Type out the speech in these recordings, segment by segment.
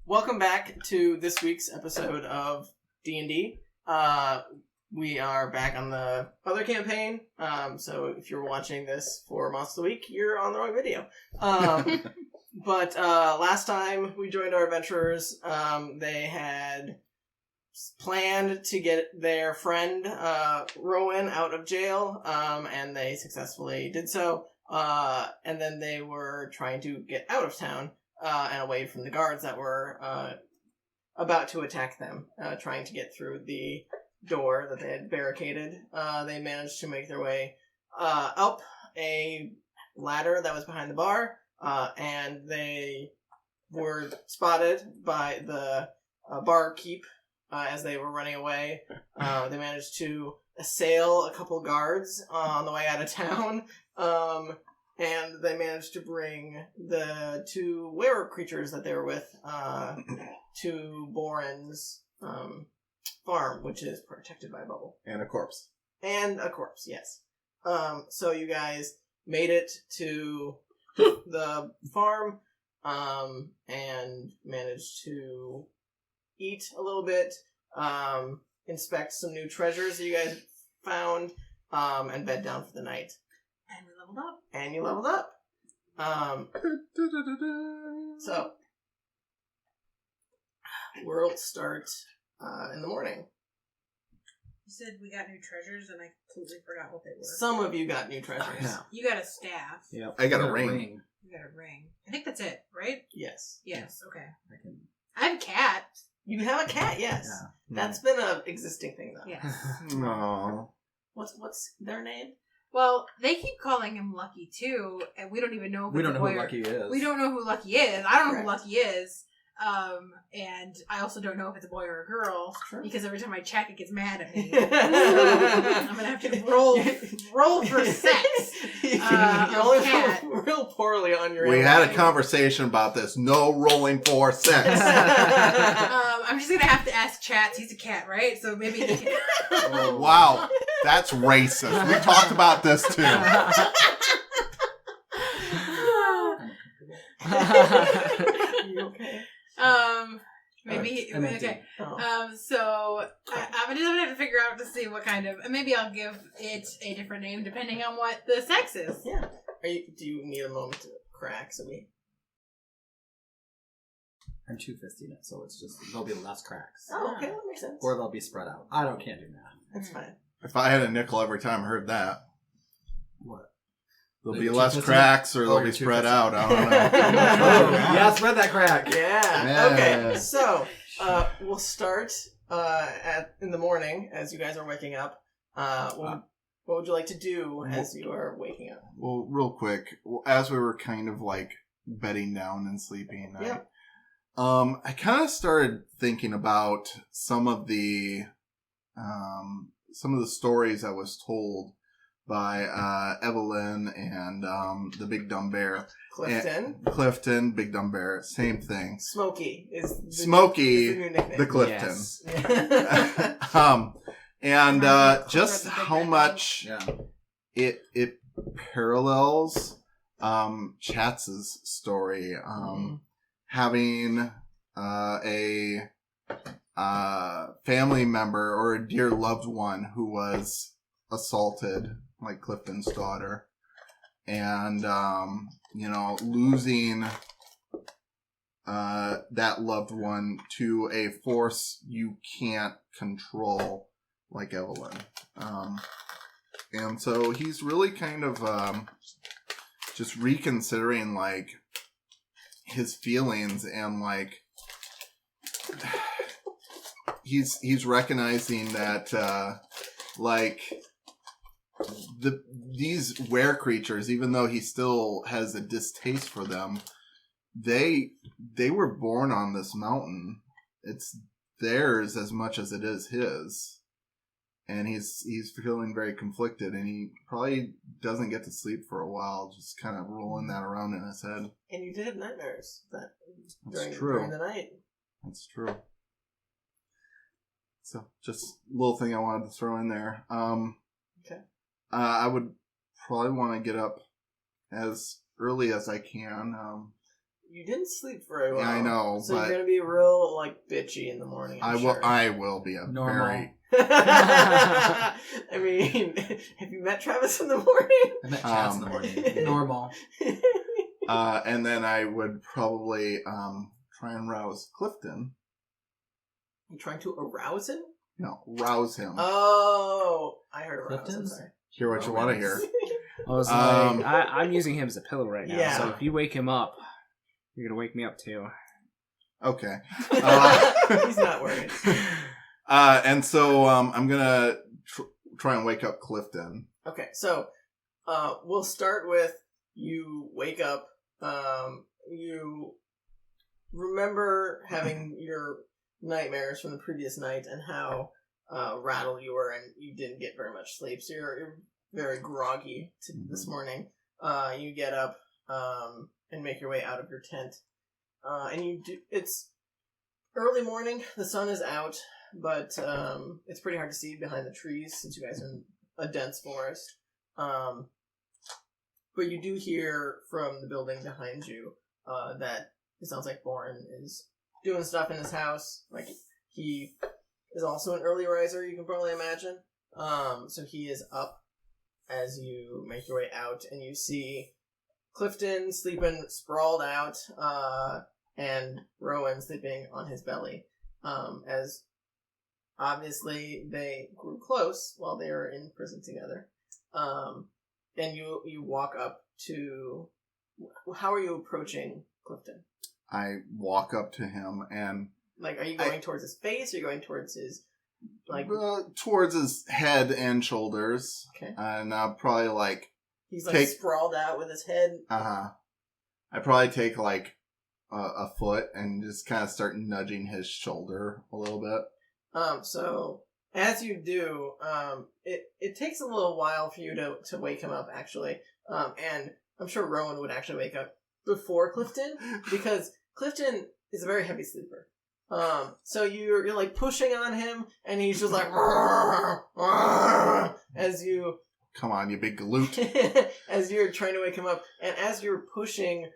Welcome back to this week's episode of D&D. We are back on the other campaign, so if you're watching this for Monster of the Week, you're on the wrong video. But last time we joined our adventurers, they had planned to get their friend Rowan out of jail, and they successfully did so. And then they were trying to get out of town and away from the guards that were about to attack them, trying to get through the door that they had barricaded. They managed to make their way up a ladder that was behind the bar, and they were spotted by the barkeep as they were running away. They managed to assail a couple guards on the way out of town, and they managed to bring the two werewolf creatures that they were with to Boren's farm, which is protected by a bubble. And a corpse. And a corpse, yes. So you guys made it to the farm and managed to eat a little bit, inspect some new treasures that you guys found, and bed down for the night. And we leveled up. And you leveled up. So, we'll start in the morning. You said we got new treasures, and I completely forgot what they were. Some of you got new treasures. Yeah. You got a staff. Yep. I got a ring. You got a ring. I think that's it, right? Yes. Yes, okay. I have a cat. You have a cat, yes. Yeah. That's been an existing thing, though. Yes. Aww. What's their name? Well, they keep calling him Lucky, too, and we don't even know if We don't it's know a who boy Lucky is. We don't know who Lucky is. I don't know Correct. who Lucky is. And I also don't know if it's a boy or a girl, Sure. because every time I check, it gets mad at me. I'm gonna have to roll for sex. You only cat. roll real poorly on your We own. had a conversation about this. No rolling for sex. I'm just gonna have to ask Chatz. He's a cat, right? So maybe he can. Oh, wow. That's racist. We talked about this too. You okay? Maybe I'm empty. okay. Oh. So I'm gonna have to figure out to see what kind of. Maybe I'll give it a different name depending on what the sex is. Yeah. Do you need a moment to crack so we... I'm two-fisting it, so it's just, there'll be less cracks. Oh, okay, that makes sense. Or they'll be spread out. Can't do math. That's fine. If I had a nickel every time I heard that, What? there'll Like be less two-fisting? cracks or they'll you're be spread two-fisting. out. I don't know. Yeah, spread that crack. Yeah. Yeah. Okay, so we'll start in the morning as you guys are waking up. What would you like to do as you are waking up? Well, real quick, as we were kind of like bedding down and sleeping, Yeah. I kind of started thinking about some of the stories I was told by Evelyn and the Big Dumb Bear. Clifton, Big Dumb Bear, same thing. Smokey is Smokey, the new nickname. the Clifton. Yes. And Reminds me just of Cleric, the Big how Bad much Yeah. it parallels Chatz's story. Having a family member or a dear loved one who was assaulted, like Clifton's daughter, and losing that loved one to a force you can't control, like Evelyn. And so he's really kind of just reconsidering like his feelings, and like he's recognizing that like these were creatures, even though he still has a distaste for them, they were born on this mountain. It's theirs as much as it is his. And he's feeling very conflicted, and he probably doesn't get to sleep for a while, just kind of rolling that around in his head. And you did have nightmares That's during the night. That's true. So, just a little thing I wanted to throw in there. Okay. I would probably want to get up as early as I can. you didn't sleep very well. Yeah, I know, so but you're gonna be real like bitchy in the morning. I'm sure. I will be a Normal. very. I mean, have you met Travis in the morning? I met Chatz in the morning. Normal. And then I would probably try and rouse Clifton. You trying to arouse him? No, rouse him. Oh, I heard arouse. I'm Clifton's? sorry. Hear what you want to hear. I was I'm using him as a pillow right now, Yeah. so if you wake him up, you're gonna wake me up too. Okay. He's not worried. And so I'm gonna try and wake up Clifton. Okay, so we'll start with you wake up. You remember having your nightmares from the previous night and how rattled you were, and you didn't get very much sleep. So you're very groggy this morning. You get up and make your way out of your tent, and you do. It's early morning. The sun is out, but it's pretty hard to see behind the trees since you guys are in a dense forest. But you do hear from the building behind you that it sounds like Bourne is doing stuff in his house. Like, he is also an early riser, you can probably imagine. So he is up as you make your way out, and you see Clifton sleeping sprawled out, and Rowan sleeping on his belly. As obviously they grew close while they were in prison together. And you walk up to... How are you approaching Clifton? I walk up to him and... Like, are you going towards his face, or are you going towards his... like towards his head and shoulders. Okay. And probably like... He's like sprawled out with his head. I probably take like a foot and just kind of start nudging his shoulder a little bit. So as you do, it takes a little while for you to wake him up, actually. And I'm sure Rowan would actually wake up before Clifton, because Clifton is a very heavy sleeper. So you're like pushing on him, and he's just like as you... Come on, you big galoot. As you're trying to wake him up, and as you're pushing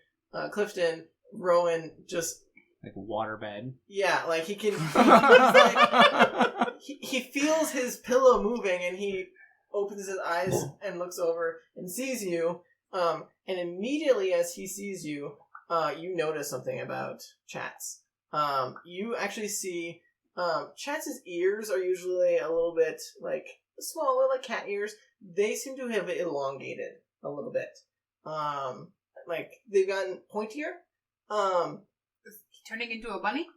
Clifton, Rowan just... Like waterbed. Yeah, like he can... He feels his pillow moving, and he opens his eyes and looks over and sees you. And immediately as he sees you, you notice something about Chatz. You actually see Chatz's ears are usually a little bit like smaller, like cat ears. They seem to have elongated a little bit. Like they've gotten pointier. Is he turning into a bunny?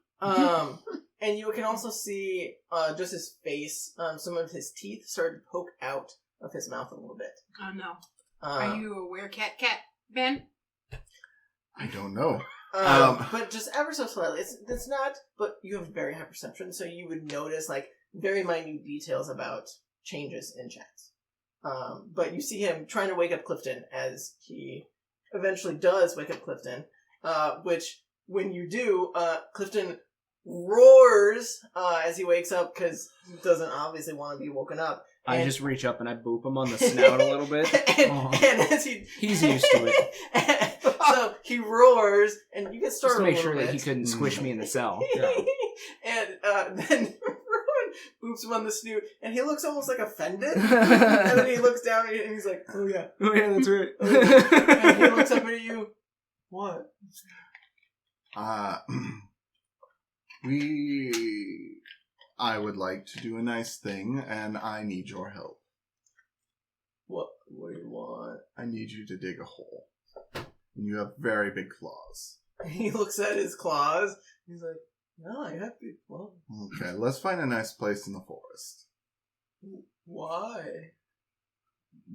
And you can also see just his face. Some of his teeth started to poke out of his mouth a little bit. Oh no. Are you a werecat cat, Ben? I don't know. But just ever so slightly. It's not, but you have very high perception, so you would notice like very minute details about changes in Chatz. But you see him trying to wake up Clifton as he eventually does wake up Clifton, which when you do, Clifton roars as he wakes up because he doesn't obviously want to be woken up. I just reach up and I boop him on the snout a little bit. and as he's used to it. So he roars, and you get Just startled to make a sure little that he bit. couldn't squish me in the cell. Yeah. And then Rowan boops him on the snoot, and he looks almost like offended. And then he looks down and he's like, "Oh yeah, Oh yeah, that's right. and he looks up at you. What? I would like to do a nice thing, and I need your help. What do you want?" I need you to dig a hole. And you have very big claws. He looks at his claws. He's like, "No, I have big claws. Okay, let's find a nice place in the forest. Why?"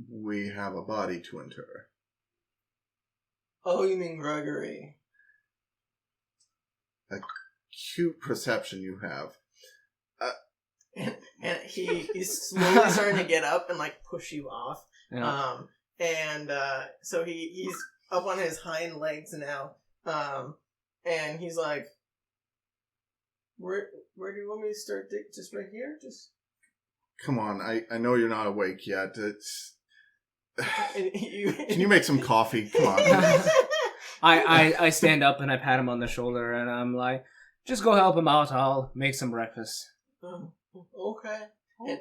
We have a body to inter. Oh, you mean Gregory? Cute perception you have. And he's slowly starting to get up and like push you off. Yeah. So he's up on his hind legs now. And he's like, Where do you want me to start? Just right here? Just... Come on, I know you're not awake yet. It's... And Can you make some coffee? Come on. I stand up and I pat him on the shoulder and I'm like, just go help him out. I'll make some breakfast. Okay. And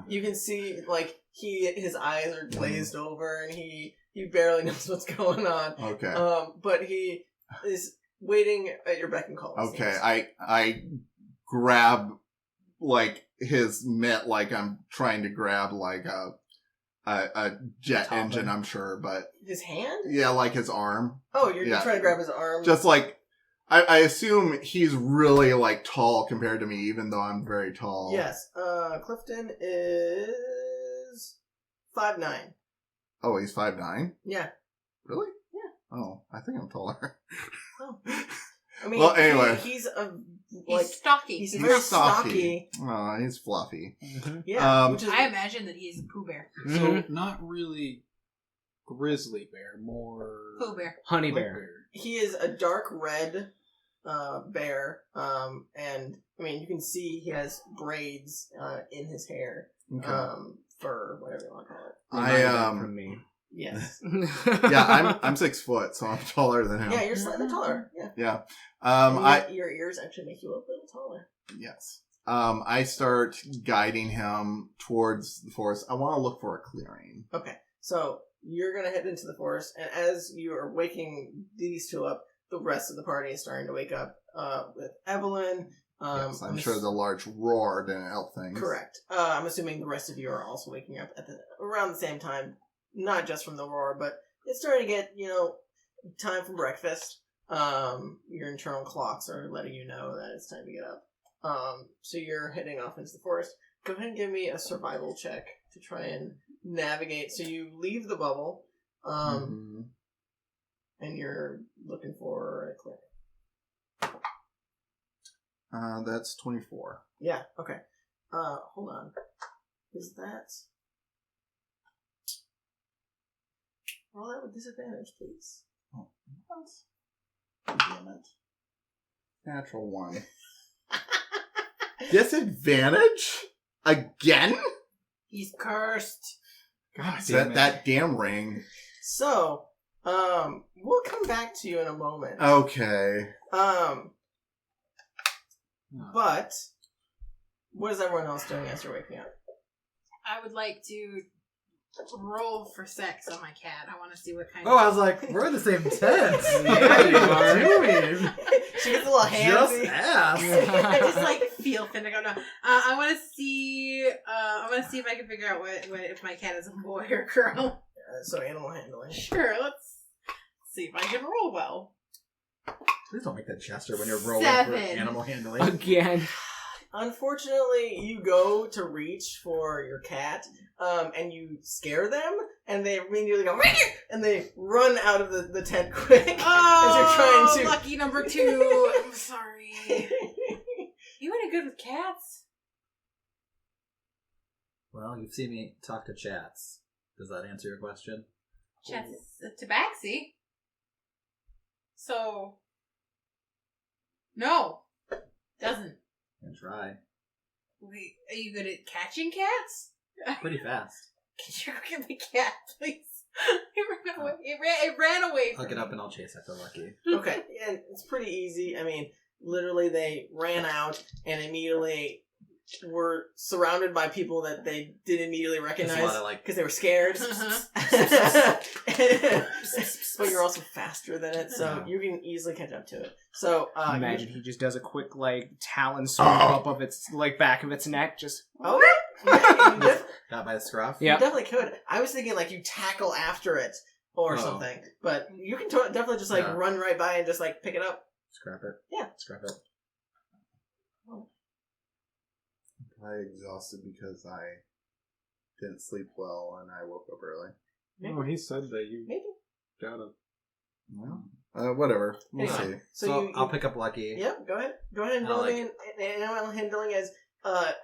you can see, like, his eyes are glazed over and he barely knows what's going on. Okay. But he is waiting at your beck and call. Okay, I grab, like, his mitt like I'm trying to grab, like, a jet engine, I'm sure, but... His hand? Yeah, like his arm. Oh, you're trying to grab his arm? Just, like, I assume he's really, like, tall compared to me, even though I'm very tall. Yes. Clifton is 5'9". Oh, he's 5'9"? Yeah. Really? Yeah. Oh, I think I'm taller. Oh. I mean, well, anyway. He's stocky. He's very stocky. Oh, he's fluffy. Mm-hmm. Yeah. Which is, I imagine that he's a Pooh Bear. Mm-hmm. So, not really grizzly bear, more... Pooh Bear. Honey bear. he is a dark red bear, and I mean you can see he has braids in his hair, Okay. fur, whatever you want to call it. From me. Yes. Yeah, I'm 6 foot, so I'm taller than him. Yeah, you're slightly taller. Yeah. Yeah. Your ears actually make you look a little taller. Yes. I start guiding him towards the forest. I want to look for a clearing. Okay, so you're gonna head into the forest, and as you are waking these two up, the rest of the party is starting to wake up. With Evelyn. Yes, I'm sure the large roar didn't help things. Correct. I'm assuming the rest of you are also waking up at around the same time, not just from the roar, but it's starting to get, time for breakfast. Your internal clocks are letting you know that it's time to get up. So you're heading off into the forest. Go ahead and give me a survival check to try and navigate. So you leave the bubble, and you're looking for a cleric. That's 24. Yeah, okay. Hold on. Is that... Roll that with disadvantage, please. Oh, what? Damn it. Natural 1. Disadvantage? Again? He's cursed. God, that damn ring. So, we'll come back to you in a moment. Okay. But, what is everyone else doing as you're waking up? I would like to roll for sex on my cat. I want to see what kind Oh, I was like, we're in the same tent. Yeah, you are. doing? She gets a little handsy. Just ask. I just feel Finnick. Oh no! I want to see. I want to see if I can figure out what if my cat is a boy or girl. So animal handling. Sure, let's see if I can roll well. Please don't make that gesture when you're rolling 7. for animal handling. Again. Unfortunately, you go to reach for your cat, and you scare them, and they immediately go, and they run out of the tent quick. Oh, as you're trying to... lucky number 2. I'm sorry. You ain't good with cats. Well, you've seen me talk to Chatz. Does that answer your question? Chatz is a tabaxi. So, no, doesn't. Can try. Wait, are you good at catching cats? Pretty fast. Can you go get my cat, please? It ran away. It ran away from I'll get me. up and I'll chase after Lucky. Okay, and it's pretty easy. I mean, literally they ran out and immediately were surrounded by people that they didn't immediately recognize There's a lot of, because they were scared. Uh-huh. But you're also faster than it, so you can easily catch up to it. So Imagine he just does a quick talon swoop up of its back of its neck, just Oh, yeah, you Got by the scruff? yeah. definitely could. I was thinking you tackle after it or something, but you can definitely just run right by and just pick it up. Scrap it. Yeah. Scrap it. I'm exhausted because I didn't sleep well and I woke up early. Oh, he said that you Maybe. got him. Well, whatever. We'll Anyway. see. So I'll pick up Lucky. Yeah, go ahead. Go ahead and roll me an animal handling as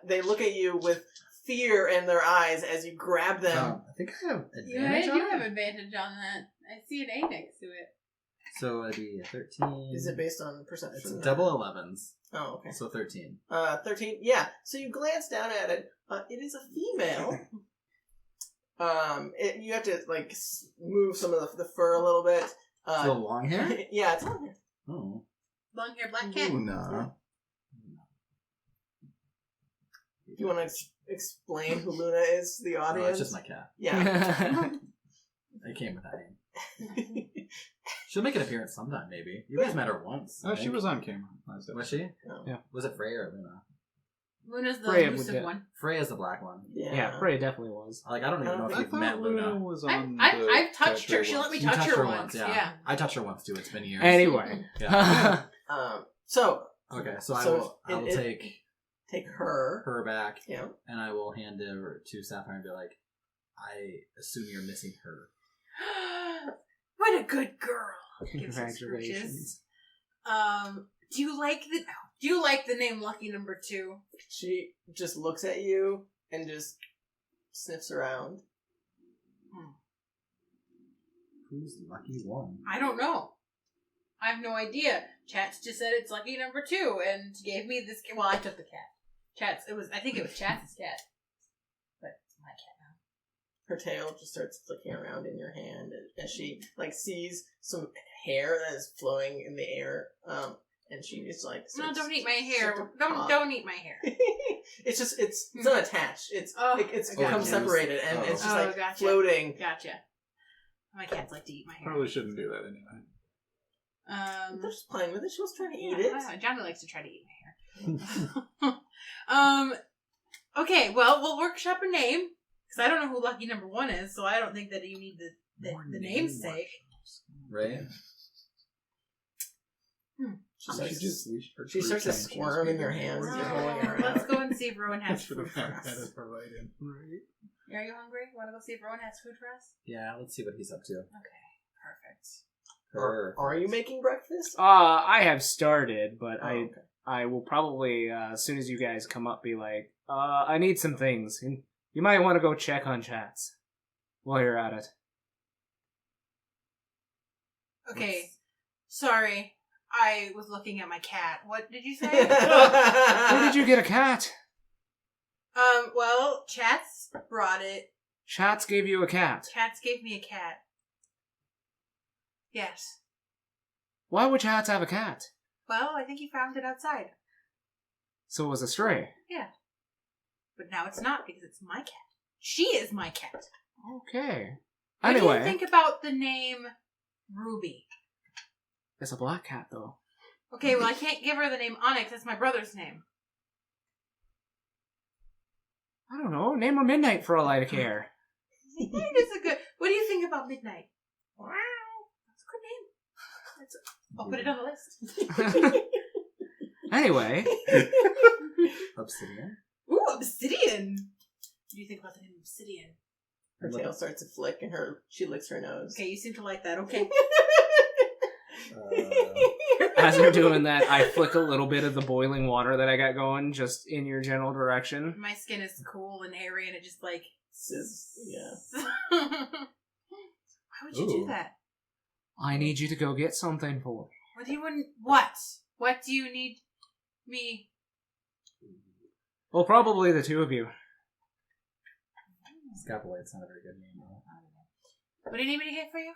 they look at you with fear in their eyes as you grab them. I think I have Yeah, I advantage do on have it. advantage on that. I see an A next to it. So it'd be a 13. Is it based on percentage? It's double 11s. Oh, okay. So 13. 13. Yeah. So you glance down at it. It is a female. You have to move some of the fur a little bit. So long hair? Yeah, it's long hair. Oh. Long hair, black cat. Luna. Do you want to explain who Luna is to the No, audience? it's just my cat. Yeah. It came with that name. She'll make an appearance sometime, maybe. You guys met her once. I Oh, she think. was on camera last Was she? Yeah. Was it Freya or Luna? Luna's the Freya elusive would one. Freya's the black one. Yeah, Freya definitely was. Like, I don't even know if I you've thought met Luna Luna. was on I've touched her. She let me You touch touched her once. yeah. Yeah. I touched her once, too. It's been years. Anyway. Yeah. So Okay, so I will take her. her back, Yeah. and I will hand it over to Sapphire and be like, I assume you're missing her. What a good girl. Gives us Congratulations. scrooches. Do you like the name Lucky Number 2? She just looks at you and just sniffs around. Who's the lucky one? I don't know. I have no idea. Chatz just said it's Lucky Number 2 and gave me this. Well, I took the cat. I think it was Chatz's cat, but it's my cat now. Her tail just starts flicking around in your hand as she sees some hair that is flowing in the air. And she just No, starts- don't eat my hair. starts to pop. Don't eat my hair. it's not attached. It's gotcha. become separated and it's just gotcha. floating. Gotcha. My cats like to eat my hair. Probably shouldn't do that anyway. They're just playing with it. She was trying to eat yeah, it. I know. Johnny likes to try to eat my hair. Okay, well, we'll workshop a name because I don't know who Lucky Number 1 is, so I don't think that you need the namesake. Right? She starts to squirm in your hands as you're holding her Let's out. go and see if Rowan has Should food have for had us. that as provided. Are you hungry? Want to go see if Rowan has food for us? Yeah, let's see what he's up to. Okay, perfect. Are you making breakfast? I have started, but Oh, okay. I will probably, as soon as you guys come up, be like, I need some things. And you might want to go check on Chatz while you're at it. Okay, sorry. I was looking at my cat. What did you say? Where did you get a cat? Well, Chatz brought it. Chatz gave you a cat. Chatz gave me a cat. Yes. Why would Chatz have a cat? Well, I think he found it outside. So it was a stray. Yeah. But now it's not because it's my cat. She is my cat. Okay. What do Anyway, you think about the name Ruby? it's a black cat, though. Okay, well, I can't give her the name Onyx. That's my brother's name. I don't know. Name her Midnight for all I care. Midnight is a good... What do you think about Midnight? Wow. That's a good name. I'll put it on the list. Anyway. Obsidian? Ooh, Obsidian. What do you think about the name Obsidian? Her tail starts to flick and she licks her nose. Okay, you seem to like that. Okay. As I'm doing that, I flick a little bit of the boiling water that I got going just in your general direction. My skin is cool and airy and it just Yeah. Why would you do Ooh. that? I need you to go get something for. What do you want? What? What do you need me? Well, probably the two of you. Scapulate's not a very good name, though. What do you need me to get for you?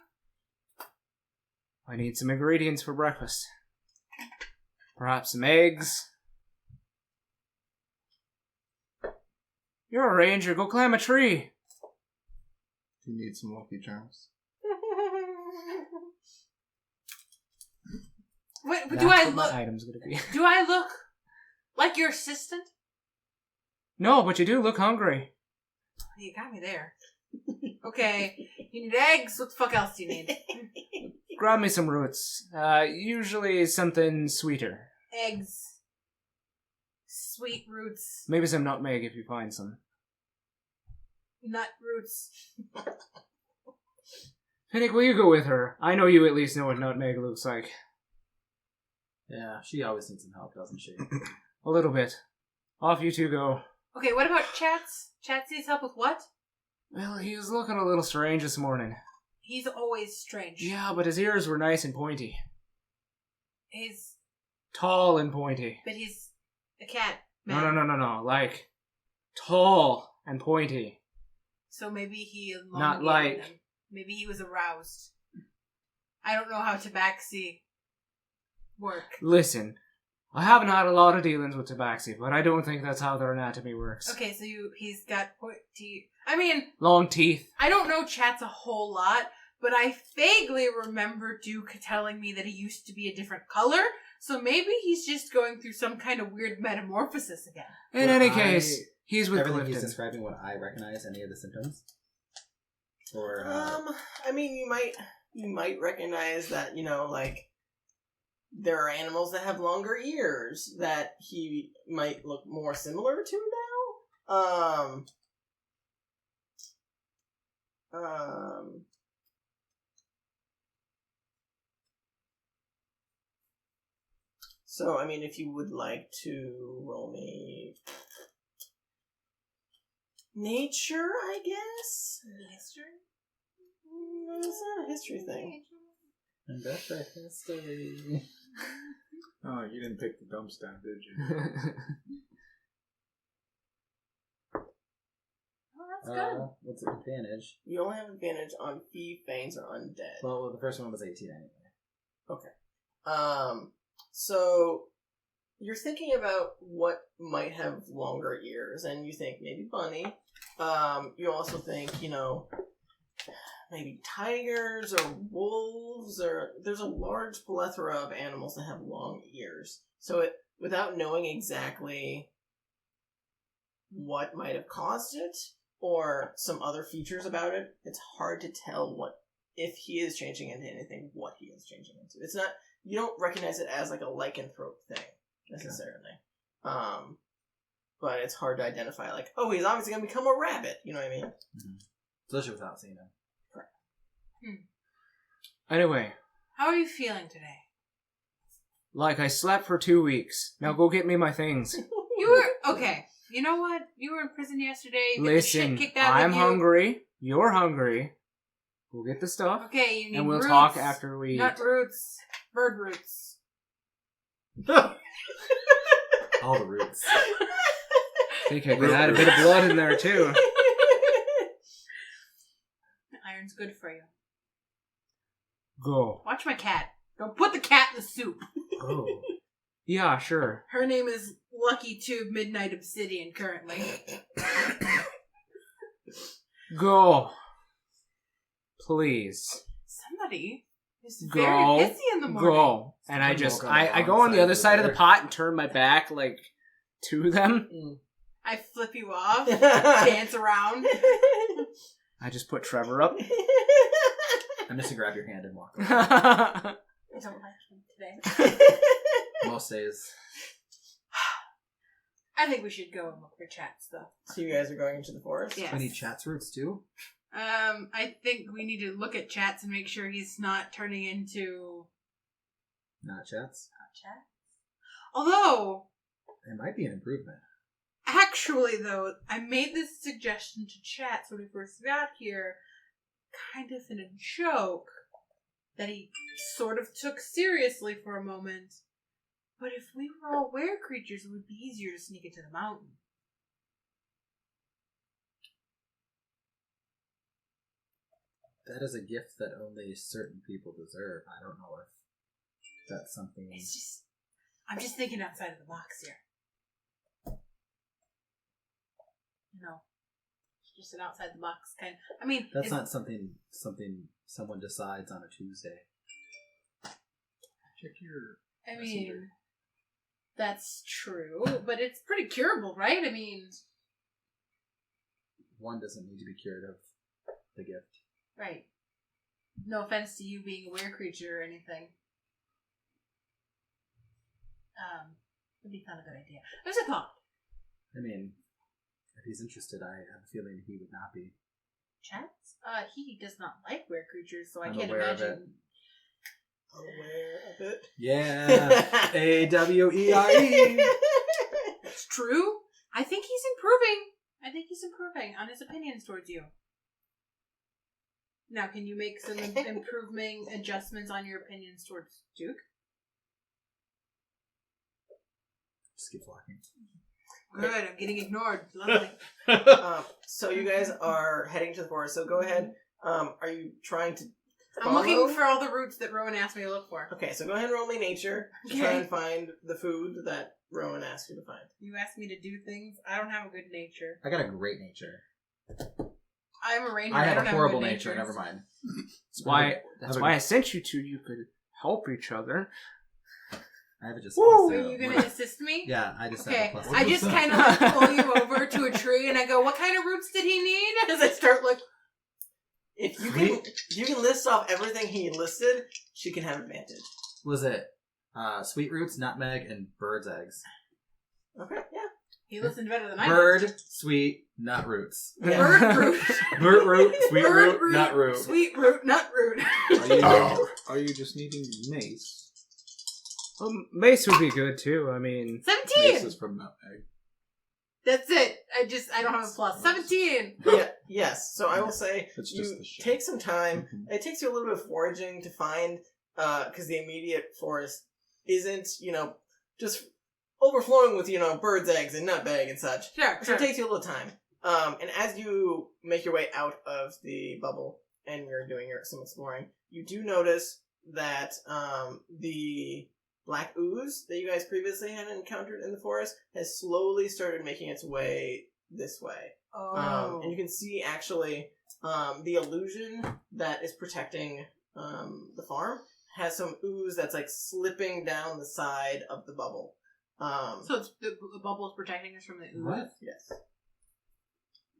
I need some ingredients for breakfast. Perhaps some eggs. You're a ranger. Go climb a tree. Do you need some Lucky Charms? What That's do I what look? my item's gonna be. Do I look like your assistant? No, but you do look hungry. You got me there. Okay, you need eggs. What the fuck else do you need? Grab me some roots. Usually something sweeter. Eggs, sweet roots, Maybe some nutmeg if you find some. nut roots. Finnick, will you go with her? I know you at least know what nutmeg looks like. Yeah, she always needs some help, doesn't she? A little bit. Off you two go. Okay, what about Chatz? Chatz needs help with what? Well, he was looking a little strange this morning. He's always strange. Yeah, but his ears were nice and pointy. He's, Tall and pointy. but he's a cat. No, Man. no. Like, tall and pointy. So maybe he Not elongated like- them. Maybe he was aroused. I don't know how tabaxi work. Listen, I haven't had a lot of dealings with tabaxi, but I don't think that's how their anatomy works. Okay, so he's got pointy... I mean... Long teeth. I don't know Chatz a whole lot, but I vaguely remember Duke telling me that he used to be a different color, so maybe he's just going through some kind of weird metamorphosis again. In any case, he's with everything Clifton. he's describing, would I recognize any of the symptoms? Or I mean, you might recognize that, like, there are animals that have longer ears that he might look more similar to now. So, I mean, if you would like to roll me nature, I guess? History? It's not a history thing. and that's a history. Oh, you didn't pick the dump stat, did you? Oh, that's good. What's the advantage? You only have advantage on thief, feigns, or undead. Well, the first one was 18 anyway. Okay. So you're thinking about what might have longer ears, and you think maybe bunny. You also think, maybe tigers or wolves, or there's a large plethora of animals that have long ears. So without knowing exactly what might have caused it, or some other features about it, it's hard to tell if he is changing into anything, what he is changing into. It's not, you don't recognize it as like a lycanthrope thing, necessarily. Okay. But it's hard to identify, like, oh, he's obviously going to become a rabbit, you know what I mean? Mm-hmm. Especially without seeing him. Correct. Anyway, How are you feeling today? like I slept for 2 weeks. Now go get me my things. You were... Okay. You know what? You were in prison yesterday. You get the shit Listen, kicked out I'm of you. hungry. You're hungry. Go get the stuff. Okay, you need and we'll roots, talk after we nut eat. roots, bird roots. All the roots. I think I could add a bit of blood in there too. Iron's good for you. Go. Watch my cat. Don't put the cat in the soup. Oh. Yeah, sure. Her name is Lucky Tube Midnight Obsidian currently. Go. Please. Somebody is Go. very pissy in the morning. Go. And I just, I go on the other side of the pot and turn my back, like, to them. I flip you off, dance around. I just put Trevor up. I'm just gonna grab your hand and walk away. I don't like him today. Most days. I think we should go and look for Chatz, though. So you guys are going into the forest? Yes. We need Chatz roots too? I think we need to look at Chatz and make sure he's not turning into... Not Chatz? Not Chatz? Although... It might be an improvement. Actually, though, I made this suggestion to Chatz when we first got here, kind of in a joke, that he sort of took seriously for a moment. But if we were all were-creatures, it would be easier to sneak into the mountain. That is a gift that only certain people deserve. I don't know if that's something... It's just... I'm just thinking outside of the box here. It's just an outside the box kind of... I mean... That's not something someone decides on a Tuesday. Check your... I mean... That's true, but it's pretty curable, right? I mean... One doesn't need to be cured of the gift. Right. No offense to you being a were-creature or anything. Would be not a good idea. There's a thought. I mean, if he's interested, I have a feeling he would not be. Chatz? He does not like were-creatures, so I I'm can't aware of imagine... Aware of it? Yeah! A-W-E-R-E! It's true. I think he's improving on his opinions towards you. Now, can you make some improving adjustments on your opinions towards Duke? Just keep walking. Good, I'm getting ignored. Lovely. So you guys are heading to the forest, so go ahead. Are you trying to... I'm looking for all the roots that Rowan asked me to look for. Okay, so go ahead and roll me nature to try and find the food that Rowan asked you to find. You asked me to do things. I don't have a good nature. I got a great nature. I'm a ranger. I have don't a horrible good nature. Never mind. That's why I sent you two. You could help each other. I have it just. Are you going to assist me? Yeah, I just have Okay, a plus. I just kind of like pull you over to a tree and I go, what kind of roots did he need? As I start like... If you can list off everything he listed, she can have advantage. Was it sweet roots, nutmeg, and bird's eggs? Okay, yeah. He listened better than I did. Bird, sweet, nut roots. Yeah. Bird root. Bird root, sweet Bird root, nut root. Sweet root, nut root. Are you just needing mace? Mace would be good too. I mean, 17! Mace is from nutmeg. That's it. I don't have a plus. 17! Yeah, yes. So I will say It's just you the shit. take some time. It takes you a little bit of foraging to find, because the immediate forest isn't, just overflowing with, birds' eggs and nutmeg and such. Sure, So it takes you a little time. And as you make your way out of the bubble and you're doing some exploring, you do notice that the black ooze that you guys previously had encountered in the forest has slowly started making its way this way. Oh. And you can see, actually, the illusion that is protecting the farm has some ooze that's, slipping down the side of the bubble. So it's the bubble is protecting us from the ooze? What? Yes.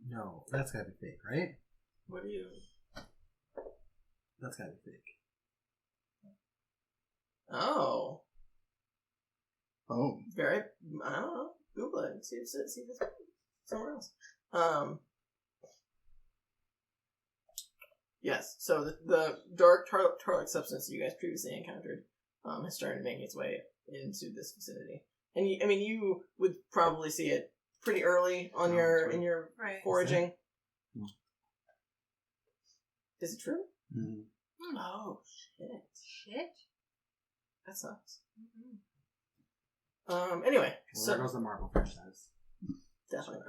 No, that's gotta be fake, right? What do you... That's gotta be fake. Oh. Oh. Very... I don't know. Google it and see if it's somewhere else. Yes, so the dark tar-like substance you guys previously encountered has started making its way into this vicinity. And you would probably see it pretty early on in your Right. foraging. No. Is it true? Mm-hmm. Oh, shit. Shit. That sucks. Anyway, Well, so there goes the Marvel franchise. definitely.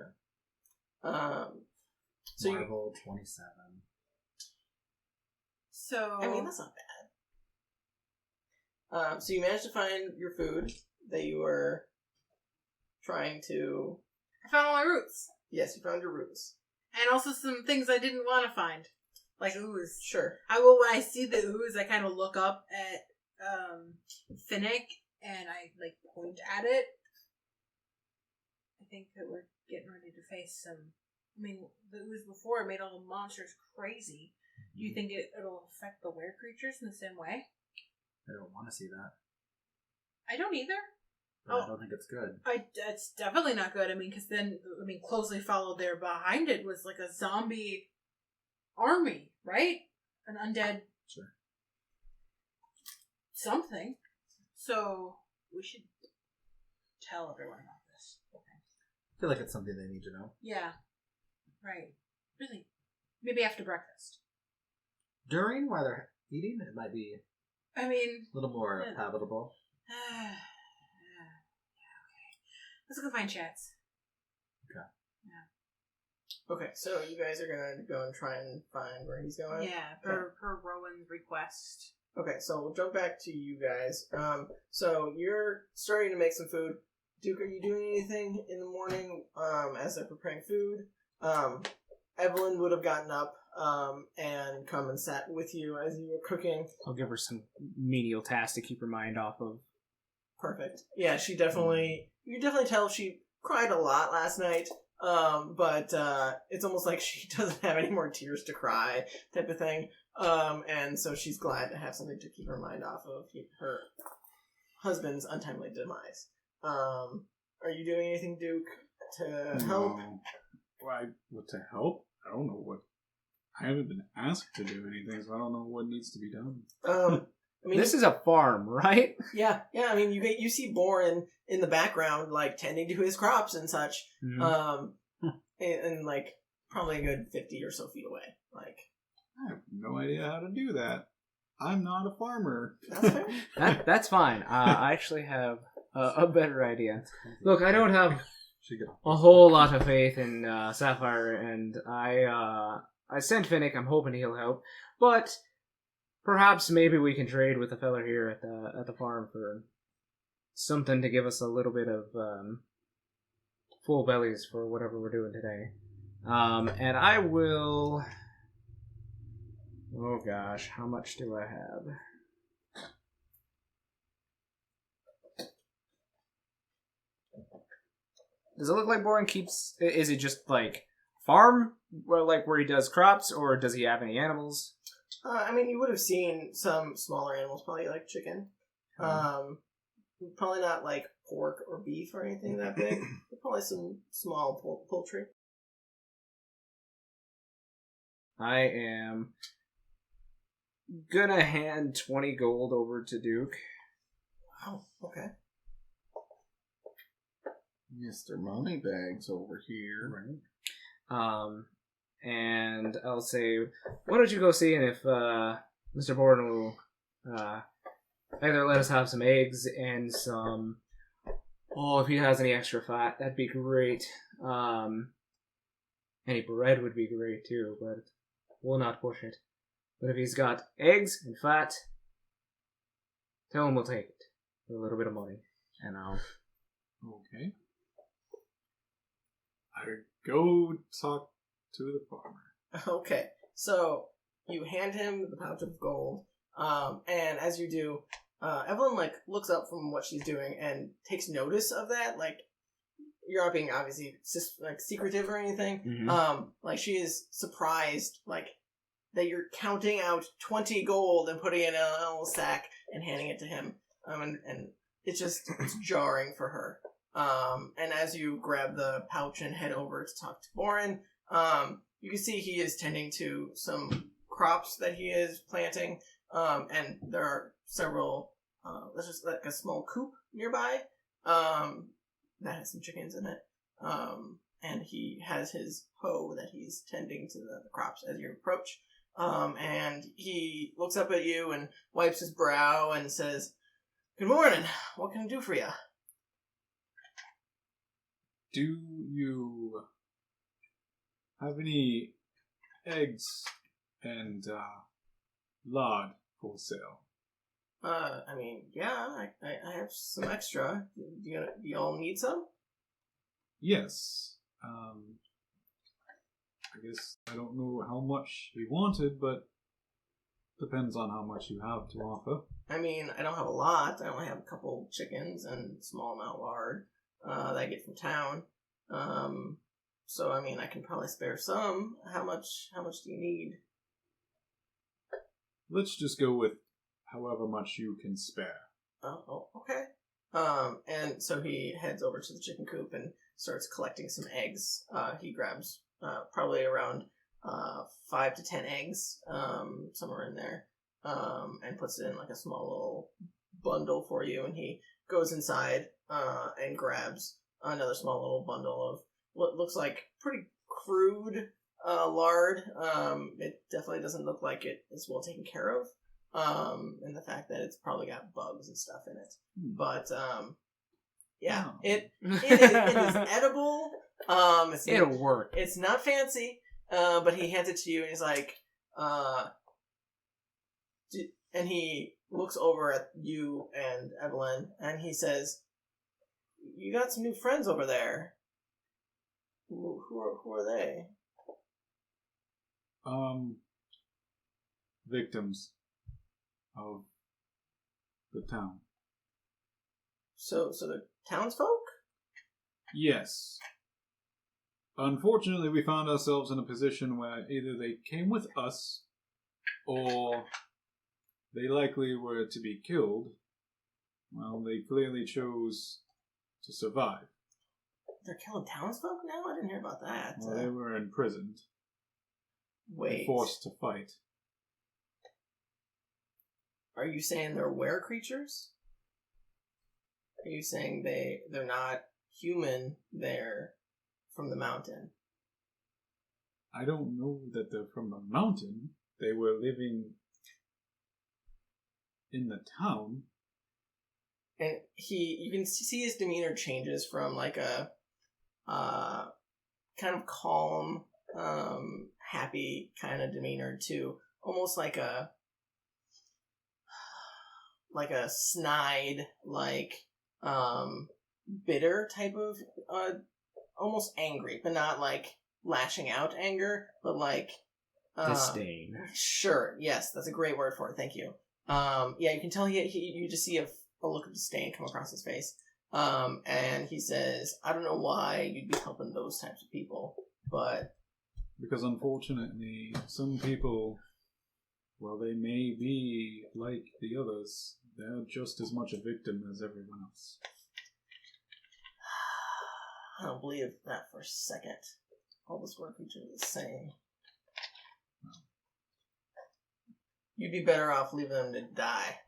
So Marvel 27. So... that's not bad. So you managed to find your food that you were trying to... I found all my roots. Yes, you found your roots. And also some things I didn't want to find. Like ooze. Sure. When I see the ooze, I kind of look up at Finnick and I point at it. I think that we're getting ready to face some... the ooze before made all the monsters crazy. Do you think it'll affect the were creatures in the same way? I don't want to see that. I don't either. But I don't think it's good. It's definitely not good. Because then, closely followed there behind it was like a zombie army, right? An undead... Sure. Something. So, we should tell everyone about this. Okay. I feel like it's something they need to know. Yeah. Right. Really. Maybe after breakfast. During, while they're eating, it might be a little more habitable. Yeah, okay. Let's go find Chatz. Okay. Yeah. Okay, so you guys are gonna go and try and find where he's going? Yeah, per Rowan's request. Okay, so we'll jump back to you guys. So you're starting to make some food. Duke, are you doing anything in the morning as they're preparing food? Evelyn would have gotten up and come and sat with you as you were cooking. I'll give her some menial tasks to keep her mind off of. Perfect. Yeah, she definitely... You can definitely tell she cried a lot last night, but it's almost like she doesn't have any more tears to cry type of thing. And so she's glad to have something to keep her mind off of her husband's untimely demise. Are you doing anything, Duke, to help? What to help? I don't know what. I haven't been asked to do anything, so I don't know what needs to be done. This is a farm, right? Yeah. You see Boren in the background, tending to his crops and such. Mm-hmm. And probably a good 50 or so feet away. I have no idea how to do that. I'm not a farmer. That's fair. That's fine. I actually have a better idea. Look, I don't have a whole lot of faith in Sapphire, and I sent Finnick. I'm hoping he'll help. But perhaps maybe we can trade with the fella here at the farm for something to give us a little bit of full bellies for whatever we're doing today. And I will... Oh gosh, how much do I have? Does it look like Boren keeps... Is he just, like, farm? Where he does crops? Or does he have any animals? I mean, you would have seen some smaller animals, probably like chicken. Probably not like pork or beef or anything that big. But probably some small poultry. I am gonna hand 20 gold over to Duke. Wow, okay. Mr. Moneybags over here. Right. And I'll say, why don't you go see if Mr. Borden will either let us have some eggs and some... Oh, if he has any extra fat, that'd be great. Any bread would be great too, but we'll not push it. But if he's got eggs and fat, tell him we'll take it for a little bit of money. And I'll... Okay. I go talk to the farmer. Okay, so you hand him the pouch of gold, and as you do, Evelyn looks up from what she's doing and takes notice of that. Like, you're not being obviously secretive or anything. Mm-hmm. She is surprised that you're counting out 20 gold and putting it in a little sack and handing it to him. And it's jarring for her. And as you grab the pouch and head over to talk to Boren, you can see he is tending to some crops that he is planting. And there are several, there's just like a small coop nearby, that has some chickens in it. And he has his hoe that he's tending to the crops as you approach. And he looks up at you and wipes his brow and says, "Good morning. What can I do for you?" Do you have any eggs and lard for sale? I mean, yeah, I have some extra. Do you all need some? Yes. I guess I don't know how much he wanted, but depends on how much you have to offer. I mean, I don't have a lot. I only have a couple chickens and a small amount of lard that I get from town. So I mean, I can probably spare some. How much do you need? Let's just go with however much you can spare. Oh, okay. And so he heads over to the chicken coop and starts collecting some eggs. He grabs probably around 5 to 10 eggs, somewhere in there, and puts it in like a small little bundle for you. And he goes inside and grabs another small little bundle of what looks like pretty crude lard. It definitely doesn't look like it is well taken care of. And the fact that it's probably got bugs and stuff in it. But, yeah, it is edible. It'll work. It's not fancy, but he hands it to you and he's like, and he looks over at you and Evelyn and he says, "You got some new friends over there. Who are they?" Victims of the town. So the townsfolk? Yes. Unfortunately, we found ourselves in a position where either they came with us, or they likely were to be killed. Well, they clearly chose to survive. They're killing townsfolk now? I didn't hear about that. Well, they were imprisoned. Wait. And forced to fight. Are you saying they're were creatures? Are you saying they're not human, they're from the mountain? I don't know that they're from the mountain. They were living in the town. And you can see his demeanor changes from like a kind of calm, happy kind of demeanor to almost like a like a snide, like bitter type of almost angry, but not like lashing out anger, but like Disdain. Sure, yes, that's a great word for it. Thank you. Yeah, you can tell you just see a look of disdain come across his face. And he says, "I don't know why you'd be helping those types of people, but Because unfortunately, some people, while they may be like the others, they're just as much a victim as everyone else." I don't believe that for a second. All the square creatures are the same. You'd be better off leaving them to die."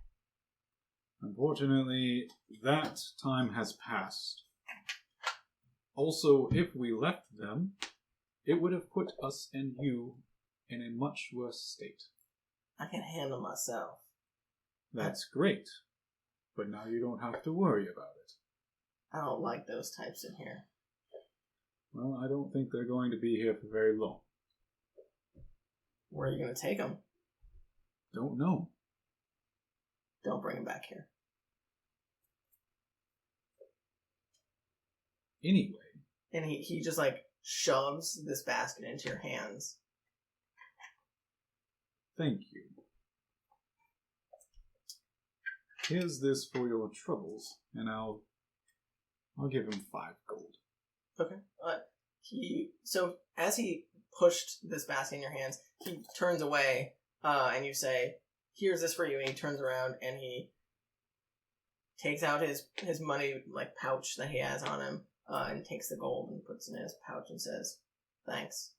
Unfortunately, that time has passed. Also, if we left them, it would have put us and you in a much worse state. I can handle myself. That's great, but now you don't have to worry about it. I don't like those types in here. Well, I don't think they're going to be here for very long. Where are you going to take them? Don't know. Don't bring them back here. Anyway. And he just like shoves this basket into your hands. Thank you. Here's this for your troubles, and I'll give him 5 gold. Okay. So as he pushed this basket in your hands, he turns away, and you say, "Here's this for you." And he turns around and he takes out his money like pouch that he has on him, and takes the gold and puts it in his pouch and says, "Thanks."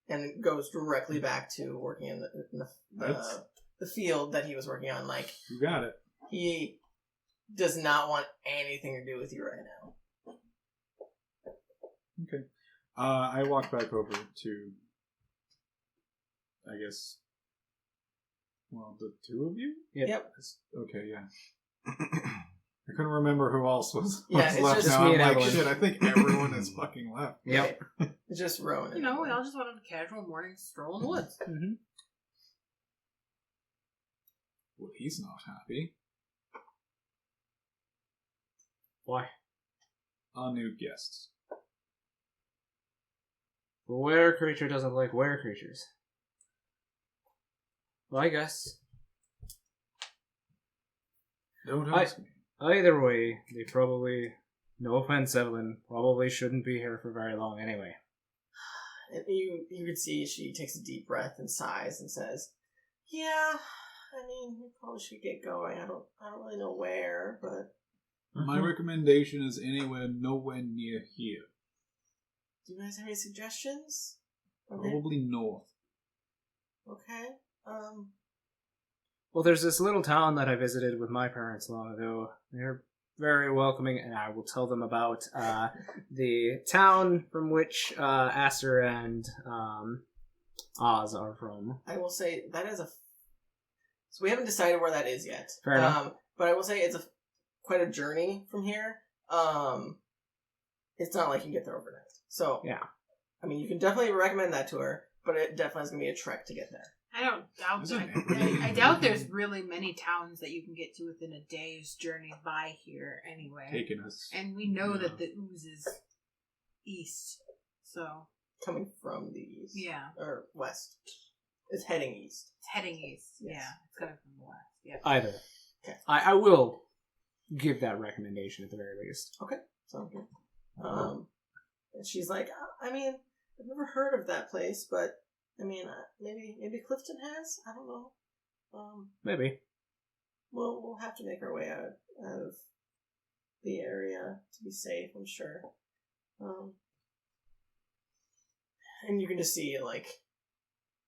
And goes directly back to working in the field that he was working on. Like, You got it. he does not want anything to do with you right now. Okay. I walk back over to, I guess, well, the 2 of you? Yep. Okay, yeah. I couldn't remember who else was Yeah, it's left just now. me I'm and like, Evelyn. shit, I think everyone is fucking left. Yep. It's just Rowan. You know, we all just wanted a casual morning stroll in the woods. Mm-hmm. Well, he's not happy. Why? Our new guests. The were creature doesn't like were creatures. Well, I guess. Don't ask me. Either way, they probably, no offense, Evelyn, probably shouldn't be here for very long anyway. And you could see she takes a deep breath and sighs and says, "Yeah, I mean, we probably should get going. I don't really know where, but My recommendation is nowhere near here. do you guys have any suggestions?" Probably north. Okay. Well, there's this little town that I visited with my parents long ago. They're very welcoming, and I will tell them about the town from which Aster and Oz are from. I will say that is so we haven't decided where that is yet. Fair enough. But I will say it's quite a journey from here. It's not like you can get there overnight. So Yeah. I mean, you can definitely recommend that to her, but it definitely is going to be a trek to get there. I don't doubt Isn't that. it really- I doubt there's really many towns that you can get to within a day's journey by here anyway. Taking us. And we know Yeah. that the ooze is east. So, Coming from the east. yeah. Or west. It's heading east. It's heading east. Yes. Yeah. It's coming from the west. Yeah. Either. Okay. I will give that recommendation at the very least. Sounds good. And she's like, I mean, I've never heard of that place, but I mean, maybe Clifton has. I don't know. Maybe. We'll have to make our way out of the area to be safe, I'm sure. And you can just see like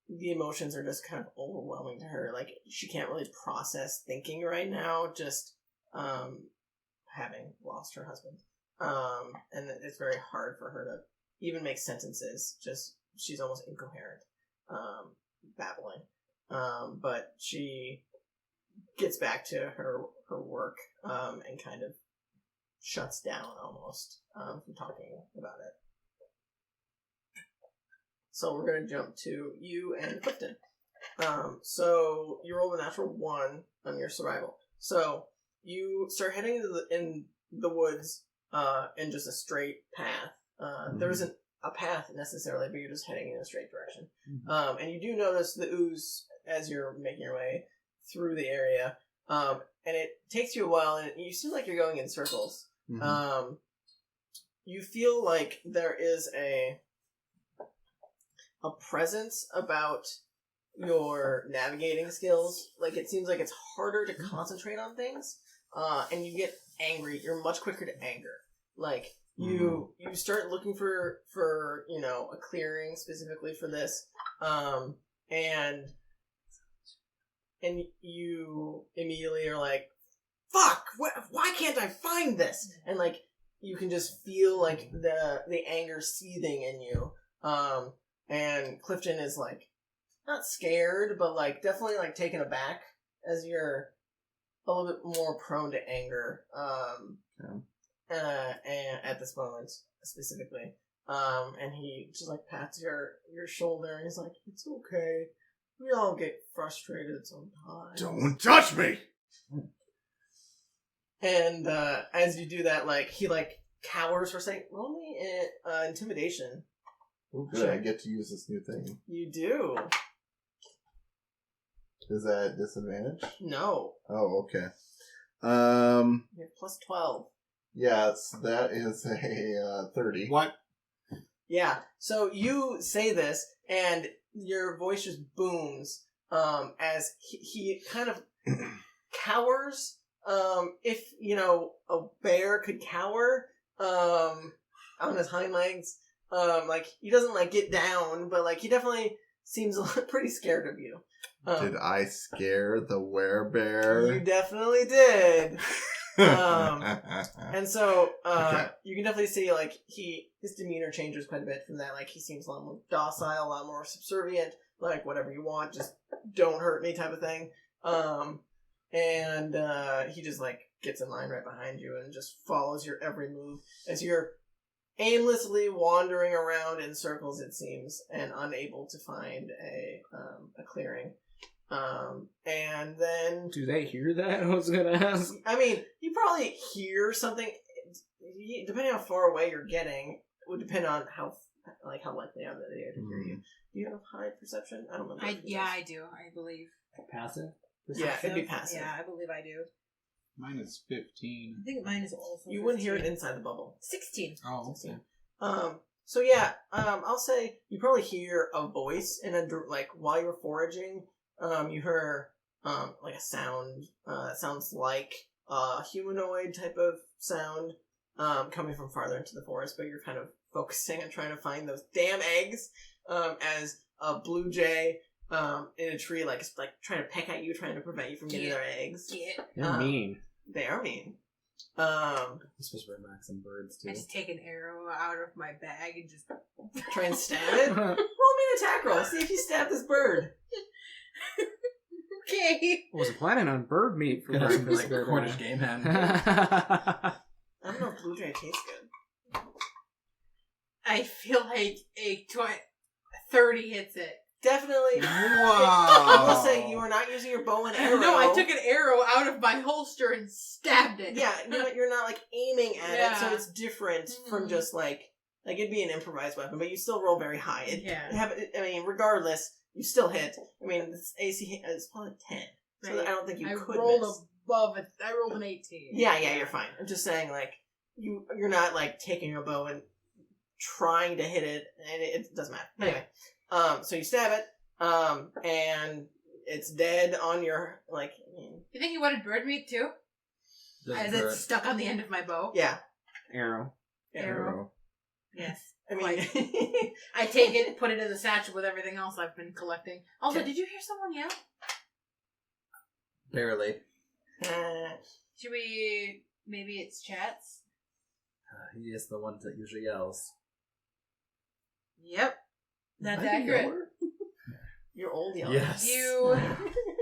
the emotions are just kind of overwhelming to her. Like she can't really process thinking right now, just having lost her husband. And it's very hard for her to even make sentences. Just she's almost incoherent, babbling. But she gets back to her work and kind of shuts down almost from talking about it. So we're going to jump to you and Clifton. So you rolled a natural 1 on your survival. So you start heading in the woods in just a straight path. There isn't a path necessarily, but you're just heading in a straight direction. And you do notice the ooze as you're making your way through the area. And it takes you a while, and you seem like you're going in circles. You feel like there is a presence about your navigating skills. Like, it seems like it's harder to concentrate on things, and you get angry. You're much quicker to anger. Like, you start looking for a clearing specifically for this, and you immediately are like, fuck, why can't I find this? And like, you can just feel like the anger seething in you. And Clifton is like, not scared, but like definitely like taken aback as you're a little bit more prone to anger. And at this moment specifically. And he just like pats your shoulder and he's like, it's okay. We all get frustrated sometimes. Don't touch me! And as you do that, like, he like cowers for a second. Roll me intimidation. Oh, good. I get to use this new thing. You do. Is that disadvantage? No. Oh, okay. You have plus 12. Yes, that is a 30. What? Yeah. So you say this, and your voice just booms as he kind of cowers. If, a bear could cower on his hind legs, like, he doesn't, like, get down, but, like, he definitely seems pretty scared of you. Did I scare the werebear? You definitely did. And so, Okay. you can definitely see, like, his demeanor changes quite a bit from that. Like, he seems a lot more docile, a lot more subservient, like, whatever you want, just don't hurt me type of thing. And he just, like, gets in line right behind you and just follows your every move as you're aimlessly wandering around in circles, it seems, and unable to find a clearing. And then... Do they hear that? I was gonna ask. I mean, you probably hear something, depending on how far away you're getting, it would depend on how likely are they to hear you. Do you have high perception? I don't remember. I do, I believe. Passive? Yeah, it'd be passive. Yeah, I believe I do. Mine is 15. I think mine is also You wouldn't hear it inside the bubble. 16. Oh, 16. So yeah, I'll say you probably hear a voice like while you're foraging. You hear like a sound that sounds like a humanoid type of sound coming from farther into the forest, but you're kind of focusing on trying to find those damn eggs as a blue jay in a tree like trying to peck at you, trying to prevent you from getting their eggs. They're mean. They are mean. I'm supposed to bring back some birds too. I just take an arrow out of my bag and just Try and stab it. Roll me an attack roll. See if you stab this bird. okay. I wasn't planning on bird meat for Gonna have some breakfast. like Cornish game hen. I don't know if blue jay tastes good. I feel like a 30 hits it. Definitely. wow. I will say you are not using your bow and arrow. No, I took an arrow out of my holster and stabbed it. Yeah, you're not like aiming at it, so Yeah. it's different from just like it'd be an improvised weapon, but you still roll very high. Regardless, you still hit. I mean, this AC is probably 10, so Right. I don't think you could rolled miss. above it. I rolled an 18. Yeah, you're fine. I'm just saying, like, you're not like taking a bow and trying to hit it, and it doesn't matter. Anyway, so you stab it, and it's dead on your You think you wanted bird meat too? As it's stuck on the end of my bow. Yeah. Arrow. Arrow. Yes. I mean, I take it, put it in the satchel with everything else I've been collecting. Also, Okay. did you hear someone yell? Barely. Should we? Maybe it's Chatz. He is the one that usually yells. Yep, that's Am I the accurate. yeller? you're old, young. Yes. You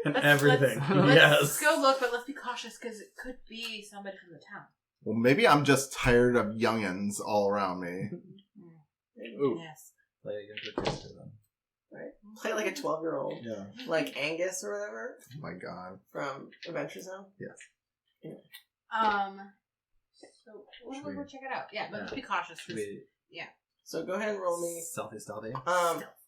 And let's- everything. Let's Yes. go look, but let's be cautious because it could be somebody from the town. Well, maybe I'm just tired of youngins all around me. Ooh. Yes. Play a younger character then. Play like a 12-year-old. Yeah. Like Angus or whatever Oh my god. from Adventure Zone. So we'll go check it out. Yeah, but Yeah. be cautious. So go ahead and roll me. Stealthy.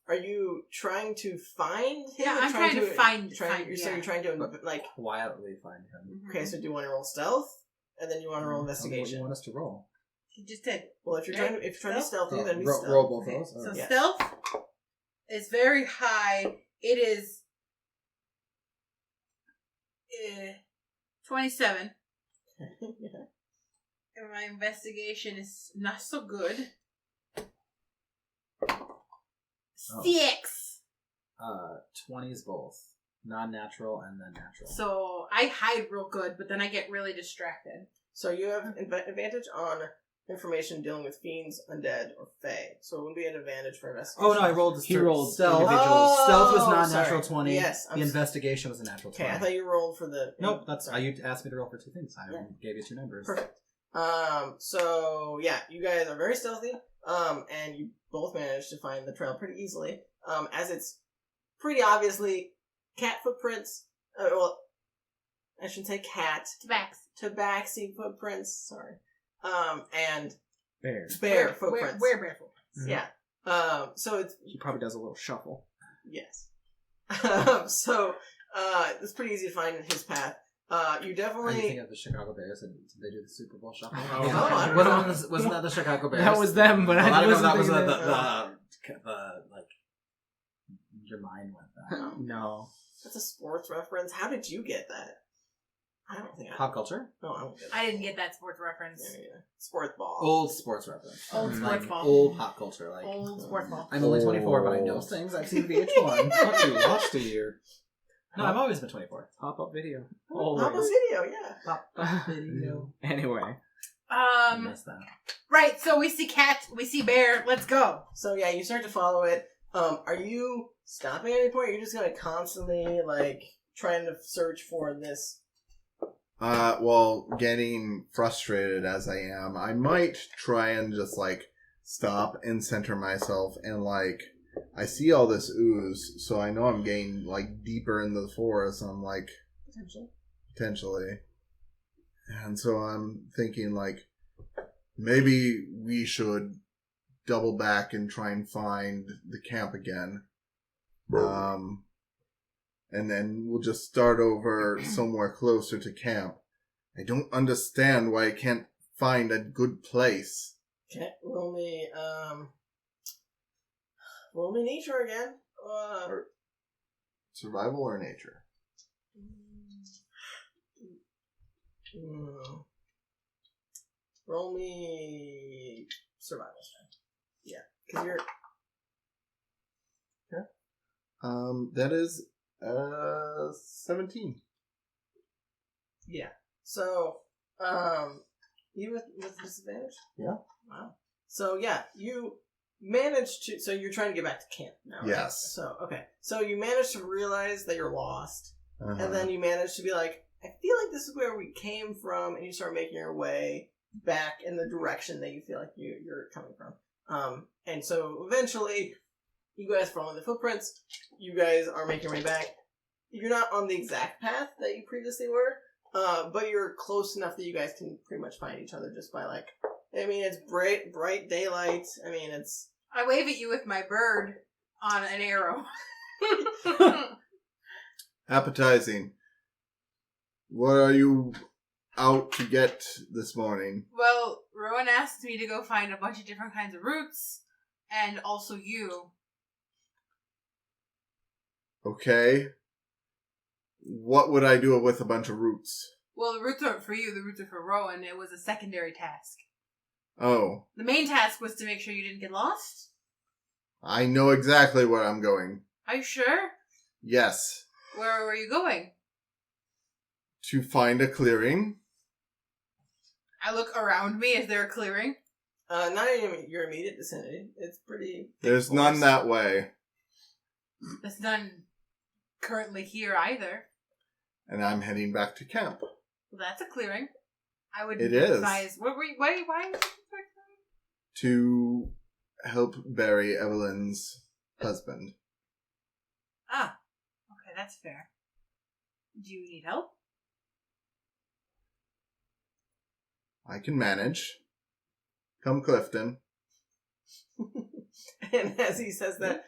Are you trying to find him? Yeah, or I'm trying to find. So you're trying to like. Quietly find him. Okay, so do you want to roll stealth, and then you want to roll What do investigation? you want us to roll? He just did. Well, if you're trying to be stealthy, then be stealth. Roll both Okay, of those? so Yes. stealth is very high. It is 27. And my investigation is not so good. 6. 20s both. Non-natural and then natural. So I hide real good, but then I get really distracted. So you have advantage on information dealing with fiends, undead, or fae. So it wouldn't be an advantage for investigation. Oh no, I rolled. He rolled stealth. individuals. Oh, Stealth was non-natural sorry. 20. Yes, The investigation was a natural 20. Okay, I thought you rolled for the. Nope, that's you asked me to roll for 2 things. I Yeah. gave you 2 numbers. Perfect. So yeah, you guys are very stealthy. And you both managed to find the trail pretty easily. As it's pretty obviously cat footprints. Well, I shouldn't say cat. Tabaxi footprints. Sorry. And bear footprints. Where bear footprints? Mhm. Yeah. So it's He probably does a little shuffle. yes. So it's pretty easy to find his path. You Are you definitely. thinking of the Chicago Bears? And did they do the Super Bowl shuffle? Oh, I don't know. Wasn't that the Chicago Bears? That was them, but Well, I don't know if wasn't that was thinking the that. like your mind went there. No. That's a sports reference. How did you get that? I don't think I. Pop culture? No, I don't get that. I didn't get that sports reference. Yeah. Sports ball. Old sports reference. Old Mm. sports Like, ball. old pop culture. Like Old sports ball. I'm only 24, but I know Old. things. I've seen VH1. Thought you lost a year. No, I've always been 24. Pop-up video. Pop a Always. video, yeah. Pop video. Anyway. I missed that. Right, so we see cat, we see bear, let's go. So yeah, you start to follow it. Are you stopping at any point? Or you're just gonna constantly like trying to search for this. Well, getting frustrated as I am, I might try and just like stop and center myself and like I see all this ooze, so I know I'm getting like deeper into the forest. I'm like potentially, and so I'm thinking like maybe we should double back and try and find the camp again. And then we'll just start over somewhere closer to camp. I don't understand why I can't find a good place. Okay, roll me nature again. Survival or nature? Roll me survival strength. Yeah, because you're. That is 17. Yeah. So, you with disadvantage? Yeah. Wow. So yeah, you managed to. So you're trying to get back to camp now. Right? Yes. So okay. So you managed to realize that you're lost, Uh-huh. and then you managed to be like, I feel like this is where we came from, and you start making your way back in the direction that you feel like you're coming from. And so eventually, you guys follow the footprints. You guys are making your way back. You're not on the exact path that you previously were, but you're close enough that you guys can pretty much find each other just by like. I mean, it's bright daylight. I mean, it's. I wave at you with my bird on an arrow. Appetizing. What are you out to get this morning? Well, Rowan asked me to go find a bunch of different kinds of roots, and also you. Okay. What would I do with a bunch of roots? Well, the roots aren't for you, the roots are for Rowan. It was a secondary task. Oh, The main task was to make sure you didn't get lost. I know exactly where I'm going. Are you sure? Yes. Where were you going? To find a clearing. I look around me. Is there a clearing? Not in your immediate vicinity. It's pretty. There's none that way. There's none currently here either. And I'm heading back to camp. Well, that's a clearing. I would It is. advise. Why? To help bury Evelyn's husband. That's fair. Do you need help? I can manage. Come, Clifton. And as he says that,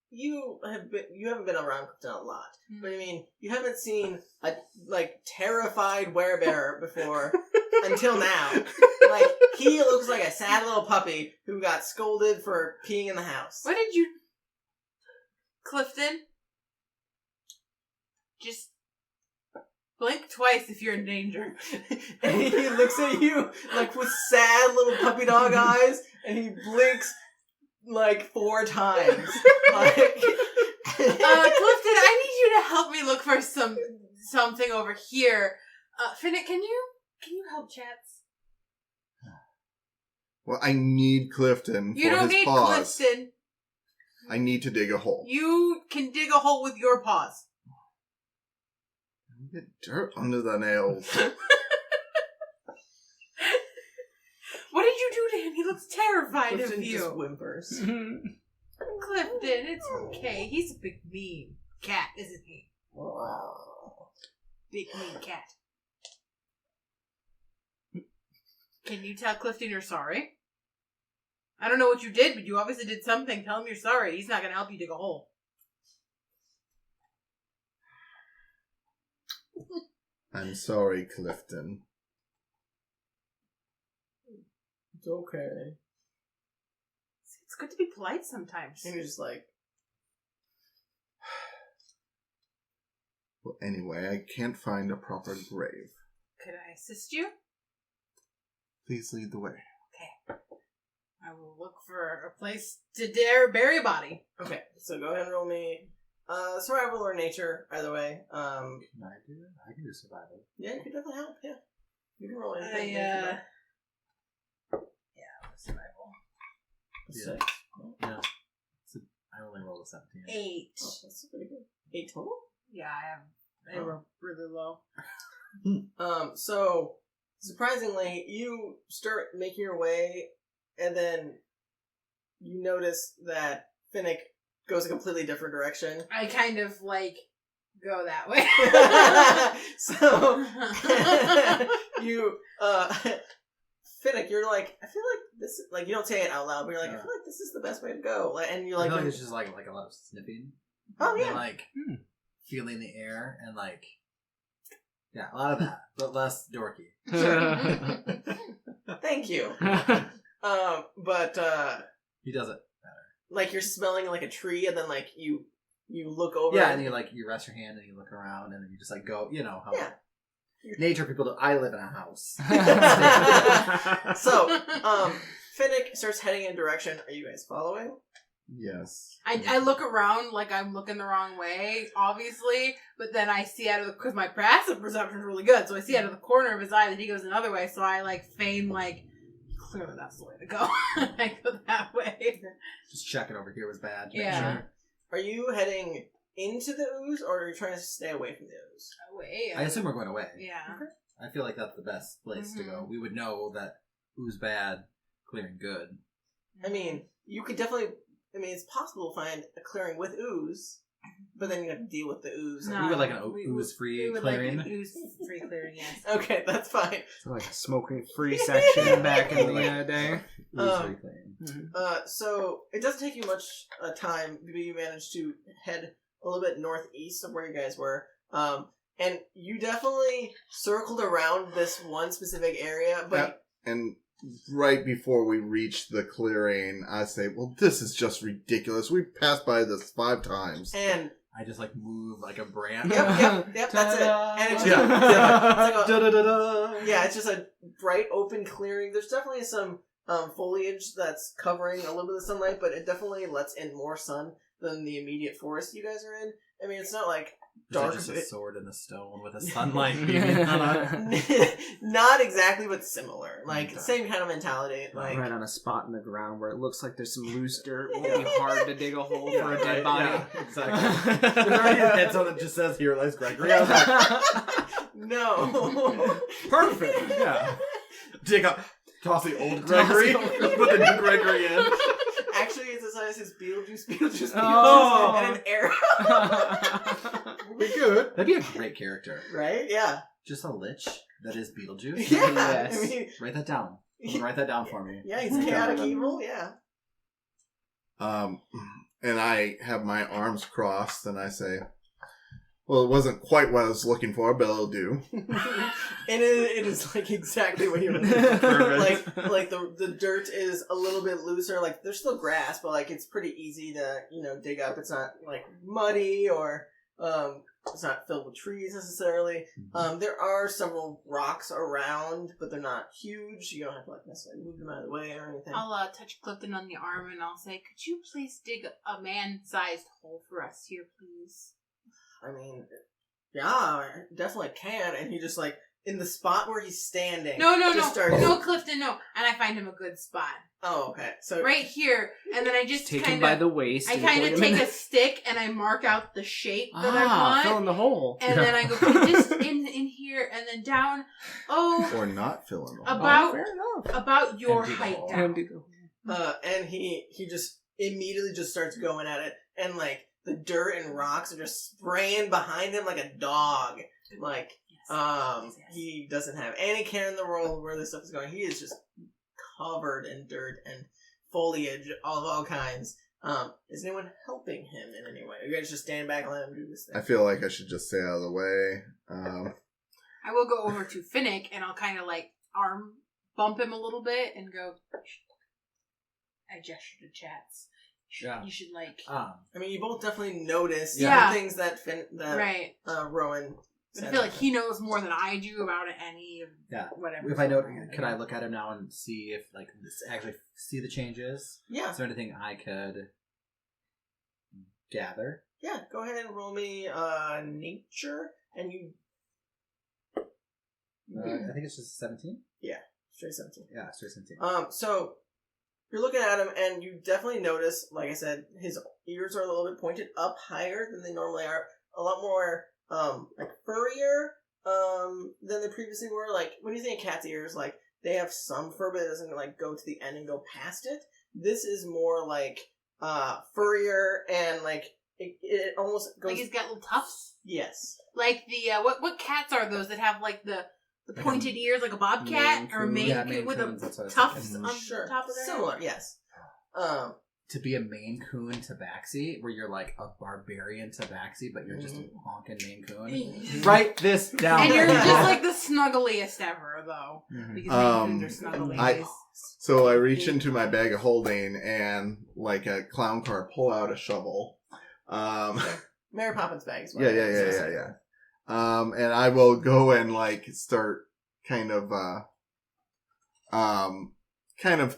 you haven't been around Clifton a lot, but I mean, you haven't seen a terrified werebear before until now. Like, he looks like a sad little puppy who got scolded for peeing in the house. What did you... Clifton? Just blink twice if you're in danger. And he looks at you like with sad little puppy dog eyes, and he blinks like 4 times. Like, Clifton, I need you to help me look for something over here. Finnick, can you help Chatz? Well, I need Clifton You for don't his need paws. Clifton. I need to dig a hole. You can dig a hole with your paws. Get dirt under the nails. What did you do to him? He looks terrified Clifton of you. just whimpers. Clifton, it's okay. He's a big mean cat, isn't he? Wow. Big mean cat. Can you tell Clifton you're sorry? I don't know what you did, but you obviously did something. Tell him you're sorry. He's not going to help you dig a hole. I'm sorry, Clifton. It's okay. It's good to be polite sometimes. And you're just like, Well, anyway, I can't find a proper grave. Could I assist you? Please lead the way. Okay. I will look for a place to dare bury a body. okay, so go ahead and roll me survival or nature, either way. Can I do it? I can do survival. Yeah, you can definitely help, yeah. You can roll anything. Yeah, survival. Six. Yeah. I only rolled a 17. 8. Oh, that's pretty good. 8 total? Yeah, I rolled really low. So, surprisingly, you start making your way, and then you notice that Finnick goes a completely different direction. I kind of, go that way. So, you, Finnick, you're like, I feel like this, you don't say it out loud, but you're like, I feel like this is the best way to go. And you're I like, feel like it's just like a lot of sniffing. oh yeah. And, feeling the air and yeah, a lot of that, but less dorky. Thank you. But He does it. you're smelling like a tree, and then you look over. Yeah, and you rest your hand and you look around and then you just go, you know how nature people do. I live in a house. So, Finnick starts heading in a direction. Are you guys following? Yes. I look around like I'm looking the wrong way, obviously, but then I see out of because my passive perception is really good, so I see out of the corner of his eye that he goes another way, so I feign clearly that's the way to go. I go that way. Just checking over here was bad. Yeah. Sure. Are you heading into the ooze, or are you trying to stay away from the ooze? Away. I assume we're going away. Yeah. Okay. I feel like that's the best place to go. We would know that who's bad, clearing good. I mean, you could definitely. I mean, it's possible to find a clearing with ooze, but then you have to deal with the ooze. No. We would like an ooze-free clearing. Ooze-free clearing, yes. Okay, that's fine. So a smoking-free section back in the day. Ooze-free clearing. So it doesn't take you much time, but you manage to head a little bit northeast of where you guys were. And you definitely circled around this one specific area, but And right before we reach the clearing, I say, well, this is just ridiculous. We've passed by this 5 times. and I just move like a branch. yep, that's it. And it's just, it's just a bright open clearing. There's definitely some foliage that's covering a little bit of sunlight, but it definitely lets in more sun than the immediate forest you guys are in. I mean, it's not dark. Just a sword in the stone with a sunlight beaming on it. Not exactly, but similar. Okay. Same kind of mentality. Right on a spot in the ground where it looks like there's some loose dirt. It won't be hard to dig a hole for a dead body. Yeah, exactly. There's already a headstone that just says, "Here lies Gregory." No. Perfect. Yeah. Dig up. Toss the old Gregory. Put the new Gregory in. Actually, it's as high as his Beetlejuice, Oh. and an arrow. pretty good. That'd be a great character. Right? Yeah. Just a lich that is Beetlejuice. Yeah. Yes. I mean, Write that down. Write that down for me. yeah, he's chaotic evil. Yeah. And I have my arms crossed, and I say, "Well, it wasn't quite what I was looking for, but it'll do." And it is like exactly what you're looking for. like the dirt is a little bit looser. Like there's still grass, but like it's pretty easy to dig up. It's not like muddy or it's not filled with trees necessarily. There are several rocks around, but they're not huge. You don't have to like necessarily move them out of the way or anything. I'll touch Clifton on the arm and I'll say, "Could you please dig a man-sized hole for us here, please?" I mean, yeah, I definitely can. And he just like in the spot where he's standing. No, starts... Clifton, no. And I find him a good spot. Oh, okay. So right here, and then I just take kind him by of the waist. I kind of take a stick and I mark out the shape that I want. Fill in the hole. And then I go put this in here and then down. Oh, Or not fill in the hole. Fair enough. about your Empty the height hole. down. and he just immediately just starts going at it, and like the dirt and rocks are just spraying behind him like a dog. Like Yes. he doesn't have any care in the world where this stuff is going. He is just covered in dirt and foliage of all kinds. Is anyone helping him in any way? Are you guys just stand back and let him do this thing? I feel like I should just stay out of the way. I will go over to Finnick and I'll kind of like arm bump him a little bit and go. I gesture to Chatz. You should like. I mean, you both definitely notice Yeah. the things that Right. Rowan. But I feel like he knows more than I do about any of whatever. If I know, could I look at him now and see if actually see the changes? Yeah. Is there anything I could gather? Yeah, go ahead and roll me nature, and you. I think it's just 17. Straight 17. Yeah, straight 17. So you're looking at him, and you definitely notice, like I said, his ears are a little bit pointed up higher than they normally are. A lot more, like furrier, than they previously were. Like when you think of cat's ears, like they have some fur, but it doesn't like go to the end and go past it. This is more like furrier, and like it almost goes. Like he's got little tufts. Yes. Like the what cats are those that have like the pointed ears, like a bobcat or a Maine Coon with Coons, that's what I the was tufts thinking. on Sure. top of their head? Similar. Yes. To be a Maine Coon tabaxi, where you're like a barbarian tabaxi, but you're just a honking Maine Coon. Write this down. And you're just like the snuggliest ever, though. Because Maine Coons are snuggliest. So I reach into my bag of holding and, like a clown car, pull out a shovel. Mary Poppins bag as well. Yeah. And I will go and like start kind of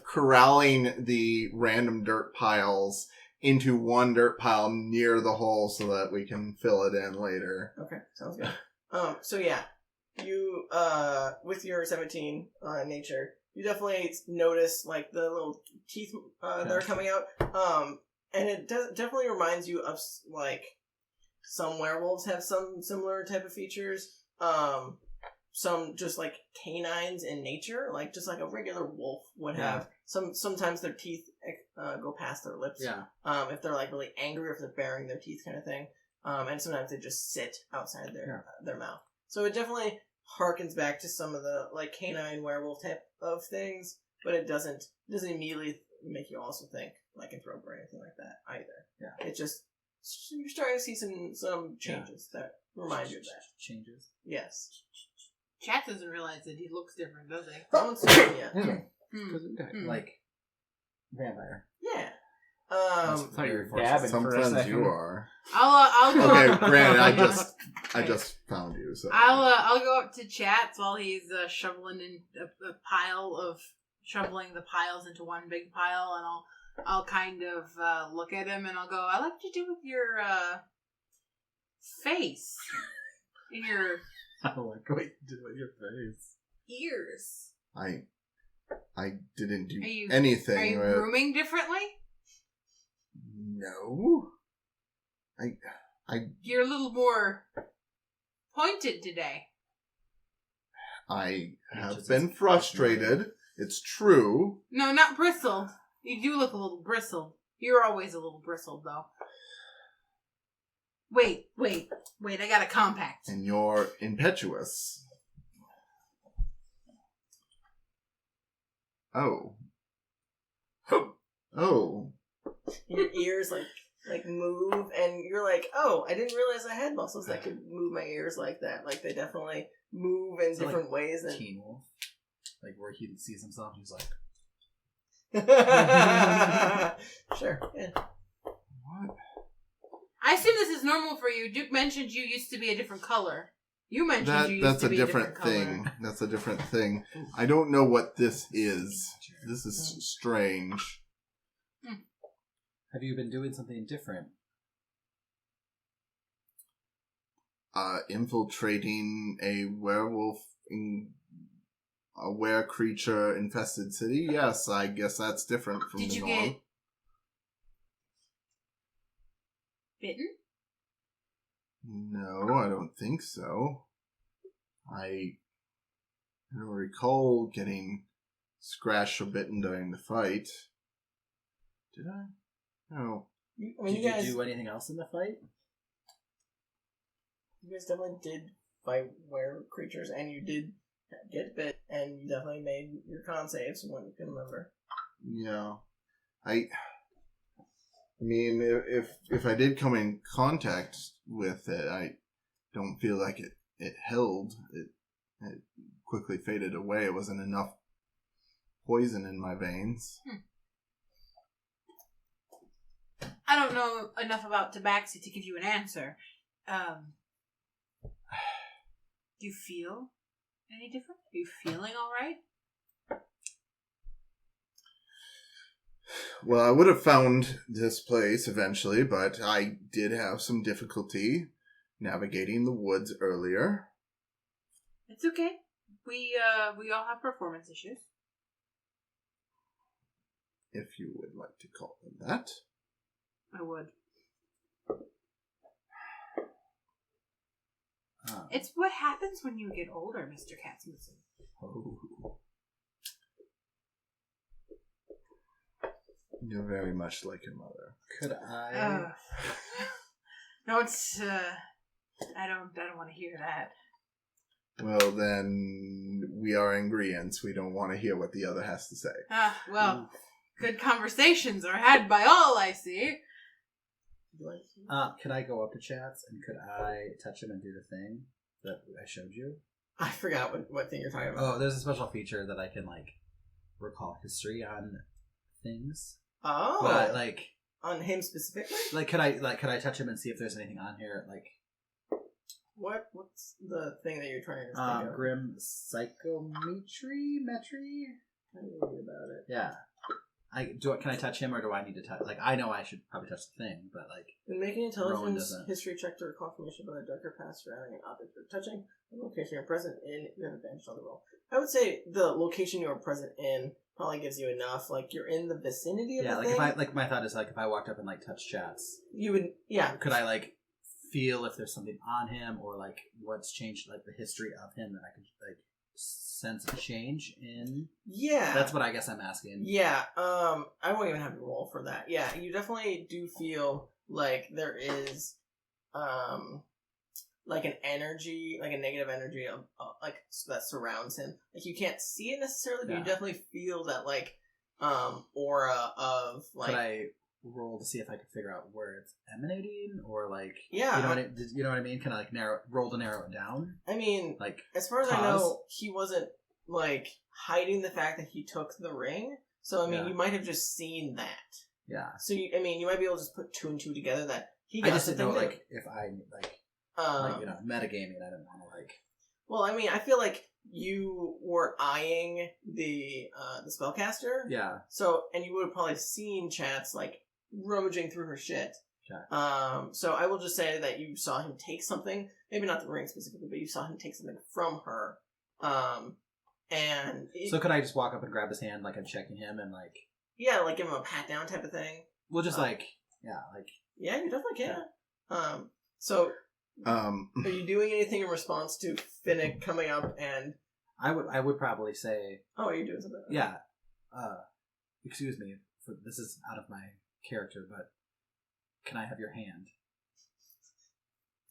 corralling the random dirt piles into one dirt pile near the hole so that we can fill it in later. Okay, sounds good. So yeah, you with your 17 nature, you definitely notice like the little teeth that are coming out. And it definitely reminds you of like some werewolves have some similar type of features. Some just like canines in nature, like just like a regular wolf would have. Sometimes their teeth go past their lips. Yeah. If they're like really angry, or if they're baring their teeth, kind of thing. And sometimes they just sit outside their mouth. So it definitely harkens back to some of the like canine werewolf type of things, but it doesn't immediately make you also think lycanthrope or anything like that either. Yeah. It's just you're starting to see some changes that remind you of that. Changes. Yes. Chat doesn't realize that he looks different, does he? Don't see it yet. Like vampire. Yeah. I thought you were dabbing for a Sometimes second. you are. I'll go. Okay, granted, I just found you. So I'll go up to Chatz while he's shoveling the piles into one big pile, and I'll kind of look at him and I'll go, I like what you do with your face and your I like what you do with your face. ears. I didn't do Are anything. you grooming differently? No. You're a little more pointed today. I have been frustrated. It's true. No, not bristled. You do look a little bristled. You're always a little bristled, though. Wait, I got a compact. And you're impetuous. Oh. Oh. Your ears like move, and you're like, oh, I didn't realize I had muscles that could move my ears like that. Like they definitely move in different ways. And Teen Wolf, like where he sees himself, he's like, sure, yeah. What? I assume this is normal for you. Duke mentioned you used to be a different color. You mentioned you used to be a different thing. color. That's a different thing. I don't know what this is. This is strange. have you been doing something different? Infiltrating a werewolf in a were creature infested city? Yes, I guess that's different from Did the you norm. get bitten? No, I don't think so. I don't recall getting scratched or bitten during the fight. Did I? No. I mean, Did you guys do anything else in the fight? definitely did fight were creatures, and you did get bit, and you definitely made your con saves from what you can remember. Yeah. I mean, if I did come in contact with it, I don't feel like it held. It quickly faded away. It wasn't enough poison in my veins. I don't know enough about Tabaxi to give you an answer. Do you feel any different? Are you feeling all right? Well, I would have found this place eventually, but I did have some difficulty navigating the woods earlier. It's okay. We all have performance issues. If you would like to call them that. I would. It's what happens when you get older, Mr. Catsmussen. Oh. You're very much like your mother. Could I? I don't want to hear that. Well, then we are in agreement. We don't want to hear what the other has to say. Good conversations are had by all, I see. Could I go up to Chatz and could I touch him and do the thing that I showed you? I forgot what thing you're talking about. Oh, there's a special feature that I can recall history on things. Oh, But like on him specifically? could I touch him and see if there's anything on here What's the thing that you're trying to think of? grim psychometry? I didn't read about it. Yeah. Can I touch him or do I need to touch? I know I should probably touch the thing, but When making an Rowan intelligence doesn't. history check to recall information about a darker past surrounding an object you're touching, the location you're present in, you have advantage on the roll. I would say the location you're present in probably gives you enough. You're in the vicinity of the thing. if my thought is if I walked up and touched Chatz, you would, yeah. could I feel if there's something on him or what's changed, the history of him that I could sense a change in? Yeah. That's what I guess I'm asking. Yeah, I won't even have to roll for that. Yeah, you definitely do feel like there is, an energy, a negative energy of, that surrounds him. You can't see it necessarily, but you definitely feel that, aura of, Could I roll to see if I could figure out where it's emanating or yeah. you know what I mean? Can I roll to narrow it down? I mean, as far as I pause? know, he wasn't, hiding the fact that he took the ring. So, I mean, you might have just seen that. Yeah. So, you might be able to just put two and two together that he got I just didn't know, something if I, metagaming, I didn't want to, Well, I mean, I feel like you were eyeing the spellcaster. Yeah. So, and you would have probably seen Chatz, rummaging through her shit. Okay. So I will just say that you saw him take something, maybe not the ring specifically, but you saw him take something from her. So could I just walk up and grab his hand, I'm checking him and yeah, give him a pat down type of thing. Well, just yeah, you definitely can. Yeah. So are you doing anything in response to Finnick coming up and? I would probably say. Oh, are you doing something? Yeah. Excuse me. This is out of my character, but can I have your hand?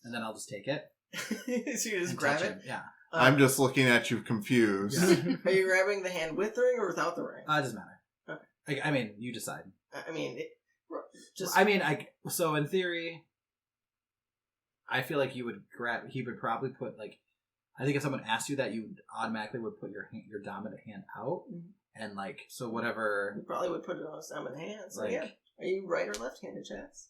and then I'll just take it. So you just and grab touch it? him. Yeah. I'm just looking at you confused. Are you grabbing the hand with the ring or without the ring? It doesn't matter. Okay. I mean, you decide. I mean, so in theory, I feel like you would grab. He would probably put like. I think if someone asked you that, you automatically would put your dominant hand out, and like so whatever. You probably would put it on his dominant hand. So Like- yeah, are you right or left-handed, Chatz?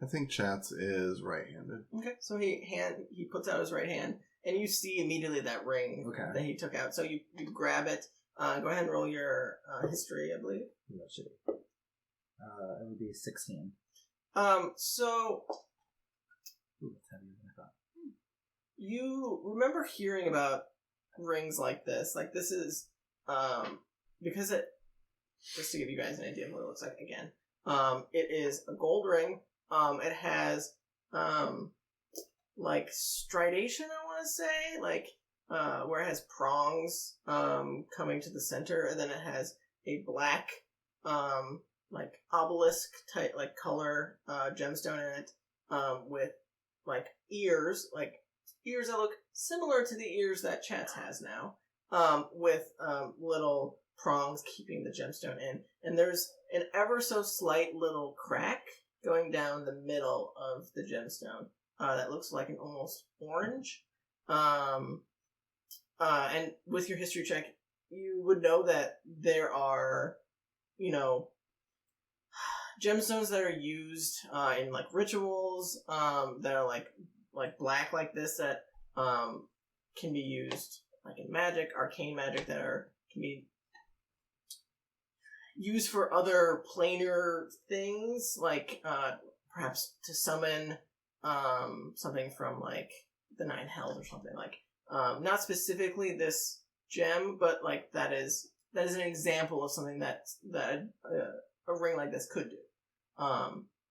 I think Chatz is right-handed. Okay, so he puts out his right hand, and you see immediately that ring that he took out. So you grab it. Go ahead and roll your history, I believe. That should be. It would be 16. So Ooh, that's heavier than I thought. you remember hearing about rings like this. Like this is because it just to give you guys an idea of what it looks like again. It is a gold ring. It has like stridation, I want to say, like where it has prongs coming to the center, and then it has a black like obelisk type like color gemstone in it with like ears that look similar to the ears that Chatz has now, with little prongs keeping the gemstone in, and there's an ever so slight little crack going down the middle of the gemstone that looks like an almost orange. And with your history check, you would know that there are, gemstones that are used in like rituals that are like black like this that can be used like in magic, arcane magic can be used for other planar things, like perhaps to summon something from like the Nine Hells or something, like not specifically this gem, but like that is an example of something that a ring like this could do.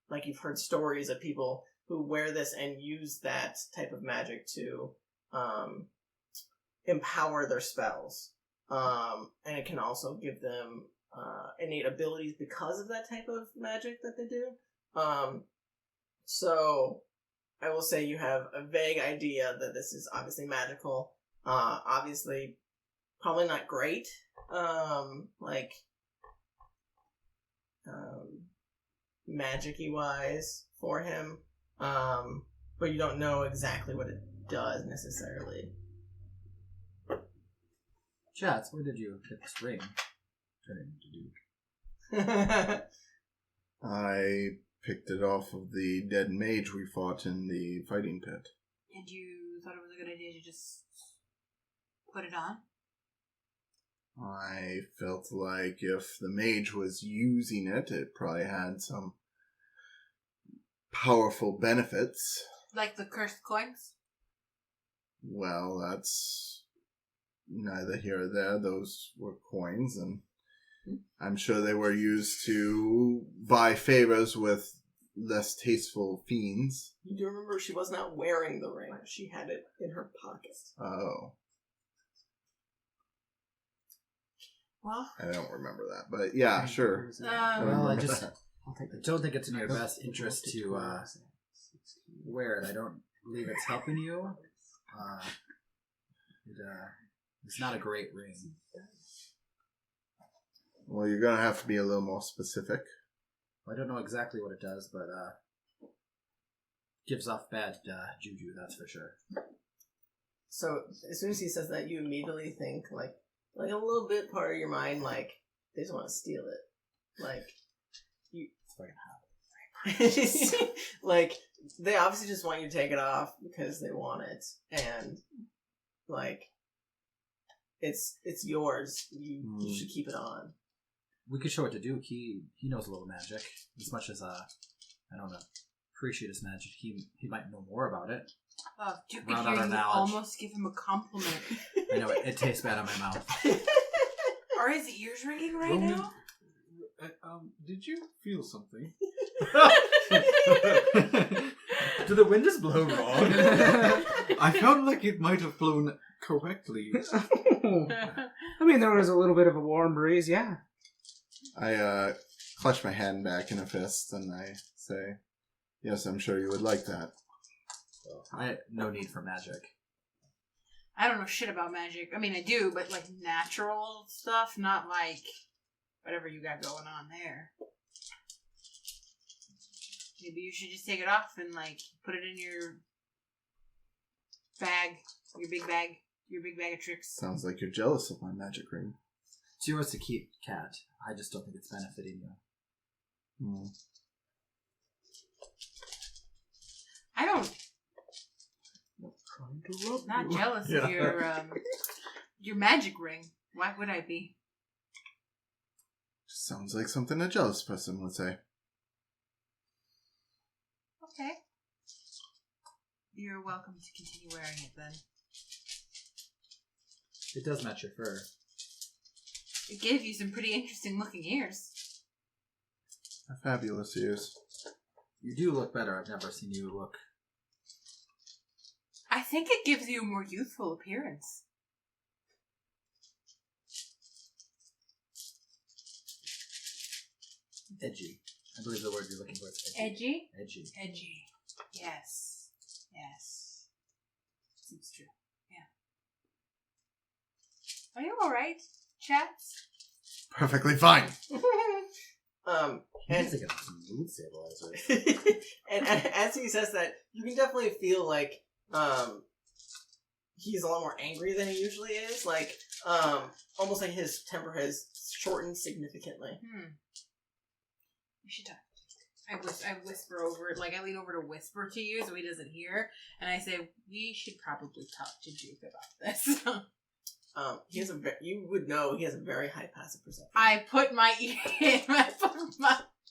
Like you've heard stories of people who wear this and use that type of magic to empower their spells, and it can also give them innate abilities because of that type of magic that they do. So I will say you have a vague idea that this is obviously magical. Obviously, probably not great. Magic-y wise for him. But you don't know exactly what it does necessarily. Chatz, where did you get this ring? Turn into Duke. I picked it off of the dead mage we fought in the fighting pit. And you thought it was a good idea to just put it on? I felt like if the mage was using it, it probably had some powerful benefits. Like the cursed coins? Well, that's neither here or there. Those were coins, and I'm sure they were used to buy favors with less tasteful fiends. You do remember she was not wearing the ring. She had it in her pocket. Oh. Well, I don't remember that, but yeah, sure. Well, I don't think it's in your best interest to wear it. I don't believe it's helping you. It's not a great ring. Well, you're going to have to be a little more specific. I don't know exactly what it does, but gives off bad juju, that's for sure. So as soon as he says that, you immediately think like a little bit part of your mind, like they just want to steal it. Like you, like they obviously just want you to take it off because they want it, and like it's yours. You should keep it on. We could show it to Duke. He knows a little magic. As much as I don't appreciate his magic, he might know more about it. Duke could Round hear out our you knowledge. almost give him a compliment. I know it tastes bad on my mouth. Are his ears ringing right now? Did you feel something? Did the wind just blow wrong? I felt like it might have blown correctly. I mean, there was a little bit of a warm breeze, yeah. I clutch my hand back in a fist and I say, yes, I'm sure you would like that. So no need for magic. I don't know shit about magic. I mean, I do, but like natural stuff, not like whatever you got going on there. Maybe you should just take it off and like put it in your bag, your big bag of tricks. Sounds like you're jealous of my magic ring. It's yours to keep, Cat. I just don't think it's benefiting you. I don't. Not jealous of your magic ring. Why would I be? Sounds like something a jealous person would say. Okay. You're welcome to continue wearing it then. It does match your fur. It gave you some pretty interesting looking ears. Fabulous ears. You do look better. I've never seen you look. I think it gives you a more youthful appearance. Edgy. I believe the word you're looking for is Edgy? Edgy. Edgy. Yes. Yes. Seems true. Yeah. Are you alright, Chatz? Perfectly fine. And He's like a mood stabilizer. and as he says that, you can definitely feel like he's a lot more angry than he usually is. Like almost like his temper has shortened significantly. We should talk. I whisper over it, like I lean over to whisper to you so he doesn't hear, and I say, we should probably talk to Duke about this. He has you would know he has a very high passive perception. I put my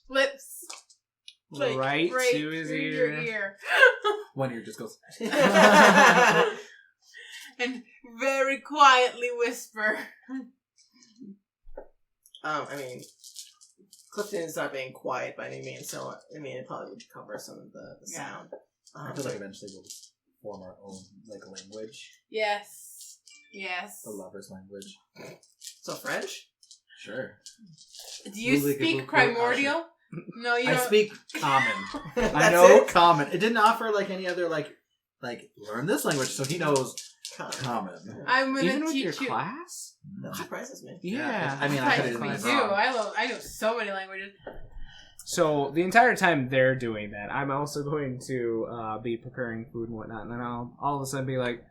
lips like, right to his through ear. your ear. One ear just goes. And very quietly whisper. I mean, Clifton is not being quiet by any means, so I mean it probably would cover some of the sound. I feel like eventually we'll form our own like language. Yes. Yes. The lover's language. So French? Sure. Do you speak primordial? No, you don't. I speak common. I That's know it? common. It didn't offer like any other like learn this language, so he knows common. I'm gonna Even with teach your you. class? That surprises me. Yeah. I mean, I could have I been do. wrong. I know so many languages. So the entire time they're doing that, I'm also going to be preparing food and whatnot, and then I'll all of a sudden be like,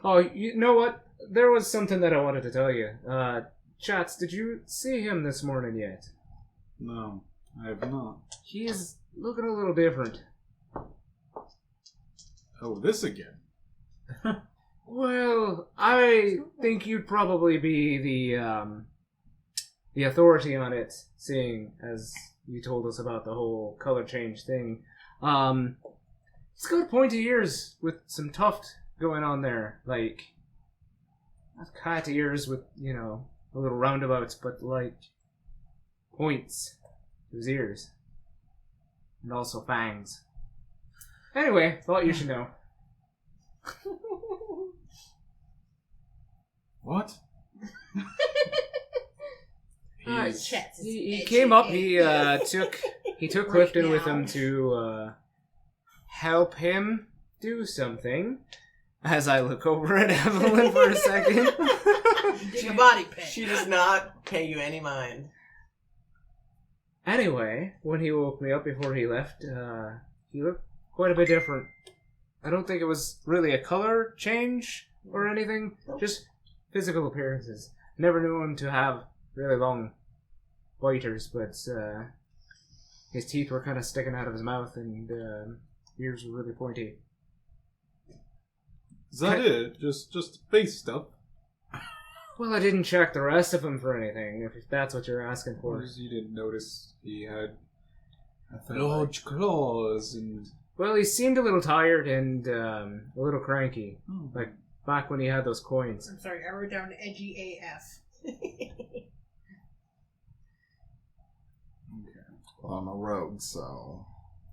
"Oh, you know what? There was something that I wanted to tell you. Chatz, did you see him this morning yet? No, I have not. He's looking a little different." Oh, this again. Well, I think you'd probably be the authority on it, seeing as you told us about the whole color change thing. He's got pointy ears with some tuft going on there, like not cat ears with a little roundabouts, but like points to his ears, and also fangs. Anyway, thought you should know. What? Chatz is He edgy. came up. He took Right Clifton with now. him to help him do something. As I look over at Evelyn for a second. Dig a body pit. She does not pay you any mind. Anyway, when he woke me up before he left, he looked quite a bit different. I don't think it was really a color change or anything, just physical appearances. Never knew him to have really long whiters, but his teeth were kind of sticking out of his mouth and ears were really pointy. Is that it? Just face stuff? Well, I didn't check the rest of him for anything, if that's what you're asking for. Or you didn't notice he had I feel large claws and... Well, he seemed a little tired and a little cranky, Oh. like back when he had those coins. I'm sorry, I wrote down edgy AF. Well, I'm a rogue, so...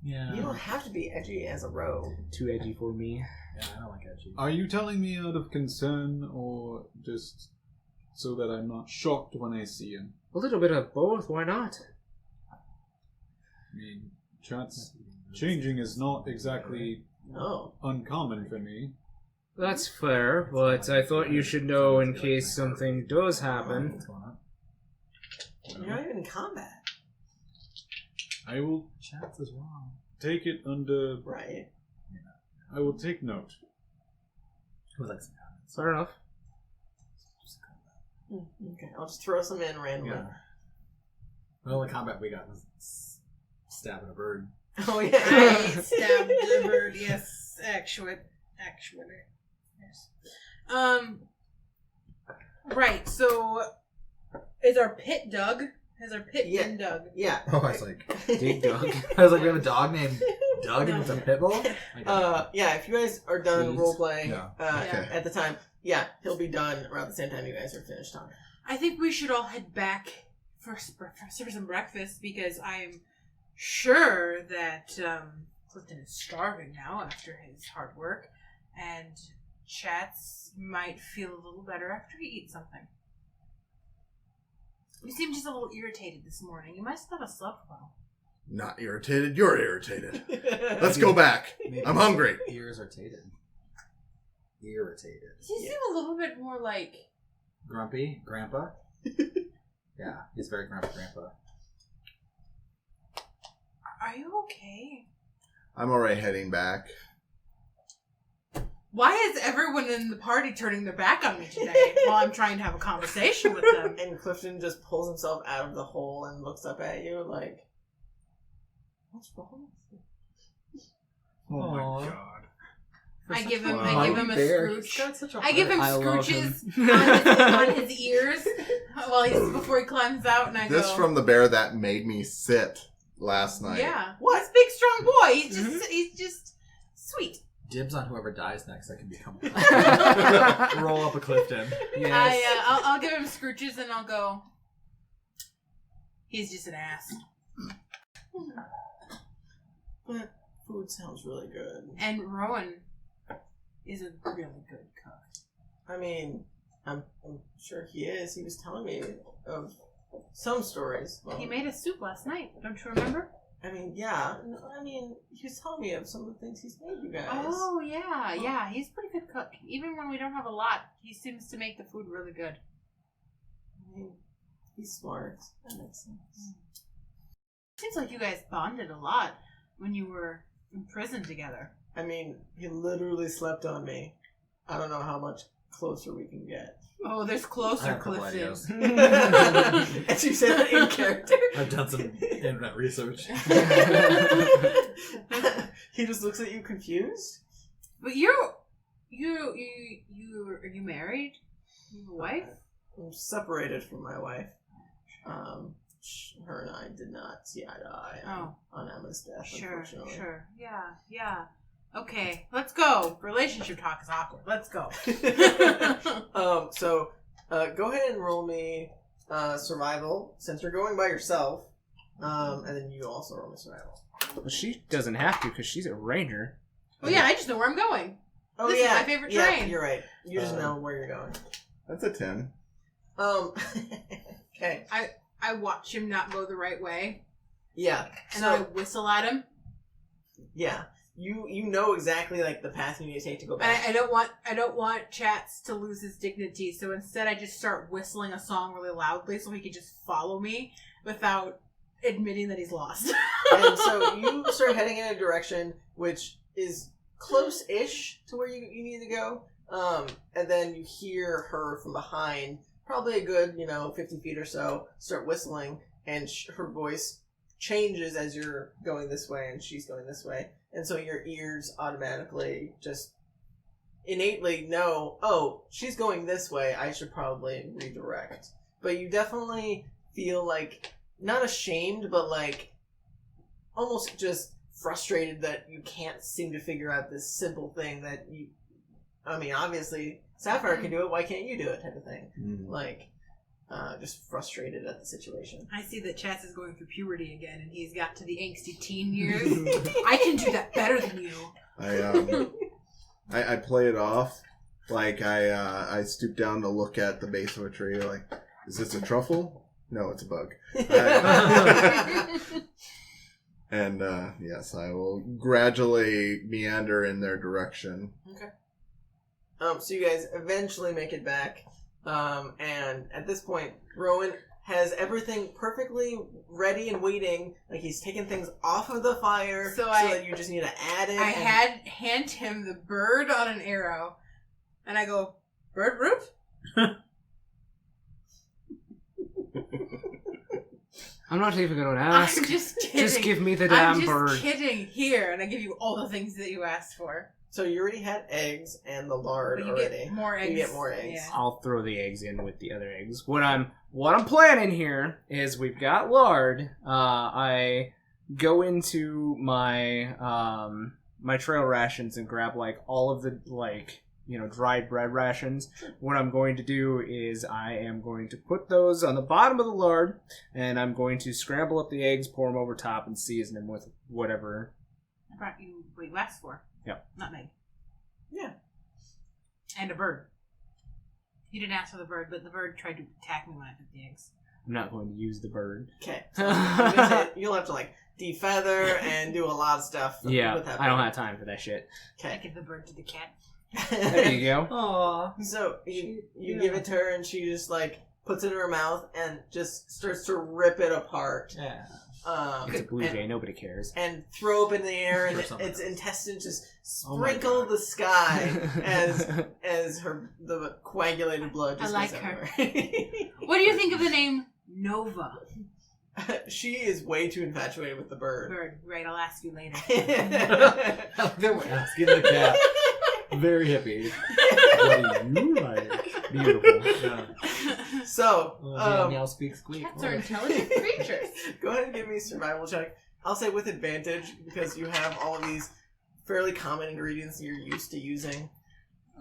Yeah. You don't have to be edgy as a rogue. Too edgy for me. Yeah, I don't like edgy. Are you telling me out of concern or just so that I'm not shocked when I see him? A little bit of both, why not? I mean, Chatz changing is not exactly Oh. uncommon for me. That's fair, but I thought you should know in case something does happen. What's going on? You're not even in combat. I will Chatz is wrong. take it under. Right. I will take note. Who likes some comments? Fair enough. Okay, I'll just throw some in randomly. Yeah. The only combat we got was stabbing a bird. Oh, yeah. I stabbed the bird. Yes, actually. Yes. Right. So, is our pit dug? Has our pit been dug? Yeah. Oh, I was like, Dig Dug. I was like, we have a dog named Doug and it's a pit bull? Yeah, if you guys are done Jeez. roleplay Yeah. at the time, yeah, he'll be done around the same time you guys are finished talking. I think we should all head back for some breakfast because I'm sure that Clifton is starving now after his hard work, and Chatz might feel a little better after he eats something. You seem just a little irritated this morning. You must not have slept well. Not irritated. You're irritated. Let's go back. Maybe I'm hungry. Ears are tated. Irritated. You seem a little bit more like... Grumpy? Grandpa? Yeah, he's very grumpy grandpa. Are you okay? I'm already heading back. Why is everyone in the party turning their back on me today while I'm trying to have a conversation with them? And Clifton just pulls himself out of the hole and looks up at you like, what's wrong with you? Oh my Aw. god. I give him a Bear. scrooch. He's got such a I give him I love scrooches him. on his ears before he climbs out, and I This go. from the bear that made me sit last night. Yeah, What? He's a big, strong boy. He's just sweet. Dibs on whoever dies next. That can become roll up a Clifton. Yes. I'll give him scrooches, and I'll go. He's just an ass. But food sounds really good. And Rowan is a really good cook. I mean, I'm sure he is. He was telling me of some stories. Well, He made a soup last night. Don't you remember? I mean, yeah. No, I mean, he was telling me of some of the things he's made you guys. Oh yeah. He's a pretty good cook. Even when we don't have a lot, he seems to make the food really good. I mean, he's smart. That makes sense. Seems like you guys bonded a lot when you were in prison together. I mean, he literally slept on me. I don't know how much closer we can get. Oh, there's I closer, have a couple Clifton. ideas. And you said that in character. I've done some internet research. He just looks at you confused. But are you married? You have a wife? I'm separated from my wife. Her and I did not see eye to eye on Emma's death, unfortunately. Sure. Yeah. Okay, let's go. Relationship talk is awkward. Let's go. So go ahead and roll me survival, since you're going by yourself. And then you also roll me survival. Well, she doesn't have to because she's a ranger. Oh yeah, I just know where I'm going. Oh, This is yeah. my favorite Yeah, train. you're right. You just know where you're going. That's a 10. Okay. I watch him not go the right way, Yeah. and So, I whistle at him. yeah. You know exactly like the path you need to take to go And back. I don't want Chatz to lose his dignity, so instead I just start whistling a song really loudly so he can just follow me without admitting that he's lost. And so you start heading in a direction which is close-ish to where you need to go. And then you hear her from behind, probably a good, 50 feet or so, start whistling, and her voice changes as you're going this way and she's going this way. And so your ears automatically just innately know, oh, she's going this way, I should probably redirect. But you definitely feel like, not ashamed, but like almost just frustrated that you can't seem to figure out this simple thing that you, I mean, obviously Sapphire can do it, why can't you do it type of thing. Like, just frustrated at the situation. I see that Chatz is going through puberty again, and he's got to the angsty teen years. I can do that better than you. I play it off like I stoop down to look at the base of a tree. Like, is this a truffle? No, it's a bug. And yes, I will gradually meander in their direction. Okay. So you guys eventually make it back, and at this point, Rowan has everything perfectly ready and waiting. Like he's taken things off of the fire, so that you just need to add it. I hand him the bird on an arrow, and I go, "Bird roof." I'm not even going to ask. I'm just kidding. Just give me the damn bird. I'm just kidding. Here, and I give you all the things that you asked for. So you already had eggs and the lard But you already. get more eggs. You get more eggs. Yeah. I'll throw the eggs in with the other eggs. What I'm planning here is we've got lard. I go into my my trail rations and grab like all of the dried bread rations. What I'm going to do is I am going to put those on the bottom of the lard, and I'm going to scramble up the eggs, pour them over top, and season them with whatever. I brought you what you asked for. Yep. Nutmeg. Yeah. And a bird. You didn't ask for the bird, but the bird tried to attack me when I took the eggs. I'm not going to use the bird. Okay. So you'll have to like defeather and do a lot of stuff. Yeah, with that I don't bird. have time for that shit. I Okay. give the bird to the cat. There you go. Aww. So you give it to her, and she just like puts it in her mouth and just starts to rip it apart. Yeah. It's a blue jay. Nobody cares. And throw up in the air, and Or something its intestines just Oh my sprinkle God. the sky as the coagulated blood just I like goes her. everywhere. What do you think of the name Nova? She is way too infatuated with the bird. Bird. Right, I'll ask you later. Then we're asking the cat. Very hippie. What do you like? Beautiful. Yeah. So, Meow speak squeak. Cats are intelligent creatures. go ahead and give me a survival check. I'll say with advantage because you have all of these fairly common ingredients you're used to using.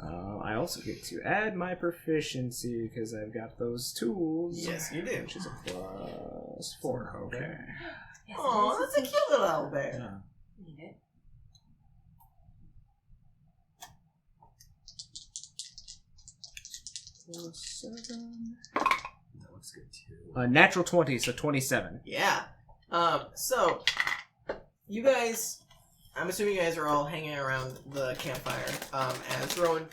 I also get to add my proficiency because I've got those tools. Yes, you do. Which is a +4. Okay. Yes, Oh, that's a cute little owl bear. Yeah. Need it. +7. That looks good too. Natural 20, so 27. Yeah. So you guys, I'm assuming you guys are all hanging around the campfire. As Rowan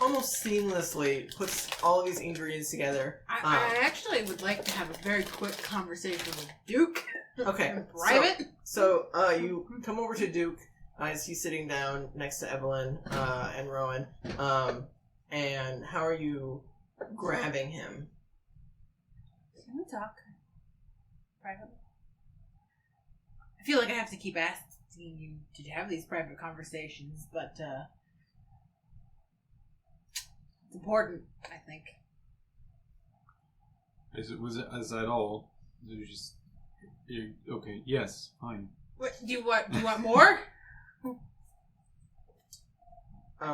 almost seamlessly puts all of these ingredients together. I actually would like to have a very quick conversation with Duke. Okay. In private. So you come over to Duke as he's sitting down next to Evelyn and Rowan. And how are you grabbing him? Can we talk privately? I feel like I have to keep asking you to have these private conversations, but it's important, I think. Is that all? Okay, yes, fine. What, do you want more?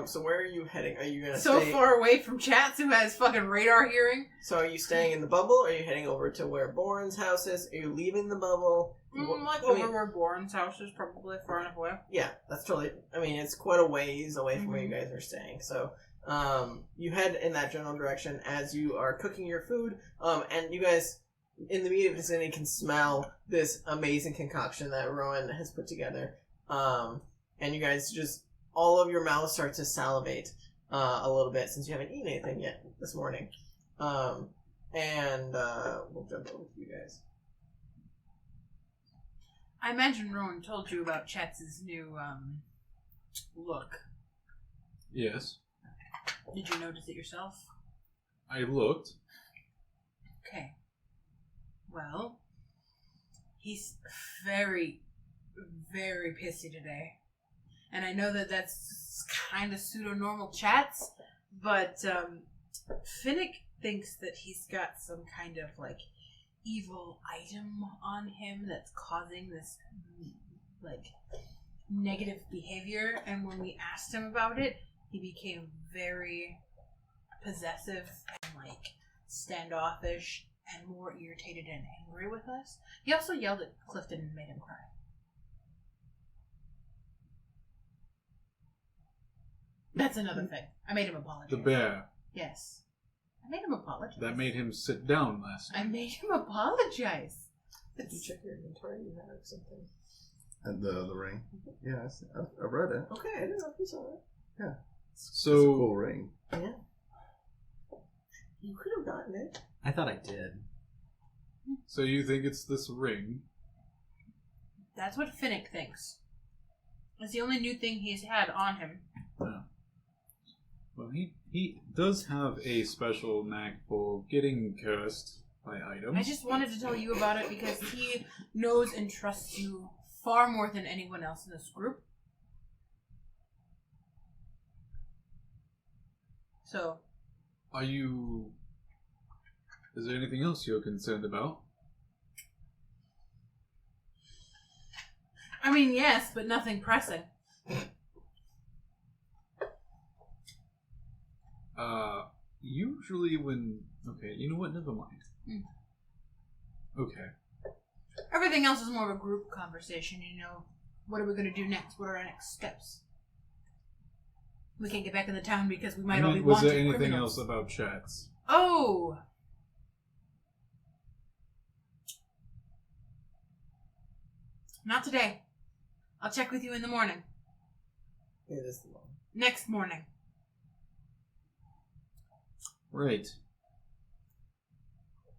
So where are you heading? Are you gonna So stay... far away from Chatz, who has fucking radar hearing. So are you staying in the bubble? Are you heading over to where Boren's house is? Are you leaving the bubble? Like I over mean, where Boren's house is, probably far enough away. yeah, that's totally... I mean, it's quite a ways away from where you Mhm. guys are staying. So you head in that general direction as you are cooking your food. And you guys, in the immediate vicinity, can smell this amazing concoction that Rowan has put together. And you guys just... all of your mouths start to salivate a little bit since you haven't eaten anything yet this morning. We'll jump over to you guys. I imagine Rowan told you about Chatz's new look. Yes, Did you notice it yourself? I looked. Okay. Well, he's very, very pissy today. And I know that that's kind of pseudo-normal Chatz, but Finnick thinks that he's got some kind of, like, evil item on him that's causing this, like, negative behavior. And when we asked him about it, he became very possessive and, like, standoffish and more irritated and angry with us. He also yelled at Clifton and made him cry. That's another thing. I made him apologize. The bear. Yes. I made him apologize. That made him sit down last night. I made him apologize. Did you check your inventory? You have something. And the ring. Yeah, I read it. Okay, I didn't know if you saw it. Yeah. So It's a cool ring. Yeah. You could have gotten it. I thought I did. So you think it's this ring? That's what Finnick thinks. It's the only new thing he's had on him. Yeah. Well, he does have a special knack for getting cursed by items. I just wanted to tell you about it because he knows and trusts you far more than anyone else in this group. So. Is there anything else you're concerned about? I mean, yes, but nothing pressing. Usually okay, you know what? Never mind. Okay. Everything else is more of a group conversation, you know. What are we going to do next? What are our next steps? We can't get back in the town because we might all be Was wanted there anything criminals. else about Chatz? Oh! Not today. I'll check with you in the morning. It is the one. Next morning. Right.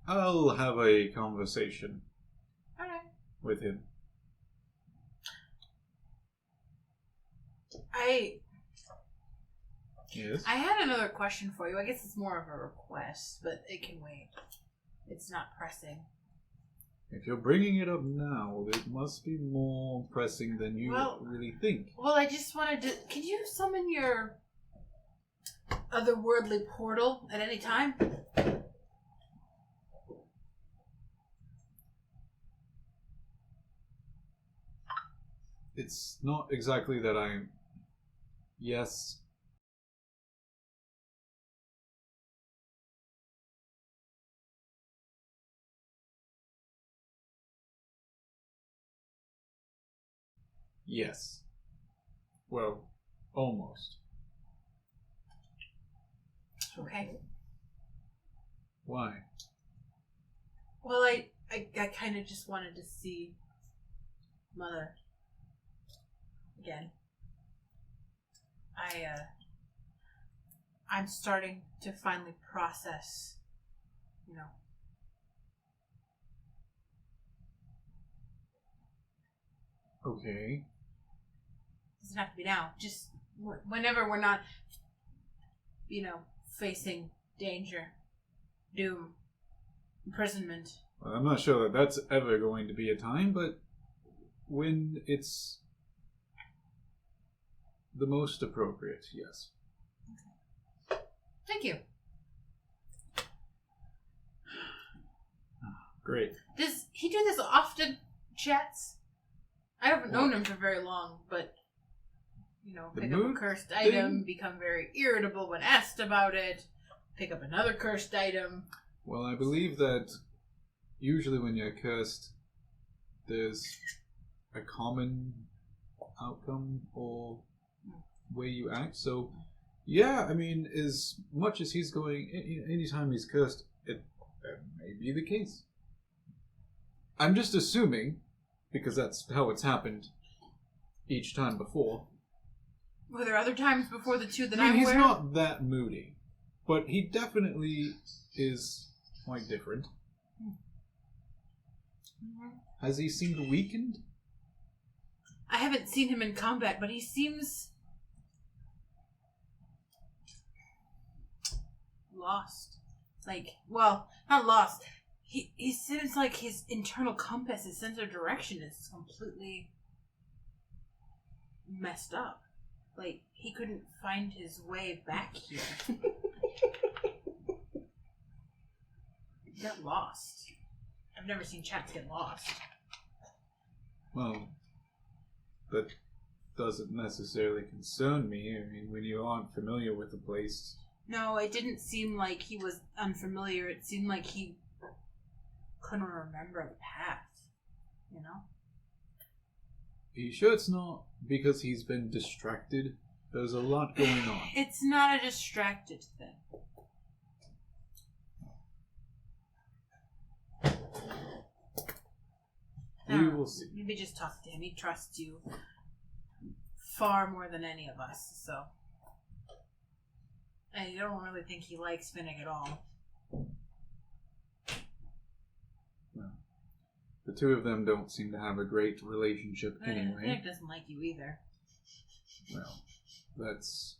I'll have a conversation Alright. with him. Yes? I had another question for you. I guess it's more of a request, but it can wait. It's not pressing. If you're bringing it up now, it must be more pressing than you really think. Well, I just wanted to... Can you summon your otherworldly portal at any time? It's not exactly that I'm... Yes. Yes. Well, almost. Okay. Why? Well, I kind of just wanted to see Mother again. I'm starting to finally process, you know. Okay. Doesn't have to be now. Just whenever we're not, you know, facing danger, doom, imprisonment. Well, I'm not sure that that's ever going to be a time, but when it's the most appropriate, yes. Thank you. Great. Does he do this often, Chatz? I haven't known him for very long, but, you know, The pick up a mood cursed thing? item, become very irritable when asked about it, pick up another cursed item. Well, I believe that usually when you're cursed, there's a common outcome or way you act. So, yeah, I mean, as much as he's going, anytime he's cursed, it may be the case. I'm just assuming, because that's how it's happened each time before. Were there other times before the two that I mean, I'm he's aware? not that moody, but he definitely is quite different. Has he seemed weakened? I haven't seen him in combat, but he seems lost. Like, well, not lost. He seems like his internal compass, his sense of direction is completely messed up. Like, he couldn't find his way back here. He got lost. I've never seen Chatz get lost. Well, that doesn't necessarily concern me. I mean, when you aren't familiar with the place. No, it didn't seem like he was unfamiliar. It seemed like he couldn't remember the path, you know? Are you sure it's not because he's been distracted? There's a lot going on. It's not a distracted thing. We will see. Maybe just talk to him. He trusts you far more than any of us, so. And you don't really think he likes Finnick at all. Well, the two of them don't seem to have a great relationship anyway. Finnick doesn't like you either. Well, that's...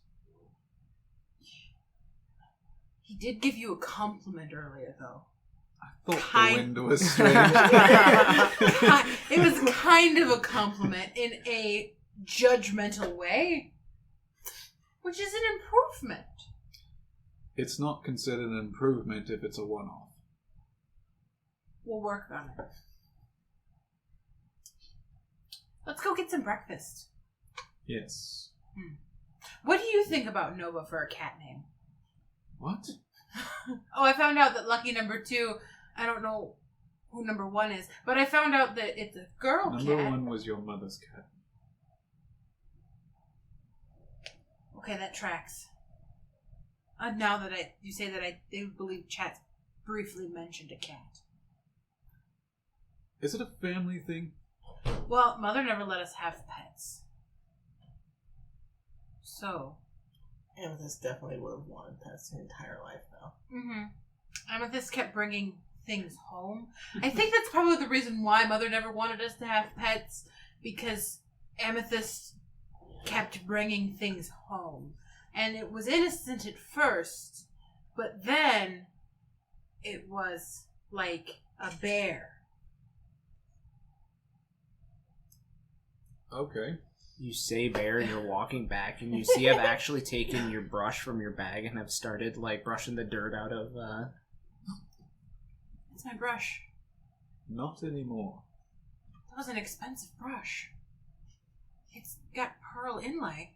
He did give you a compliment earlier, though. I thought the wind was strange. It was kind of a compliment in a judgmental way, which is an improvement. It's not considered an improvement if it's a one-off. We'll work on it. Let's go get some breakfast. Yes. What do you think about Nova for a cat name? What? Oh, I found out that lucky number 2, I don't know who number 1 is, but I found out that it's a girl Number cat. 1 was your mother's cat. Okay, that tracks. Now that you say that, I do believe Chatz briefly mentioned a cat. Is it a family thing? Well, Mother never let us have pets. So. Amethyst definitely would have wanted pets her entire life, though. Mm-hmm. Amethyst kept bringing things home. I think that's probably the reason why Mother never wanted us to have pets, because Amethyst kept bringing things home. And it was innocent at first, but then it was like a bear. Okay. You say bear and you're walking back and you see I've actually taken your brush from your bag and have started like brushing the dirt out of It's my brush. Not anymore. That was an expensive brush. It's got pearl inlay.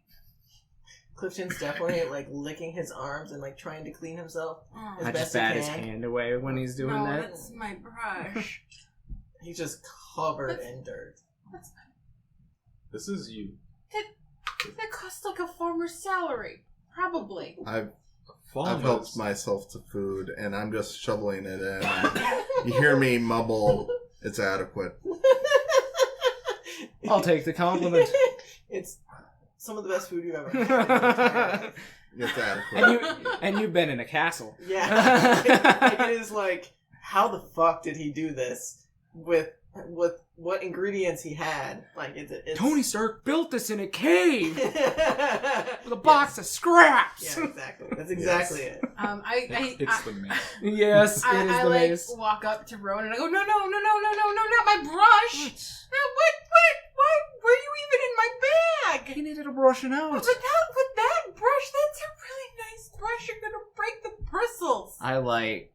Clifton's definitely like licking his arms and like trying to clean himself as I best just bat he his can. hand away when he's doing No, that. that's my brush. He's just covered in dirt. That's This is you. that costs like a farmer's salary. Probably. I've Farmers. helped myself to food, and I'm just shoveling it in. You hear me mumble, "It's adequate." I'll take the compliment. It's some of the best food you've ever had. It's adequate. and you've been in a castle. Yeah. It is like, how the fuck did he do this with what ingredients he had? Like, it's Tony Stark built this in a cave with with a box of scraps. Yeah, exactly. That's exactly it. It's the mace. Yes, it is I the like mace. walk up to Rowan and I go, no, not my brush. No, why were you even in my bag? He needed a brushing out. But that brush, that's a really nice brush. You're gonna break the bristles. I like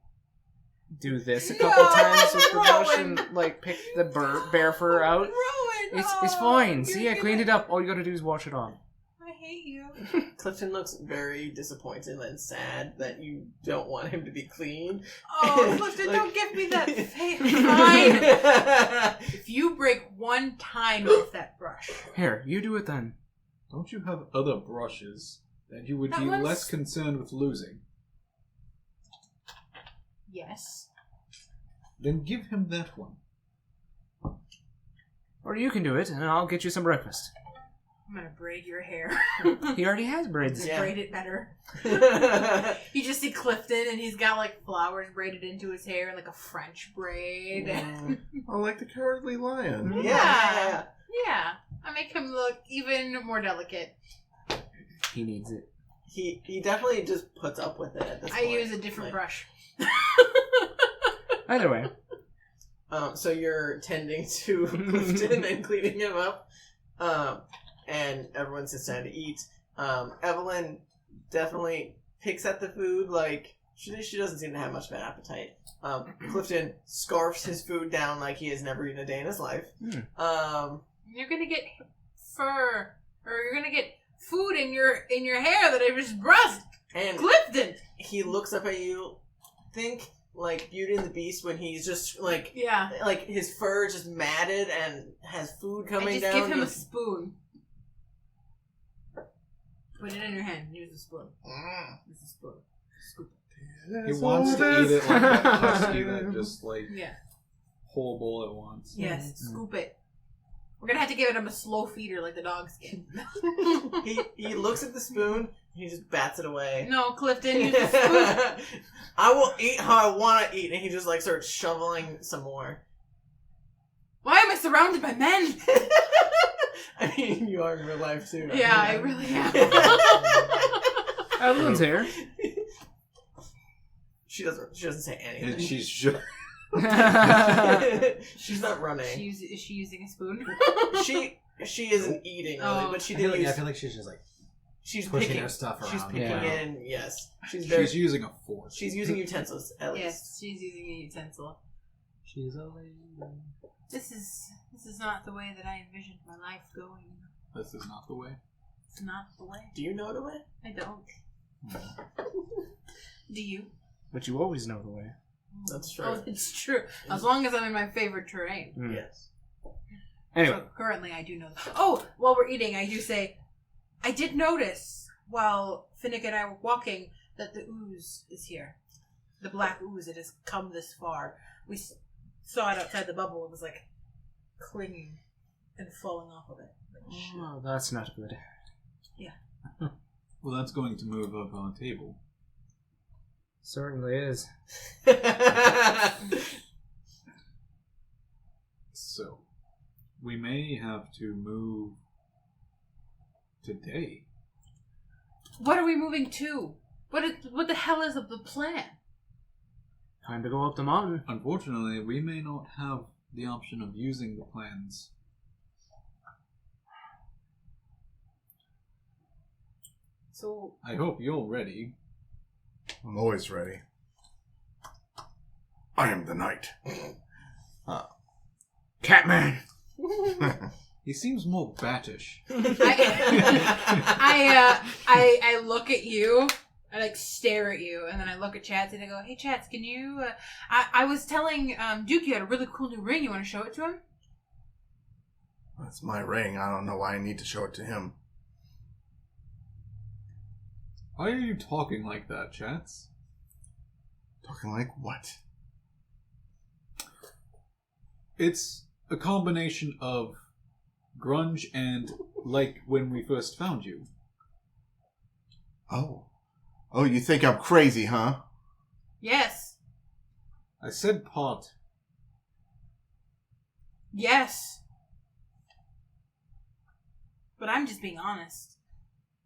do this a couple times with the brush and like pick the bear fur out. Rowan, It's fine. See, I cleaned it up. All you gotta do is wash it on. I hate you. Clifton looks very disappointed and sad that you don't want him to be clean. Oh, Clifton, Like- don't give me that face. Fine. If you break one time with that brush. Here, you do it then. Don't you have other brushes that you would That be one's- less concerned with losing? Yes. Then give him that one. Or you can do it, and I'll get you some breakfast. I'm gonna braid your hair. He already has braids. Just Yeah. braid it better. You just see Clifton, and he's got like flowers braided into his hair, and like a French braid. Oh, like the Cowardly Lion. Yeah. Yeah, I make him look even more delicate. He needs it. He definitely just puts up with it at this I point. use a different brush. Either way. So you're tending to Clifton and cleaning him up. And everyone sits down to eat. Evelyn definitely picks at the food, like, she doesn't seem to have much of an appetite. Clifton scarfs his food down like he has never eaten a day in his life. You're gonna get fur, or you're gonna get food in your hair that I just brushed. And Clifton! he looks up at you, think like Beauty and the Beast when he's just like his fur just matted and has food coming I down. just give him a spoon. Put it in your hand. Use the spoon. Use the spoon. Scoop it. He wants to eat it like that husky that just like Yeah. whole bowl at once. Yes, scoop it. We're gonna have to give him a slow feeder like the dogs get. He looks at the spoon. He just bats it away. No, Clifton, use the spoon. I will eat how I want to eat, and he just like starts shoveling some more. Why am I surrounded by men? I mean, you are in real life too. Yeah, I really am. Everyone's here. She doesn't say anything. And she's sure. She's not running. Is she using a spoon? She isn't eating really, Oh. but she I did feel, use. I feel like she's just like She's pushing picking her stuff around. She's picking Yeah. in. Yes, she's very. She's using a fork. She's using utensils at least. Yes, she's using a utensil. She's a lady. This is not the way that I envisioned my life going. This is not the way. It's not the way. Do you know the way? I don't. Do you? But you always know the way. That's true. Oh, it's true. As long as I'm in my favorite terrain. Mm. Yes. Anyway, So currently, I do know. Oh, while we're eating, I do say, I did notice while Finnick and I were walking that the ooze is here. The black ooze. It has come this far. We saw it outside the bubble. It was like clinging and falling off of it. oh, that's not good. Well, that's going to move up on the table. Certainly is. So, we may have to move today. What are we moving to? What the hell is the plan? Time to go up the mountain. Unfortunately, we may not have the option of using the plans. So I hope you're ready. I'm always ready. I am the knight. Catman! He seems more battish. I look at you. I like stare at you, and then I look at Chatz and I go, "Hey, Chatz, can you?" I was telling Duke you had a really cool new ring. You want to show it to him? That's my ring. I don't know why I need to show it to him. Why are you talking like that, Chatz? Talking like what? It's a combination of grunge and like when we first found you. Oh. Oh, you think I'm crazy, huh? Yes. I said pot. Yes. But I'm just being honest.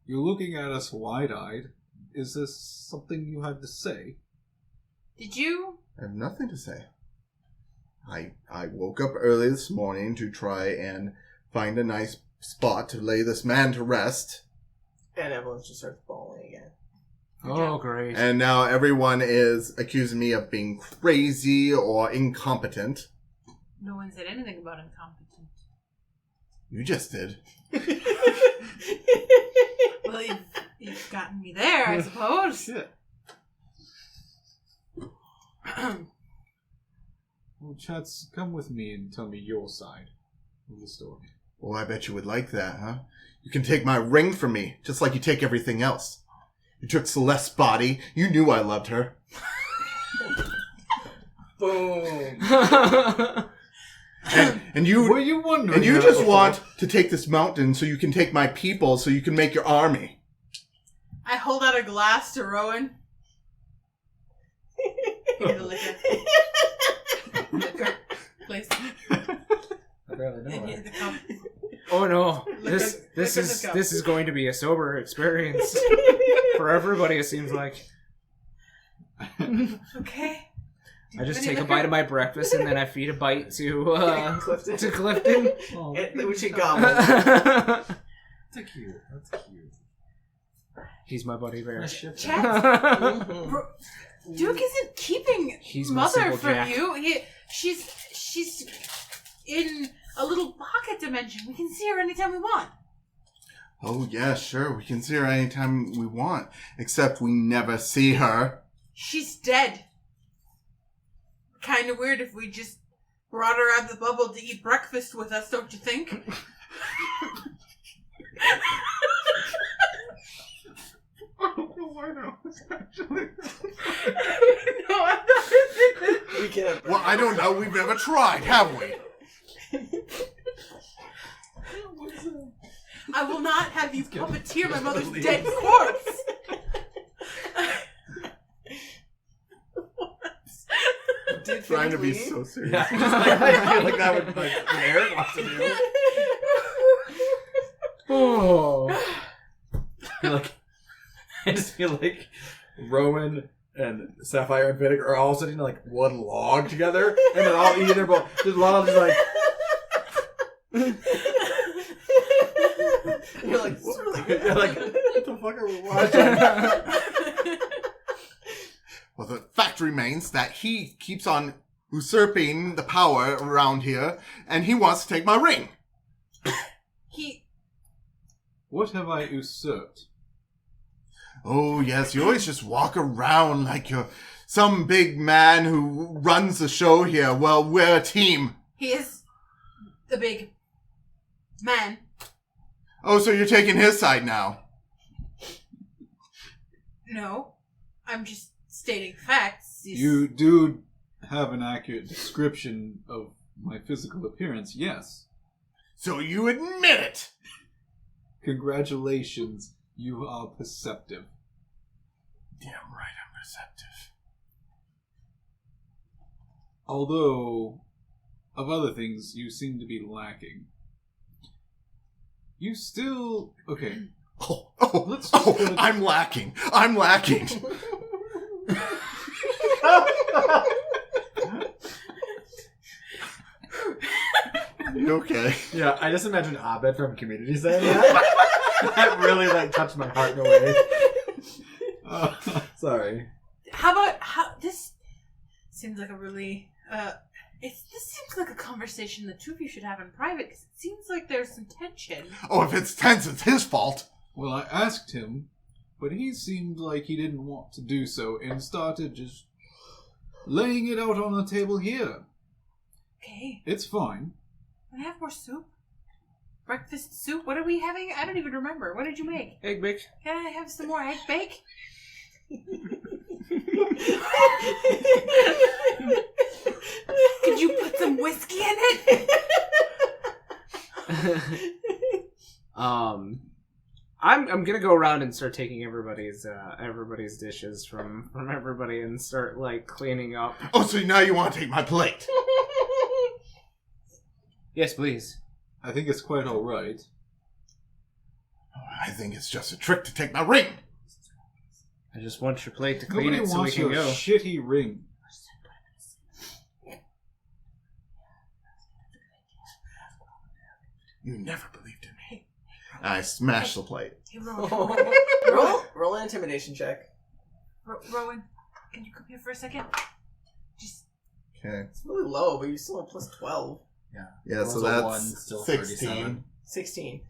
You're looking at us wide-eyed. Is this something you have to say? Did you? I have nothing to say. I woke up early this morning to try and find a nice spot to lay this man to rest. And everyone just starts bawling again. Oh, great. And now everyone is accusing me of being crazy or incompetent. No one said anything about incompetent. You just did. Well, you've gotten me there, I suppose. Shit. Well, Chatz, come with me and tell me your side of the story. Well, I bet you would like that, huh? You can take my ring from me, just like you take everything else. You took Celeste's body. You knew I loved her. Boom. And you Were you wondering? and you that just before? want to take this mountain so you can take my people, so you can make your army. I hold out a glass to Rowan. Here, the liquor. Liquor, please. I barely know And her. here's the cup. Oh no. Look at This the cup. is going to be a sober experience for everybody, it seems like. Okay. I just take a bite of my breakfast and then I feed a bite to Clifton. to Clifton. Oh, Which he gobbles. that's cute. That's cute. He's my buddy bear. Nice ship. Mhm. Duke isn't keeping He's my Mother simple from Jack. you. She's in a little pocket dimension. We can see her anytime we want. Oh, yeah, sure. We can see her anytime we want. Except we never see her. She's dead. Kind of weird if we just brought her out of the bubble to eat breakfast with us, don't you think? No, I'm not. we can't. Well, I don't know. We've never tried, have we? I will not have you puppeteer my mother's dead corpse. Did Trying to be Finnick so leave? serious. Yeah, I feel like that would like what Eric wants to do. Oh. I just feel like Rowan and Sapphire and Finnick are all sitting like one log together, and they're all eating their bowl. Just one just like. You're like, this is really good. You're like, what the fuck are we watching? Well, the fact remains that he keeps on usurping the power around here, and he wants to take my ring. What have I usurped? Oh, yes, you always just walk around like you're some big man who runs the show here. Well, we're a team. He is the big man. Oh, so you're taking his side now. No, I'm just stating facts. You do have an accurate description of my physical appearance, yes. So you admit it. Congratulations, you are perceptive. Damn right I'm perceptive. Although, of other things, you seem to be lacking. You still... Okay. Let's just go to- I'm lacking. I'm lacking. You okay? Yeah, I just imagine Abed from Community saying that. That really like touched my heart in a way. Sorry. This seems like a really this seems like a conversation the two of you should have in private, because it seems like there's some tension. Oh, if it's tense, it's his fault. Well, I asked him, but he seemed like he didn't want to do so and started just laying it out on the table here. Okay. It's fine. Can I have more soup? Breakfast soup? What are we having? I don't even remember. What did you make? Egg bake. Can I have some more egg bake? Could you put some whiskey in it? I'm gonna go around and start taking everybody's dishes from everybody and start like cleaning up. Oh, so now you want to take my plate? Yes, please. I think it's quite alright. I think it's just a trick to take my ring. I just want your plate to clean Nobody it so we wants can your go. shitty ring. You never believed in me. I smashed the plate. Hey, Rowan. roll an intimidation check. Rowan, can you come here for a second? Just... Okay. It's really low, but you still have plus 12. Yeah, so that's 16. 16.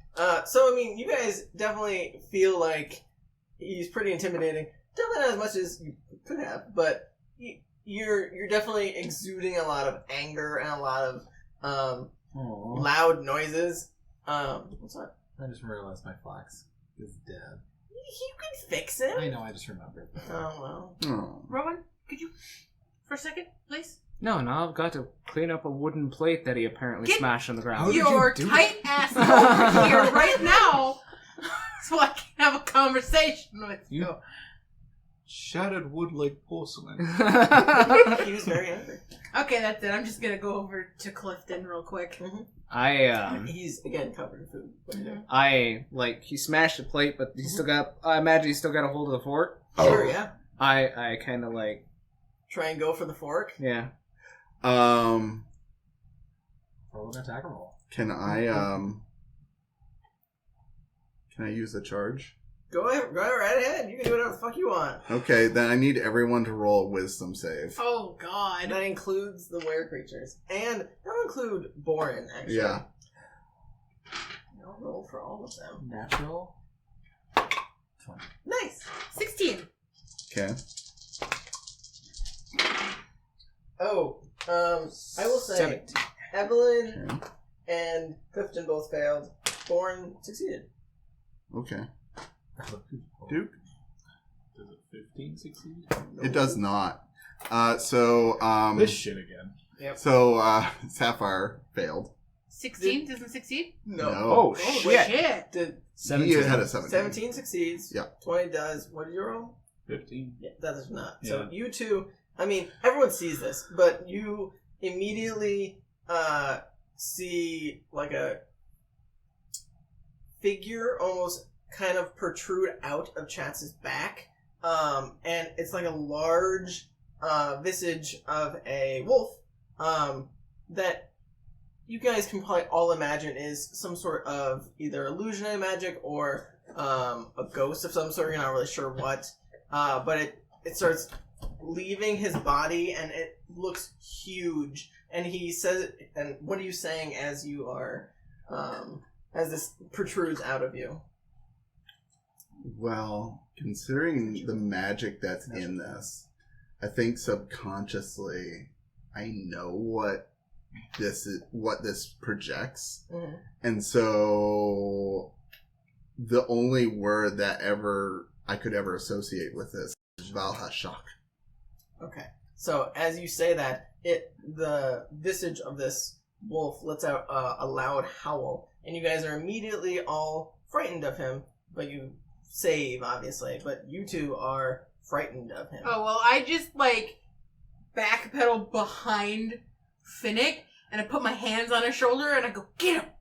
So, I mean, you guys definitely feel like he's pretty intimidating. Definitely not as much as you could have, but you're definitely exuding a lot of anger and a lot of loud noises. What's that? I just realized my flax is dead. You can fix it. I know, I just remembered. Oh, well. Oh. Rowan, could you... For a second, please? No, I've got to clean up a wooden plate that he apparently smashed on the ground. How did you Your do tight ass over here right now so I can have a conversation with you. Shattered wood like porcelain. He was very angry. Okay, that's it. I'm just gonna go over to Clifton real quick. Mm-hmm. He's, again, covered in food. What do you do? He smashed the plate, but he still got, I imagine he still got a hold of the fork. Sure, yeah. I kind of Try and go for the fork. yeah. Roll an attack roll. Can I use a charge? Go right ahead. You can do whatever the fuck you want. Okay, then I need everyone to roll a wisdom save. Oh, God. And that includes the were creatures. And that'll include Boren, actually. Yeah. I'll roll for all of them. Natural 20. Nice. 16. Okay. Oh, I will say 17. Evelyn Okay. and Clifton both failed. Boren succeeded. Okay. Duke? Does a 15 succeed? It does not. This shit again. Yep. So Sapphire failed. 16 doesn't succeed? No. Oh, shit. Shit. Did 17. He had a 17. 17 succeeds. Yeah. 20 does. What did you roll? 15. Yeah, that is not. Yeah. So you two, I mean, everyone sees this, but you immediately see like a figure almost kind of protrude out of Chatz's back. And it's like a large visage of a wolf that you guys can probably all imagine is some sort of either illusionary magic or a ghost of some sort. You're not really sure what. But it starts leaving his body and it looks huge. And he says, and what are you saying as you are, as this protrudes out of you? Well, considering the magic that's in this, I think subconsciously I know what this projects. Mm-hmm. And so the only word that I could ever associate with this is Valhashak. Okay. So as you say that, the visage of this wolf lets out a loud howl, and you guys are immediately all frightened of him, but you save, obviously, but you two are frightened of him. Oh, well, I just, backpedal behind Finnick, and I put my hands on his shoulder, and I go, get him!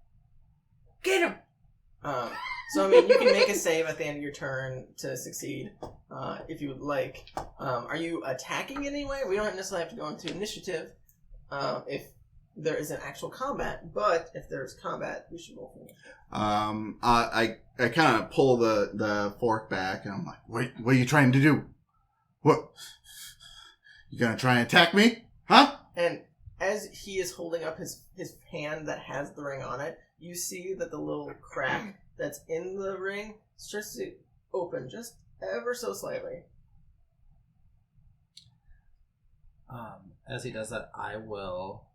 Get him! So, I mean, you can make a save at the end of your turn to succeed, if you would like. Are you attacking in any way? We don't necessarily have to go into initiative, if there isn't actual combat, but if there's combat, we should roll for it. I kind of pull the fork back, and I'm like, what are you trying to do? What? You gonna try and attack me? Huh? And as he is holding up his hand that has the ring on it, you see that the little crack that's in the ring starts to open just ever so slightly. As he does that, I will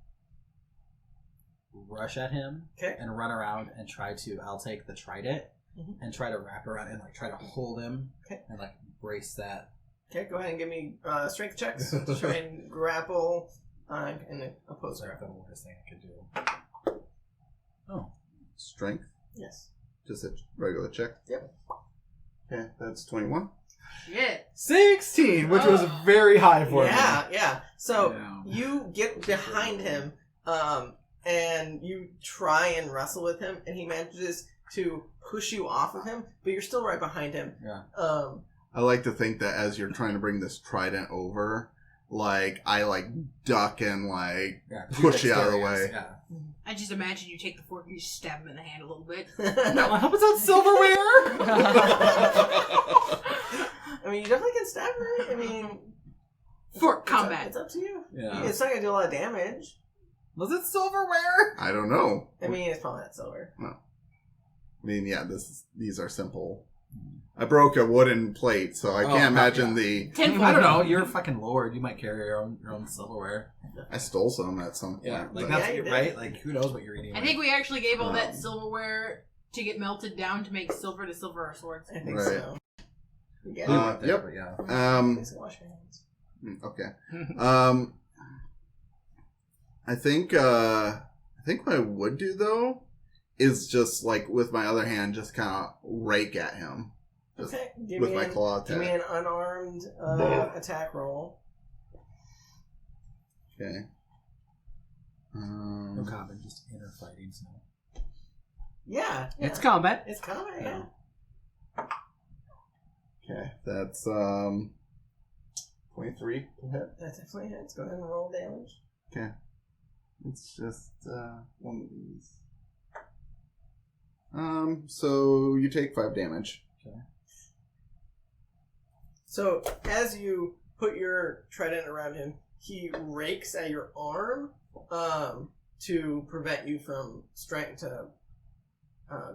rush at him and run around and I'll take the trident and try to wrap around and try to hold him and brace that. Okay, go ahead and give me strength checks to try and grapple and oppose Sorry, her. that's the worst thing I could do. Oh. Strength? Yes. Just a regular check? Yep. Okay, that's 21. Shit. 16, which was very high for me. Yeah. So you get behind him, and you try and wrestle with him, and he manages to push you off of him, but you're still right behind him. Yeah. I like to think that as you're trying to bring this trident over, I duck and push you out of the way. Yeah. I just imagine you take the fork and you stab him in the hand a little bit. No, how about that silverware? I mean, you definitely can stab her. I mean, Fork combat. It's up to you. Yeah. It's not gonna do a lot of damage. Was it silverware? I don't know. I mean, it's probably not silver. No. I mean, yeah, these are simple. I broke a wooden plate, so I can't imagine the... I don't know. You're a fucking lord. You might carry your own silverware. I stole some at some point. Yeah, but- that's you did. right. Who knows what you're eating? I think we actually gave all that silverware to get melted down to make silver to silver our swords. I think Right. so. You get it? Yep. But yeah. Please wash your hands. Okay. I think what I would do though is just with my other hand, just kind of rake at him. Just Okay. with my claw Give me attack. an unarmed attack roll. Okay. No combat, just inner fighting. So. Yeah. It's combat. It's combat, yeah. Okay, that's 23 to hit. That definitely hits. Go ahead and roll damage. Okay. It's just one of these. So you take 5 damage. Okay. So as you put your trident around him, he rakes at your arm to prevent you from trying to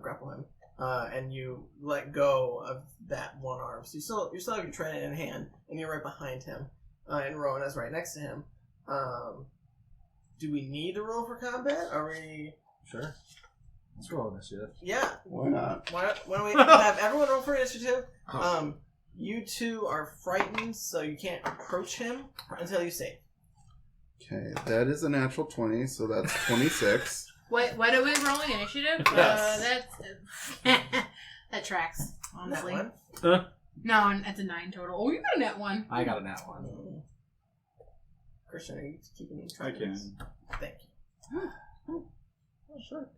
grapple him, and you let go of that one arm. So you still have your trident in hand, and you're right behind him, and Rowan is right next to him. Do we need to roll for combat? Are we? Sure. Let's roll initiative. Yeah. Why not? Why don't we have everyone roll for initiative? You two are frightened, so you can't approach him until you save. Okay, that is a natural 20, so that's 26. What are we rolling? Initiative? Yes. That tracks, honestly. That Huh? No, that's a 9 total. Oh, you got a net 1. I got a nat one. one. Christian, are you keeping I track of can. this? Thank you. Oh, sure.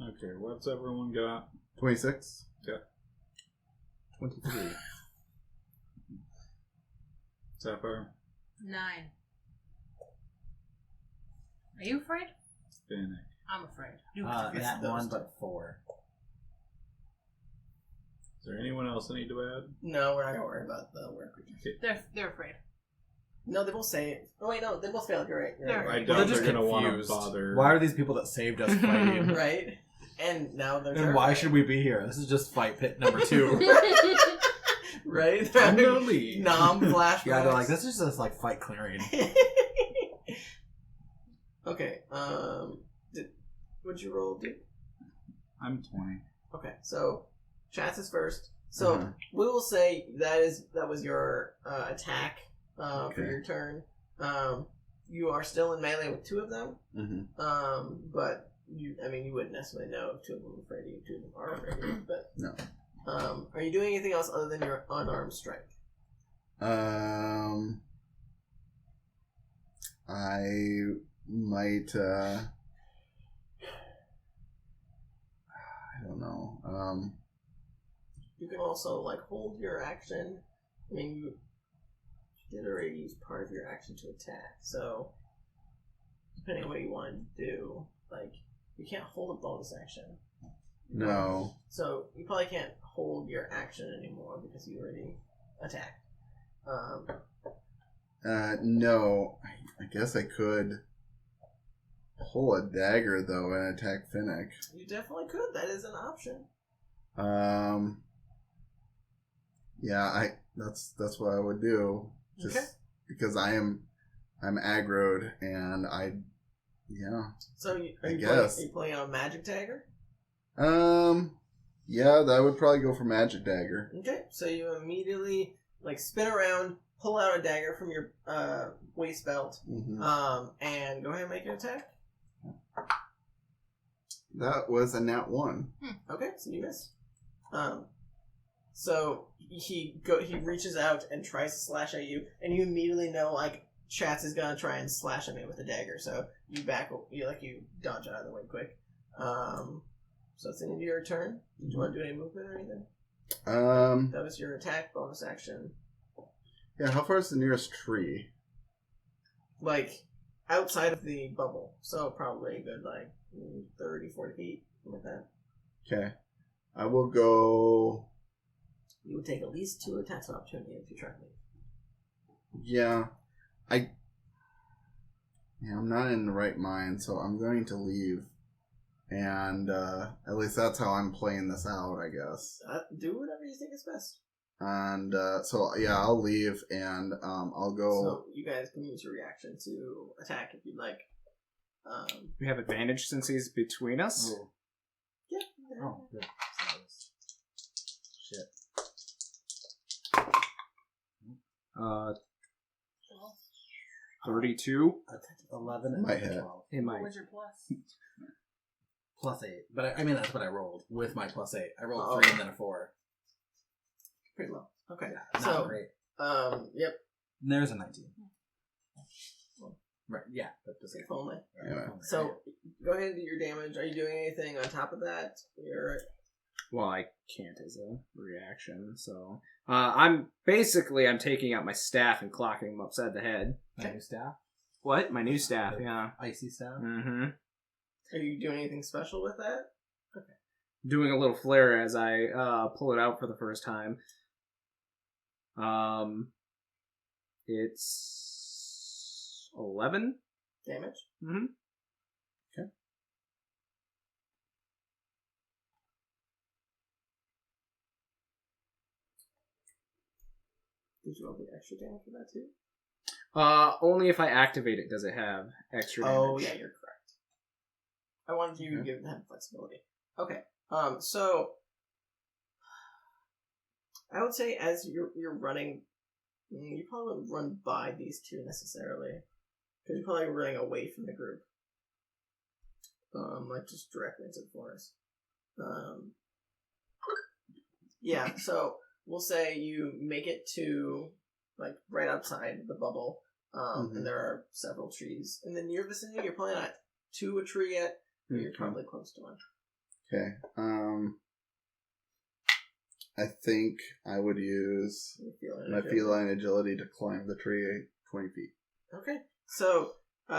Okay, what's everyone got? 26? 23. Sapphire? 9. Are you afraid? Finnick. I'm afraid. Nat those 1, two. but 4. Is there anyone else I need to add? No, we're not gonna worry about the word creatures. They're afraid. No, they both say. Oh wait, no, they both failed. You're right. You're They're right. I right. doubt they're they're just going to want to confused. bother. Why are these people that saved us fighting? Right. And now they're. And why should we be here? This is just fight pit number 2. Right? I'm going to leave. Nom flashbacks. Yeah, they're like, this is just like fight clearing. Okay. What'd you roll, dude? I'm 20. Okay, so Chatz is first. So Uh-huh. we will say that was your attack for Okay. your turn. You are still in melee with 2 of them. Mm-hmm. But you wouldn't necessarily know if 2 of them are afraid of you, 2 of them are afraid of you. But No. Are you doing anything else other than your unarmed strike? I might, I don't know. You can also like hold your action. I mean, you did already use part of your action to attack, so depending on what you want to do, like you can't hold a bonus action. No. So you probably can't hold your action anymore because you already attacked. No. I guess I could pull a dagger, though, and attack Finnick. You definitely could. That is an option. Yeah, that's what I would do. Just Okay. because I'm aggroed, and yeah. So I are guess. you playing a magic dagger? Yeah, that would probably go for magic dagger. Okay. So you immediately like spin around, pull out a dagger from your waist belt, Mm-hmm. and go ahead and make an attack. That was a nat 1. Okay, so you miss. So he reaches out and tries to slash at you, and you immediately know like Chatz is gonna try and slash at me with a dagger. So you you dodge out of the way quick. So it's the end of your turn. Did you want to do any movement or anything? That was your attack bonus action. Yeah, how far is the nearest tree? Like outside of the bubble, so probably a good like 30, 40 feet, something like that. Okay. I will go... You would take at least 2 attacks of opportunity if you try to leave. Yeah. I'm not in the right mind, so I'm going to leave. And at least that's how I'm playing this out, I guess. Do whatever you think is best. And so, yeah, I'll leave, and I'll go... So you guys can use your reaction to attack if you'd like. We have advantage since he's between us. Oh, Yeah. oh good. Shit. 32. 11 and Might hit. 12. It might. What was your plus? Plus 8. But I mean, that's what I rolled with my plus 8. I rolled Oh. 3 and then a 4. Pretty low. Okay. Not So, great. yep. And there's a 19. Right, yeah. But just If only. Yeah. So, go ahead and do your damage. Are you doing anything on top of that? You're Well, I can't as a reaction, so I'm taking out my staff and clocking him upside the head. My new staff? What? My new staff? Yeah. Icy staff? Mm-hmm. Are you doing anything special with that? Doing a little flare as I pull it out for the first time. It's 11 Damage? Mm-hmm. Did you roll the extra damage for that too? Only if I activate it does it have extra damage. Oh, yeah, you're correct. I wanted you to give them flexibility. Okay. So I would say as you're running, you probably wouldn't run by these two necessarily, because you're probably running away from the group, like just directly into the forest. Yeah. So we'll say you make it to like right outside the bubble, and there are several trees in the near vicinity. You're probably not to a tree yet, but you're probably close to one. Okay. I think I would use my feline agility to climb the tree 20 feet. Okay. So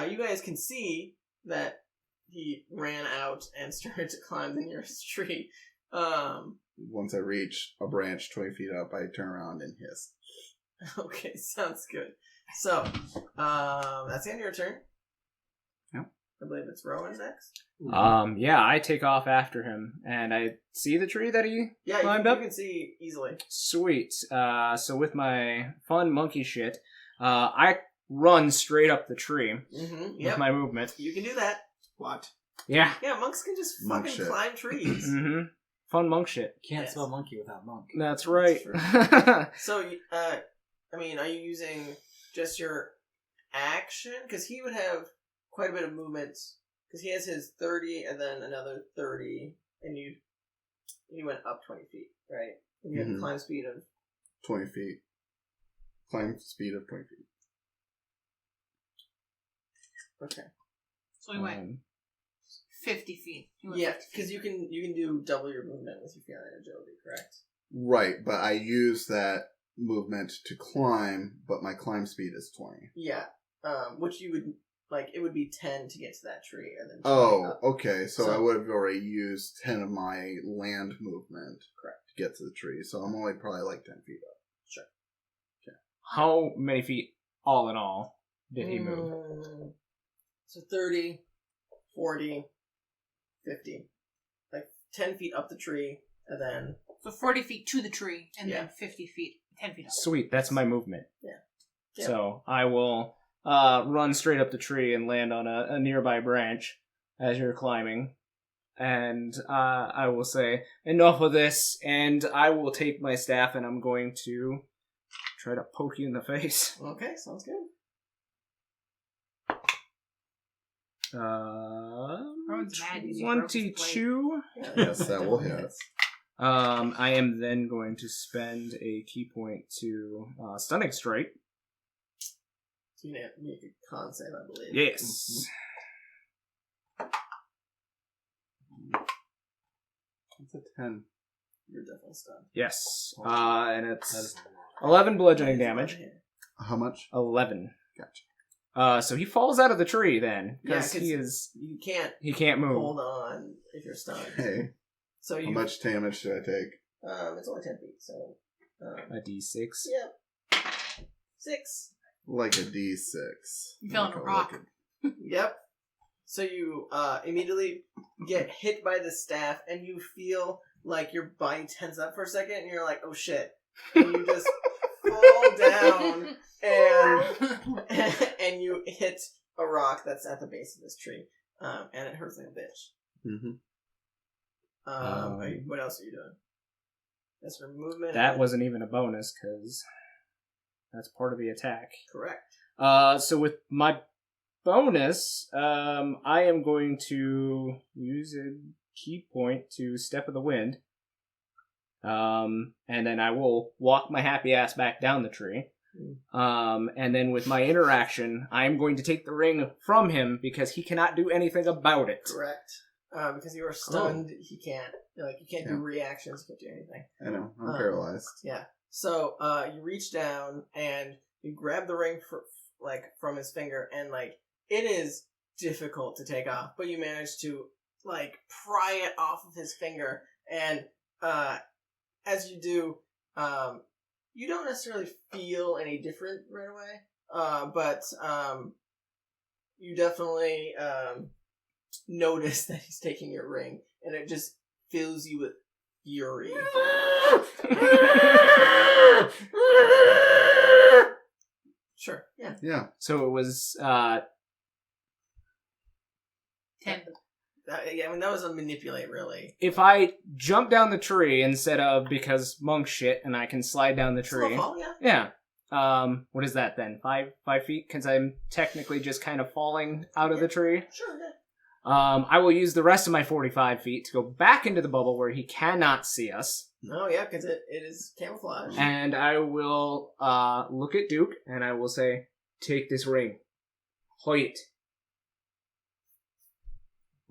you guys can see that he ran out and started to climb the nearest tree. Once I reach a branch 20 feet up, I turn around and hiss. Okay, sounds good. So, that's the end of your turn. Yep. I believe it's Rowan next. Yeah, I take off after him, and I see the tree that he climbed up. You can see easily. Sweet. So with my fun monkey shit, I run straight up the tree with my movement. You can do that. What? Yeah. Yeah, monks can just Monk fucking shit. climb trees. Fun monk shit. Can't Yes. spell monkey without monk. That's right. So, I mean, are you using just your action? Because he would have quite a bit of movement. Because he has his 30 and then another 30, and he went up 20 feet, right? And you have a climb speed of 20 feet. Climb speed of 20 feet. okay. So we went 50 feet. Yeah, because you can do double your movement with your feline agility, correct? Right, but I use that movement to climb, but my climb speed is 20. Yeah, which you would, like, it would be 10 to get to that tree, and then 20 Oh, up. okay, so I would have already used 10 of my land movement to get to the tree, so I'm only probably like 10 feet up. Sure. Okay. How many feet, all in all, did he move? So 30, 40, 50. Like 10 feet up the tree, and then... So 40 feet to the tree, and then 50 feet, 10 feet up. Sweet, that's my movement. Yeah. So I will run straight up the tree and land on a nearby branch as you're climbing. And I will say, enough of this, and I will take my staff and I'm going to try to poke you in the face. Okay, sounds good. Rowan's mad because you broke his plate. 22. Yes, that will hit. I am then going to spend a key point to Stunning Strike. So you have to make a con save, I believe. Yes. It's a 10. You're definitely stunned. Yes. And it's 11 bludgeoning damage. How much? 11. Gotcha. So he falls out of the tree then, because Yeah, he can't move. hold on if you're stunned. Hey, So how much damage do I take? It's only 10 feet, so... A D6. Yep. 6. Like a D6. You fell on a rock. Yep. So you immediately get hit by the staff, and you feel like your body tense up for a second, and you're like, oh shit. And you just fall down, and you hit a rock that's at the base of this tree, and it hurts like a bitch. What else are you doing? That's for movement. That wasn't even a bonus, because that's part of the attack. Correct. So with my bonus, I am going to use a key point to Step of the Wind. And then I will walk my happy ass back down the tree. And then with my interaction, I'm going to take the ring from him because he cannot do anything about it. Correct. Because you are stunned, he can't. You can't do reactions, you can't do anything. I know, I'm paralyzed. Yeah. So you reach down and you grab the ring from his finger, and it is difficult to take off, but you manage to pry it off of his finger, and as you do, you don't necessarily feel any different right away, but you definitely notice that he's taking your ring, and it just fills you with fury. Sure, yeah. Yeah. So it was 10. that was a manipulate, really. If I jump down the tree instead of because monk shit, and I can slide down the tree. Slow fall, yeah. Yeah. What is that then? 5 feet? Because I'm technically just kind of falling out of the tree. Sure, yeah. I will use the rest of my 45 feet to go back into the bubble where he cannot see us. Oh, yeah, because it is camouflage. And I will look at Duke, and I will say, take this ring. Hoyt.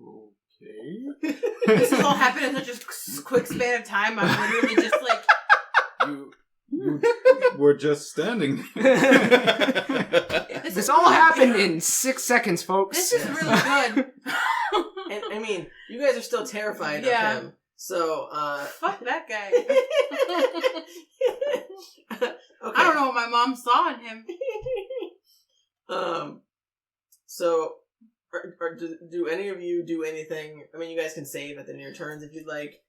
Okay. This has all happened in such a quick span of time. I'm literally just like... You were just standing there. This all happened in 6 seconds, folks. This is really good. And, I mean, you guys are still terrified of him. So, Fuck that guy. Okay. I don't know what my mom saw in him. So, do any of you do anything? I mean, you guys can save at the end of your turns if you'd like.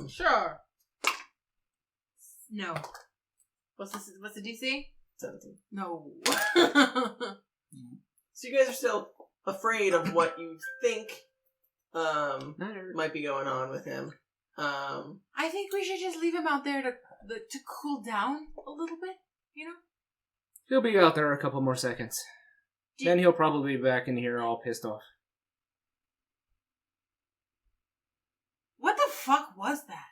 Sure. No. What's the DC? 17. No. So you guys are still afraid of what you think might be going on with him. I think we should just leave him out there to cool down a little bit, you know? He'll be out there a couple more seconds. Then he'll probably be back in here all pissed off. What the fuck was that?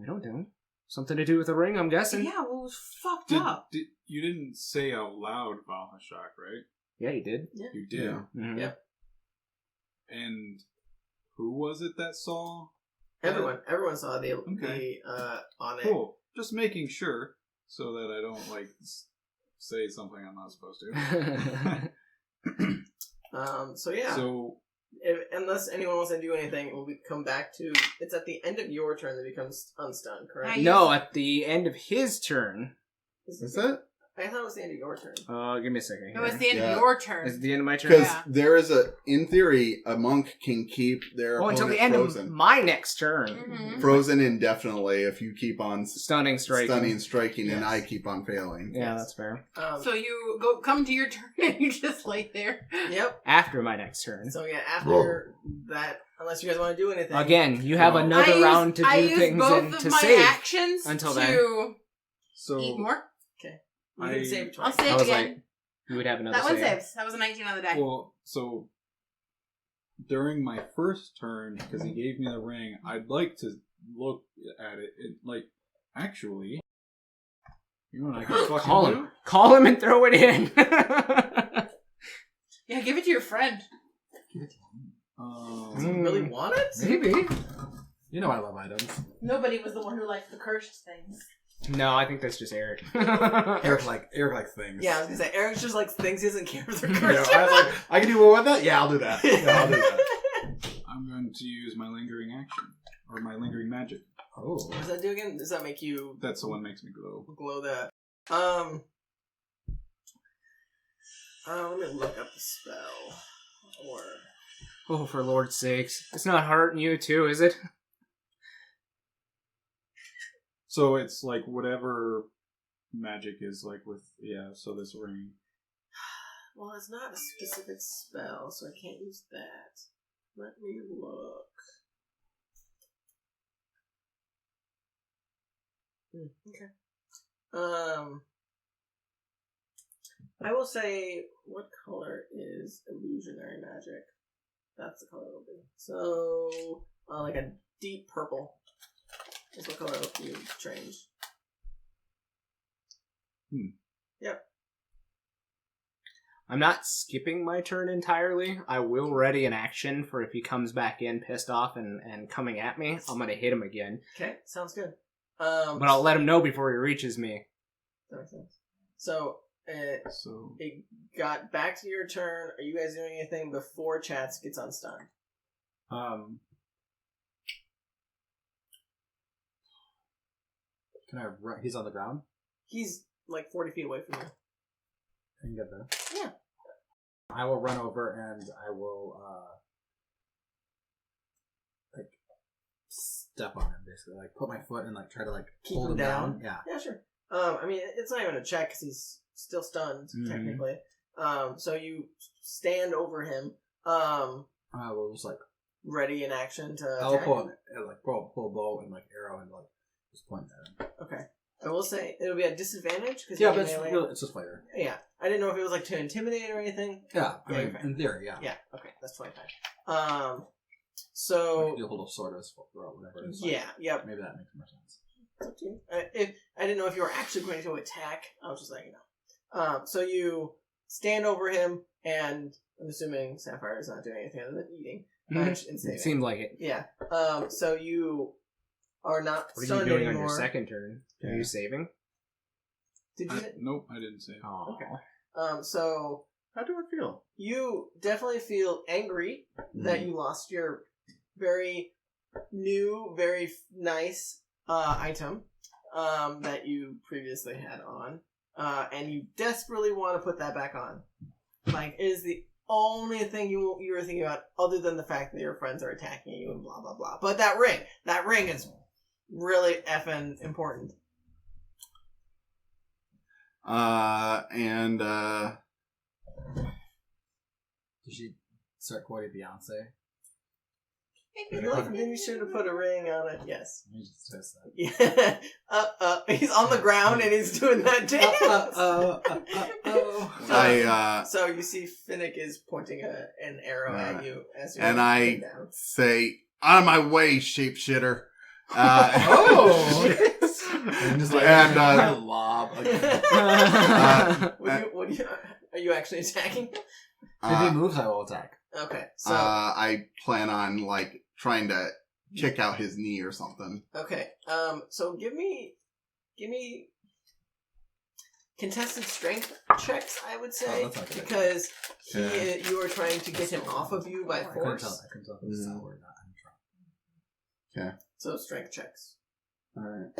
I don't know. Something to do with the ring, I'm guessing. Yeah, well, it was fucked up. You didn't say out loud Valhashak, right? Yeah, he did. Yeah. You did. Yeah. Mm-hmm. Yeah. And who was it that saw? Everyone saw the Okay. on it. Cool. Just making sure so that I don't say something I'm not supposed to. So yeah. So Unless anyone wants to do anything, we'll come back to... It's at the end of your turn that becomes unstunned, correct? Nice. No, at the end of his turn. Is it? I thought it was the end of your turn. Give me a second. It was Here. the end Yeah. of your turn. It's the end of my turn. Because Yeah. there is in theory, a monk can keep their Oh, until opponent the end frozen. of my next turn. Mhm. Frozen indefinitely if you keep on Stunning, striking. stunning, striking, and Yes. I keep on failing. Yeah, that's fair. So you come to your turn and you just lay there. Yep. After my next turn. So yeah, after that, unless you guys want to do anything. Again, you have No. another round to I do use things both and of to my save. actions until to then. so eat more. You can save I'll twice. save I was again. like, you would have another That one save. saves. That was a 19 on the die. well, so during my first turn, because he gave me the ring, I'd like to look at it. Actually, you know what I can fucking Call do? him. Call him and throw it in. Yeah, give it to your friend. Do you really want it? Maybe. You know I love items. Nobody was the one who liked the cursed things. No, I think that's just Eric. Eric likes things. Yeah, I was gonna say Eric just like thinks he doesn't care if they're You know, cursed. I was like, I can do more with that? Yeah, I'll do that. Yeah, I'll do that. I'm going to use my lingering action or my lingering magic. Oh. What does that do again? Does that make you That's the one that makes me glow. glow that? Let me look up the spell. Or Oh, for Lord's sakes. It's not hurting you too, is it? So it's like whatever magic is like with so this ring. well, it's not a specific spell, so I can't use that. Let me look. Okay. I will say, what color is illusionary magic? That's the color it'll be. So, like a deep purple is what color you change. Yep. I'm not skipping my turn entirely. I will ready an action for if he comes back in pissed off and coming at me. I'm going to hit him again. Okay, sounds good. But I'll let him know before he reaches me. That makes sense. So, So it got back to your turn. Are you guys doing anything before Chatz gets unstunned? Can I run? He's on the ground? He's like 40 feet away from you. I can get there. Yeah. I will run over and I will, step on him, basically. Like, put my foot and, try to, Keep hold him down? Yeah. Yeah, sure. I mean, it's not even a check because he's still stunned, Mhm. technically. So you stand over him, We'll just like ready in action to I'll attack? pull a bow and like arrow and like just point at him. Okay. I will say it'll be at disadvantage because Yeah, but it's just fire. Yeah, I didn't know if it was like to intimidate or anything. Yeah, I Yeah, mean, okay. in theory, yeah. Yeah. Okay, that's totally fine. So You hold a sword as or whatever. It is, yeah, yep. Maybe that makes more sense. It's up to you. I didn't know if you were actually going to attack. I was just letting you know. So you stand over him, and I'm assuming Sapphire is not doing anything other than eating. And It saving. seemed like it. Yeah. So you are not What are you stunned doing anymore. on your second turn? Are you saving? Did you? Nope, I didn't say it. Oh. Okay. So How do I feel? you definitely feel angry that you lost your very new, very nice item that you previously had on, and you desperately want to put that back on. Like, it is the only thing you were thinking about, other than the fact that your friends are attacking you and blah blah blah. But that ring is really effing important. Did she start quoting Beyonce? Then you should have put a ring on it. Yes. Let me just test that. Yeah. He's on the ground and he's doing that dance. So you see Finnick is pointing an arrow at you as you're And I down. say, "On my way, shapeshitter." And just like And, lob. What do you? Are you actually attacking? If he moves, I will attack. Okay. So I plan on like trying to kick out his knee or something. okay. So give me contested strength checks. I would say that's not good. because Okay. you are trying to get him off of you by I couldn't force. tell if it's a or not. I'm trying. So strength checks. All right.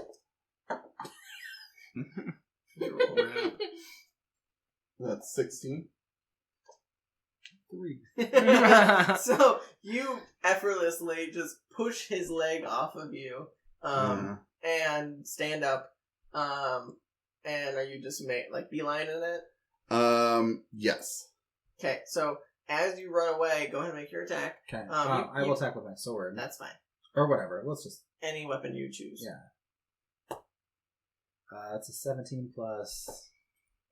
That's 16. 3. So you effortlessly just push his leg off of you, and stand up. And are you just beeline in it? Yes. Okay, so as you run away, go ahead and make your attack. Okay. You- I will attack with my sword. That's fine. Or whatever. Let's just. Any weapon you choose. Yeah. That's a 17 plus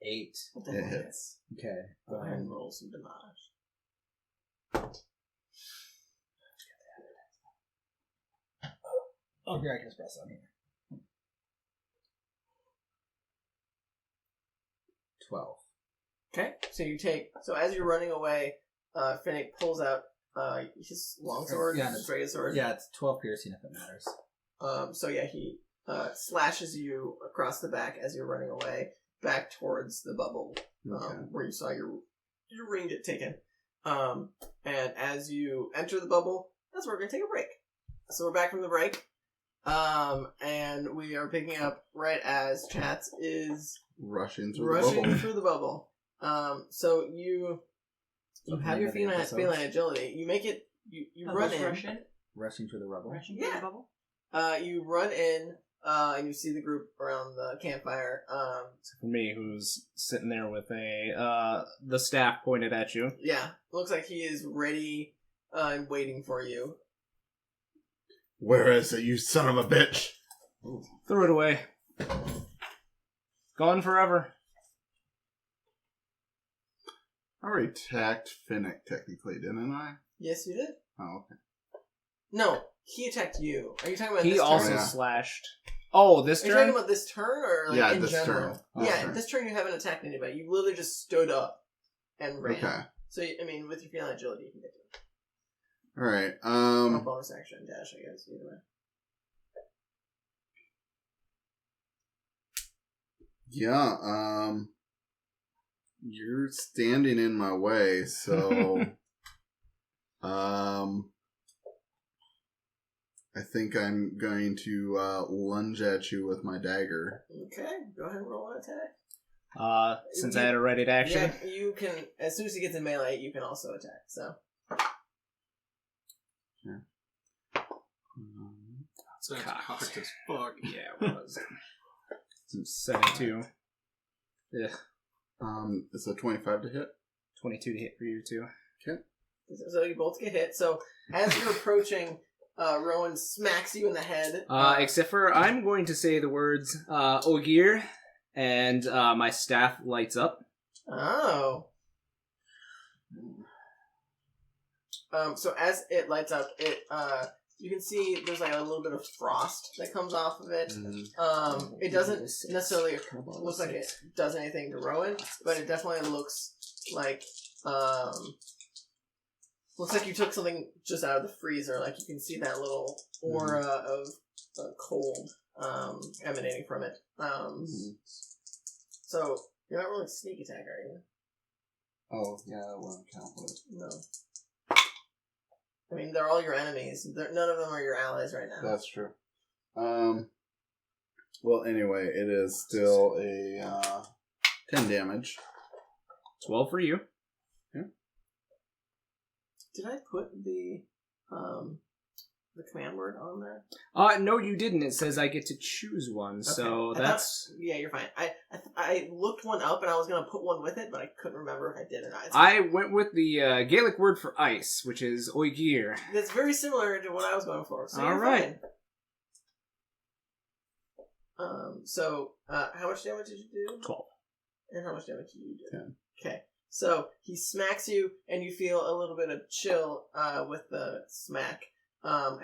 8. What the heck? It hits. Okay. Go ahead and roll some damage. Oh, here I can just press on here. 12. Okay, so as you're running away, Finnick pulls out his longsword, Yeah, his great sword. Yeah, it's 12 piercing if it matters. So yeah, he slashes you across the back as you're running away, back towards the bubble, where you saw your ring get taken. And as you enter the bubble, that's where we're gonna take a break. So we're back from the break, and we are picking up right as Chatz is Rushing through the bubble. through the bubble. So you have your feline agility. You make it. You run in. Rushing through the rubble. Rushing Yeah. through the bubble. You run in, and you see the group around the campfire. For me, who's sitting there with the staff pointed at you. Yeah, looks like he is ready and waiting for you. Where is it, you son of a bitch? Threw it away. Gone forever. I already attacked Finnick, technically, didn't I? Yes, you did. Oh, okay. No, he attacked you. Are you talking about He this also turn? Yeah. slashed. Oh, this Are you talking turn? about this turn or Yeah, in this general? turn. Yeah, This turn. this turn you haven't attacked anybody. You literally just stood up and ran. Okay. So I mean, with your feline agility, you can get to it. Alright, Or bonus action dash, I guess. Either way. yeah, you're standing in my way, so, I think I'm going to, lunge at you with my dagger. Okay, go ahead and roll an attack. Since I had a ready to action. Yeah, you can. As soon as he gets in melee, you can also attack. So That's cocked as fuck. Yeah, it was. 72. Yeah. It's a 25 to hit. 22 to hit for you, too. Okay. So you both get hit. So as you're approaching, Rowan smacks you in the head. Except for I'm going to say the words Ogier, and my staff lights up. Oh. So as it lights up, you can see there's like a little bit of frost that comes off of it. It doesn't necessarily look like it does anything to Rowan, but it definitely looks like you took something just out of the freezer. Like you can see that little aura of cold emanating from it. So you're not rolling sneak attack, are you? Oh, yeah, that won't count. No. I mean, they're all your enemies. None of them are your allies right now. That's true. Well, anyway, it is still a 10 damage. 12 for you. Did I put the command word on there? No, you didn't. It says I get to choose one, so Okay. that's... Yeah, you're fine. I looked one up and I was going to put one with it, but I couldn't remember if I did or not. I went with the Gaelic word for ice, which is Oigir. It's very similar to what I was going for. So you're Alright. fine. So, how much damage did you do? 12. And how much damage did you do? 10. Okay. So, he smacks you, and you feel a little bit of chill with the smack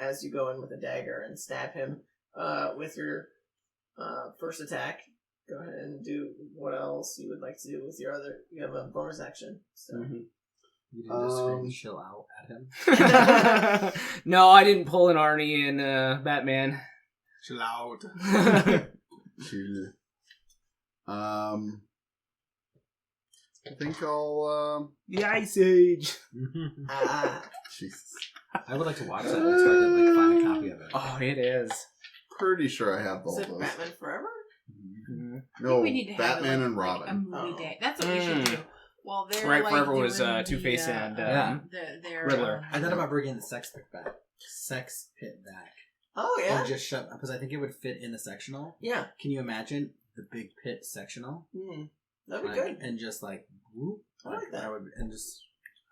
as you go in with a dagger and stab him with your first attack. Go ahead and do what else you would like to do with your other... You have a bonus action. So. You didn't just scream chill out at him? No, I didn't pull an Arnie in Batman. Chill out. I think I'll, The Ice Age. Jesus. I would like to watch that. It's hard to find a copy of it. Oh, it is. Pretty sure I have Is both it those. Batman Forever? No, we need to have Batman it, and like Robin. a movie day. That's what we should do. While they're Right, like, Forever was doing Two-Face the, and their Riddler. I thought about bringing the sex pit back. Oh, yeah? Or just shut... Because I think it would fit in the sectional. Yeah. Can you imagine the big pit sectional? That'd be Like, good. And just whoop. I like that. And just...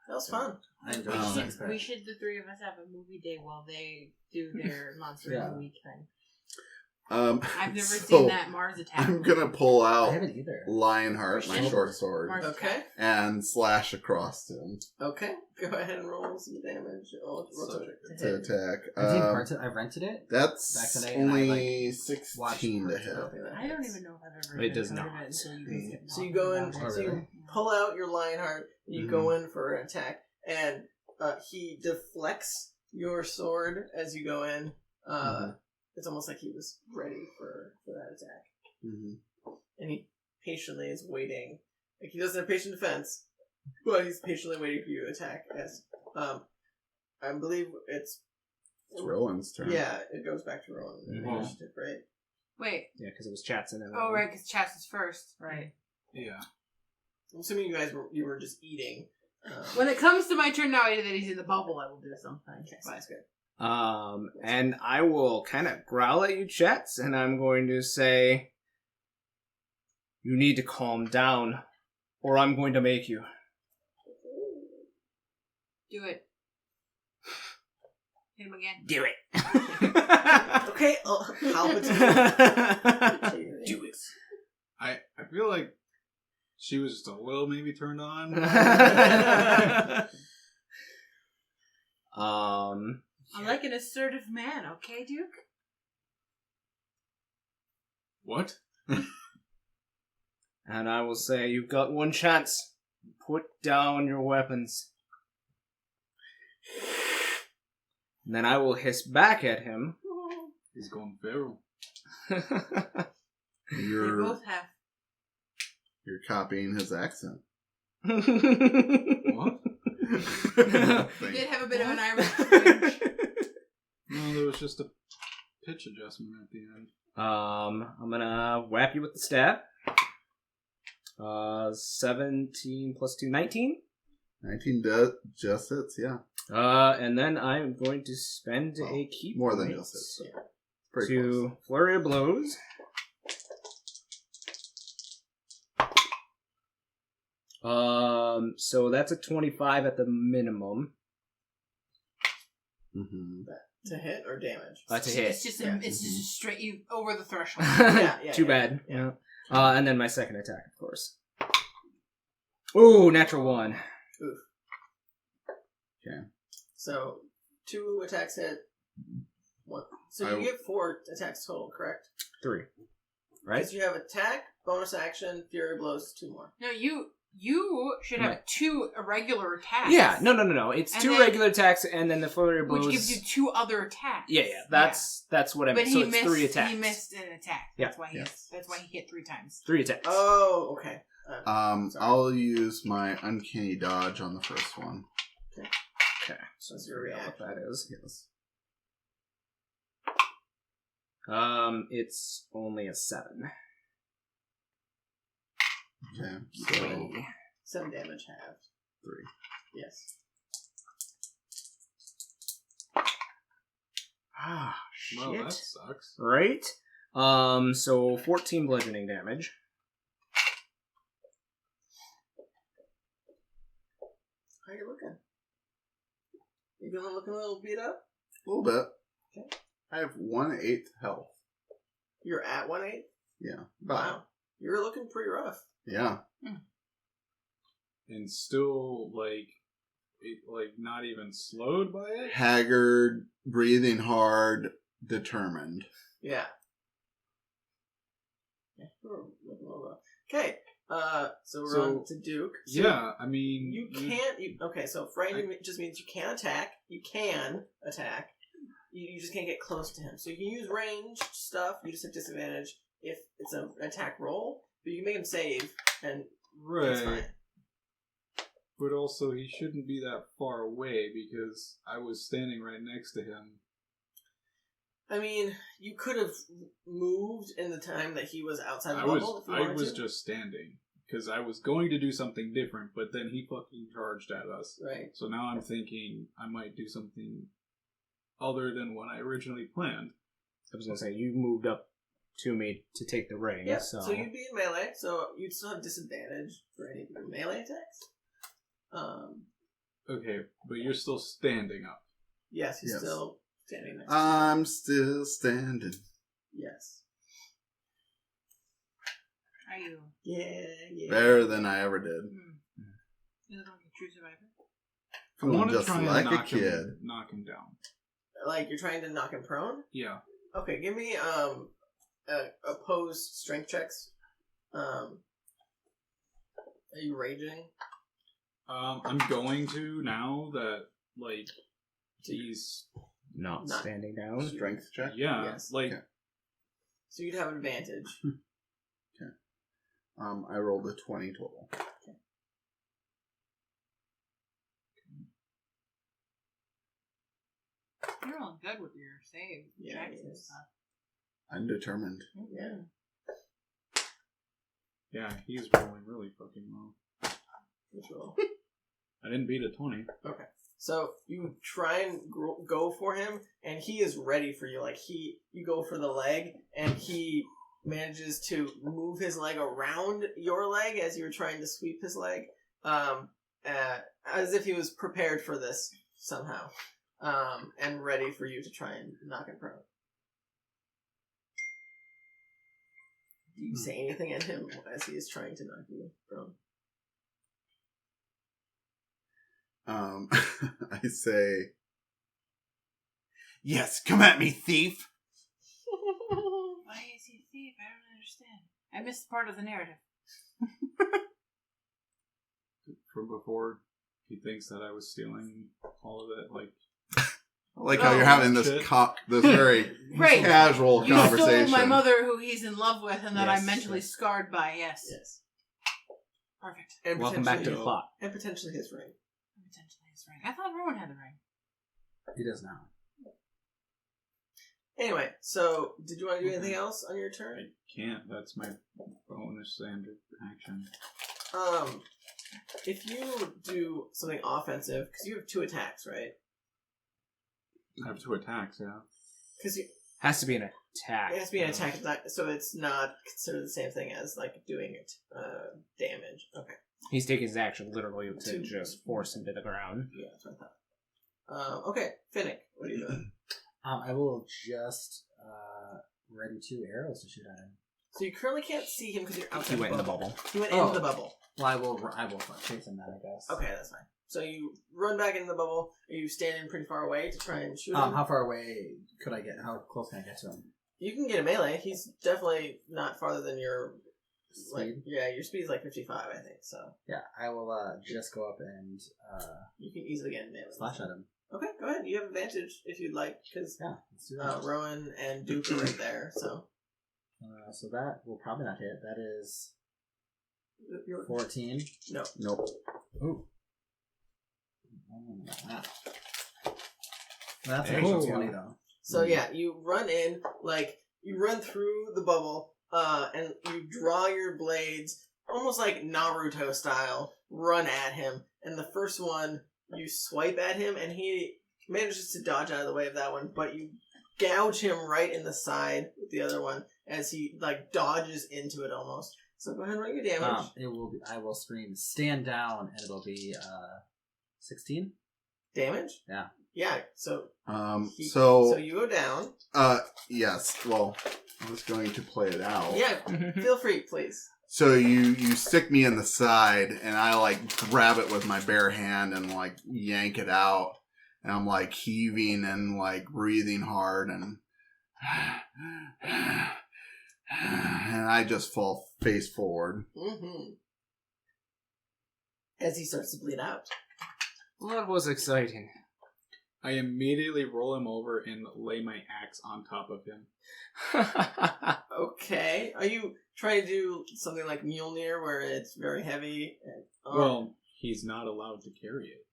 That was fun. I enjoy We the should, sex pit. we should, the three of us, have a movie day while they do their Monster of the Week thing. I've never seen that Mars Attack. I'm gonna pull I out haven't either. Lionheart, my short sword, Mars Okay. Attack. and slash across him Okay. Go ahead and roll some damage. Oh, to attack. I've rented it. That's Back today, and I, only 16 to hit. I don't even know if I've ever It does heard not. of it until you guys get So you go in, talking about so it. you pull out your Lionheart, and you go in for an attack, and he deflects your sword as you go in. It's almost like he was ready for that attack. And he patiently is waiting. Like, he doesn't have patient defense, but he's patiently waiting for you to attack. As I believe it's Rowan's turn. Yeah, it goes back to Rowan. Initiative, right? Wait. Yeah, because it was Chatz and then... Oh, right, because Chatz is first. Right. Yeah. I'm assuming you were just eating. When it comes to my turn now, that he's in the bubble, I will do something. Okay, that's good. And I will kind of growl at you, Chatz, and I'm going to say, you need to calm down, or I'm going to make you. Do it. Hit him again. Do it. Okay, Palpatine. Do it. I feel like she was just a little maybe turned on. I'm like an assertive man, okay, Duke? What? And I will say, you've got one chance. Put down your weapons. And then I will hiss back at him. He's going feral. They You're both have. copying his accent. What? You did have a bit of an Irish twinge. No, there was just a pitch adjustment at the end. I'm gonna whap you with the stab. 17 plus 2, 19. 19 does just hits, yeah. And then I'm going to spend a key More than point just hits. Yeah. Pretty to close. flurry of blows. So that's a 25 at the minimum. Mm-hmm. To hit or damage? To hit. It's just a straight you over the threshold. Too bad. Yeah. And then my second attack, of course. Ooh, natural 1. Oof. Okay. So 2 attacks hit. 1. So you get 4 attacks total, correct? 3. Right? Because you have attack, bonus action, fury blows, 2 more. No, you should have 2 irregular attacks. Yeah, no. It's And 2 then- regular attacks and then the flurry of blows. Which gives you 2 other attacks. Yeah. That's what I meant. But So he it's missed. 3 attacks. He missed an attack. Yeah. That's why he hit 3 times. 3 attacks. Oh, okay. Sorry. I'll use my uncanny dodge on the first one. Okay. So that's your What reaction. that is. Yes. It's only a 7. Okay. So 7 damage halved. 3. Yes. Ah, shit. Well, that sucks. Right? So 14 bludgeoning damage. How you looking? You feeling looking a little beat up? A little bit. Okay. I have 1/8 health. You're at 1/8? Yeah. Wow. You're looking pretty rough. Yeah. And still, not even slowed by it? Haggard, breathing hard, determined. Yeah. You're looking a little rough. Okay. So we're on to Duke. So Yeah, I mean... You can't... okay, so frightened just means you can attack. You can attack. You just can't get close to him. So you can use ranged stuff. You just have disadvantage if it's an attack roll. But you can make him save, and it's fine. Right. But also, he shouldn't be that far away, because I was standing right next to him. I mean, you could have moved in the time that he was outside the I bubble if you wanted was to. just standing, because I was going to do something different, but then he fucking charged at us. Right. So now I'm thinking I might do something other than what I originally planned. I was going to say, you moved up to me to take the ring. Yeah, So you'd be in melee, so you'd still have disadvantage for any of your melee attacks. Okay, but you're still standing up. Yes, he's Yes. still standing next to you. I'm still standing. Yes. Are you? Yeah. Better than I ever did. You look like a true survivor. I want to Just try and like a knock kid. knock him down. Like, you're trying to knock him prone? Yeah. Okay, give me, opposed strength checks. Are you raging? I'm going to now that, he's... not Not- standing down. Strength check? Yeah, Yes. Okay. So you'd have advantage. I rolled a 20 total. You're all good with your save Yeah, checks and yes. stuff. I'm determined. Yeah. Yeah, he's rolling really fucking low. Which roll? I didn't beat a 20. Okay. So you try and go for him, and he is ready for you. You go for the leg, and he manages to move his leg around your leg as you were trying to sweep his leg, as if he was prepared for this somehow, and ready for you to try and knock him prone. Do you say anything at him as he is trying to knock you prone? I say, yes, come at me, thief. Why is he a thief? I don't understand. I missed part of the narrative. From before, he thinks that I was stealing all of it, I like how you're having this shit. this very Right. casual You conversation. stole my mother, who he's in love with, and that Yes, I'm mentally yes. scarred by. Yes. Yes. Perfect. And Welcome back to the potentially- plot. And potentially his ring. Potentially his ring. I thought Rowan had the ring. He does now. Anyway, so did you want to do anything else on your I turn? can't. That's my bonus standard action. If you do something offensive, because you have 2 attacks, right? I have 2 attacks, yeah. Because it Has to be an attack. has to be an attack, so it's not considered the same thing as doing it damage. Okay, He's taking his action literally to To- just force him to the ground. yeah, that's what Okay, Finnick, what are you doing? I will just ready 2 arrows to shoot at him. So you currently can't see him because you're outside He went in the bubble. He went into the bubble. Well, I will chase him then, I guess. Okay, that's fine. So you run back into the bubble. Are you standing pretty far away to try and shoot him? How far away could I get? How close can I get to him? You can get a melee. He's definitely not farther than your Speed? your speed is like 55, I think. So Yeah, I will just go up and you can easily get a melee. slash at him. Okay, go ahead. You have advantage if you'd like, because Yeah, let's do that. Rowan and Duke are right there. So So that will probably not hit. That is you're 14. no. Nope. Ooh. That's an Ooh. extra 20 though. So yeah, you run in, you run through the bubble, and you draw your blades, almost like Naruto style, run at him. And the first one, you swipe at him, and he manages to dodge out of the way of that one, but you gouge him right in the side with the other one as he dodges into it almost. So go ahead and roll your damage. I will scream, stand down, and it'll be 16. Damage? Yeah. Yeah. So So you go down. yes. Well, I was going to play it out. Yeah. Feel free, please. So you stick me in the side, and I grab it with my bare hand and yank it out, and I'm heaving and breathing hard, and I just fall face forward. Mm-hmm. As he starts to bleed out. Well, that was exciting. I immediately roll him over and lay my axe on top of him. Okay. Are you trying to do something like Mjolnir where it's very heavy? Well, he's not allowed to carry it.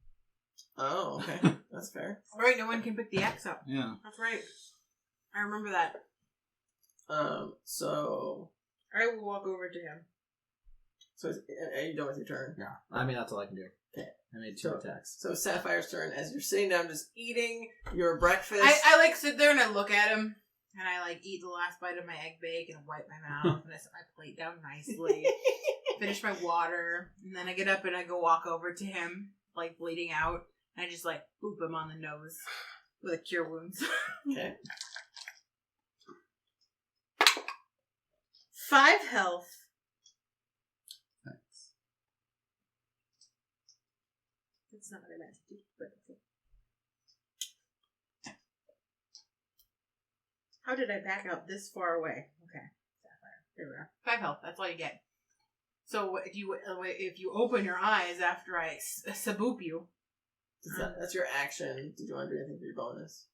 Oh, okay. That's fair. Right, no one can pick the axe up. Yeah. That's right. I remember that. So... I will walk over to him. So are you done with your turn? Yeah. I mean, that's all I can do. Okay. I made 2 attacks. So Sapphire's turn, as you're sitting down just eating your breakfast. I sit there and I look at him. And I eat the last bite of my egg bake and wipe my mouth. And I set my plate down nicely. Finish my water. And then I get up and I go walk over to him, bleeding out. And I just boop him on the nose with a cure wounds. Okay. 5 health. Thanks. That's not what I meant to do, but okay. How did I back out this far away? Okay. Sapphire. Here we are. 5 health. That's all you get. So if you open your eyes after I saboop you. That's your action. Did you want to do anything for your bonus?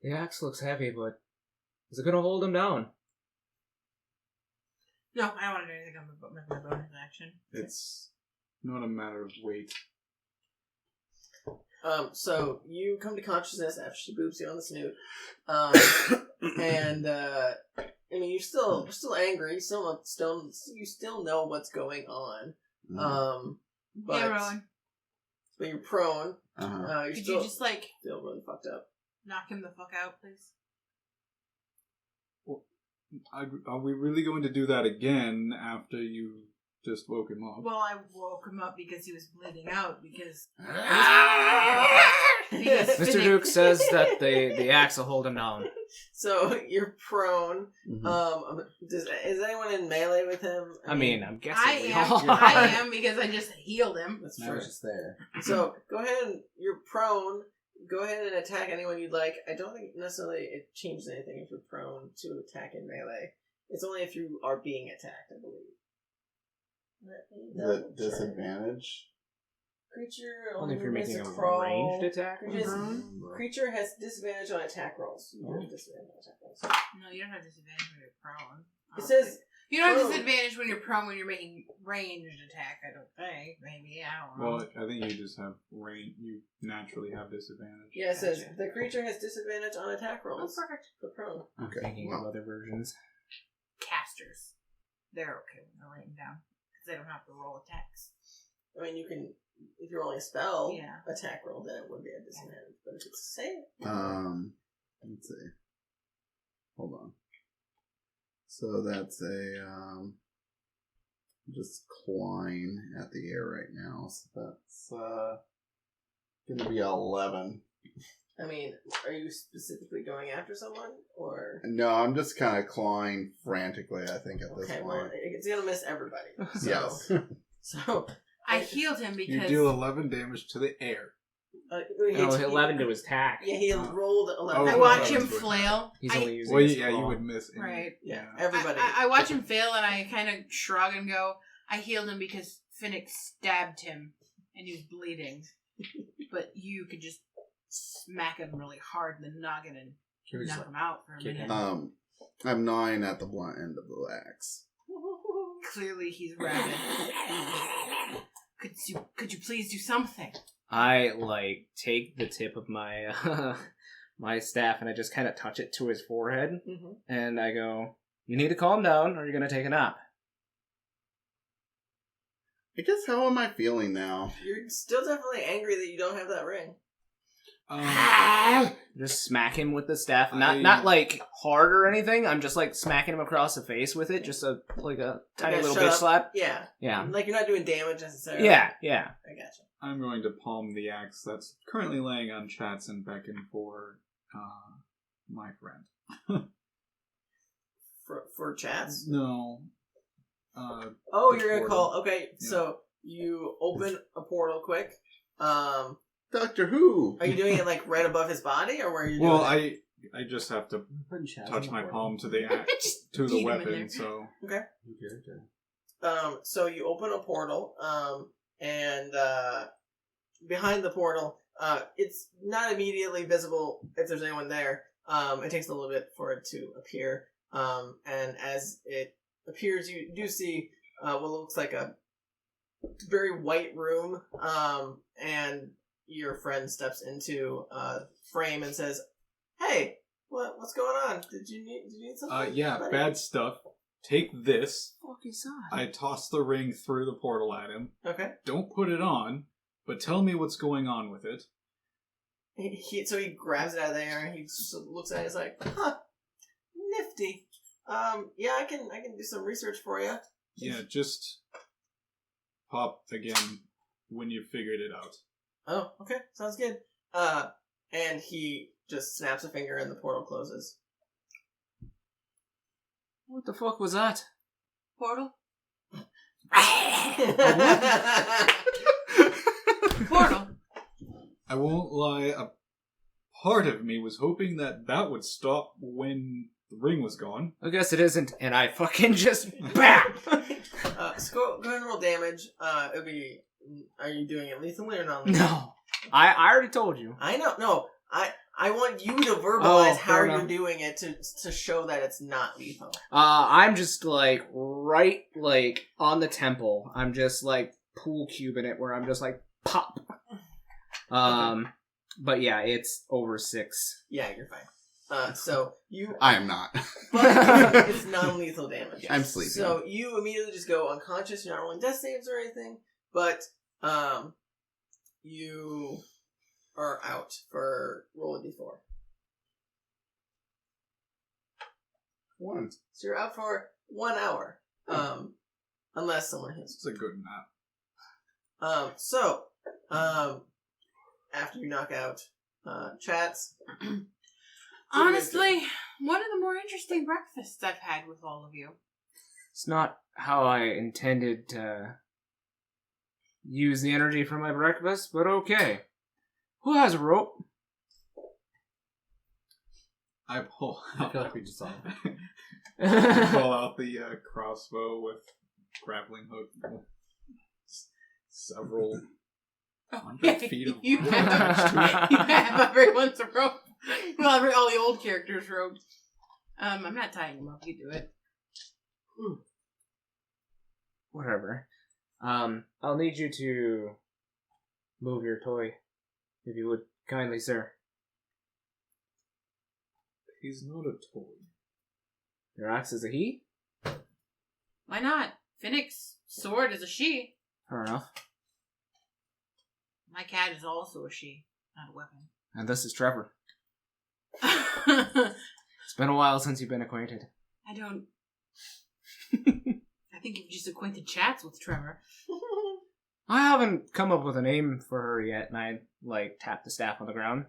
The axe looks heavy, but is it gonna hold him down? No, I don't want to do anything on my bonus action. It's not a matter of weight. So you come to consciousness after she boops you on the snoot. And I mean, you're still angry. You still know what's going on. But Yeah, Rowan. but you're prone. Uh-huh. You Could still you just feel really fucked up. knock him the fuck out, please? Are we really going to do that again after you just woke him up? Well, I woke him up because he was bleeding out because Mr. Duke says that the axe will hold him down. So you're prone. Mhm. Is anyone in melee with him? I mean, I'm guessing I we am. all I are. am because I just healed him. That's Now true. it's just there. So go ahead and you're prone. Go ahead and attack anyone you'd like. I don't think necessarily it changes anything if you're prone to attack in melee. It's only if you are being attacked, I believe. Is it disadvantage? Creature Only if you're makes making a crawl. ranged attack. Creature has disadvantage on attack rolls. You don't have disadvantage on attack rolls. No, you don't have disadvantage when you're prone. It says You don't have prone. disadvantage when you're prone when you're making ranged attack, I don't think. Maybe, I don't know. Well, I think you just have range. You naturally have disadvantage. Yeah, it says Gotcha. the creature has disadvantage on attack Oh, rolls perfect. for prone. Okay. Thinking well, of other versions. Casters. They're okay when they're writing down. Because they don't have to roll attacks. I mean, you can, if you're rolling a spell Yeah. attack roll, then it would be a disadvantage. But if it's a save, let's see. Hold on. So that's a just clawing at the air right now. So that's gonna be 11. I mean, are you specifically going after someone, or? No, I'm just kind of clawing frantically, I think, at this Okay, point. well, it's gonna miss everybody. So, Yes. So I healed him You because deal 11 damage to the air. No, 11 to his tack. Yeah, he rolled 11. Oh, I watch okay. him flail. He's I- only using Well, his yeah, you claw. would miss. Right. Yeah, everybody. I watch him fail and I kind of shrug and go, I healed him because Finnick stabbed him and he was bleeding. But you could just smack him really hard in the noggin and knock him out for a minute. I'm gnawing at the blunt end of the axe. Clearly he's rabid. Could you please do something? I take the tip of my my staff and I just kind of touch it to his forehead, and I go, "You need to calm down, or you're gonna take a nap." I guess how am I feeling now? You're still definitely angry that you don't have that ring. Just smack him with the staff, not like hard or anything. I'm just like smacking him across the face with it, just a tiny little bitch slap. Yeah. Like you're not doing damage necessarily. Yeah. I gotcha. I'm going to palm the axe that's currently laying on Chatz and beckon for my friend. For Chatz? No. You're gonna portal. call. Okay, Yeah. so you open a portal quick. Doctor Who! Are you doing it like right above his body, or where are you Well, doing it? I just have to Chatz touch in my the palm to the axe, to the beat him in weapon, there. so... Okay. New character. So you open a portal, and behind the portal, it's not immediately visible if there's anyone there. It takes a little bit for it to appear, and as it appears, you do see what looks like a very white room, and your friend steps into frame and says, "Hey, what's going on? Did you need something?" Yeah, buddy?" bad stuff. Take this. Fuck is that? I toss the ring through the portal at him. Okay. Don't put it on, but tell me what's going on with it. So he grabs it out of the air and he just looks at it. He's like, "Huh, nifty. Yeah, I can do some research for you." Yeah, just pop again when you figured it out. Oh, okay, sounds good. And he just snaps a finger and the portal closes. What the fuck was that? Portal? Portal. Portal. I won't lie, a part of me was hoping that would stop when the ring was gone. I guess it isn't, and I fucking just BAM! Go ahead and roll damage. It'll be. Are you doing it lethally or non-lethally? No, I already told you. I know. No, I want you to verbalize how fair you're enough. doing it to show that it's not lethal. I'm just right on the temple. I'm just pool cubing it where I'm just pop. But yeah, it's over 6. Yeah, you're fine. So you. I am not. But it's non-lethal damage. I'm sleeping. So you immediately just go unconscious. You're not rolling death saves or anything, but you are out for roll a d4. 1. So you're out for 1 hour, unless someone hits. It's a good nap. After you knock out Chatz. Honestly, one of the more interesting breakfasts I've had with all of you. It's not how I intended to use the energy for my breakfast, but okay. Who has a rope? I pull I out, feel like we just saw it. pull out the crossbow with grappling hook. Several feet of You have everyone's rope. Well, all the old characters' ropes. I'm not tying them up. You do it. Whatever. I'll need you to move your toy, if you would kindly, sir. He's not a toy. Your axe is a he? Why not? Finnick's sword is a she. Fair enough. My cat is also a she, not a weapon. And this is Trevor. It's been a while since you've been acquainted. I don't I think you've just acquainted Chatz with Trevor. I haven't come up with a name for her yet, and I, tap the staff on the ground.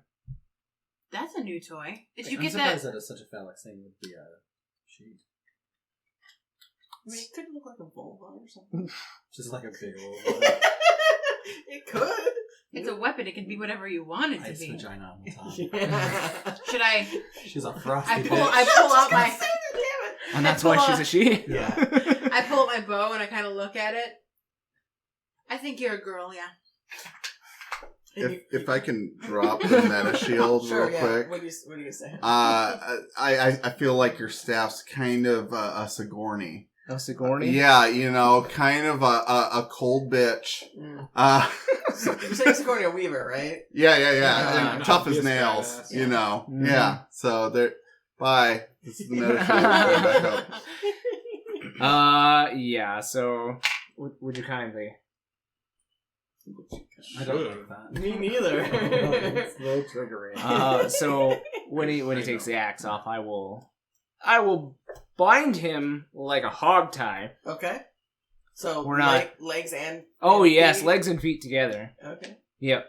That's a new toy. Did you I'm get surprised that? that it's such a phallic thing with the sheet. I mean, it could look like a vulva or something. Just like a big old. It could. It's a weapon. It can be whatever you want it to Ice be. vagina on the top. Yeah. Should I? She's a frosty I pull bitch. out my. Damn it. And that's why she's a she? Yeah. I pull out my bow and I kind of look at it. I think you're a girl, yeah. If I can drop the meta shield Sure, real yeah. quick. What do you say? I feel like your staff's kind of a Sigourney. Oh, Sigourney? Yeah, kind of a cold bitch. Mm. Uh, You're saying Sigourney a Weaver, right? yeah. And Yeah, tough as obvious nails, badass. Mhm. Yeah, so there. Bye. This is the meta shield. Back up. Yeah, so would you kindly? I don't like that. Me neither. It's a little triggering. So when he takes the axe off, I will bind him like a hog tie. Okay. So We're not- legs and Oh and yes, feet? legs and feet together. Okay. Yep.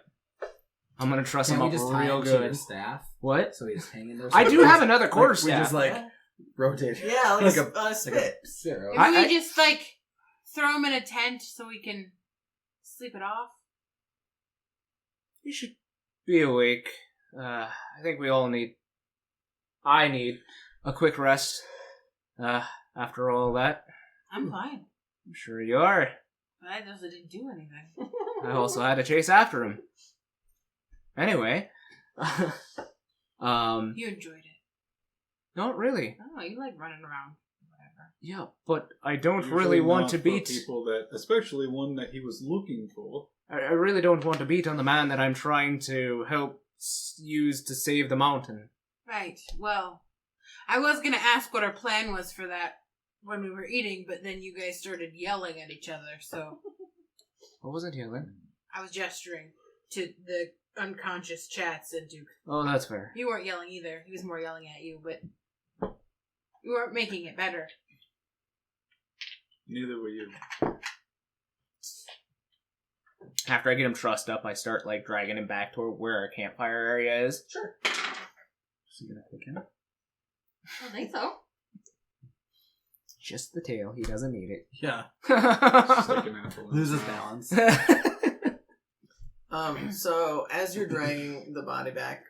I'm gonna truss Can him we up just tie real him to your good. staff? What? So he's hanging there. I do have another quarter We staff. just rotate. Yeah, like a spit. Like a zero. If we just throw him in a tent so we can sleep it off. You should be awake. I think we all need. I need a quick rest. After all that, I'm fine. I'm sure you are. But I also didn't do anything. I also had to chase after him. Anyway, You enjoyed it. not really. Oh, you like running around. Whatever. Yeah, but I don't Usually really want not to for beat. people that, especially one that he was looking for. I really don't want to beat on the man that I'm trying to help use to save the mountain. Right. Well, I was going to ask what our plan was for that when we were eating, but then you guys started yelling at each other, so I wasn't yelling. I was gesturing to the unconscious Chatz and Duke. Oh, that's fair. You weren't yelling either. He was more yelling at you, but you weren't making it better. Neither were you. After I get him trussed up, I start dragging him back to where our campfire area is. Sure. Is he gonna pick him? I think so. Just the tail. He doesn't need it. Yeah. Just like an apple. Loses balance. So as you're dragging the body back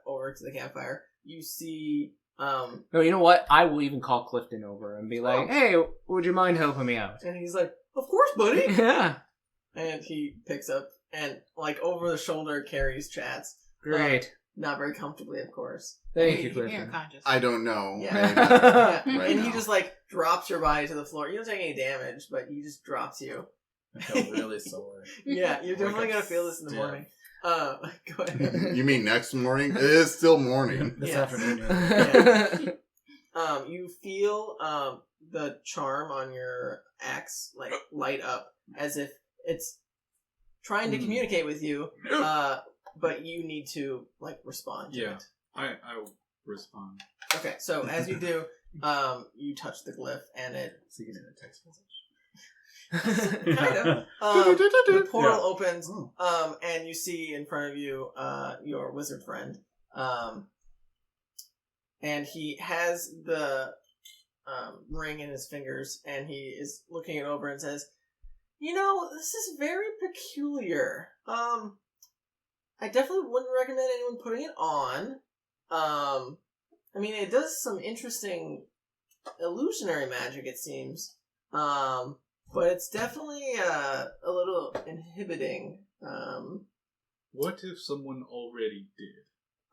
over to the campfire, you see No, you know what? I will even call Clifton over and be like, "Hey, would you mind helping me out?" and he's like, "Of course, buddy." Yeah. And he picks up and over the shoulder carries Chatz. Great. Not very comfortably, of course. Thank you, You're Clifton. unconscious. I don't know. Yeah. Yeah. Yeah. Right And he now. just drops your body to the floor. You don't take any damage, but he just drops you. I feel really sore. Yeah, you're Like definitely a gonna feel this in the stiff. morning. Go ahead. You mean next morning? It is still morning. This Yes. afternoon. You feel the charm on your axe light up as if it's trying to communicate with you, but you need to respond to Yeah. it. I will respond. Okay, so as you do, you touch the glyph and it So you get in a text message. kind of the portal Yeah. opens, and you see in front of you your wizard friend, and he has the ring in his fingers, and he is looking it over and says, this is very peculiar. I definitely wouldn't recommend anyone putting it on. I mean, it does some interesting illusionary magic, it seems. But it's definitely a little inhibiting. What if someone already did?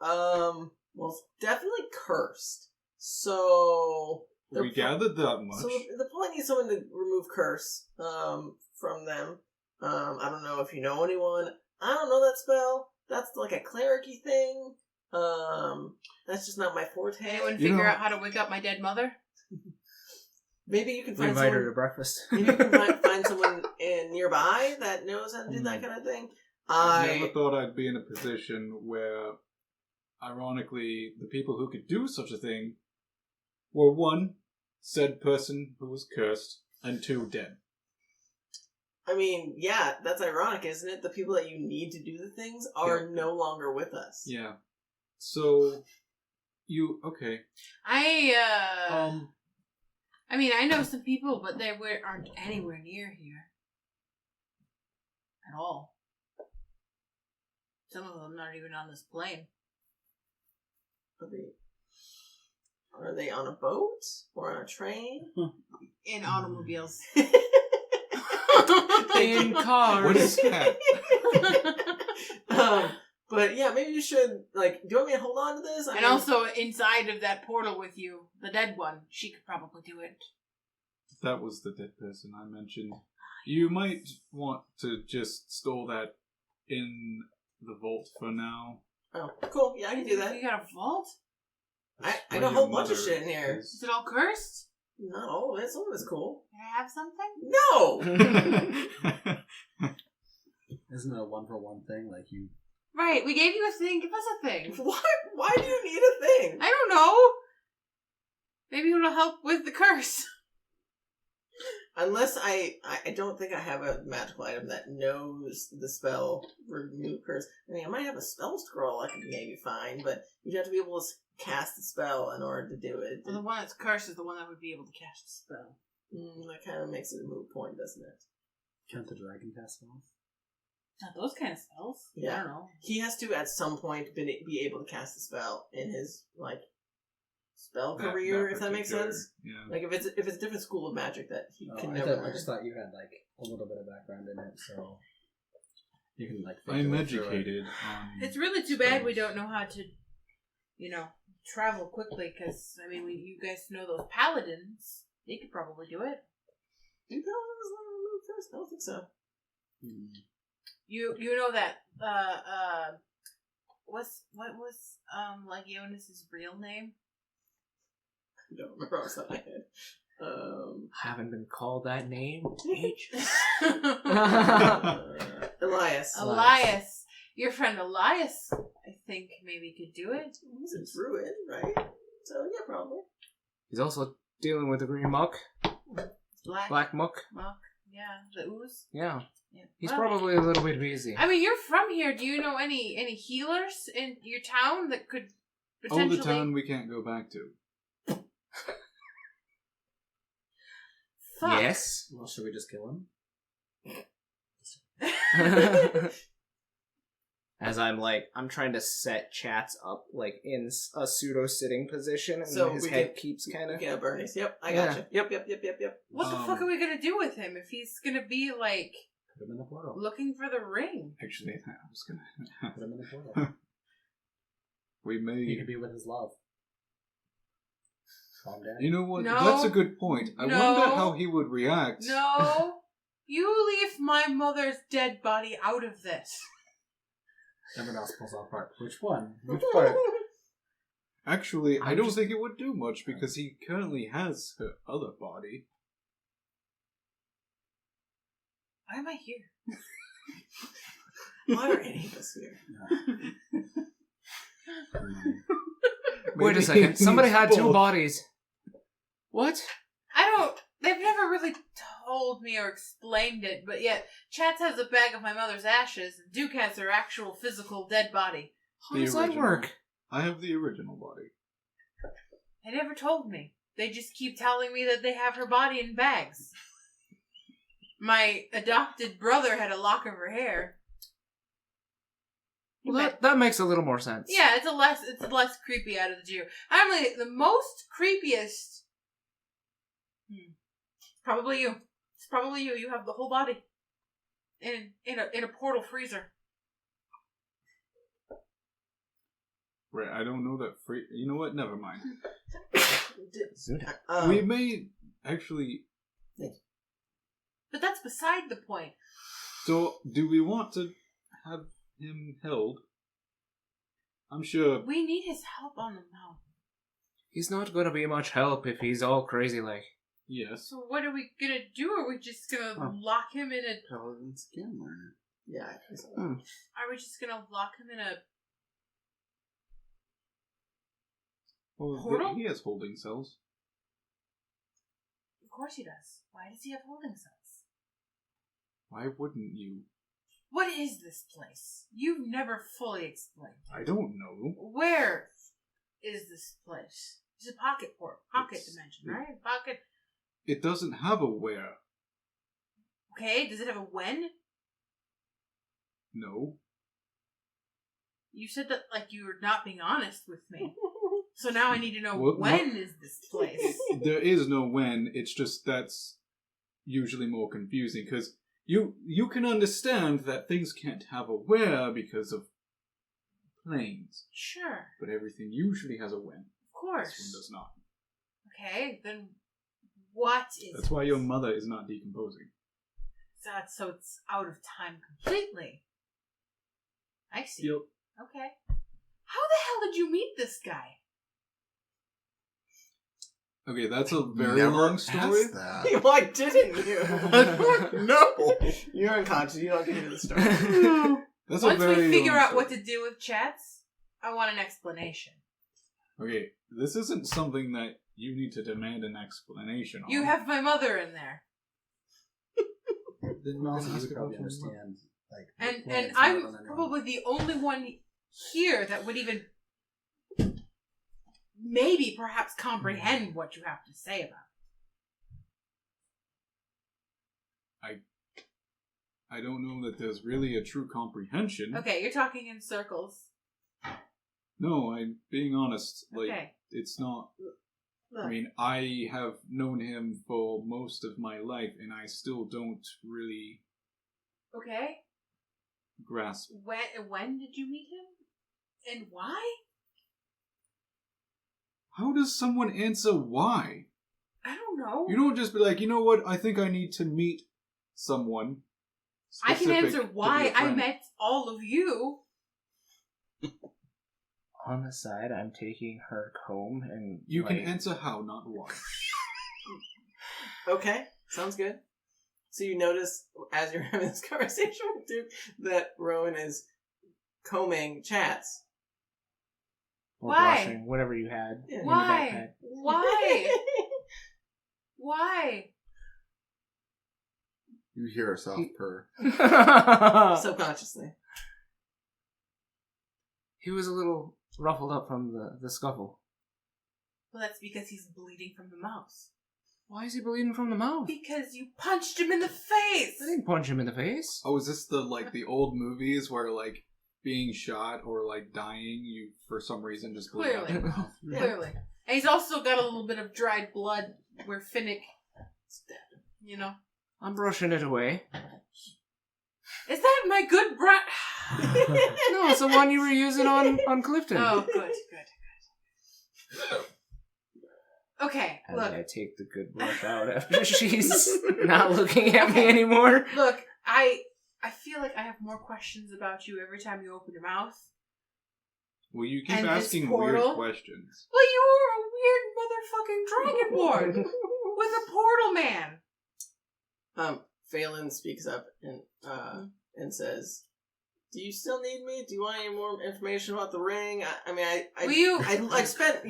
Well, it's definitely cursed. So We gathered that much. So the point needs someone to remove curse from them. I don't know if you know anyone. I don't know that spell. That's like a cleric-y thing. That's just not my forte. Anyone figure out how to wake up my dead mother? Maybe you can We find invite her someone. to breakfast. Maybe you can find someone nearby that knows how to do that kind of thing. I never thought I'd be in a position where, ironically, the people who could do such a thing were one, said person who was cursed, and 2 dead. I mean, yeah, that's ironic, isn't it? The people that you need to do the things are no longer with us. Yeah. So, okay. I mean, I know some people, but they aren't anywhere near here. At all. Some of them not even on this plane. Are they on a boat? Or on a train? In automobiles. In cars. What is that? But yeah, maybe you should, do you want me to hold on to this? And also, inside of that portal with you, the dead one, she could probably do it. That was the dead person I mentioned. You might want to just store that in the vault for now. Oh, cool. Yeah, I can do that. You got a vault? I got a whole bunch of shit in here. Is it all cursed? Not all of it. Some of it's cool. Can I have something? No! Isn't it a 1-for-1 thing? Like you. Right, we gave you a thing. Give us a thing. What? Why do you need a thing? I don't know. Maybe it'll help with the curse. Unless I don't think I have a magical item that knows the spell remove curse. I mean, I might have a spell scroll I could maybe find, but you'd have to be able to cast the spell in order to do it. Well, the one that's cursed is the one that would be able to cast the spell. That kind of makes it a moot point, doesn't it? Can't the dragon cast spells? Not those kind of spells. Yeah. I don't know. He has to, at some point, be able to cast a spell in his, spell career, if that makes sense. Yeah. Like, if it's a different school of magic that he can I never learn. just thought you had, a little bit of background in it, so you can, I'm filter through it. educated on... It's really too bad we don't know how to, travel quickly, because, I mean, you guys know those paladins. They could probably do it. Do paladins learn to move first? I don't think so. You know that, what was, Legionis' real name? I don't remember off the top of my head. I haven't been called that name in ages. Elias. Your friend Elias, I think, maybe could do it. He's a druid, right? So, yeah, probably. He's also dealing with the green muck. Black muck. Muck. Yeah, the ooze. Yeah. Yeah. He's Well, probably a little bit busy. I mean, you're from here. Do you know any healers in your town that could potentially... the town we can't go back to. Fuck. Yes. Well, should we just kill him? As I'm trying to set Chatz up, in a pseudo-sitting position, and So his we head can- keeps kind of... Yeah, Bernie's. Yep, I got you. Yep. What the fuck are we gonna do with him if he's gonna be, Put him in the portal. looking for the ring? Actually, I was gonna... Put him in the portal. We may... He could be with his love. Calm down. You know what? No. That's a good point. I No. wonder how he would react. No. You leave my mother's dead body out of this. Everyone else pulls out part. Which one? Which part? Actually, I don't think it would do much because he currently has her other body. Why am I here? Why are any of us here? Wait a second. Somebody had two bodies. What? They've never really told me or explained it, but yet Chatz has a bag of my mother's ashes, and Duke has her actual physical dead body. How does that work? I have the original body. They never told me. They just keep telling me that they have her body in bags. My adopted brother had a lock of her hair. Well, that makes a little more sense. Yeah, it's less creepy out of the two. Actually, the most creepiest. Probably you. It's probably you. You have the whole body in a portal freezer. Right, I don't know that free... You know what? Never mind. Um, We may actually... But that's beside the point. So, do we want to have him held? I'm sure... We need his help on the mountain. He's not gonna be much help if he's all crazy like. Yes. So what are we gonna do? Are we just gonna lock him in a... Paladins can learn yeah, I think so. Are we just gonna lock him in a... Well, Portal? he has holding cells. course he does. Why does he have holding cells? Why wouldn't you? What is this place? You've never fully explained. I don't know. Where is this place? It's a pocket dimension, right? Pocket. It doesn't have a where. Okay, does it have a when? No. You said that like you were not being honest with me. So now I need to know What- when is this place? There is no when. It's just that's usually more confusing because you can understand that things can't have a where because of planes, Sure, but everything usually has a when. of course. This one does not. Okay, then what is That's why your mother is not decomposing. that? So it's out of time completely. I see. Yep. Okay. How the hell did you meet this guy? Okay, that's a very Never long story. asked that. Why didn't you? No. You're unconscious. You don't get to hear the story. That's Once a very we figure long out story. what to do with Chatz, I want an explanation. Okay, this isn't something that you need to demand an explanation on. You have my mother in there. Then Well, you ask would about probably your understand. Like, the And planets I'm more than anyone. probably the only one here that would even maybe perhaps comprehend what you have to say about I don't know that there's really a true comprehension. it. Okay, you're talking in circles. No, I'm being honest. Like, Okay. it's not. Look, I mean, I have known him for most of my life, and I still don't really okay. grasp. When did you meet him? And why? How does someone answer why? I don't know. You don't just be like, you know what? I think I need to meet someone. I can specific answer to be a why I friend. met all of you. On the side, I'm taking her comb and You can like, answer how, not why. Okay, sounds good. So you notice as you're having this conversation with Duke that Rowan is combing Chatz. or Why? brushing whatever you had. Yeah. in your Why? Why? Why? You hear a soft purr. backpack. Subconsciously. He was a little ruffled up from the scuffle. Well, that's because he's bleeding from the mouth. Why is he bleeding from the mouth? Because you punched him in the face. I didn't punch him in the face. Oh, is this the old movies where like being shot or like dying, you for some reason just bleed out Clearly. your mouth? Clearly. And he's also got a little bit of dried blood where Finnick stabbed him, you know? I'm brushing it away. Is that my good brush? No, it's the one you were using on Clifton. Oh, good. Okay, How look. did I take the good brush out after she's not looking at me anymore? Look, I feel like I have more questions about you every time you open your mouth. Well, you keep And this asking portal? weird questions. Well, you were a weird motherfucking dragonborn with a portal man. Phelan speaks up and says, "Do you still need me? Do you want any more information about the ring? I spent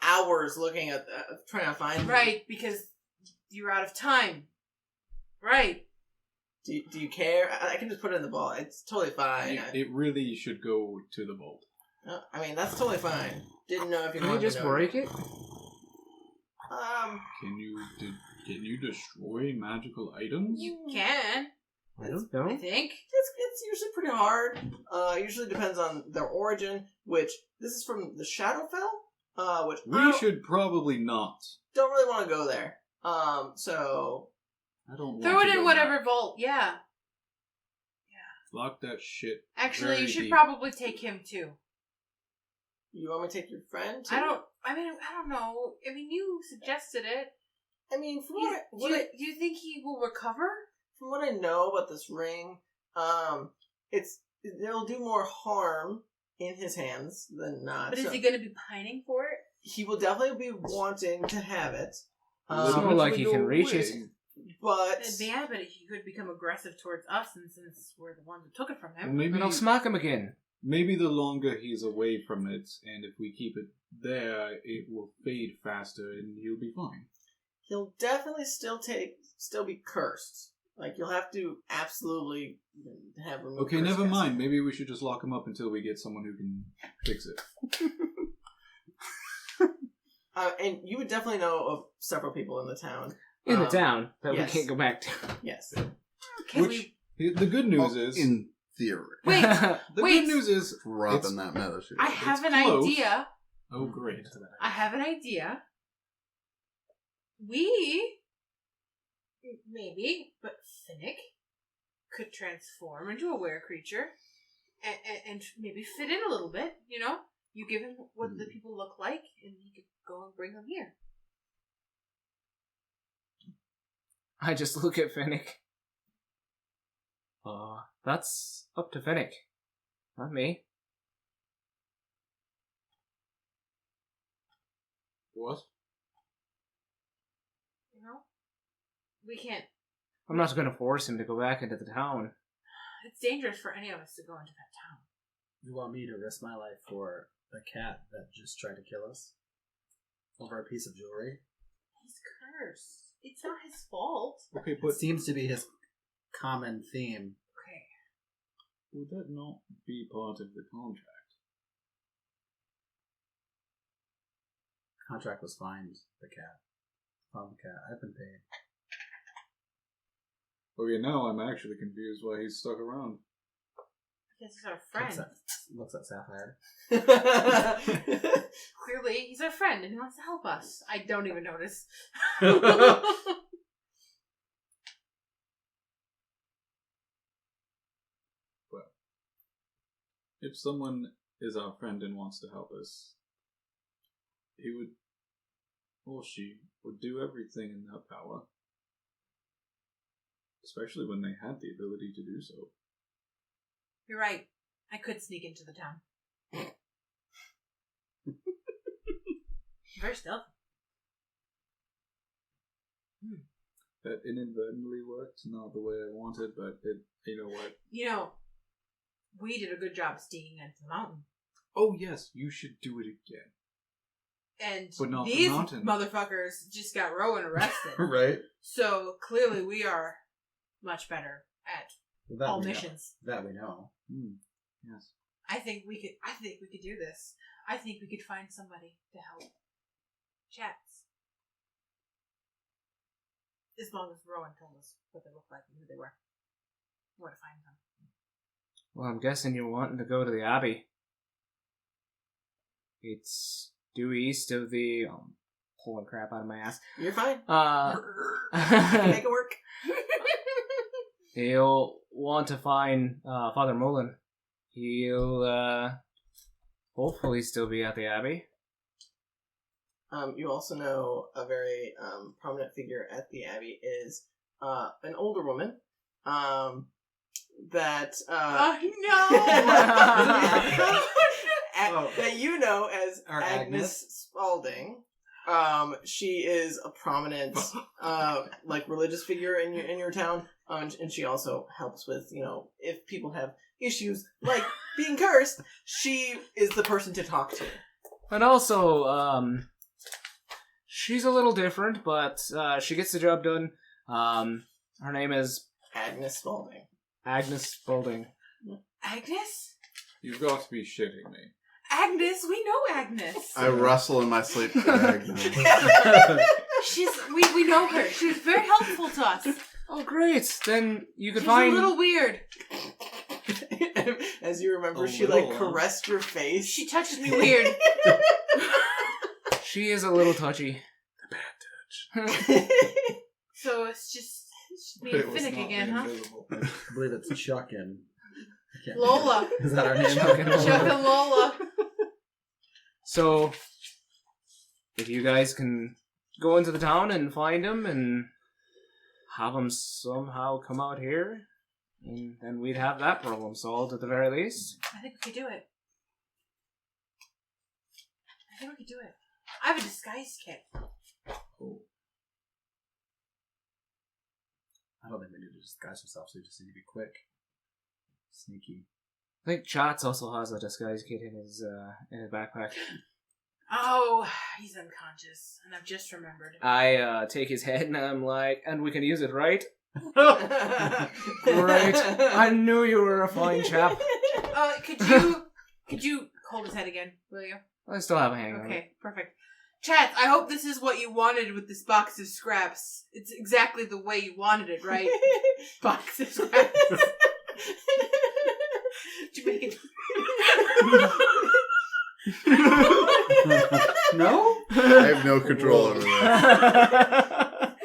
hours looking at trying to find Right, because you're out of time. Right. Do you care? I can just put it in the vault. It's totally fine. It really should go to the vault. That's totally fine. Didn't know if you Can we wanted just to know. break it? Can you destroy magical items? You can, I don't I know. think. It's usually pretty hard. Usually depends on their origin, which this is from the Shadowfell, which We should probably not. don't really want to go there. So I don't want Throw to it in go whatever back. vault, yeah. Lock that shit. Actually, very you should deep. probably take him too. you want me to take your friend? Too? I don't know. I mean, you suggested it. I mean, from Do you think he will recover? from what I know about this ring, it'll do more harm in his hands than not. But is So he going to be pining for it? he will definitely be wanting to have it. It's not like he can reach it. But Yeah, but he could become aggressive towards us, and since we're the ones who took it from Well, him. maybe And I'll smack him again. maybe the longer he's away from it, and if we keep it there, it will fade faster, and he'll be fine. He'll definitely still be cursed. Like, you'll have to absolutely have removed. Okay, curse never casting. mind. Maybe we should just lock him up until we get someone who can fix it. And you would definitely know of several people in the town. In the town that yes. we can't go back to. Yes. The good news is... in theory, Wait, The wait. good news is... rubbing that meta shit. I have an close. idea. Oh, great. I have an idea. We, maybe, but Finnick could transform into a were creature and maybe fit in a little bit, you know? You give him what the people look like, and he could go and bring them here. I just look at Finnick. That's up to Finnick. Not me. What? You know? We can't. I'm not going to force him to go back into the town. It's dangerous for any of us to go into that town. You want me to risk my life for the cat that just tried to kill us? Over a piece of jewelry? He's cursed. It's not his fault. Okay, It but seems to be his common theme. Okay. would that not be part of the contract? Contract was find the cat. Found the cat. I've been paid. Okay, now I'm actually confused why he's stuck around. Because he's our friend. Looks at Sapphire. Clearly, he's our friend and he wants to help us. I don't even notice. If someone is our friend and wants to help us, he would, or she, would do everything in their power. Especially when they had the ability to do so. You're right. I could sneak into the town. Very stealthy. That inadvertently worked, not the way I wanted, but it, you know what? You know, we did a good job sneaking into the mountain. Oh yes, you should do it again. And But not the these mountain. motherfuckers just got Rowan arrested. Right? So clearly we are much better at That all we know. missions. That we know. Yes. I think we could do this. I think we could find somebody to help Chatz. As long as Rowan told us what they looked like and who they were. Where to find them. Well, I'm guessing you're wanting to go to the Abbey. It's due east of the... pulling crap out of my ass. You're fine. Make it work. He'll want to find Father Mullen. He'll hopefully still be at the Abbey. You also know a very prominent figure at the Abbey is an older woman that that you know as Or Agnes Spaulding. She is a prominent like religious figure in your town, and she also helps with, you know, if people have issues like being cursed, she is the person to talk to. And also, she's a little different, but she gets the job done. Her name is Agnes Spaulding. Agnes Spaulding. Agnes? You've got to be shitting me. Agnes? We know Agnes. I wrestle in my sleep. Agnes. We know her. She was very helpful to us. Oh, great! Then you could She's find... a little weird. As you remember, A she little, like huh? caressed your face. She touches me weird. She is a little touchy. So it's just me It and was Finnick not again, the huh? invisible. I believe it's Chuck and... I can't- Lola. Is that our name? Chuck and Lola. Chuck and Lola. So, if you guys can go into the town and find him and have him somehow come out here, and then we'd have that problem solved at the very least. I think we could do it. I have a disguise kit. Oh. I don't think we need to disguise ourselves. We just need to be quick. Sneaky. I think Chatz also has a disguise kit in his backpack. Oh, he's unconscious, and I've just remembered. I take his head and I'm like, and we can use it, right? Great. I knew you were a fine chap. Could you hold his head again, will you? I still have a hang on it. Okay, perfect. Chatz, I hope this is what you wanted with this box of scraps. It's exactly the way you wanted it, right? Box of scraps. Did you make it? No? I have no control over that.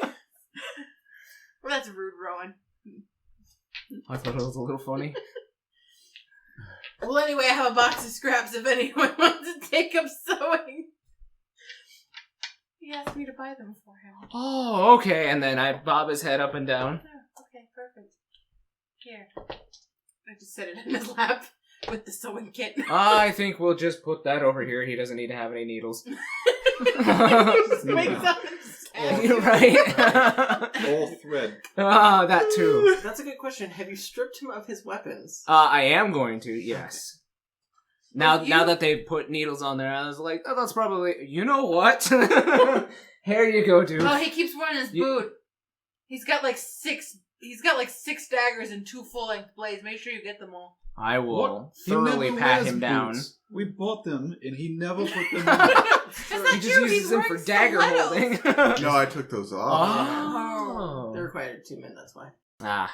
Well, that's rude, Rowan. I thought it was a little funny. Well, anyway, I have a box of scraps if anyone wants to take up sewing. He asked me to buy them for him. Oh, okay. And then I bob his head up and down. Oh, okay, perfect. Here. I just set it in his lap with the sewing kit. I think we'll just put that over here. He doesn't need to have any needles. Just wakes up and stabs you. Right? All thread. That too. That's a good question. Have you stripped him of his weapons? I am going to, yes. Now You- that they put needles on there, I was like, oh, that's probably... You know what? Here you go, dude. Oh, he keeps wearing his You- boot. He's got like 6 daggers and 2 full-length blades. Make sure you get them all. I will What? He thoroughly never pat wears him down. boots. We bought them, and he never put them on. That's not He just true. uses He's them for wearing dagger stilettos. holding. No, I took those off, Oh. They're required 2 men, that's why. Ah.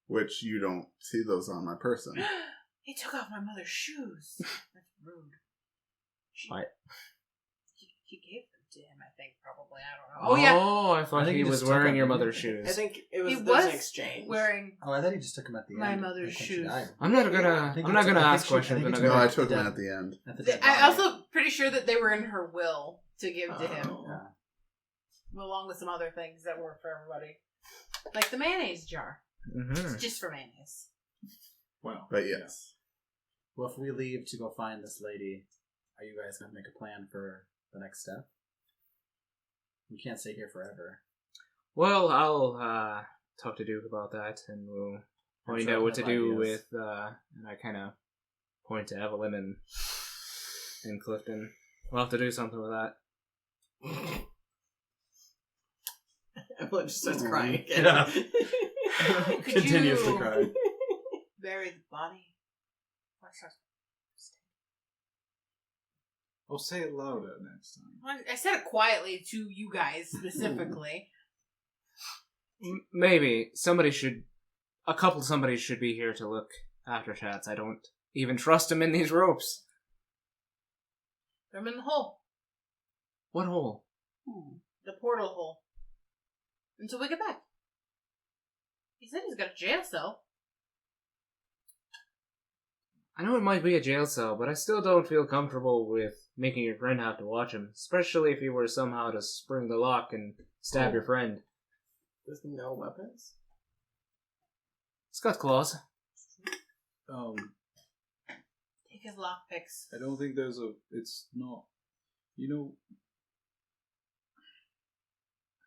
which you don't see those on my person. He took off my mother's shoes. That's rude. What? She gave them to him, I think, probably. I don't know. Oh, yeah. Oh, I I thought think he he was just took wearing them, your didn't mother's he? shoes. I think it was, He there was an was exchange. wearing... Oh, I thought he just took him at the My end. mother's like when she shoes. died. I'm not gonna ask questions. I'm not No, gonna. I took them at the end. At the dead I'm body. also pretty sure that they were in her will to give to him, Oh. Yeah. along with some other things that were for everybody. Like the mayonnaise jar. Mhm. It's just for mayonnaise. Wow. But yes. Well, if we leave to go find this lady, are you guys going to make a plan for the next step? We can't stay here forever. Well, I'll talk to Duke about that, and we'll I'm find sure out what to he'll have do ideas. with. And I kind of point to Evelyn and Clifton. We'll have to do something with that. Evelyn just starts Aw. crying again. Yeah. Could Continues to you cry. bury the body? What's that? I'll say it louder next time. I said it quietly to you guys specifically. Maybe somebody should be here to look after Chatz. I don't even trust him in these ropes. Throw him in the hole. What hole? The portal hole. Until we get back. He said he's got a jail cell. I know it might be a jail cell, but I still don't feel comfortable with making your friend have to watch him, especially if he were somehow to spring the lock and stab your friend. With no weapons? It's got claws. Take his lockpicks. I don't think there's a. It's not. You know.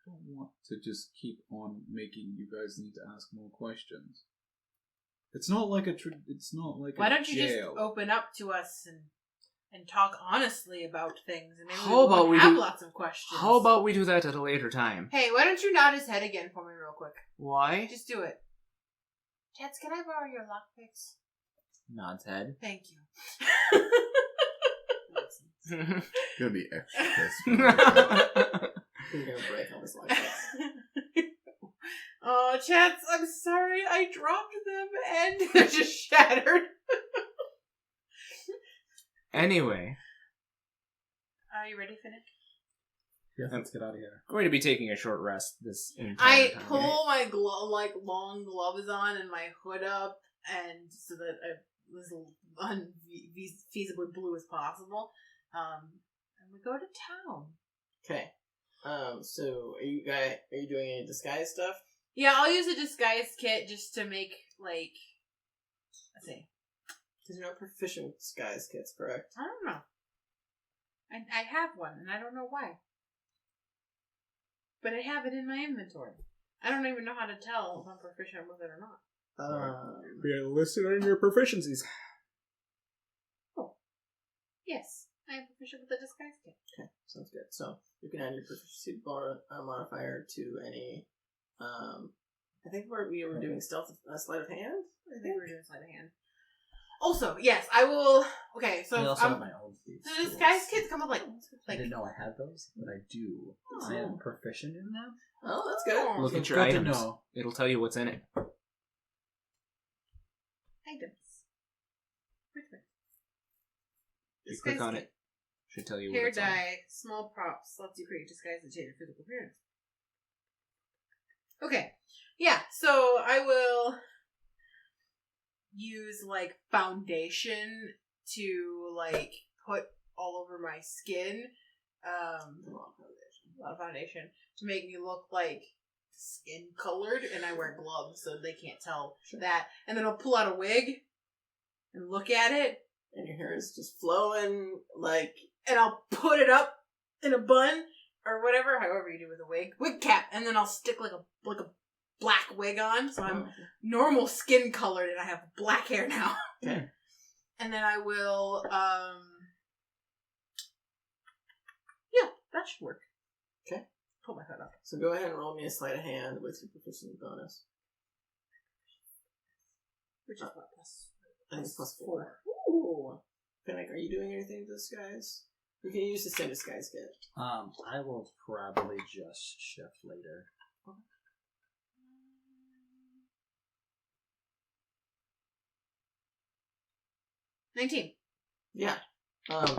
I don't want to just keep on making you guys need to ask more questions. It's not like a. It's not like. Why a don't you jail. just open up to us and talk honestly about things, and maybe How about we have do- lots of questions. How about we do that at a later time? Hey, why don't you nod his head again for me real quick? Why? Just do it. Chatz, can I borrow your lockpicks? Nods head. Thank you. Gonna be extra pissed. You're gonna break all this life. Oh, Chatz, I'm sorry. I dropped them and they're just shattered. Anyway, Are you ready, Finnick? Yes, let's get out of here. I'm going to be taking a short rest this entire I time. pull my long gloves on and my hood up, and so that I was unfeasibly blue as possible. And we go to town. Okay. So are you doing any disguise stuff? Yeah, I'll use a disguise kit just to make let's see. Because you're not proficient with disguise kits, correct? I don't know. And I have one, and I don't know why. But I have it in my inventory. I don't even know how to tell if I'm proficient with it or not. We are listed on your proficiencies. Yes, I am proficient with the disguise kit. Okay, sounds good. So you can add your proficiency modifier to any. I think we were doing stealth, sleight of hand. I think we were doing sleight of hand. Also, yes, I will. Okay, so I also have my own thieves. the disguise kits come with I didn't know I had those, but I do. Oh. I am proficient in them. Oh, that's good. Look So at your good to items. know. It'll tell you what's in it. items. Which one? You click on it. Should tell you what Hair it's on. dye, small props, lets you create disguise and change your physical appearance. Okay. Yeah, so I will use like foundation to like put all over my skin. A lot of foundation to make me look like skin colored, and I wear gloves so they can't tell that. And then I'll pull out a wig and look at it. And your hair is just flowing like. And I'll put it up in a bun or whatever, however you do with a wig cap, and then I'll stick like a black wig on, so I'm normal skin colored and I have black hair now. Okay. And then I will, yeah, that should work. Okay. Pull my hood up. So go ahead and roll me a sleight of hand with your proficiency bonus. Which is what, plus? I think it's +4. Ooh. Finnick, are you doing anything with disguise? You can use the same disguise kit. I will probably just shift later. 19. Yeah.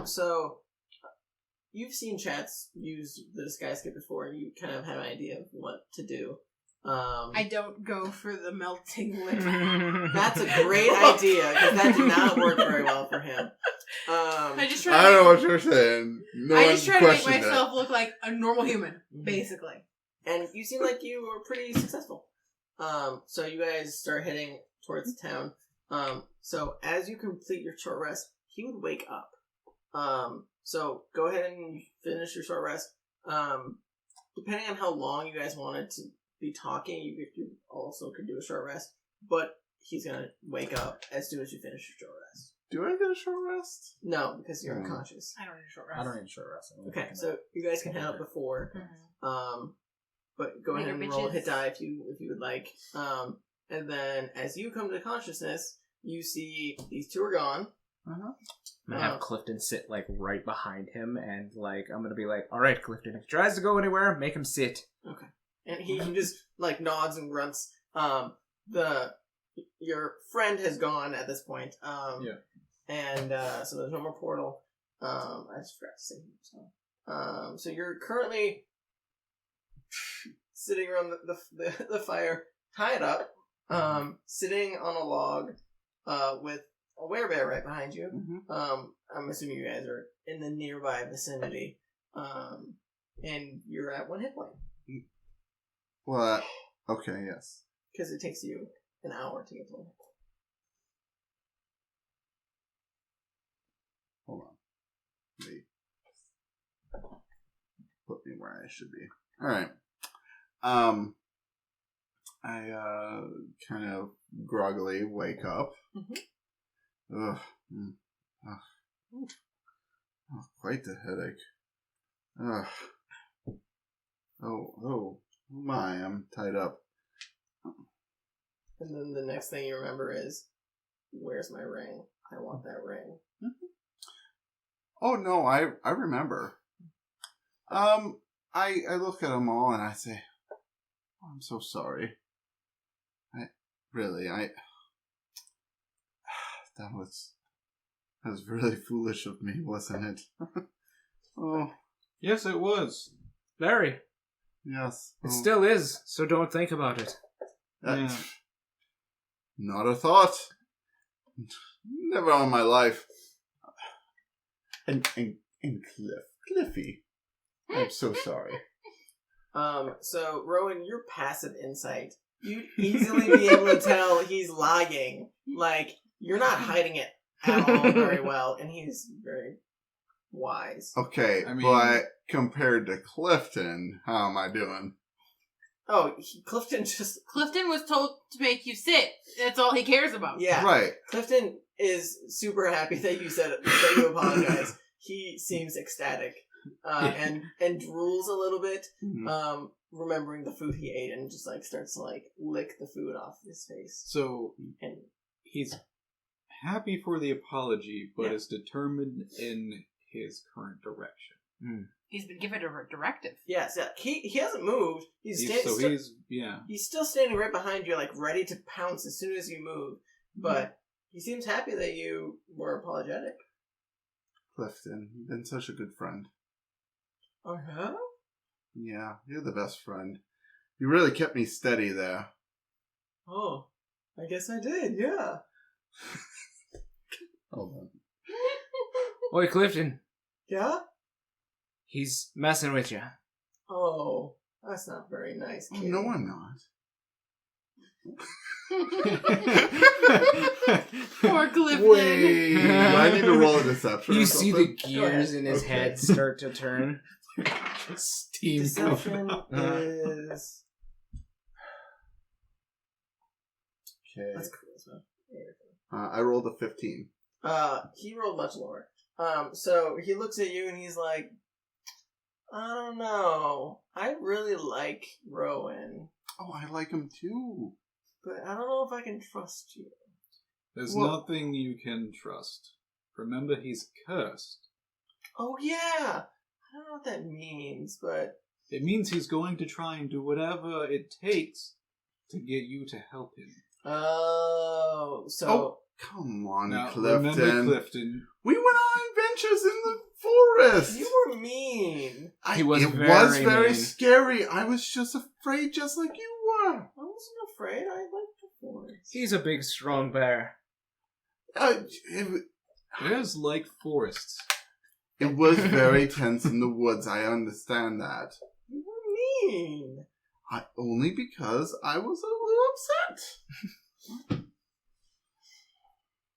So you've seen Chatz use the disguise kit before, and you kind of have an idea of what to do. I don't go for the melting lip. That's a great idea, because that did not work very well for him. I just I try don't know to what you're saying. No I one just try to make questioned myself look like a normal human, basically. And you seem like you were pretty successful. So you guys start heading towards town. So as you complete your short rest, he would wake up. So go ahead and finish your short rest. Depending on how long you guys wanted to be talking, you also could do a short rest. But he's gonna wake up as soon as you finish your short rest. Do I get a short rest? No, because you're unconscious. I don't need a short rest. I don't need short rest. Okay, so you guys can head up before. But go ahead and roll a hit die if you would like. And then as you come to consciousness, you see these two are gone. I'm gonna have Clifton sit like right behind him, and like I'm gonna be like, "All right, Clifton, if he tries to go anywhere, make him sit." Okay. And he just like nods and grunts. Your friend has gone at this point. Yeah. And so there's no more portal. I just forgot to say so. So you're currently sitting around the fire, tied up, sitting on a log, with a werebear right behind you. I'm assuming you guys are in the nearby vicinity. And you're at 1 hit point. Well, okay, yes. Because it takes you an hour to get to 1 hit point. Hold on. Wait. Put me where I should be. Alright. I kind of groggily wake up. Ugh. Oh, quite the headache. Ugh. Oh my, I'm tied up. And then the next thing you remember is, where's my ring? I want that ring. Oh no, I remember. I look at them all and I say, oh, I'm so sorry. That was really foolish of me, wasn't it? Oh, Yes, it was. Very. yes. It still is. So don't think about it. Yeah. Not a thought. Never on my life. And Cliffy. I'm so sorry. So Rowan, your passive insight, you'd easily be able to tell he's lying. Like, you're not hiding it at all very well, and he's very wise. Okay, I mean- but compared to Clifton, how am I doing? Oh, Clifton was told to make you sit. That's all he cares about. Yeah. Right. Clifton is super happy that you said it, that you apologize. he seems ecstatic and drools a little bit, remembering the food he ate, and just like starts to like lick the food off his face. So And he's happy for the apology, but Yeah. is determined in his current direction. He's been given a directive. yes, yeah, he hasn't moved. He's still standing right behind you, like ready to pounce as soon as you move. But he seems happy that you were apologetic. Clifton, you've been such a good friend. Uh-huh. Yeah, you're the best friend. You really kept me steady there. Oh, I guess I did, yeah. Hold on. Oi, Clifton. Yeah? He's messing with you. Oh, that's not very nice, kid. No, I'm not. Poor Clifton. Wait, do I need to roll a deception? You or see something? the gears in his Okay. head start to turn. Steam Deception Uh-huh. is... Okay. That's charisma. I rolled a 15. He rolled much lower. So he looks at you and he's like, I don't know. I really like Rowan, Oh, I like him too. but I don't know if I can trust you. There's Well- nothing you can trust. Remember, he's cursed. Oh, yeah. I don't know what that means, but... It means he's going to try and do whatever it takes to get you to help him. Oh, so... Oh, come on, Now, Clifton. remember, Clifton, We went on adventures in the forest. You were mean. He was it very was very mean. scary. I was just afraid, just like you were. I wasn't afraid. I liked the forest. He's a big, strong bear. bears like forests. It was very tense in the woods. I understand that. You were mean. Only because I was a little upset.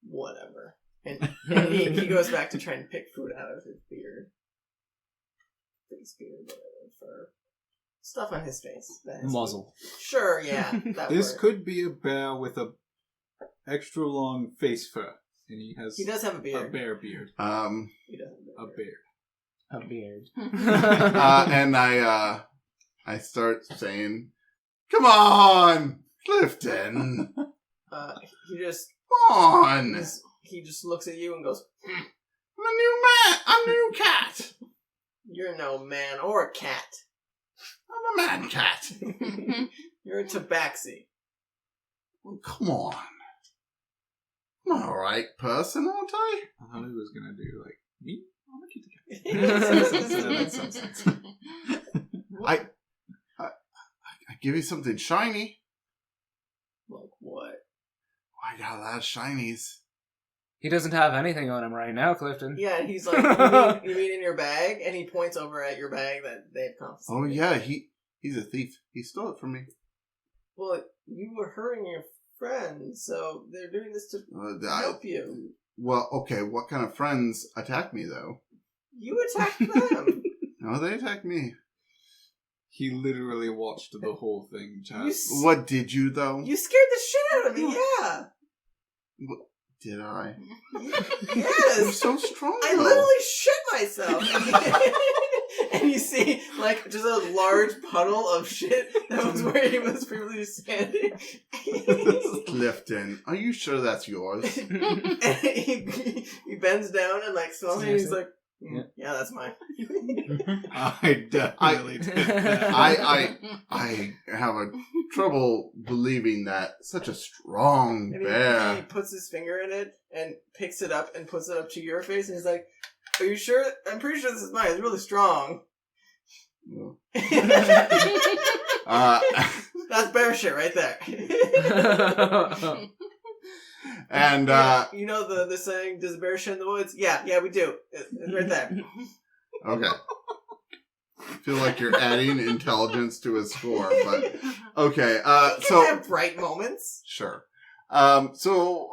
Whatever. And he goes back to trying to pick food out of his beard. Face beard, whatever, fur. Stuff on his face. That is Muzzle. food. Sure, yeah. That This works. could be a bear with a extra long face fur, and he has He does have a a beard. bear beard. He does have A beard. A beard. And I start saying, "Come on, Clifton. He just Come on. he just looks at you and goes, I'm a new man. I'm a new cat. "You're no man or a cat. I'm a man cat. You're a tabaxi." Well, come on. I'm an alright person, aren't I? I thought he was gonna do like me. I'm a kitty cat. So that makes some sense. I give you something shiny. Like what? I got a lot of shinies. He doesn't have anything on him right now, Clifton. Yeah, and he's like, you mean in your bag? And he points over at your bag that they've confiscated. Oh yeah, he's a thief. He stole it from me. Well, you were hurting your friends, so they're doing this to help you. Well, okay, what kind of friends attacked me though? You attacked them. No, they attacked me. He literally watched the whole thing, Chatz. What did you though? You scared the shit out of me, yeah. Did I? You're Yes. so strong. I though. literally shit myself. And you see, like, just a large puddle of shit that was where he was previously standing. Clifton, are you sure that's yours? And he bends down and, like, smells it, and he's like, yeah, that's mine. I definitely did that. I have a trouble believing that such a strong And bear. he puts his finger in it and picks it up and puts it up to your face, and he's like, "Are you sure? I'm pretty sure this is mine. It's really strong." That's bear shit right there. And Yeah, you know the saying, "Does a bear shit in the woods?" Yeah, we do. It's right there. okay. I feel like you're adding intelligence to his score, but okay. You can So have bright moments. sure. So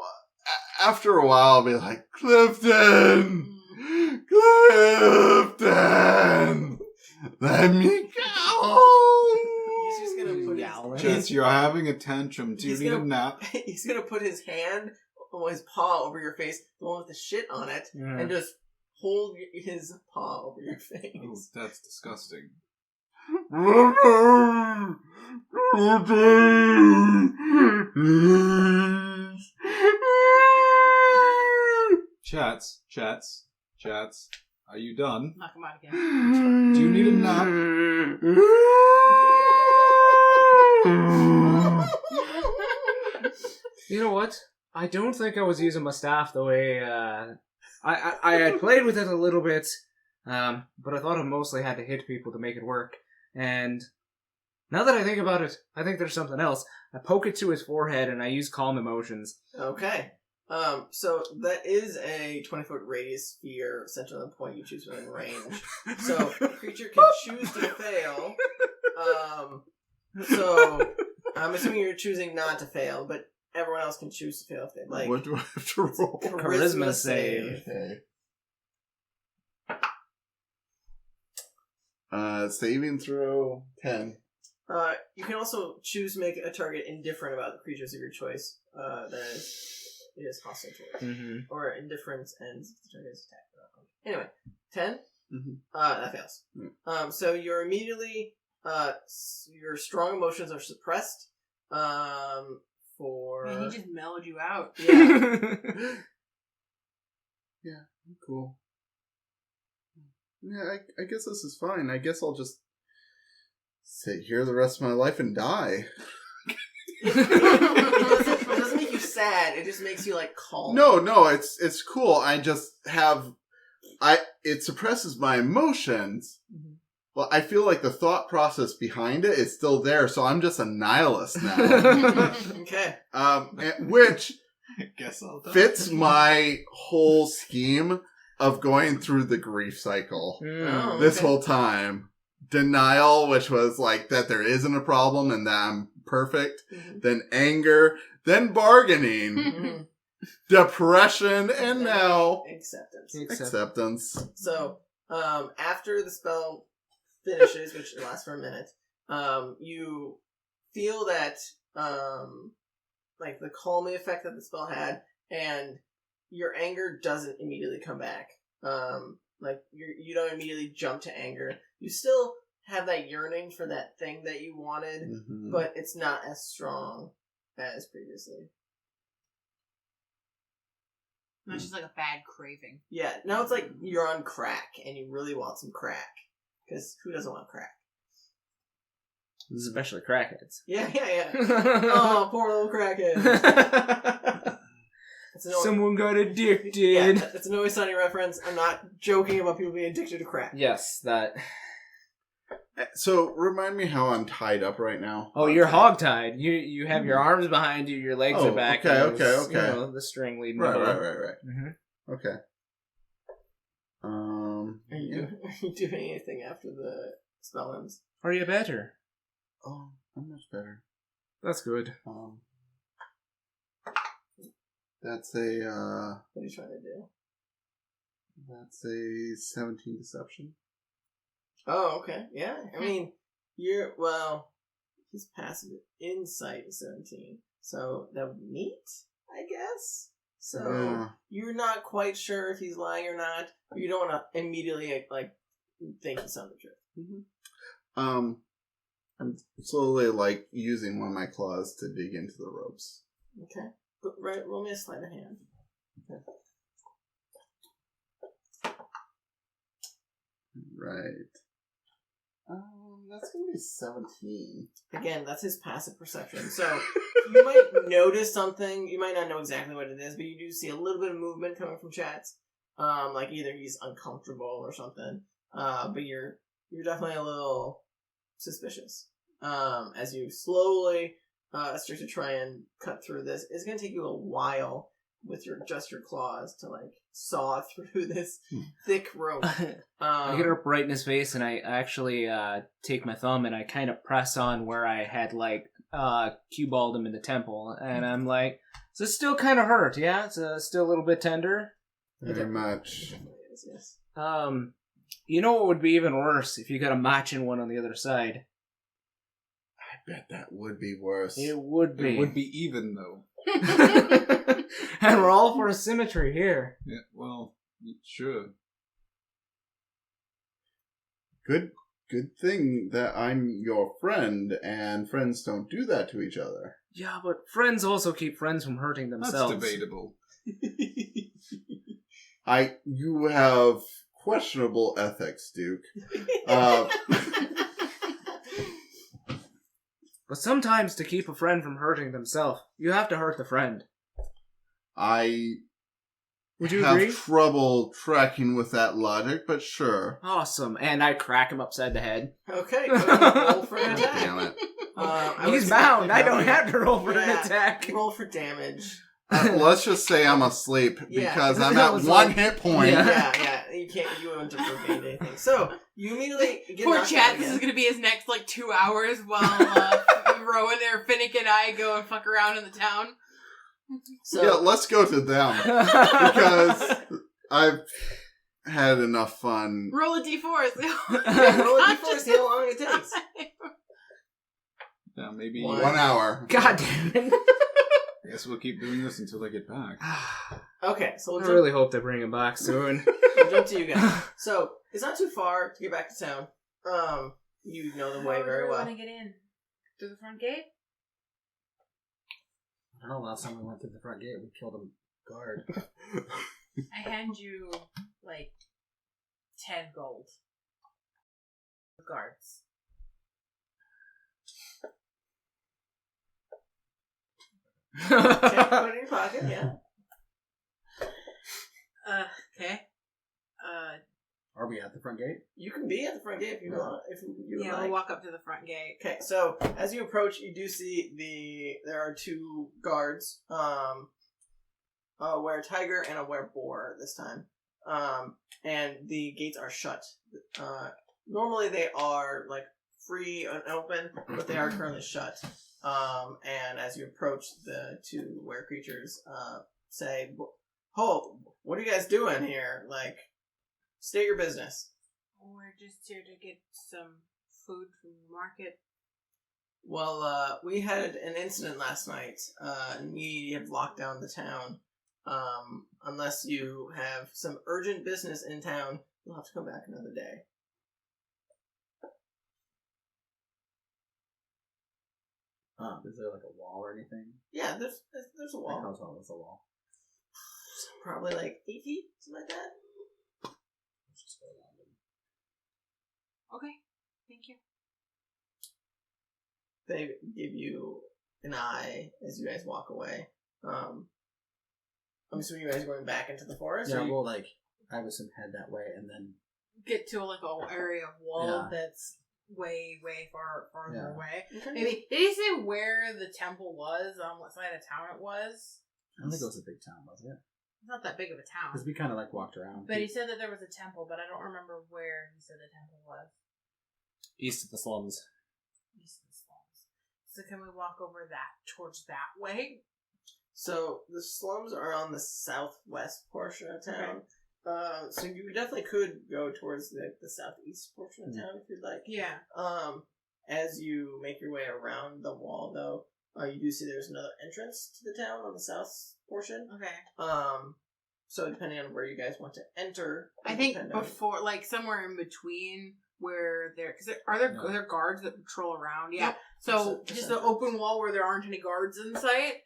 after a while, I'll be like, Clifton, let me go. He's just gonna put Chatz, you're having a tantrum. Do you He's need a gonna- nap? He's gonna put his paw over your face, the one with the shit on it, and just hold his paw over your face. Oh, that's disgusting. Chatz. Are you done? Knock him out again. Do you need a nap? You know what? I don't think I was using my staff the way I had played with it a little bit, but I thought I mostly had to hit people to make it work. And now that I think about it, I think there's something else. I poke it to his forehead and I use calm emotions. Okay. So that is a 20-foot radius sphere centered on the point you choose within range. So the creature can choose to fail. So I'm assuming you're choosing not to fail, but everyone else can choose to fail if they like. What do I have to roll? Charisma save. Okay. Saving throw 10. You can also choose to make a target indifferent about the creatures of your choice. It is hostile to it. Mm-hmm. Or indifference ends if the target is attacked. Anyway, 10? Mm-hmm. That fails. Mm. So you're immediately, your strong emotions are suppressed, for... Man, he just mellowed you out. Yeah. Yeah, cool. Yeah, I guess this is fine. I guess I'll just sit here the rest of my life and die. It doesn't make you sad, it just makes you, like, calm. No, it's cool. I just have... It suppresses my emotions. Mm-hmm. Well, I feel like the thought process behind it is still there, so I'm just a nihilist now. Okay. Which Guess I'll die. fits my whole scheme of going through the grief cycle Oh, this okay. whole time. Denial, which was like that there isn't a problem and that I'm perfect. Mhm. Then anger. Then bargaining. Mhm. Depression. And now Acceptance. acceptance. So, after the spell finishes, which lasts for a minute, you feel that, like, the calming effect that the spell had, and your anger doesn't immediately come back. Like, you don't immediately jump to anger. You still have that yearning for that thing that you wanted, Mhm. but it's not as strong as previously. No, it's just like a bad craving. Yeah, now it's like you're on crack, and you really want some crack. Because who doesn't want crack? Especially crackheads. Yeah. Oh, poor little crackhead. Someone got addicted. Yeah, it's an Always Sunny reference. I'm not joking about people being addicted to crack. Yes, that. So, remind me how I'm tied up right now. Oh, you're hogtied. You have your arms behind you, your legs Oh, are back. okay, and there's, okay. You know, the string leading. Right. Mm-hmm. Okay. Are you doing anything after the spell ends? Are you better? Oh, I'm much better. That's good. That's a What are you trying to do? that's a 17 deception. Oh, okay. Yeah. I mean, his passive insight is 17. So that would meet, I guess. So Yeah. you're not quite sure if he's lying or not. But you don't want to immediately, like, think he's telling the truth. Mm-hmm. I'm slowly like using one of my claws to dig into the ropes. Okay. But, right, roll me a sleight of hand. Okay. Right. That's gonna be 17. Again, that's his passive perception. So you might notice something. You might not know exactly what it is, but you do see a little bit of movement coming from Chatz. Like either he's uncomfortable or something. But you're definitely a little suspicious. As you slowly start to try and cut through this. It's gonna take you a while with your claws to like saw through this thick rope. I get up right in his face, and I actually take my thumb and I kind of press on where I had like cue-balled him in the temple, and I'm like, "Does it still kind of hurt? Yeah, it's still a little bit tender." Very much. Yes. You know what would be even worse if you got a matching one on the other side. I bet that would be worse. It would be. It would be even, though. And we're all for symmetry here. Yeah, well, sure. Good thing that I'm your friend, and friends don't do that to each other. Yeah, but friends also keep friends from hurting themselves. That's debatable. You have questionable ethics, Duke. But sometimes to keep a friend from hurting themselves, you have to hurt the friend. Would you have agree? trouble tracking with that logic, but sure. Awesome. And I crack him upside the head. Okay, go ahead and roll for an attack. Damn it. He's bound. I don't have to roll for an attack. Roll for damage. Let's just say I'm asleep because I'm That at was one like- hit point. Yeah. You wouldn't have regained anything. So, you immediately get Poor knocked out Chatz, this again. is gonna be his next 2 hours while Rowan or Finnick and I go and fuck around in the town. So, Yeah, let's go to them because I've had enough fun. Roll a d4. roll a d4, see how long it takes. Yeah, maybe 1 hour. God damn it. I guess we'll keep doing this until they get back. Okay, so I we'll really hope they bring him back soon. jump to you guys. So, it's not too far to get back to town. You know the way very well. Want to get in through the front gate? I don't know, last time we went through the front gate, we killed a guard. I hand you 10 gold. Guards. Okay, put it in your pocket, yeah. Okay. Are we at the front gate? You can be at the front gate if you want. If you would Yeah, like. we'll walk up to the front gate. Okay, so as you approach, you do see there are 2 guards. A were-tiger and a were-boar this time. And the gates are shut. Normally they are free and open, but they are currently shut. And as you approach, the 2 were-creatures say, "Oh, what are you guys doing here? State your business." We're just here to get some food from the market. Well, we had an incident last night, and we have locked down the town. Unless you have some urgent business in town, you'll have to come back another day. Is there a wall or anything? Yeah, there's a How wall. tall is the wall? Probably 8 feet, something like that. Let's just go around it. Okay, thank you. They give you an eye as you guys walk away. I'm assuming you guys are going back into the forest? Yeah, or you- well, I was head that way, and then Get to a area of wall Yeah. that's way farther Yeah. away. Okay. Maybe did he say where the temple was? On what side of town it was? I don't think it was a big town, was it? It's not that big of a town. Because we kind of walked around. But he said that there was a temple, but I don't remember where he said the temple was. East of the slums. East of the slums. So can we walk over towards that way? So the slums are on the southwest portion of town. So you definitely could go towards the southeast portion of town if you'd like. Yeah. As you make your way around the wall, though, you do see there's another entrance to the town on the south portion. Okay. So depending on where you guys want to enter, I think before, somewhere in between where are there guards that patrol around? Yeah. Yep. So Just just an open wall where there aren't any guards in sight.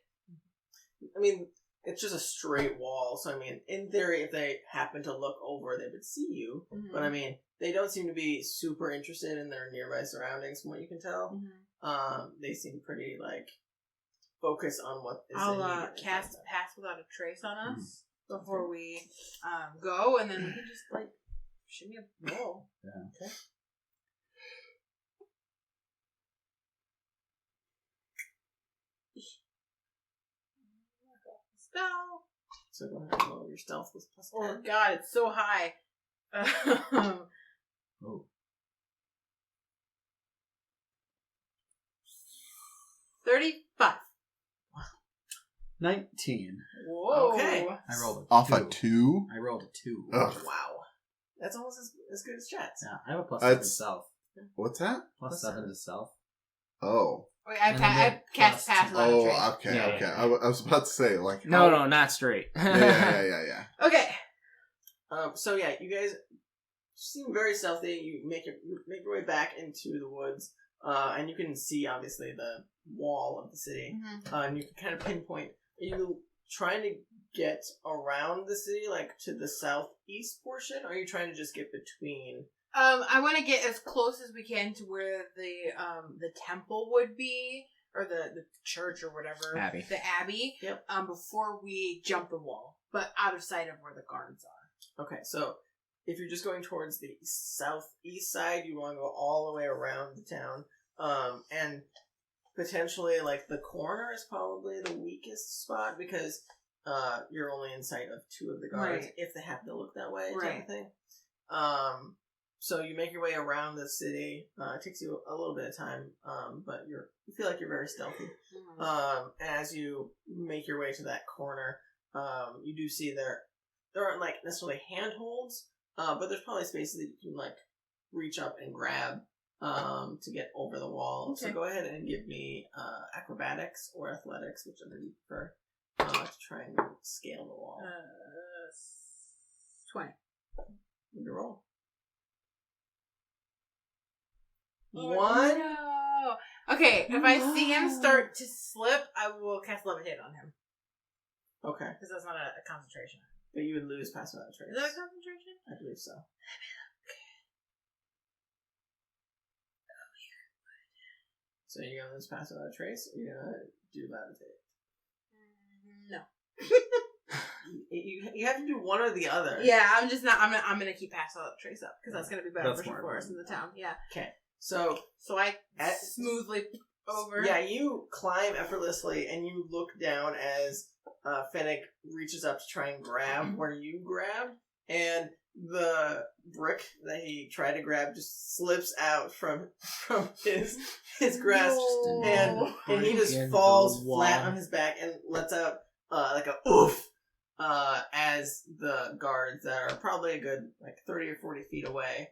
I mean, it's just a straight wall. So I mean, in theory, if they happen to look over, they would see you. Mm-hmm. But I mean, they don't seem to be super interested in their nearby surroundings, from what you can tell. Mm-hmm. They seem pretty focused on what is. I'll cast Pass Without a Trace on us before we go, and then we can just shimmy a roll. Yeah. Okay. Spell. So go ahead and roll your stealth with +10. Oh God, it's so high. Oh. 35. 19. Whoa. Okay. I rolled a Off 2. a 2? I rolled a 2. Ugh. Wow. That's almost as good as Chatz. Yeah, I have a plus That's- 7 to stealth. What's that? Plus 7 to stealth. Oh. Wait, And then I cast plus Pass Without a Trace. Oh, okay, Yeah, okay. yeah. I was about to say, No, not straight. Yeah. Okay. So yeah, you guys seem very stealthy. You make your way back into the woods, and you can see obviously the wall of the city. And you can kind of pinpoint. Are you trying to get around the city, like to the southeast portion, or are you trying to just get between? I want to get as close as we can to where the temple would be, or the church or whatever. Abbey. The abbey. Yep. Before we jump the wall, but out of sight of where the guards are. Okay, so if you're just going towards the southeast side, you want to go all the way around the town, and potentially like the corner is probably the weakest spot because you're only in sight of two of the guards if they happen to look that way, type of thing. So you make your way around the city. It takes you a little bit of time, but you feel like you're very stealthy. As you make your way to that corner, you do see there aren't like necessarily handholds, but there's probably spaces that you can like reach up and grab to get over the wall. Okay. So go ahead and give me acrobatics or athletics, whichever you prefer, to try and scale the wall. 20. Give me a roll. Oh, 1. No. Okay, if I see him start to slip, I will cast Levitate on him. Okay. Because that's not a concentration. But you would lose past without trace. Is that a concentration? I believe so. So you're going to lose pass without trace, or you're going to do levitate? No. You have to do one or the other. Yeah, I'm just not. I'm gonna keep pass without trace up because that's gonna be beneficial for us in the town. Yeah. Okay. So I smoothly over. Yeah, you climb effortlessly, and you look down as Finnick reaches up to try and grab where you grabbed, and the brick that he tried to grab just slips out from his grasp, No. and he just falls flat on his back and lets out like a oof as the guards that are probably a good like 30 or 40 feet away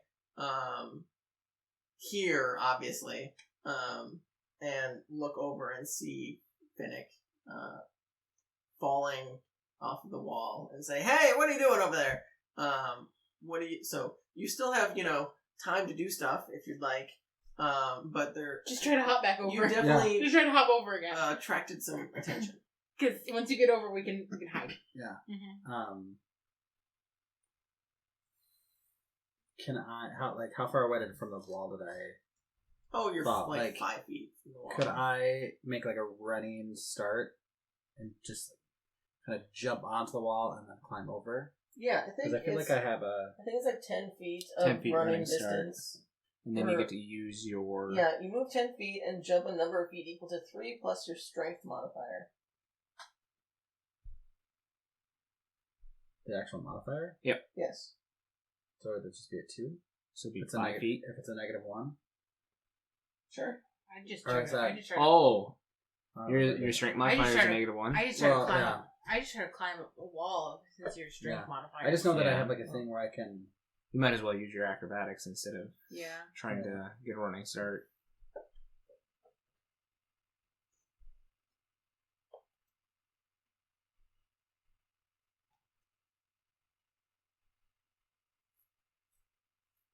hear obviously and look over and see Finnick falling off of the wall and say, "Hey, what are you doing over there?" So you still have, time to do stuff if you'd like, but they're just try to hop back over. You definitely just try to hop over again. Attracted some attention because once you get over, we can hide. Yeah. Mm-hmm. Can I how far away from the wall did I? Oh, you're like 5 feet from the wall. Could I make like a running start and just kind of jump onto the wall and then climb over? Yeah, I think I feel like I have a. I think it's like 10 feet of running distance. And then you get to use your. Yeah, you move 10 feet and jump a number of feet equal to 3 plus your strength modifier. The actual modifier? Yep. Yes. So it would just be a 2? So it'd be if 5 feet. If it's a -1? Sure. I just Or tried. Oh! Your strength modifier is -1? I just tried to climb up. I just tried to climb up a wall since your strength modifier. I just know that I have like a thing where I can. You might as well use your acrobatics instead of trying to get a running start.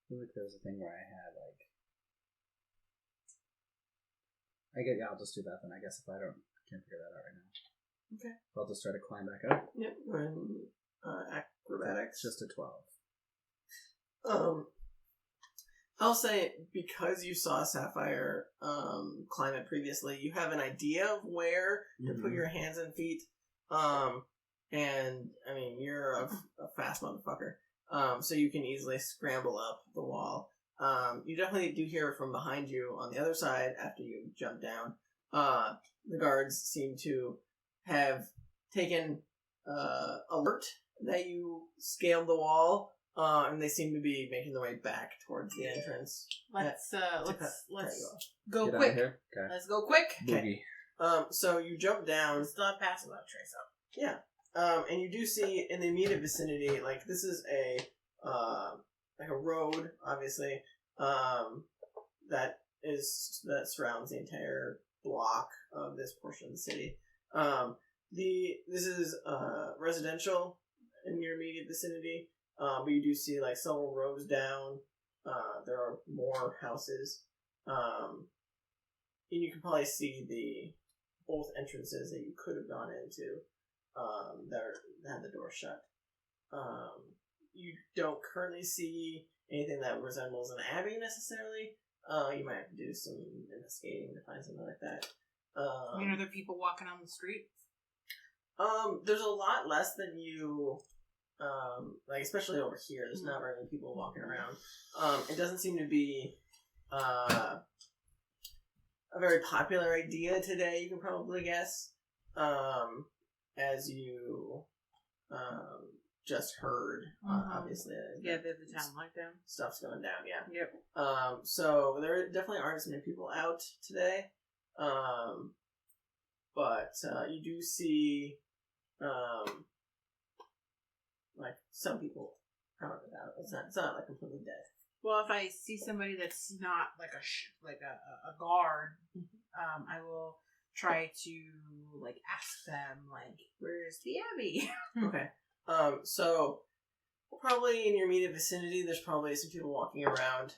I feel like there was a thing where I had like. I'll just do that then. I guess if I can't figure that out right now. Okay. I'll just try to climb back up. Yep. Acrobatics. Just a 12. I'll say because you saw Sapphire climb it previously, you have an idea of where to put your hands and feet. And I mean, you're a fast motherfucker. So you can easily scramble up the wall. You definitely do hear from behind you on the other side after you jump down. The guards seem to have taken alert that you scaled the wall, and they seem to be making their way back towards the entrance. Let's go Get out quick. of here? Okay. Let's go quick. Boogie. So you jump down. Still have pass without trace up. Yeah. And you do see in the immediate vicinity, like this is a road, obviously, that surrounds the entire block of this portion of the city. This is residential in your immediate vicinity. but you do see like several rows down. There are more houses, and you can probably see both entrances that you could have gone into that had the door shut. You don't currently see anything that resembles an abbey necessarily. You might have to do some investigating to find something like that. Are there people walking on the street? There's a lot less than you, like especially over here. There's not very many people walking around. It doesn't seem to be a very popular idea today. You can probably guess, as you just heard. Obviously, Yeah, the town lockdown. Stuff's going down. Yeah. Yep. So there definitely aren't as many people out today. But you do see, like some people out and about. It's not like completely dead. Well, if I see somebody that's not like a guard, I will try to like ask them like, "Where's the abbey?" Okay. So probably in your immediate vicinity, there's probably some people walking around.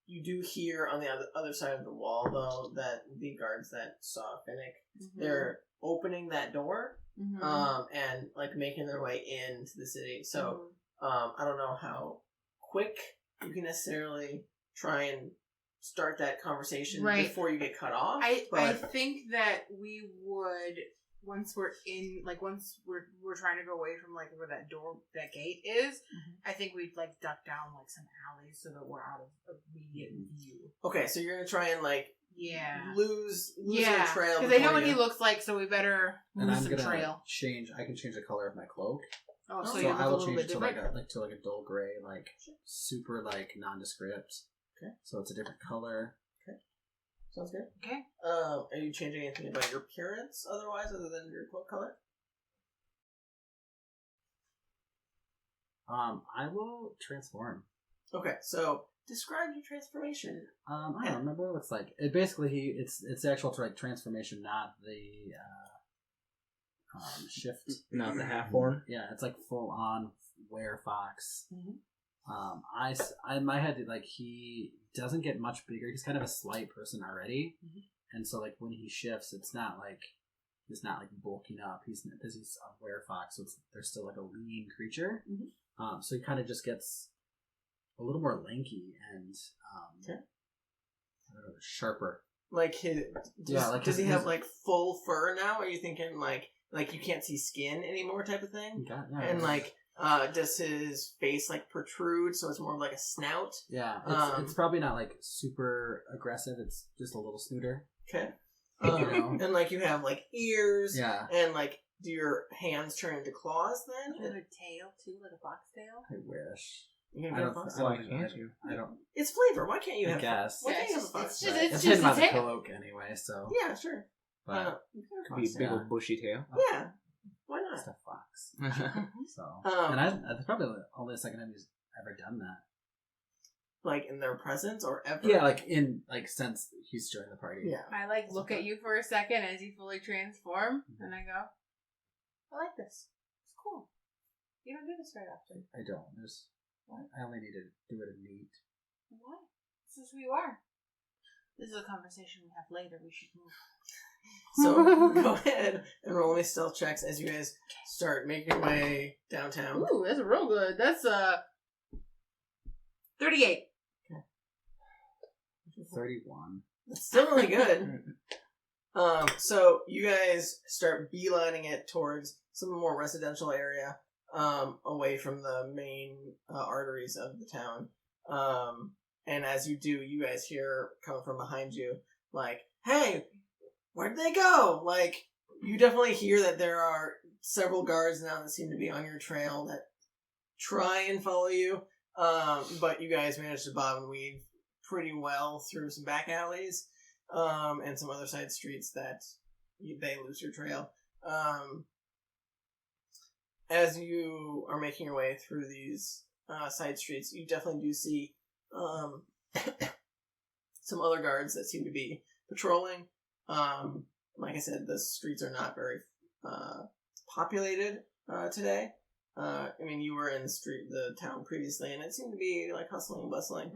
You do hear on the other side of the wall, though, that the guards that saw Finnick, they're opening that door, and like making their way into the city. So I don't know how quick you can necessarily try and start that conversation before you get cut off. I think that we would, once we're trying to go away from like where that gate is, I think we'd like duck down like some alleys so that we're out of immediate view. Okay, so you're gonna try and like lose the trail because they know what he looks like, so we better and lose I'm some gonna trail. I can change the color of my cloak. Oh, so So you I look a will little change bit it to different. like a dull gray, like super like nondescript. Okay. So it's a different color. Sounds good. Okay. Are you changing anything about your appearance otherwise, other than your cloak color? I will transform. Okay, so describe your transformation. I don't remember what it looks like. It basically it's the actual like transformation, not the shift. Not the half form. Yeah, it's like full on werefox. I in my head like he doesn't get much bigger. He's kind of a slight person already, and so like when he shifts, it's not like he's not like bulking up. Because he's a werefox, so there's still like a lean creature. So he kind of just gets a little more lanky and I don't know, sharper. Like his does he have like full fur now? Are you thinking like you can't see skin anymore type of thing? And like does his face like protrude so it's more of like a snout? Yeah, it's probably not like super aggressive. It's just a little snooter. Okay. And like you have like ears. Yeah. And like do your hands turn into claws then? You have a tail too, like a fox tail. I wish. You can get a fox? Why can't you? I don't. It's flavor. Why can't you I have? guess. Why can't you have a fox? It's hidden by the cloak anyway, so. Yeah, sure. But Could be a big old bushy tail. Yeah. Why not? It's a fox. So. And that's probably only the second time he's ever done that. Like in their presence or ever? Yeah, like since he's joined the party. Yeah. I like look at you for a second as you fully transform, and I go, I like this. It's cool. You don't do this very often. I don't. I only need to do it in neat. What? This is who you are. This is a conversation we have later. We should move. So go ahead and roll me stealth checks as you guys start making your way downtown. Ooh, that's real good. That's 38. 31. That's still really good. So you guys start beelining it towards some more residential area, away from the main arteries of the town. And as you do, you guys hear coming from behind you, like, "Hey, where'd they go?" Like, you definitely hear that there are several guards now that seem to be on your trail that try and follow you. But you guys managed to bob and weave pretty well through some back alleys, and some other side streets that they lose your trail. As you are making your way through these side streets, you definitely do see some other guards that seem to be patrolling. Like I said, the streets are not very populated today. I mean, you were in the town previously, and it seemed to be like hustling and bustling.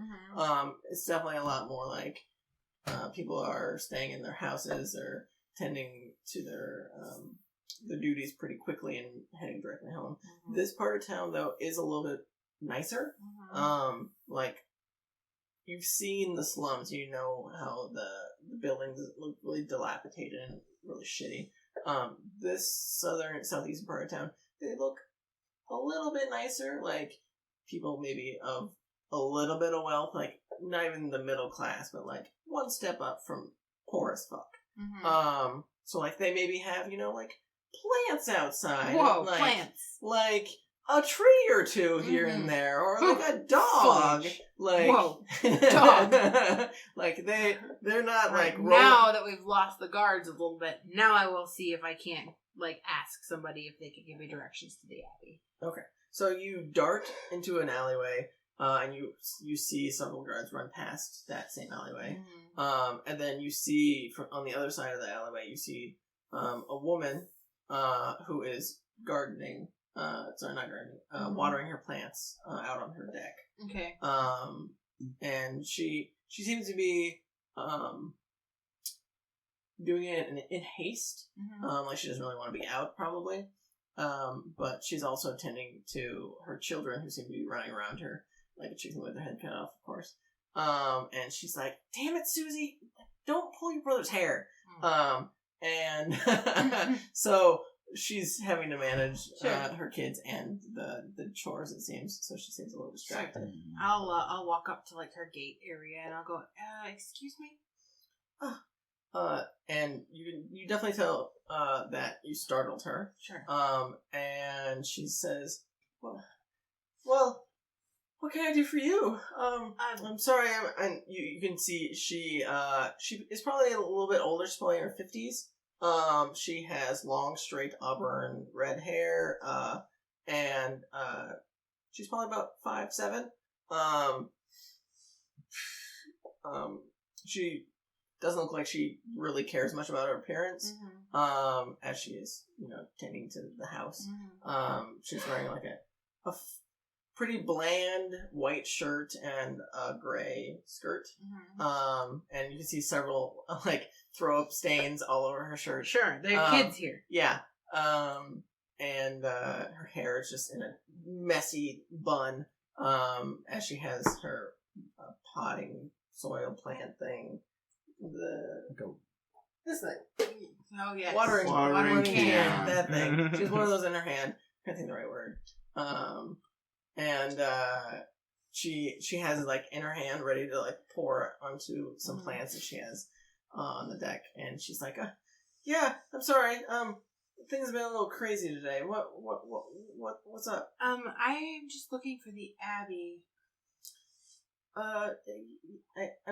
It's definitely a lot more like people are staying in their houses or tending to their duties pretty quickly and heading directly home. This part of town, though, is a little bit nicer. Like, you've seen the slums, you know how the buildings look really dilapidated and really shitty. This southeastern part of town, they look a little bit nicer, like people maybe of a little bit of wealth, like not even the middle class, but like one step up from poor as fuck. So like they maybe have, like plants outside. Whoa, like, plants. Like a tree or two here and there, or like a dog. Foliage. Like Whoa, dog. Like they're not Right, like now that we've lost the guards a little bit, now I will see if I can't ask somebody if they can give me directions to the abbey. Okay, so you dart into an alleyway, and you see several guards run past that same alleyway, and then you see on the other side of the alleyway, you see a woman who is gardening. Sorry, not gardening. Watering her plants out on her deck. Okay. And she seems to be doing it in haste. Like she doesn't really want to be out, probably. But she's also tending to her children, who seem to be running around her like a chicken with their head cut off, of course. And she's like, "Damn it, Susie! Don't pull your brother's hair." And so she's having to manage her kids and the chores, it seems. So she seems a little distracted. I'll walk up to her gate area and I'll go, excuse me? And you definitely tell that you startled her. Sure. And she says, well, what can I do for you? I'm sorry. And you can see she is probably a little bit older. She's probably in her 50s. She has long, straight auburn red hair, and she's probably about 5'7". She doesn't look like she really cares much about her appearance, as she is, tending to the house. She's wearing like a pretty bland white shirt and a gray skirt. And you can see several throw up stains all over her shirt. Sure, there are kids here. Yeah. And her hair is just in a messy bun, as she has her potting soil plant thing. This thing. Oh, yes. Watering can. can. That thing. She has one of those in her hand. I can't think of the right word. And she has it in her hand, ready to pour onto some plants that she has on the deck. And she's like, "Yeah, I'm sorry. Things have been a little crazy today. What's up?" I'm just looking for the abbey. I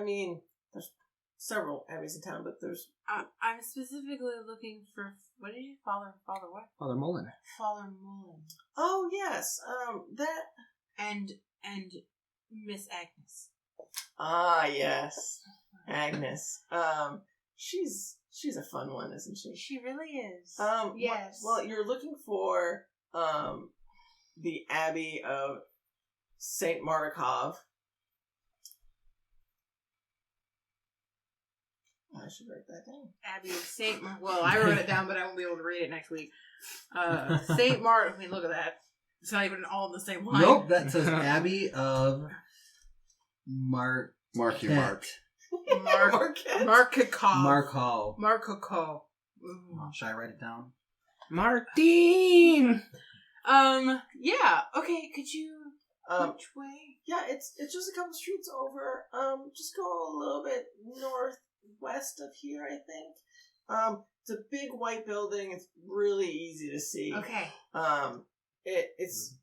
mean, there's several abbeys in town, but there's. I'm specifically looking for, what did you Father what? Father Mullen. Father Mullen. Oh yes, that. And Miss Agnes. Ah yes, Agnes. She's a fun one, isn't she? She really is. Yes. Well, you're looking for the Abbey of Saint Martikov. I should write that down. Abbey of Saint Well, I wrote it down, but I won't be able to read it next week. Saint I mean, look at that. It's not even all in the same line. Nope, that says Abbey of Marky Mark. Markov. Should I write it down? Martin! Yeah, okay, could you... which way? Yeah, it's just a couple streets over. Just go a little bit northwest of here, I think. It's a big white building. It's really easy to see. Okay. It's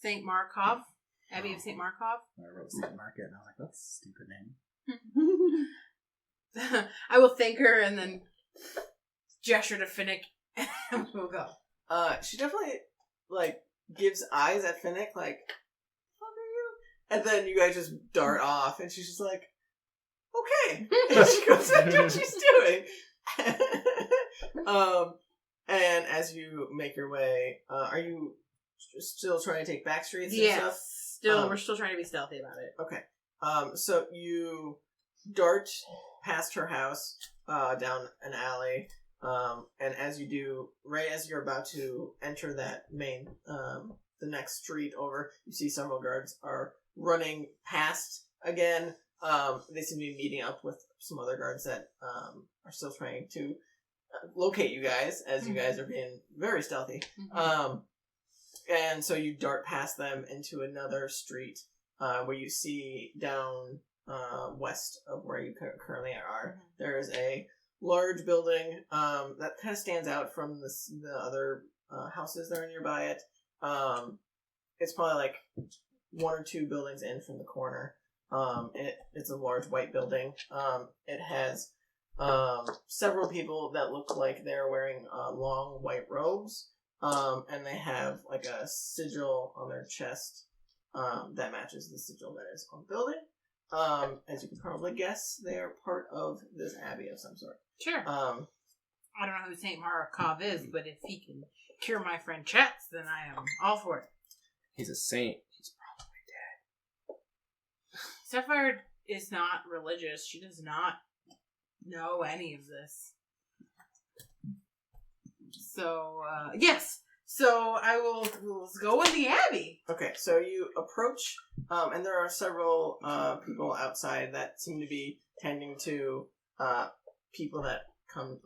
Saint Markov. Abbey of Saint Markov. I wrote Saint Market, and I was like, that's a stupid name. I will thank her and then gesture to Finnick, and we'll go. She definitely gives eyes at Finnick, like, "What are you?" And then you guys just dart off, and she's just like, "Okay," and she goes back to what she's doing. And as you make your way, are you still trying to take back streets and Yes. stuff? We're still trying to be stealthy about it. Okay. So you dart past her house, down an alley, and as you do, right as you're about to enter that the next street over, you see several guards are running past again. They seem to be meeting up with some other guards that are still trying to locate you guys, as you guys are being very stealthy. And so you dart past them into another street, where you see down west of where you currently are. There's a large building that kind of stands out from the other houses that are nearby it. It's probably like one or two buildings in from the corner. It's a large white building. It has several people that look like they're wearing long white robes, and they have like a sigil on their chest that matches the sigil that is on the building. As you can probably guess, they are part of this abbey of some sort. Sure. I don't know who Saint Marakov is, but if he can cure my friend Chatz, then I am all for it. He's a saint. He's Sapphire is not religious. She does not know any of this. So, yes. So I will let's go in the abbey. Okay, so you approach, and there are several people outside that seem to be tending to people that come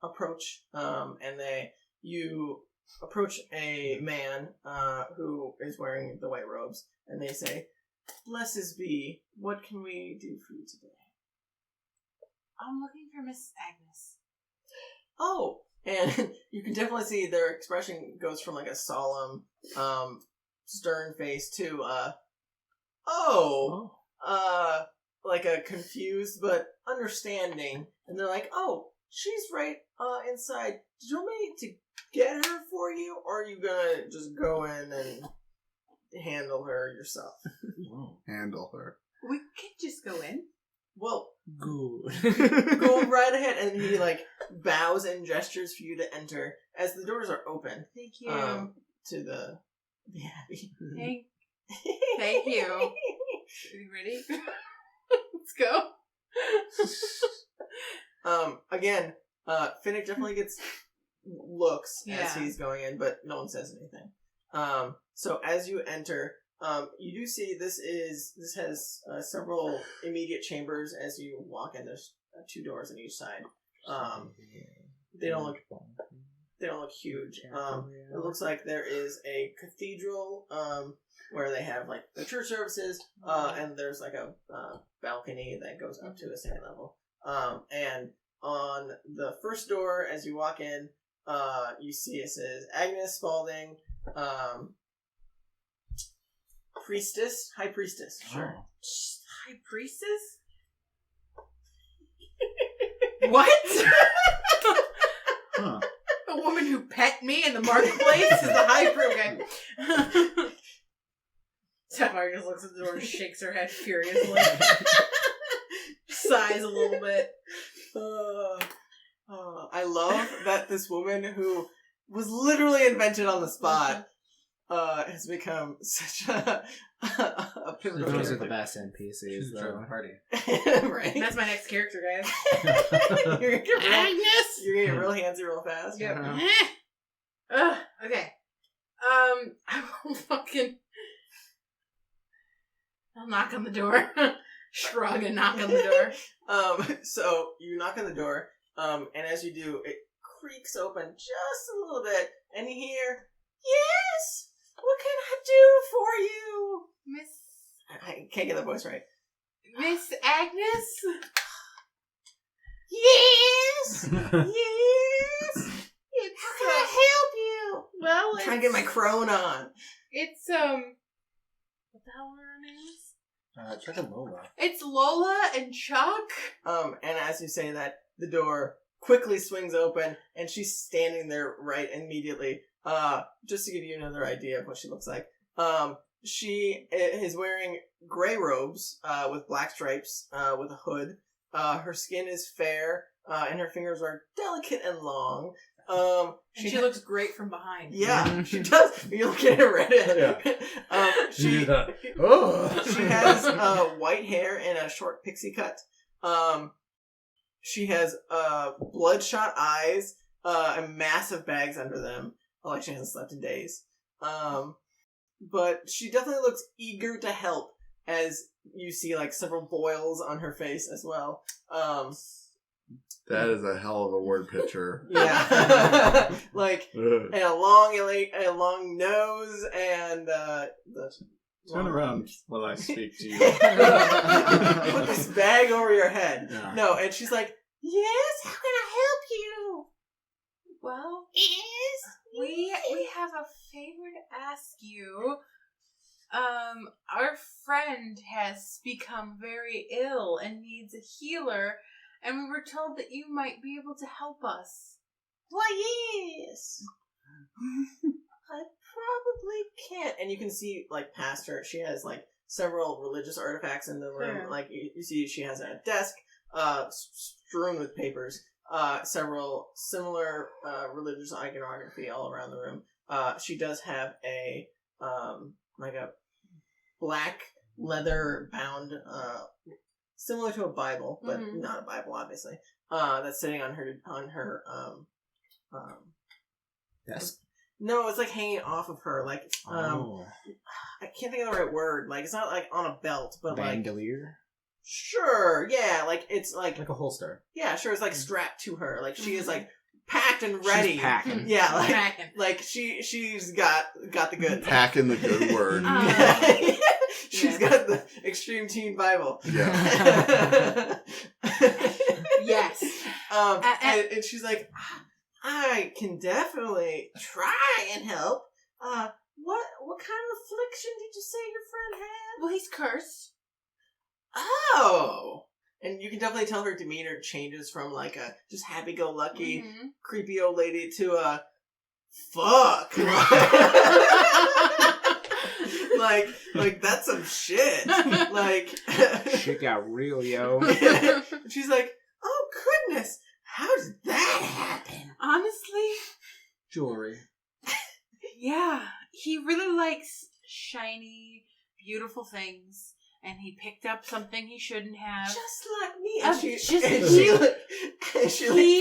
approach, and you approach a man who is wearing the white robes, and they say, "Blessed be, what can we do for you today?" I'm looking for Miss Agnes. Oh, and you can definitely see their expression goes from like a solemn, stern face to like a confused but understanding, and they're like, "Oh, she's right inside. Did you want me to get her for you, or are you gonna just go in and handle her yourself?" Handle her. We could just go in. Well, good. go right ahead, and he bows and gestures for you to enter as the doors are open. Thank you. To the abbey. Thank you. Are you ready? Let's go. Again, Finnick definitely gets looks as Yeah. he's going in, but no one says anything. So as you enter, you do see this has several immediate chambers as you walk in. There's 2 doors on each side. They don't look huge. It looks like there is a cathedral where they have the church services, and there's a balcony that goes up to a second level. And on the first door, as you walk in, you see it says Agnes Spalding, High Priestess. Sure. High Priestess? What? Huh. A woman who pet me in the marketplace is the High Priestess. Okay. Sapphire just looks at the door and shakes her head furiously. Sighs a little bit. I love that this woman who was literally invented on the spot has become such a pivotal Those are character. the best NPCs. She's a though. driving party. Right? That's my next character, guys. You're gonna get Agnes! You're gonna get real handsy real fast. Yep. Uh-huh. Okay. I will I'll knock on the door. Shrug and knock on the door. So you knock on the door, and as you do, it creaks open just a little bit, and you hear, "Yes! What can I do for you?" I can't get the voice right. Miss Agnes? Yes! Yes! How can I help you? Well, I'm trying to get my crone on. It's, what the hell are her names? Chuck and Lola. It's Lola and Chuck. And as you say that, the door quickly swings open, and she's standing there right immediately. Just to give you another idea of what she looks like. She is wearing gray robes, with black stripes, with a hood. Her skin is fair, and her fingers are delicate and long. And she looks great from behind. Yeah, she does. You're looking at her right at She did that. Oh. She has white hair and a short pixie cut. She has bloodshot eyes and massive bags under them. Like she hasn't slept in days. But she definitely looks eager to help, as you see like several boils on her face as well. That is a hell of a word picture. Yeah. Like, and a long nose and Turn around while I speak to you. Put this bag over your head. Yeah. No, and she's like, yes, how can I help you? Well, Yes. we have a favor to ask you. Our friend has become very ill and needs a healer, and we were told that you might be able to help us. Why, yes. I probably can't. And you can see, like, past her, she has, like, several religious artifacts in the room. Sure. Like, you see she has a desk strewn with papers, several similar religious iconography all around the room. She does have a, like a black leather bound, similar to a Bible, but not a Bible, obviously, that's sitting on her Yes. no, it's like hanging off of her, like, I can't think of the right word. Like, it's not like on a belt, but Bandolier? sure, yeah, like it's like Like a holster. yeah, sure, it's like strapped to her, like she is like packed and ready. She's packing. Yeah, like Cracking. like she's got the goods. Packing the good word. She's got the Extreme Teen Bible. Yeah. Yes. And she's like, I can definitely try and help. What kind of affliction did you say your friend had? Well, he's cursed. Oh! And you can definitely tell her demeanor changes from like a just happy-go-lucky, creepy old lady to a fuck. like that's some shit. Like Shit got real, yo. she's like, oh goodness, how did that happen? Honestly, Jewelry. yeah. He really likes shiny, beautiful things, and he picked up something he shouldn't have. Just like me. And she he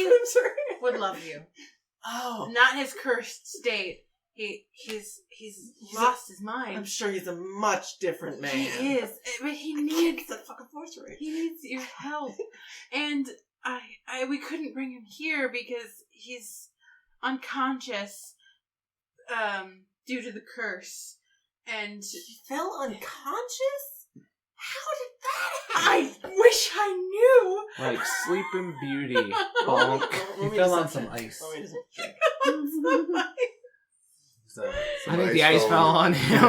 flips her hair. would love you. Oh, Not his cursed state. He's lost his mind. I'm sure he's a much different man. He is, but he Can't needs get that fucking voice right. he needs your help, and we couldn't bring him here because he's unconscious, due to the curse, and He fell unconscious? How did that I happen? wish I knew. Like Sleeping Beauty. Bonk. He fell on some ice. Oh, wait a second. Check. So, I think ice the ice fell fell on- on him.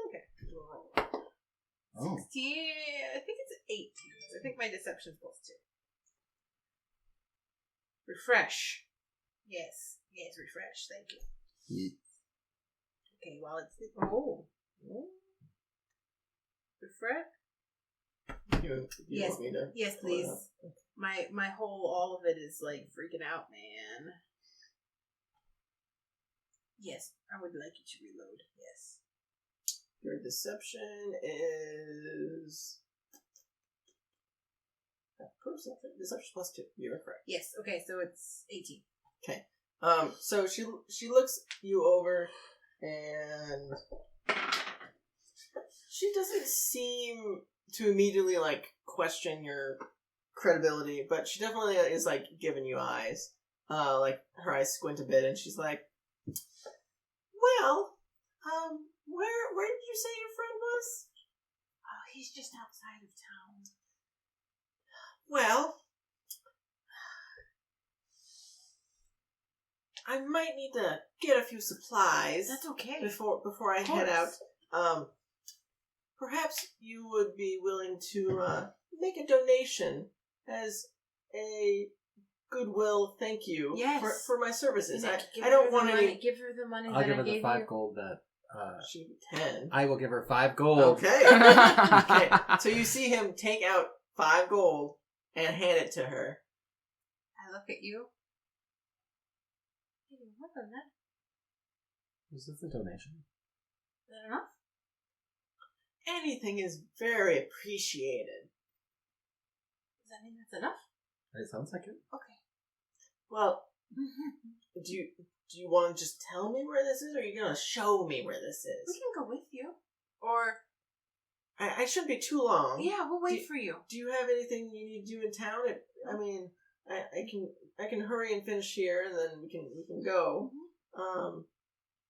Okay. oh. 16, I think it's 18. I think my deception's +2. Refresh. Yes, refresh. Thank you. Okay, while it's refresh. You Yes. want me to Yes, pull it please. up? My whole all of it is like freaking out, man. Yes, I would like you to reload. Yes. Your deception is perception. Deception +2. You are correct. Yes. Okay, so it's 18. So she looks you over, and she doesn't seem to immediately like question your credibility, but she definitely is like giving you eyes. Like her eyes squint a bit, and she's like, "Well, where did you say your friend was?" Oh, he's just outside of town. Well, I might need to get a few supplies. That's okay. Before I head out. Perhaps you would be willing to make a donation as a goodwill thank you for my services. I don't want any. Give her the money I'll that give I her the gave 5 you. gold that. She 10. I will give her 5 gold. Okay. Okay. So you see him take out 5 gold and hand it to her. I look at you. Hey, what the heck? Is this a donation? Is that enough? Anything is very appreciated. Does that mean that's enough? It sounds like it. Okay. Well, do you want to just tell me where this is, or are you gonna show me where this We is? can go with you. Or, I shouldn't be too long. yeah, we'll wait for you. Do you have anything you need to do in town? I mean, I can hurry and finish here, and then we can go.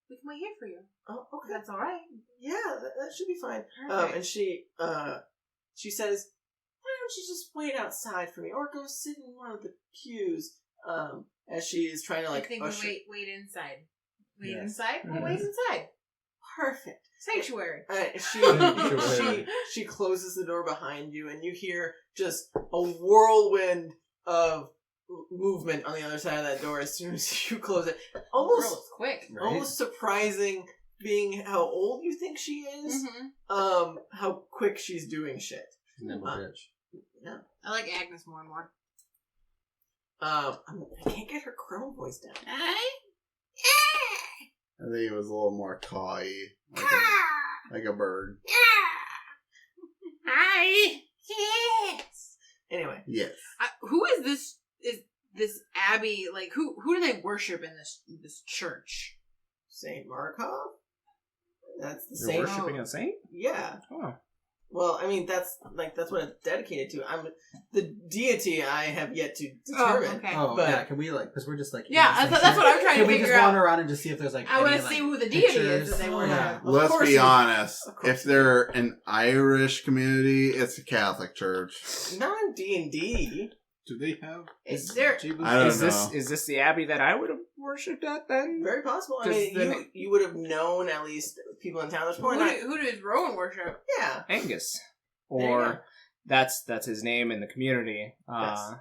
We can wait here for you. Oh, okay. That's all right. Yeah, that should be fine. Perfect. And she says, "Why don't you just wait outside for me, or go sit in one of the pews?" As she is trying to I like think usher. wait inside. Wait Yes. inside? We'll wait inside. Perfect. Sanctuary. She closes the door behind you, and you hear just a whirlwind of movement on the other side of that door as soon as you close it. Girl, it's quick. Right? Almost surprising, being how old you think she is. Mm-hmm. How quick she's doing shit. Nimble bitch. Yeah. I like Agnes more and more. I can't get her crow voice down. I think it was a little more cawy, like a bird. Hi. Yes. Anyway, Yes. Who is this? Is this abbey? Like who do they worship in this church? Saint Markov. That's the You're saint. worshipping a saint? Yeah. Oh. Well, I mean, that's what it's dedicated to. The deity I have yet to determine. Okay. Oh, But- yeah. Can we because we're just like Yeah, that's what I'm trying to Can we figure just out. wander around and just see if there's like I want any, to see like, who the deity pictures? is that they worship. Yeah. Of Let's course be you- honest. of course If you- they're an Irish community, it's a Catholic church. Not in D&D. Do they have? Is there? I don't Is know. this the abbey that I would have worshipped at then? Very possible. I 'Cause mean, then you would have known at least people in town. There's probably not. Who does Rowan worship? Yeah. Angus. There you go. Or that's his name in the community. Yes.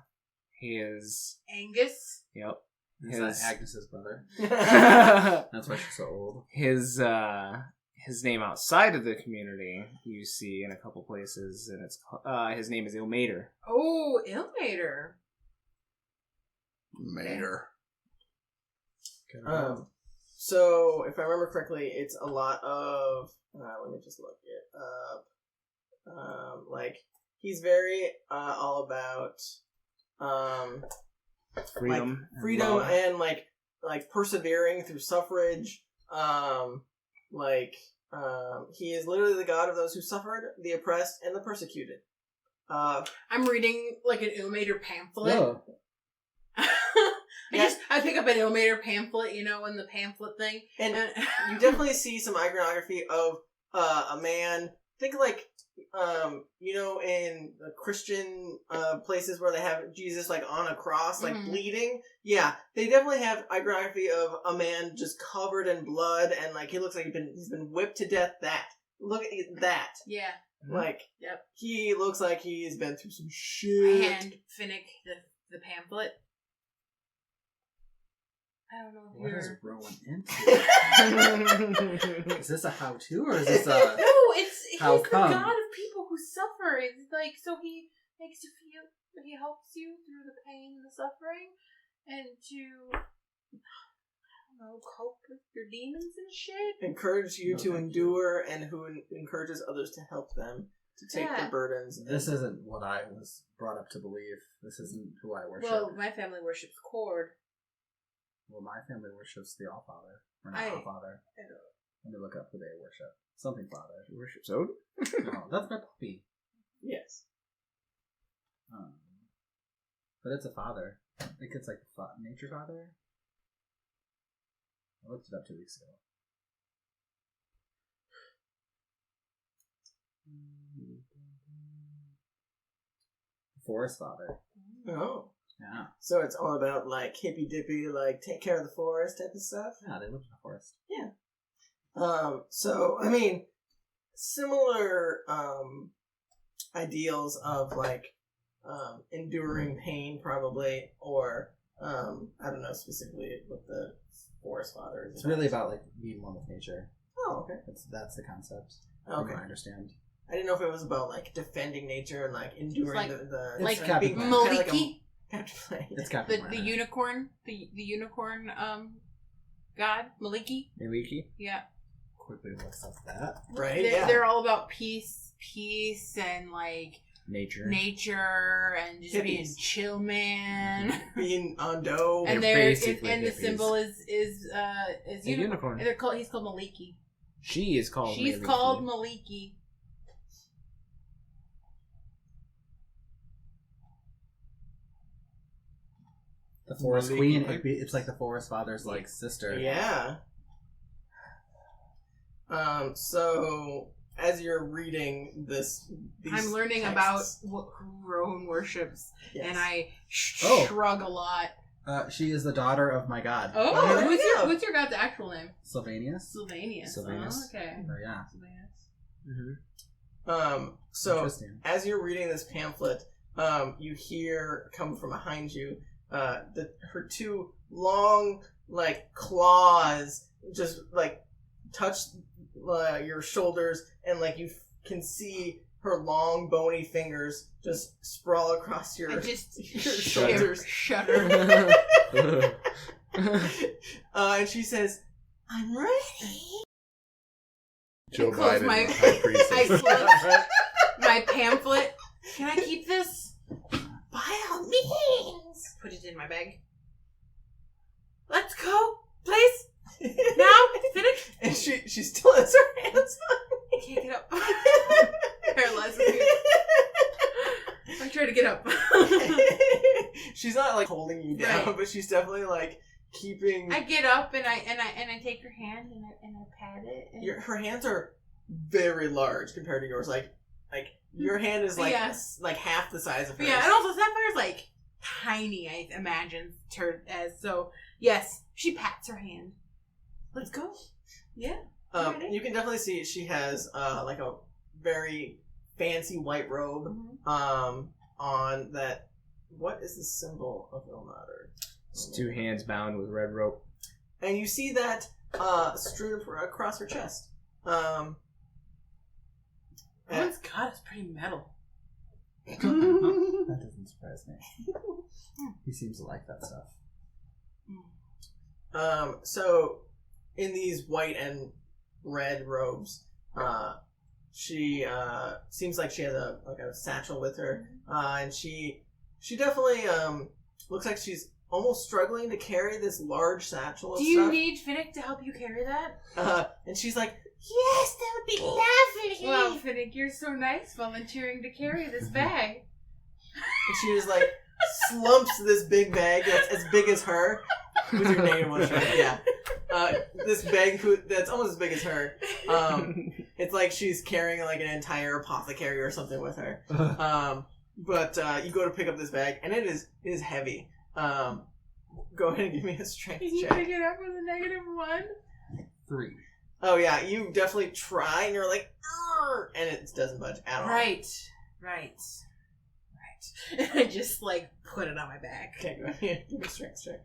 He is Angus. yep. Is that Agnes's brother? his That's why she's so old. name outside of the community you see in a couple places, and it's his name is Ilmater. Oh, Ilmater. Mater. So, if I remember correctly, it's a lot of. Let me just look it up. Like he's very all about Freedom. freedom Love. and like persevering through suffrage. He is literally the god of those who suffered, the oppressed, and the persecuted. I'm reading like an Ilmater pamphlet. Oh. I pick up an Ilmater pamphlet, in the pamphlet thing. And you definitely see some iconography of a man. Think like, in the Christian places where they have Jesus like on a cross, like Mhm. bleeding. Yeah, they definitely have iconography of a man just covered in blood, and like he looks like he's been whipped to death. Look at that. Yeah. Like, Yep. he looks like he's been through some I shit. hand Finnick the pamphlet. I don't know if What is you're... Rowan into? Is this a how-to or is this a? No, he's How the come? god of people who suffer. It's like, so he makes you feel, he helps you through the pain and the suffering, and to, I don't know, cope with your demons and shit. Encourage you No, to thank endure, and who encourages others to help them to take Yeah. the burdens. This isn't what I was brought up to believe. This isn't who I worship. Well, my family worships Cord. Well, my family worships the All-Father. Or not I- All-Father. Let me look up who they worship. Something Father. He worships Odin? No, that's my puppy. Yes. But it's a father. I think it's like Nature Father. I looked it up 2 weeks ago. Forest Father. Oh. Yeah. So it's all about like hippy dippy, like take care of the forest type of stuff. Yeah, they live in the forest. So I mean, similar ideals of like enduring pain, probably, or I don't know specifically what the forest father is. It's really about like being one with nature. Oh, okay. That's the concept. From Okay. what I understand. I didn't know if it was about like defending nature and like enduring like- the like being Capricorn. kinda like Maliki. Captain Plague. It's Captain The unicorn, the unicorn, god, Maliki. Miliki? Yeah. Quickly looks up that. Right? They're all about peace and like Nature. and just being chill, man. Being on dough. And They're they're basically and the hippies. symbol is A unicorn. And he's called Maliki. She is called She's Miliki. called Maliki. The Forest Maliki, Queen. right? It's like the Forest Father's like sister. Yeah. So as you're reading these I'm learning texts- about who Rowan worships, Yes. and I Oh. shrug a lot. She is the daughter of my god. Oh, there you go. what's your god's actual name? Sylvanius. Sylvanius. Sylvanus. Oh, okay. Oh, yeah. Sylvanus. So Interesting. as you're reading this pamphlet, you hear come from behind you her two long like claws just like touch your shoulders, and like you can see her long bony fingers just sprawl across your I just your shoulders. shudder. And she says, "I'm ready." Joe close Biden, my- high priest. I close my pamphlet. Can I keep this? By all means. Put it in my bag. Let's go, please. Now, Finnick. And she still has her hands I can't get up. Paralyzed. I try to get up. She's not like holding you down, Right. but she's definitely like keeping. I get up and I take her hand and I pat it. And Her hands are very large compared to yours. Like your hand is like Yeah. like half the size of hers. yeah, and also Sapphire's like tiny. I imagine her as so. Yes, she pats her hand. Let's go. Yeah. Ready? You can definitely see she has like a very fancy white robe on that. What is the symbol of Ilmater? It's two hands bound with red rope. And you see that strewn across her chest. Rowan's god is pretty metal. That doesn't surprise me. He seems to like that stuff. So in these white and red robes, she seems like she has a satchel with her, and she definitely looks like she's almost struggling to carry this large satchel of Do you stuff. need Finnick to help you carry that? And she's like, "Yes, that would be lovely." Well, Finnick, you're so nice volunteering to carry this bag. And she just like slumps this big bag that's as big as her with your name on it. Yeah. This bag that's almost as big as her. It's like she's carrying like an entire apothecary or something with her. But you go to pick up this bag, and it is heavy. Go ahead and give me a strength Can you check. pick it up with a -1? 3. Oh yeah, you definitely try, and you're like, "Arr!" and it doesn't budge at all. Right. And I just like put it on my back. Okay, go ahead. Give me a strength check.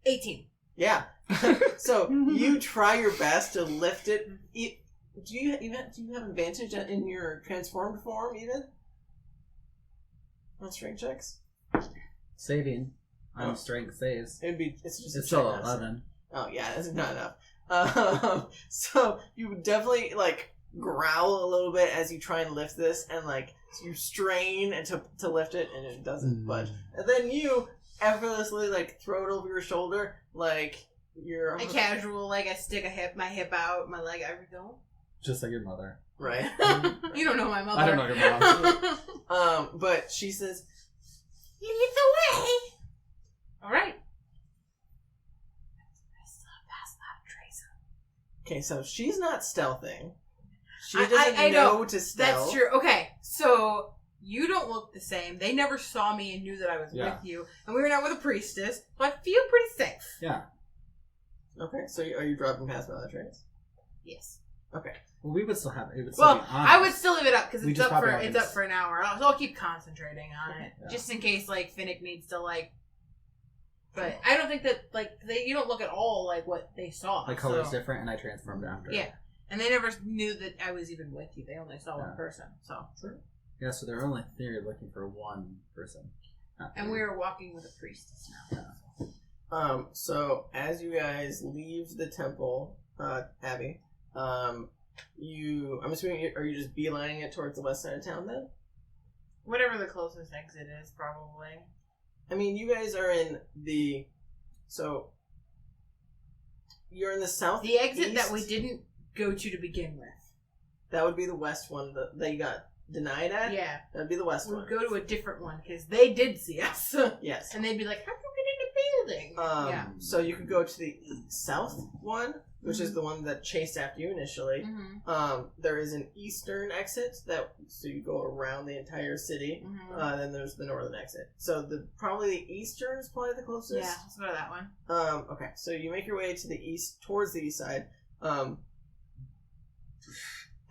18. Yeah. So you try your best to lift it. Do you have advantage in your transformed form even? On strength checks? Saving. On strength saves. It's just It's a still check, 11. Oh yeah, that's not enough. So you definitely like growl a little bit as you try and lift this, and like you strain and to lift it, and it doesn't budge. And then you effortlessly like throw it over your shoulder, like you're I casual, like I stick my hip out, my leg, I go. Just like your mother. right. You don't know my mother. I don't know your mom. But she says, Lead the way. All right. I still have passed that trace. okay, so she's not stealthing. She I doesn't know. know to stealth. That's true. Okay, so you don't look the same. They never saw me and knew that I was Yeah. with you, and we were not with a priestess, so I feel pretty safe. Yeah. Okay, so are you dropping past by the trace? Yes. Okay. Well, we would still have it. Would still Well, be on I us. would still leave it up because We it's just up for probably haven't- an hour. So I'll keep concentrating on it Yeah. just in case like Finnick needs to like. But I don't think that like you don't look at all like what they saw. My color's so. different, and I transformed after. Yeah, and they never knew that I was even with you. They only saw one Yeah. person. So Yeah, so they're only theory looking for one person. And we are walking with a priestess now. So as you guys leave the temple, Abby, I'm assuming, are you just beelining it towards the west side of town then? Whatever the closest exit is, probably. I mean, you guys are in you're in the south. The exit that we didn't go to begin with. That would be the west one that you got denied at? Yeah. That would be the west We'd one. go to a different one, because they did see us. Yes. And they'd be like, how come we get in the building? Yeah. So you could go to the south one, which is the one that chased after you initially. Mm-hmm. There is an eastern exit so you go around the entire city. Mm-hmm. Then there's the northern exit. So probably the eastern is probably the closest. Yeah, let's go to that one. Okay, so you make your way to the east, towards the east side.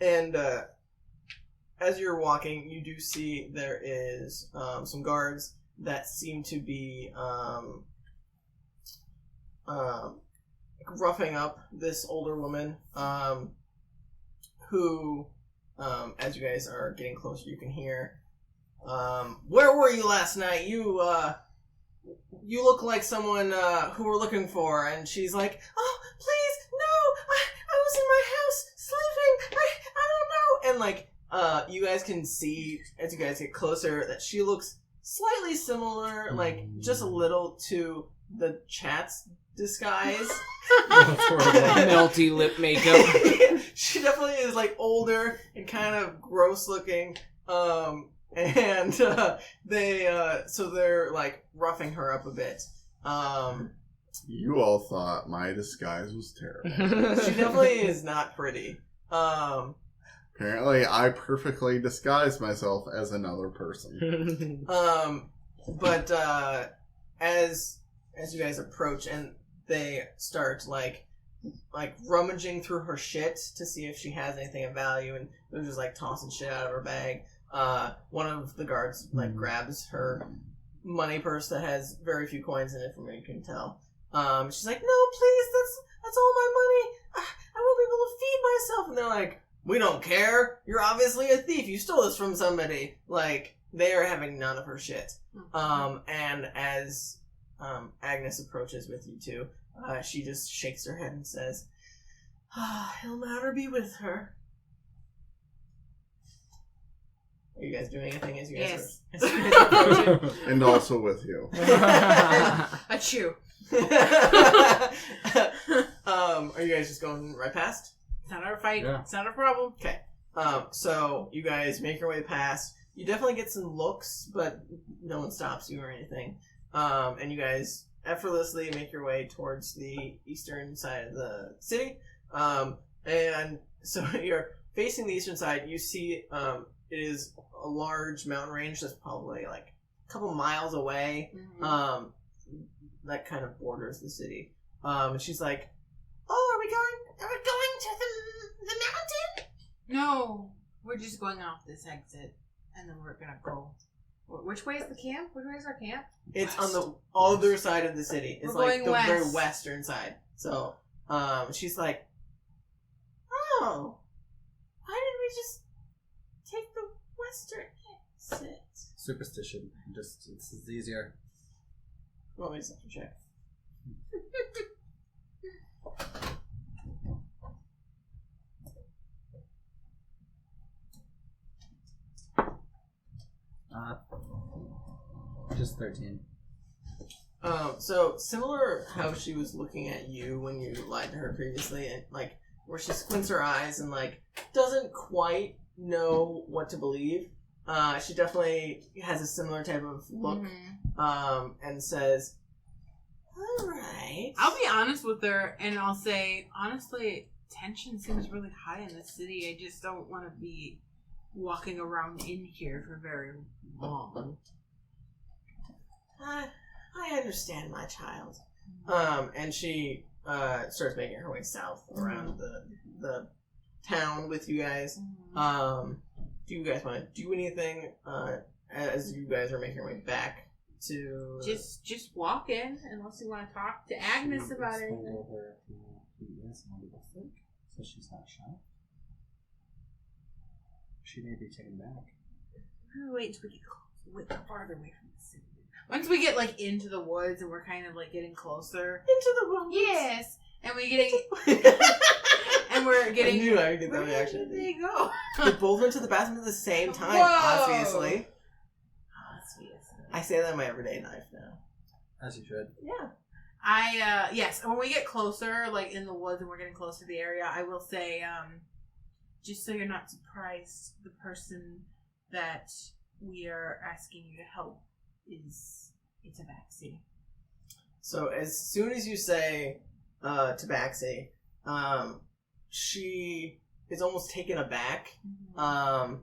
And as you're walking, you do see there is some guards that seem to be roughing up this older woman, who, as you guys are getting closer, you can hear, where were you last night? You look like someone who we're looking for. And she's like, oh, please, no, I was in my house sleeping, I don't know. And like, you guys can see, as you guys get closer, that she looks slightly similar, like, just a little to the Chatz disguise. Melty lip makeup. She definitely is like older and kind of gross looking. And they're like roughing her up a bit. You all thought my disguise was terrible. She definitely is not pretty. Apparently, I perfectly disguised myself as another person. But as you guys approach and they start like rummaging through her shit to see if she has anything of value, and they're just like tossing shit out of her bag. One of the guards like grabs her money purse that has very few coins in it, from what you can tell. She's like, "No, please, that's all my money. I won't be able to feed myself." And they're like, "We don't care. You're obviously a thief. You stole this from somebody." Like, they are having none of her shit. And as Agnes approaches with you two, she just shakes her head and says, "He'll never be with her." Are you guys doing anything as you guys are approaching? And also with you. Achoo. Are you guys just going right past? It's not our fight. Yeah. It's not our problem. Okay. So you guys make your way past. You definitely get some looks, but no one stops you or anything. And you guys effortlessly make your way towards the eastern side of the city. And so you're facing the eastern side. You see it is a large mountain range that's probably like a couple miles away. That kind of borders the city. And she's like, "Oh, are we going to the mountain?" No, we're just going off this exit, and then we're gonna go. Which way is the camp? Which way is our camp? It's on the other side of the city. It's We're like going the west. very western side. So, she's like, "Oh, why didn't we just take the western exit?" Superstition. It's easier. Well, let me just check. Just 13. So similar how she was looking at you when you lied to her previously, and like where she squints her eyes and like doesn't quite know what to believe. She definitely has a similar type of look, and says, "All right." I'll be honest with her, and I'll say, honestly, tension seems really high in the city. I just don't want to be walking around in here for very long. I understand, my child. And she starts making her way south around the town with you guys. Do you guys want to do anything as you guys are making your way back to? Just walk in, unless you want to talk to Agnes about it. So she's not shy. She may be taken back. Wait until we get farther away from the city. Once we get like into the woods and we're kind of like getting closer Into the woods. Yes, and we're getting and we're getting. I knew I would get that Where reaction. did they go? They both went to the bathroom at the same time, Whoa. obviously. I say that in my everyday life now. As you should. Yeah. Yes, when we get closer, like in the woods and we're getting closer to the area, I will say, just so you're not surprised, the person that we are asking you to help is a tabaxi. So as soon as you say tabaxi, she is almost taken aback. Go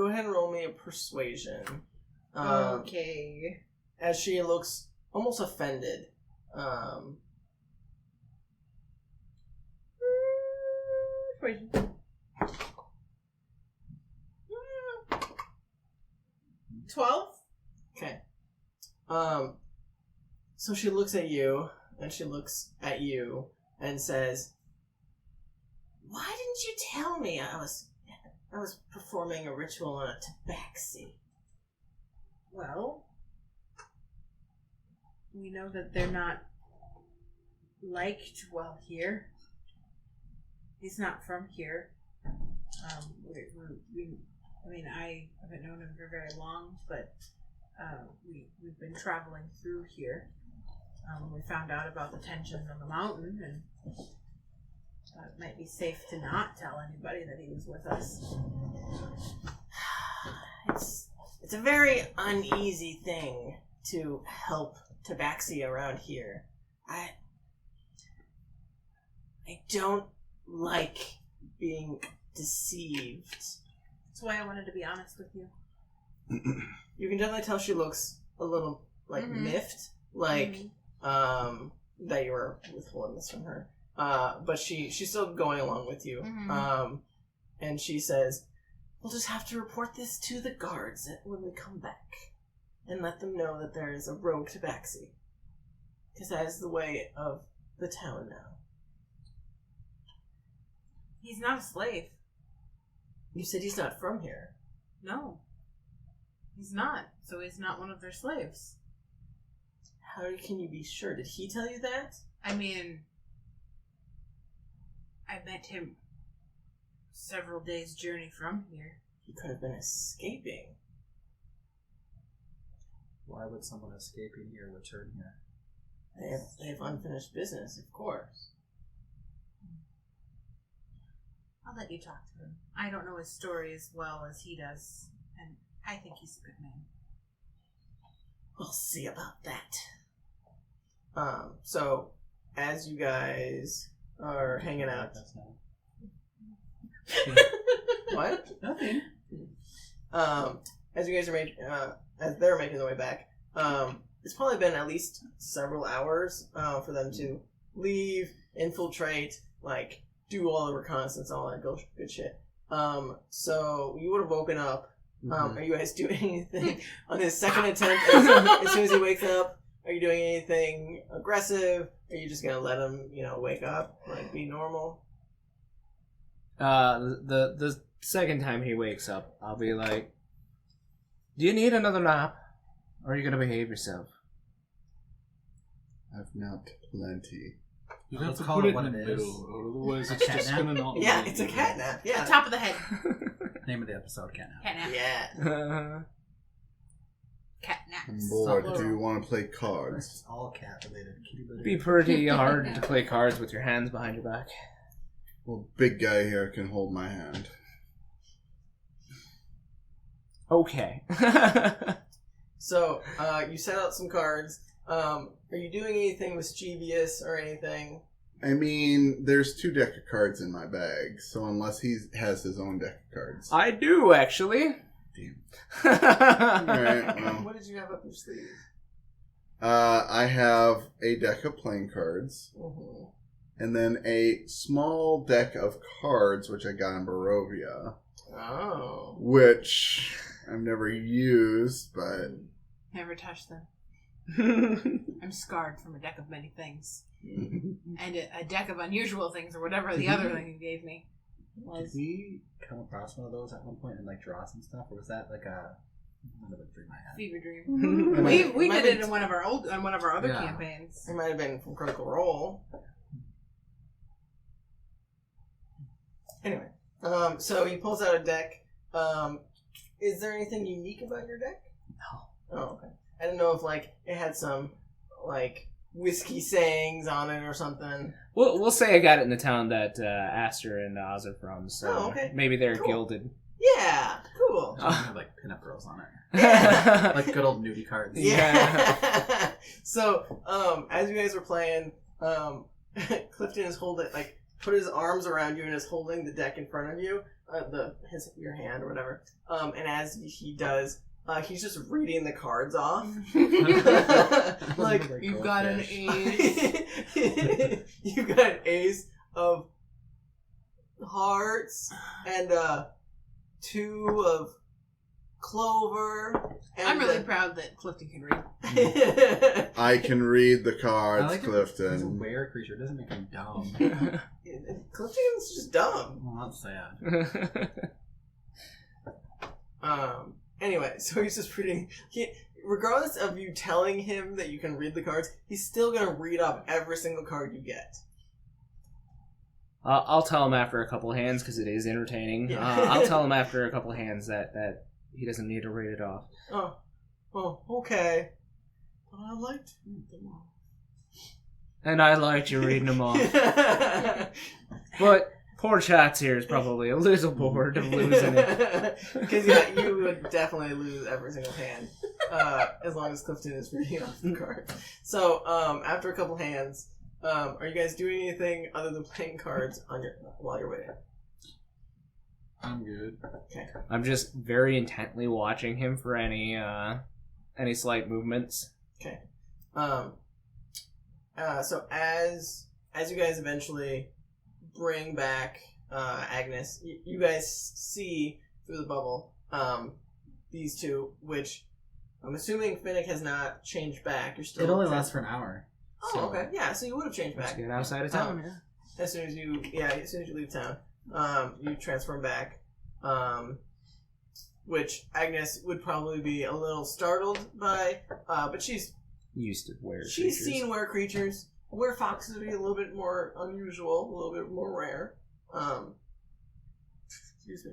ahead and roll me a persuasion. Okay. As she looks almost offended. 12? Okay. So she looks at you, and she looks at you, and says, "Why didn't you tell me I was performing a ritual on a tabaxi?" Well, we know that they're not liked well here. He's not from here. I haven't known him for very long, but we've been traveling through here. We found out about the tensions on the mountain, and it might be safe to not tell anybody that he was with us. It's a very uneasy thing to help tabaxi around here. I don't like being deceived. That's why I wanted to be honest with you. You can definitely tell she looks a little like miffed, like that you were withholding this from her. But she's still going along with you. And she says, "We'll just have to report this to the guards when we come back, and let them know that there is a rogue tabaxi, because that is the way of the town now." He's not a slave. You said he's not from here. No. He's not. So he's not one of their slaves. How can you be sure? Did he tell you that? I mean, I met him several days' journey from here. He could have been escaping. Why would someone escaping here return here? They have unfinished business, of course. I'll let you talk to him. I don't know his story as well as he does, and I think he's a good man. We'll see about that. So, as you guys are hanging out... What? Nothing. As you guys are as they're making their way back, it's probably been at least several hours for them to leave, infiltrate, like, do all the reconnaissance, all that good shit. So you would have woken up. Are you guys doing anything on his second attempt? As soon as he wakes up, are you doing anything aggressive? Are you just gonna let him, wake up, like be normal? The second time he wakes up, I'll be like, "Do you need another nap? Or are you gonna behave yourself?" I've napped plenty. You Let's have to call put it it what in it the is. middle, or otherwise A it's cat just nap? gonna not. Yeah, work. it's a cat nap. Yeah. The top of the head. Name of the episode, Cat Nap. Cat nap. Yeah. Cat naps. I'm bored. So Do you want to play cards? It's all cat related. It'd be pretty hard to play cards with your hands behind your back. Well, big guy here can hold my hand. Okay. So, you set out some cards. Are you doing anything mischievous or anything? I mean, there's 2 deck of cards in my bag, so unless he has his own deck of cards. I do, actually. Damn. Alright, Alright, well. What did you have up your sleeve? I have a deck of playing cards, Mm-hmm. and then a small deck of cards, which I got in Barovia, Oh. which I've never used, but... Never touch them. I'm scarred from a deck of many things. And a deck of unusual things, or whatever the other thing you gave me. Did we come across one of those at one point and like draw some stuff, or was that like a another dream I had? Fever dream. we did it in one of our other Yeah. campaigns. It might have been from Critical Role. Anyway, so he pulls out a deck. Is there anything unique about your deck? No. Oh, okay. I didn't know if like it had some like whiskey sayings on it or something. We'll say I got it in the town that Aster and Oz are from, so Oh, okay. maybe they're Cool. gilded. Yeah, cool. It had like pinup girls on it, Yeah. like good old nudie cards. Yeah. So, as you guys were playing, Clifton is put his arms around you and is holding the deck in front of you, your hand or whatever. And as he does, he's just reading the cards off. Like, You've got an ace. you've got an ace of hearts and 2 of clover. And I'm really proud that Clifton can read. I can read the I cards, like He's a Clifton. rare creature. It doesn't make him dumb. Clifton's just dumb. Well, that's sad. Anyway, so he's just reading. Regardless of you telling him that you can read the cards, he's still gonna read off every single card you get. I'll tell him after a couple of hands because it is entertaining. Yeah. I'll tell him after a couple of hands that he doesn't need to read it off. Oh, okay. But I like to read them all. And I liked you reading them off. But poor Chatz here is probably a little bored of losing it. Because you would definitely lose every single hand, as long as Clifton is reading off the card. So, after a couple hands, are you guys doing anything other than playing cards while you're waiting? I'm good. Okay. I'm just very intently watching him for any slight movements. Okay. So as you guys eventually bring back Agnes, you guys see through the bubble these two, which I'm assuming Finnick has not changed back. You're still. It only lasts for an hour. Oh, so- okay. Yeah, so you would have changed Let's back get outside of town. Yeah. as soon as you leave town. You transform back. Which Agnes would probably be a little startled by, but she's Used to wear. She's seen were creatures. Were foxes would be a little bit more unusual, a little bit more rare. Excuse me.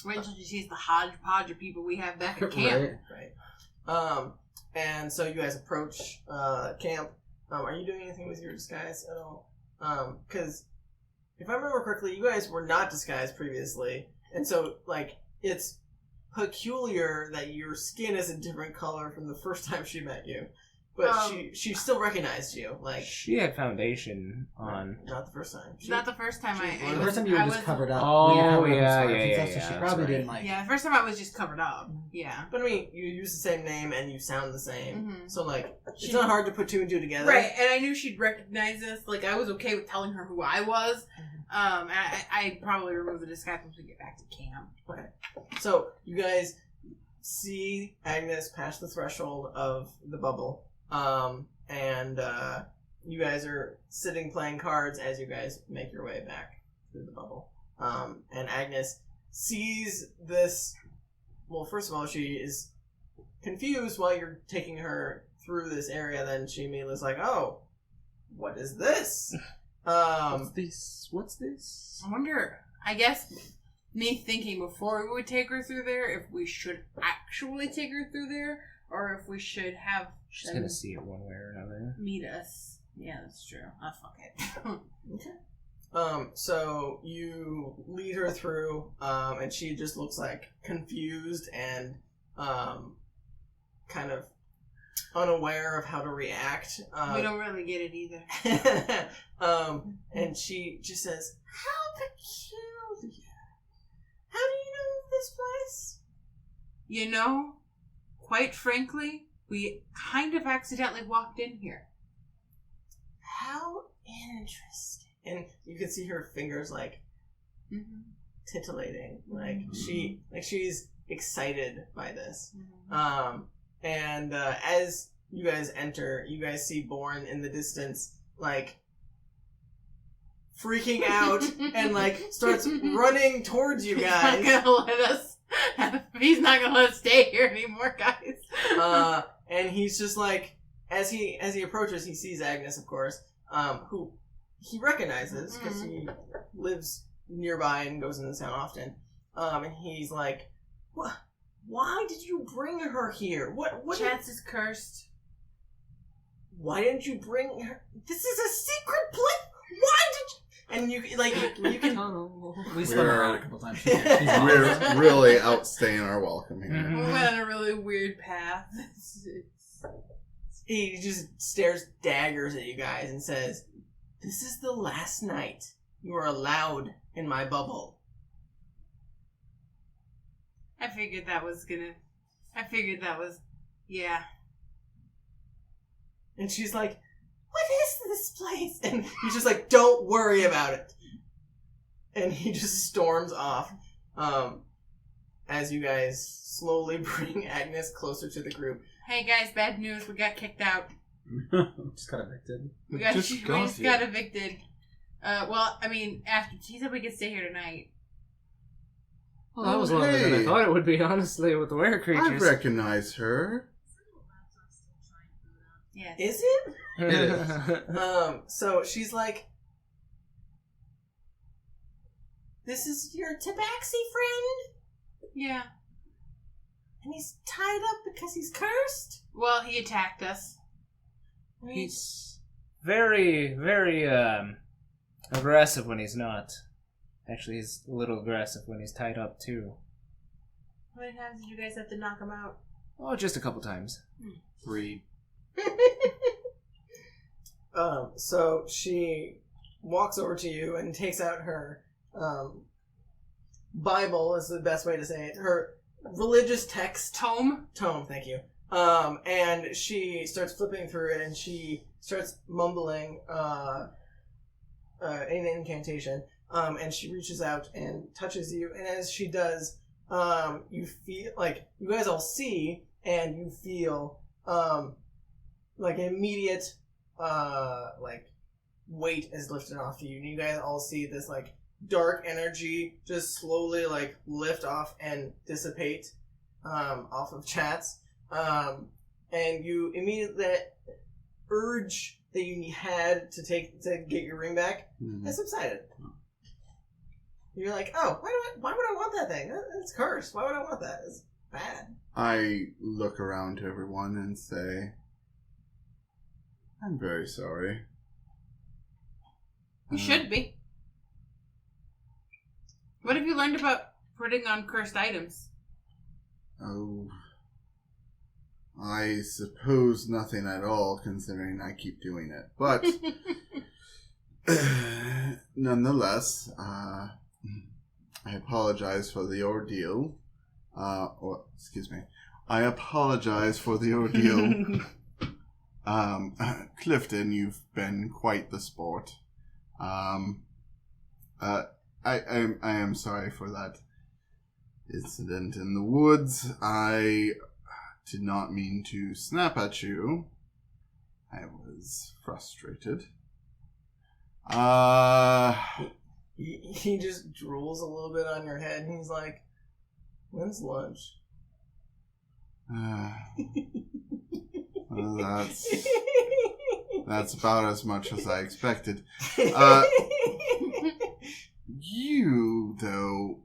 Wait until she sees the hodgepodge of people we have back at camp. Right. And so you guys approach camp. Are you doing anything with your disguise at all? Because if I remember correctly, you guys were not disguised previously, and so like it's peculiar that your skin is a different color from the first time she met you, but she still recognized you. Like She had foundation on. not the first time. Not the first time The first time you were just covered up. Oh, We had covered up yeah, scarves yeah, and yeah, stuff, so yeah, she that's probably right. didn't like. Yeah, the first time I was just covered up. Yeah. But I mean, you use the same name and you sound the same, Mhm. so like it's not hard to put 2 and 2 together. Right, and I knew she'd recognize us. Like, I was okay with telling her who I was. And I'd probably remove the disguise once we get back to camp. Okay. So you guys see Agnes pass the threshold of the bubble, and you guys are sitting playing cards as you guys make your way back through the bubble. And Agnes sees this. Well, first of all, she is confused while you're taking her through this area. Then she immediately is like, "Oh, what is this?" What's this? I wonder, I guess, me thinking before we would take her through there, if we should actually take her through there, or if we should have She's them gonna see it one way or another. meet us. Yeah, that's true. Oh, fuck it. Okay. So you lead her through, and she just looks like confused and kind of unaware of how to react. We don't really get it either. And she just says, "How peculiar! How do you know this place?" You know, quite frankly, we kind of accidentally walked in here. How interesting! And you can see her fingers like titillating, like she's excited by this. And as you guys enter, you guys see Born in the distance, like freaking out and like starts running towards you guys. He's not gonna let us stay here anymore, guys. And he's just like, as he approaches, he sees Agnes, of course, who he recognizes because he lives nearby and goes into town often. And he's like, "What? Why did you bring her here? What? Chatz is cursed. Why didn't you bring her? This is a secret place. Why did you?" And you can. We spun her out a couple times. We're really outstaying our welcome here. We went on a really weird path. He just stares daggers at you guys and says, "This is the last night you are allowed in my bubble." I figured that was. Yeah. And she's like, "What is this place?" And he's just like, "Don't worry about it." And he just storms off. As you guys slowly bring Agnes closer to the group. Hey guys, bad news. We got kicked out. Just got evicted. We just got evicted. Well, I mean, after he said we could stay here tonight. Well, that was longer than I thought it would be, honestly, with the were creatures. I recognize her. Yes. Is it? It is. So she's like, "This is your Tabaxi friend? Yeah. And he's tied up because he's cursed?" Well, he attacked us. He's very, very aggressive when he's not. Actually, he's a little aggressive when he's tied up, too. How many times did you guys have to knock him out? Oh, just a couple times. 3. So she walks over to you and takes out her Bible, is the best way to say it. Her religious text. Tome, thank you. And she starts flipping through it and she starts mumbling an incantation. And she reaches out and touches you. And as she does, you feel like you guys all see and you feel like an immediate like weight is lifted off you. And you guys all see this like dark energy just slowly like lift off and dissipate off of Chatz. And you immediately, that urge that you had to get your ring back has subsided. You're like, "Oh, why would I want that thing? It's cursed. Why would I want that? It's bad." I look around to everyone and say, "I'm very sorry." you should be. What have you learned about putting on cursed items? Oh, I suppose nothing at all, considering I keep doing it. But nonetheless, I apologize for the ordeal. Excuse me. I apologize for the ordeal. Clifton, you've been quite the sport. I am sorry for that incident in the woods. I did not mean to snap at you. I was frustrated. He just drools a little bit on your head and he's like, "When's lunch?" Well, that's about as much as I expected. You, though...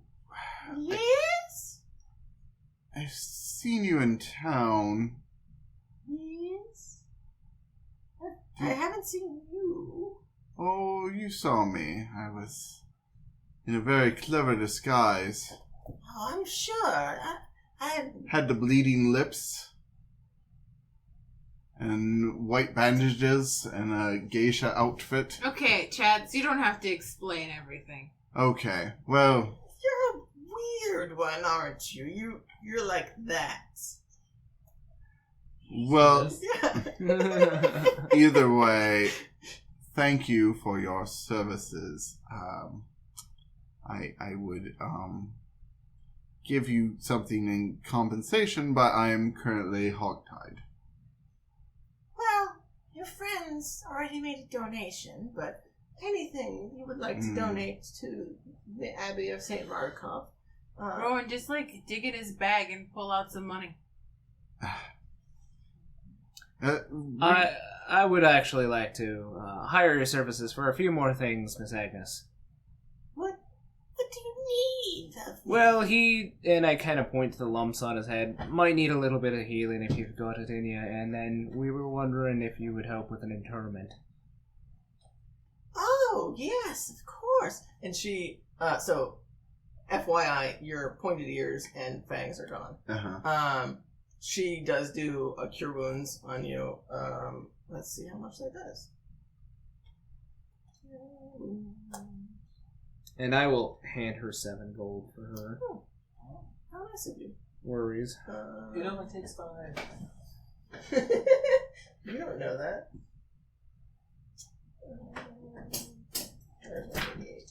Yes? I've seen you in town. Yes? I haven't seen you. Oh, you saw me. I was in a very clever disguise. Oh, I'm sure. I had the bleeding lips and white bandages and a geisha outfit. Okay, Chatz, you don't have to explain everything. Okay, well... You're a weird one, aren't you? You're like that. Well, Yeah. either way, thank you for your services. I would give you something in compensation, but I am currently hogtied. Well, your friends already made a donation, but anything you would like to donate to the Abbey of St. Markov. Rowan, just dig in his bag and pull out some money. I would actually like to hire your services for a few more things, Miss Agnes. What do you need? Well, he, and I kind of point to the lumps on his head, might need a little bit of healing if you've got it in you, and then we were wondering if you would help with an interment. Oh, yes, of course. And she, so, FYI, your pointed ears and fangs are gone. Uh-huh. She does do a cure wounds on you. Let's see how much that does. And I will hand her 7 gold for her. Oh, how nice of you. Worries. It only takes 5. You don't know that. There's 188.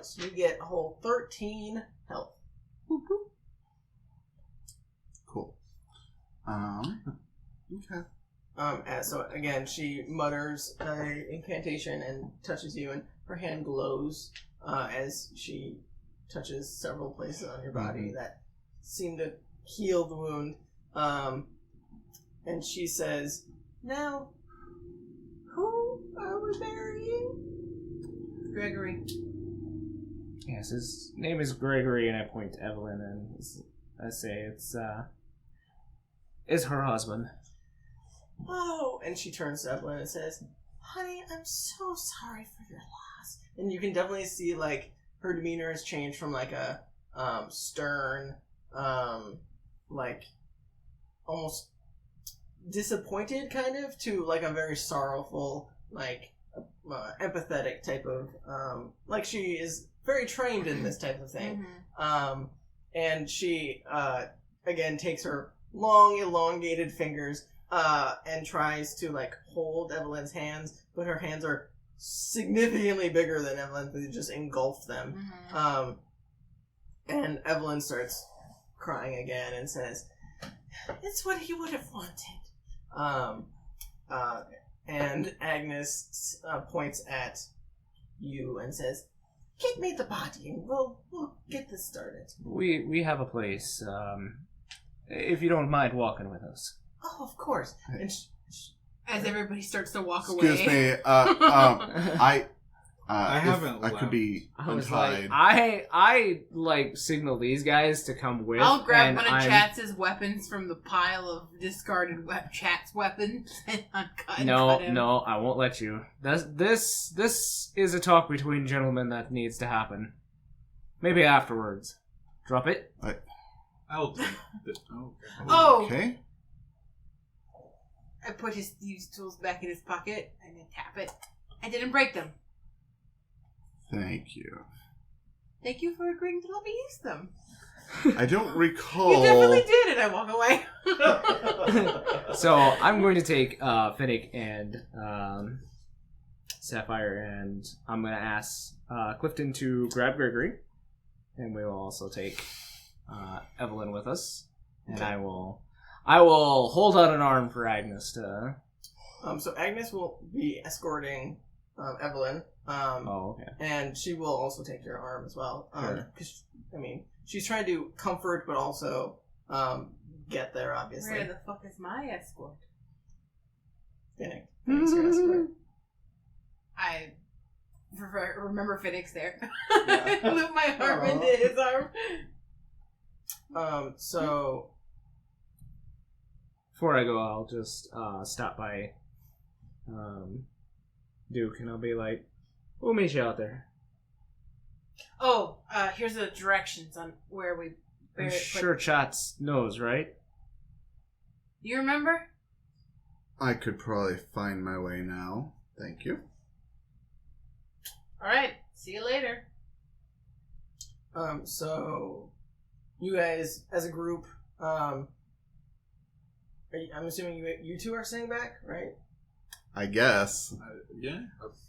So you get a whole 13 health. Cool. Okay. So again, she mutters an incantation and touches you, and her hand glows as she touches several places on your body that seem to heal the wound. And she says, "Now, who are we burying?" Gregory. Yes, his name is Gregory, and I point to Evelyn, and I say it's her husband. Oh, and she turns to Evelyn and says, "Honey, I'm so sorry for your loss." And you can definitely see, her demeanor has changed from, a stern, almost disappointed kind of, to, a very sorrowful, empathetic type of, she is very trained in this type of thing. And she, again, takes her long, elongated fingers, and tries to, hold Evelyn's hands, but her hands are significantly bigger than Evelyn, they just engulf them. And Evelyn starts crying again and says, "It's what he would have wanted." And Agnes points at you and says, "Get me the body and we'll get this started." We have a place, if you don't mind walking with us. "Oh, of course." And As everybody starts to walk away. Excuse me. I haven't I could be I was untied. I signal these guys to come with. I'll grab and one of Chatz's weapons from the pile of discarded Chatz weapons and uncut. No, him. no, I won't let you. This is a talk between gentlemen that needs to happen. Maybe afterwards. Drop it. I'll take it. Okay. Oh! Okay. I put his used tools back in his pocket and then tap it. I didn't break them. Thank you. Thank you for agreeing to let me use them. I don't recall. You definitely did, and I walk away. So I'm going to take Finnick and Sapphire, and I'm going to ask Clifton to grab Gregory, and we will also take Evelyn with us, and I will hold out an arm for Agnes to. So Agnes will be escorting Evelyn. Okay. And she will also take your arm as well. Sure. 'Cause, she's trying to comfort, but also get there, obviously. Where the fuck is my escort? Finnick. Finnick's your escort. I remember Finnick's there. Yeah. Loop my arm into his arm. So Before I go, I'll just stop by Duke, and I'll be like, "We'll meet you out there." Oh, here's the directions on where we I'm sure Chatz knows, right? You remember? I could probably find my way now. Thank you. Alright, see you later. So you guys, as a group, I'm assuming you two are staying back, right? I guess. Yeah.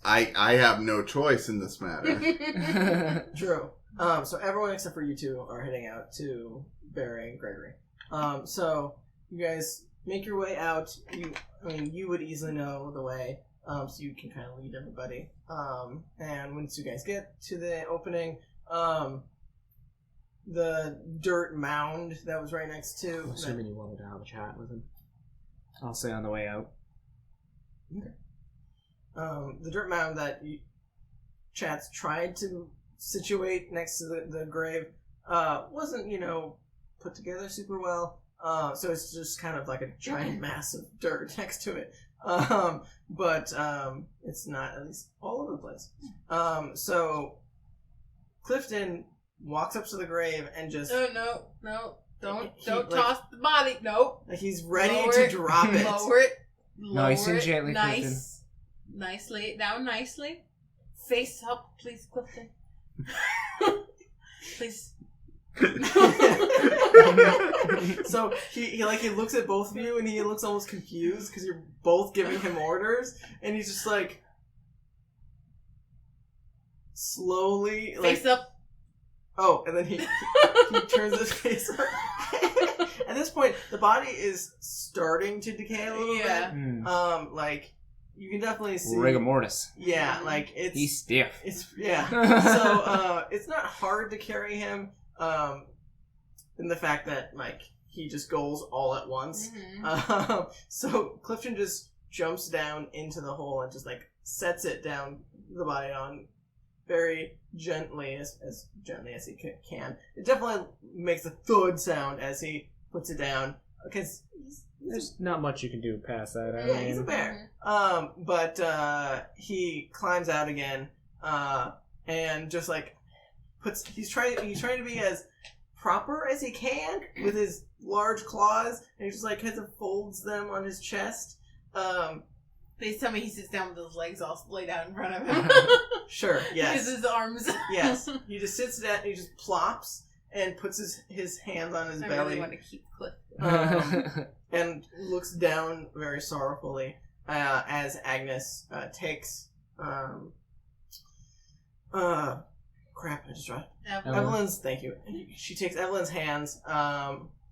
I have no choice in this matter. True. So everyone except for you two are heading out to bury Gregory. So you guys make your way out. You would easily know the way, so you can kind of lead everybody. And once you guys get to the opening, the dirt mound that was right next to... I'm assuming you wanted to have a chat with him. I'll say on the way out. Okay. The dirt mound that Chatz tried to situate next to the grave wasn't, put together super well. So it's just kind of like a giant mass of dirt next to it. But it's not at least all over the place. So Clifton walks up to the grave and just... No. Don't toss the body. Nope. Like he's ready to drop it. Lower it. Nice and gently, Clifton. Nicely. Lay it down nicely. Face up, please, Clifton. Please. So he looks at both of you and he looks almost confused because you're both giving him orders, and he's just like slowly Face up. Oh, and then he turns his face up. At this point, the body is starting to decay a little bit. Like you can definitely see rigor mortis. Yeah, like he's stiff. So it's not hard to carry him. In the fact that like he just goes all at once. Mm-hmm. So Clifton just jumps down into the hole and just like sets it down the body on very gently, as gently as he can. It definitely makes a thud sound as he puts it down because there's not much you can do past that. I mean, he's a bear. But he climbs out again, and just like he's trying to be as proper as he can with his large claws, and he just like kind of folds them on his chest. Please tell me he sits down with his legs all laid out in front of him. Sure, yes. His arms. Yes. He just sits down, he just plops and puts his hands on his belly. I really want to keep Cliff. And looks down very sorrowfully as Agnes takes... crap, I just dropped. Evelyn's, thank you. She takes Evelyn's hands,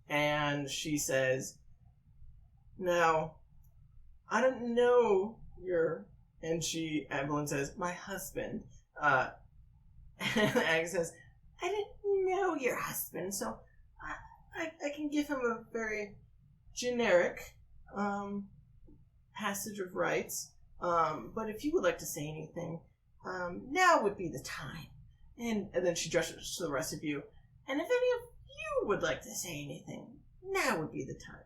and she says, "Now, I don't know your..." And Evelyn says, "My husband." And Agnes says, "I didn't know your husband, so I can give him a very generic passage of rights. But if you would like to say anything, now would be the time." And then she gestures to the rest of you. "And if any of you would like to say anything, now would be the time."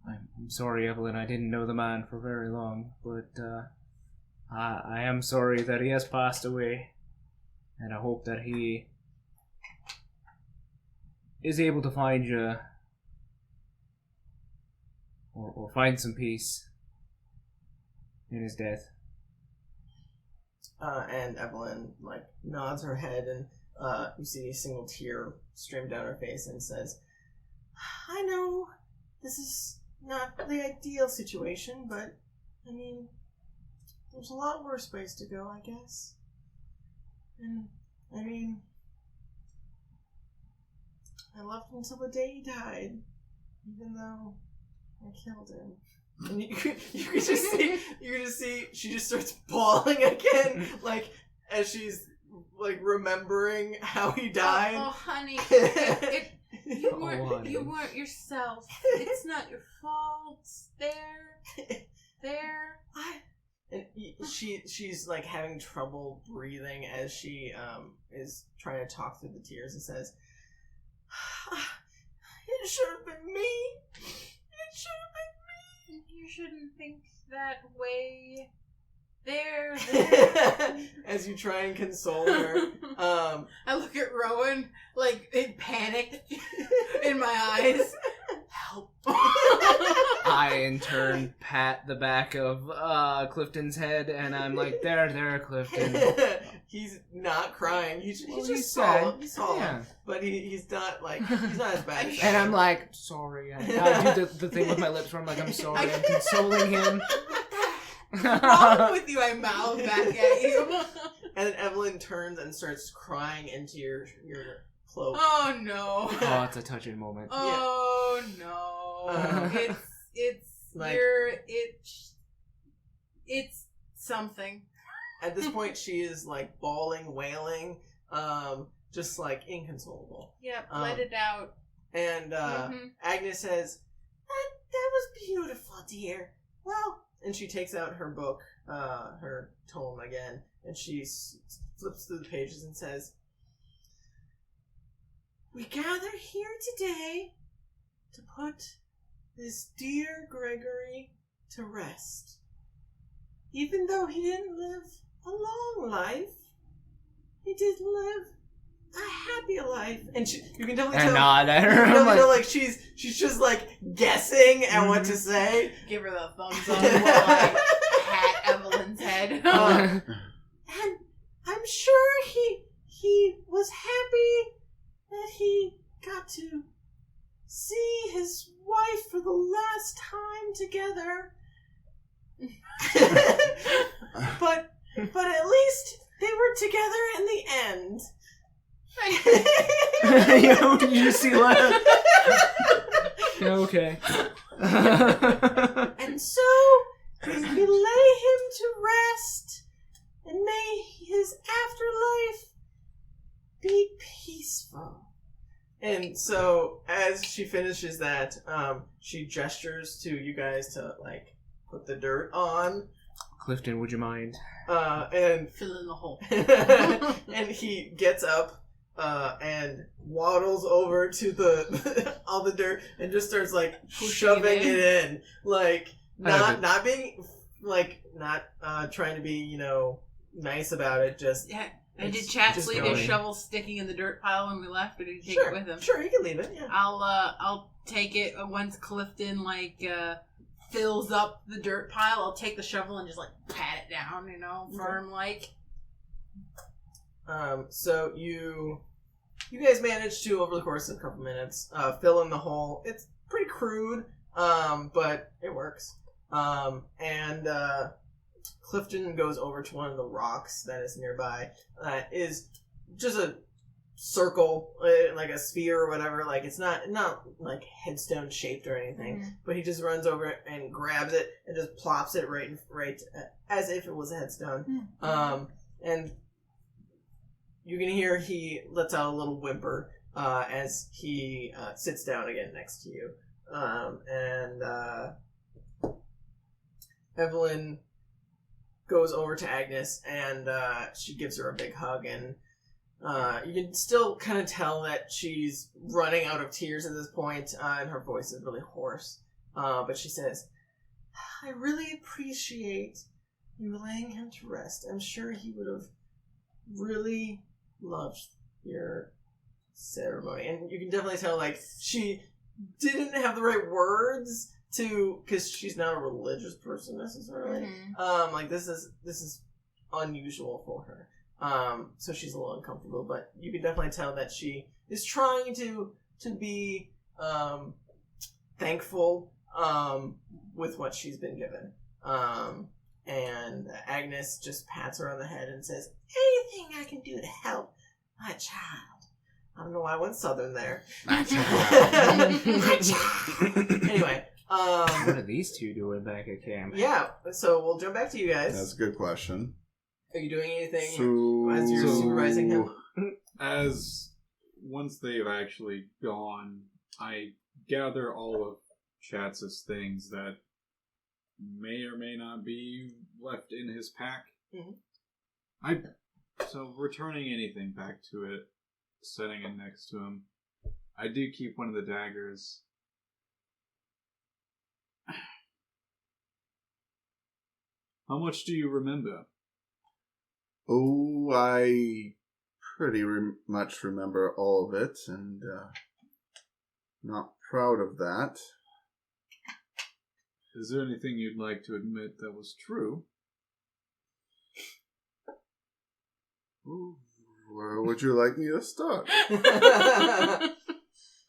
I'm sorry, Evelyn. I didn't know the man for very long, but I am sorry that he has passed away, and I hope that he is able to find you or find some peace in his death. And Evelyn nods her head, and you see a single tear stream down her face, and says, "I know this is not the ideal situation, but I mean, there's a lot worse ways to go, I guess. And I mean, I loved him until the day he died, even though I killed him." And you could just see she just starts bawling again, as she's remembering how he died. Oh honey, you weren't yourself. It's not your fault. There. And she's having trouble breathing as she is trying to talk through the tears, and says, "It should have been me. It should have been me." "You shouldn't think that way. There." As you try and console her. I look at Rowan, in panic in my eyes. Help. I, in turn, pat the back of Clifton's head, and I'm like, there, Clifton. He's not crying. He's just sad. solemn. He's solemn. Yeah. But he's not he's not as bad as that. And I'm like, sorry. I do the thing with my lips where I'm like, I'm sorry. I'm consoling him. What's wrong with you? I mouth back at you. And then Evelyn turns and starts crying into your cloak. Oh no. Oh, it's a touching moment. Oh no. It's Like- it's something. At this point, she is like bawling, wailing, just like inconsolable. Yep, Um, let it out. And Mhm. Agnes says, that was beautiful, dear. Well, and she takes out her book, her tome again, and she flips through the pages and says, we gather here today to put this dear Gregory to rest. Even though he didn't live a long life, he did live a happy life. And you can definitely And tell. nod at You her. can I'm definitely tell, like, like she's just like guessing at what to say. Give her the thumbs up while I pat Evelyn's head. And I'm sure he was happy that he got to see his wife for the last time together. but at least they were together in the end. you just see like, yeah, okay. And so we lay him to rest, and may his afterlife be peaceful. And so as she finishes that, she gestures to you guys to like put the dirt on. Clifton, would you mind? And Fill in the hole. and he gets up and waddles over to the all the dirt and just starts like shoving it in, like not being like not trying to be nice about it. Just Yeah. And did It's Chatz just leave going. his shovel sticking in the dirt pile when we left, or did he take sure, it with him? sure, you can leave it. Yeah. I'll take it once Clifton fills up the dirt pile. I'll take the shovel and just like pat it down, firm like. So you guys managed to, over the course of a couple minutes, fill in the hole. It's pretty crude, but it works. And Clifton goes over to one of the rocks that is nearby. Is just a circle, like a sphere or whatever. Like it's not like headstone shaped or anything. Mhm. But he just runs over it and grabs it and just plops it right as if it was a headstone. And you can hear he lets out a little whimper as he sits down again next to you. And Evelyn goes over to Agnes and she gives her a big hug, and you can still kind of tell that she's running out of tears at this point, and her voice is really hoarse. But she says, I really appreciate you laying him to rest. I'm sure he would have really loved your ceremony. And you can definitely tell, like, she didn't have the right words to, because she's not a religious person necessarily. Mhm. Like this is unusual for her. So she's a little uncomfortable, but you can definitely tell that she is trying to be thankful with what she's been given. And Agnes just pats her on the head and says, anything I can do to help my child. I don't know why I went southern there. My My child. Anyway, What are these two doing back at camp? yeah, so we'll jump back to you guys. That's a good question. Are you doing anything So, as you're supervising him? As once they've actually gone, I gather all of Chatz's things that may or may not be left in his pack. Mhm. So returning anything back to it, setting it next to him. I do keep one of the daggers. How much do you remember? Oh, I pretty much remember all of it, and not proud of that. Is there anything you'd like to admit that was true? Ooh, where would you like me to start?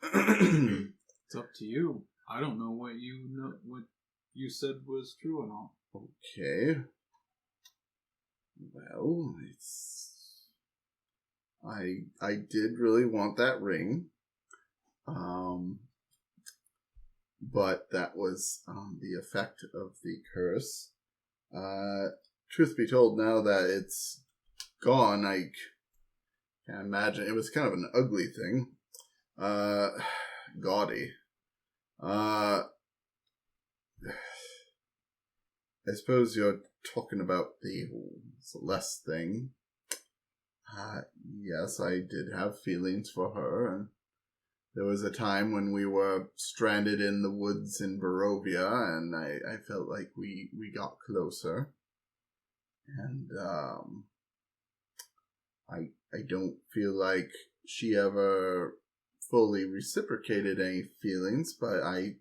It's up to you. I don't know what you said was true and all. Okay. Well, I did really want that ring. But that was the effect of the curse. Truth be told, now that it's gone, I can't imagine. It was kind of an ugly thing. Gaudy. I suppose you're talking about the Celeste thing. Yes, I did have feelings for her, and there was a time when we were stranded in the woods in Barovia, and I felt like we got closer. And I don't feel like she ever fully reciprocated any feelings, but I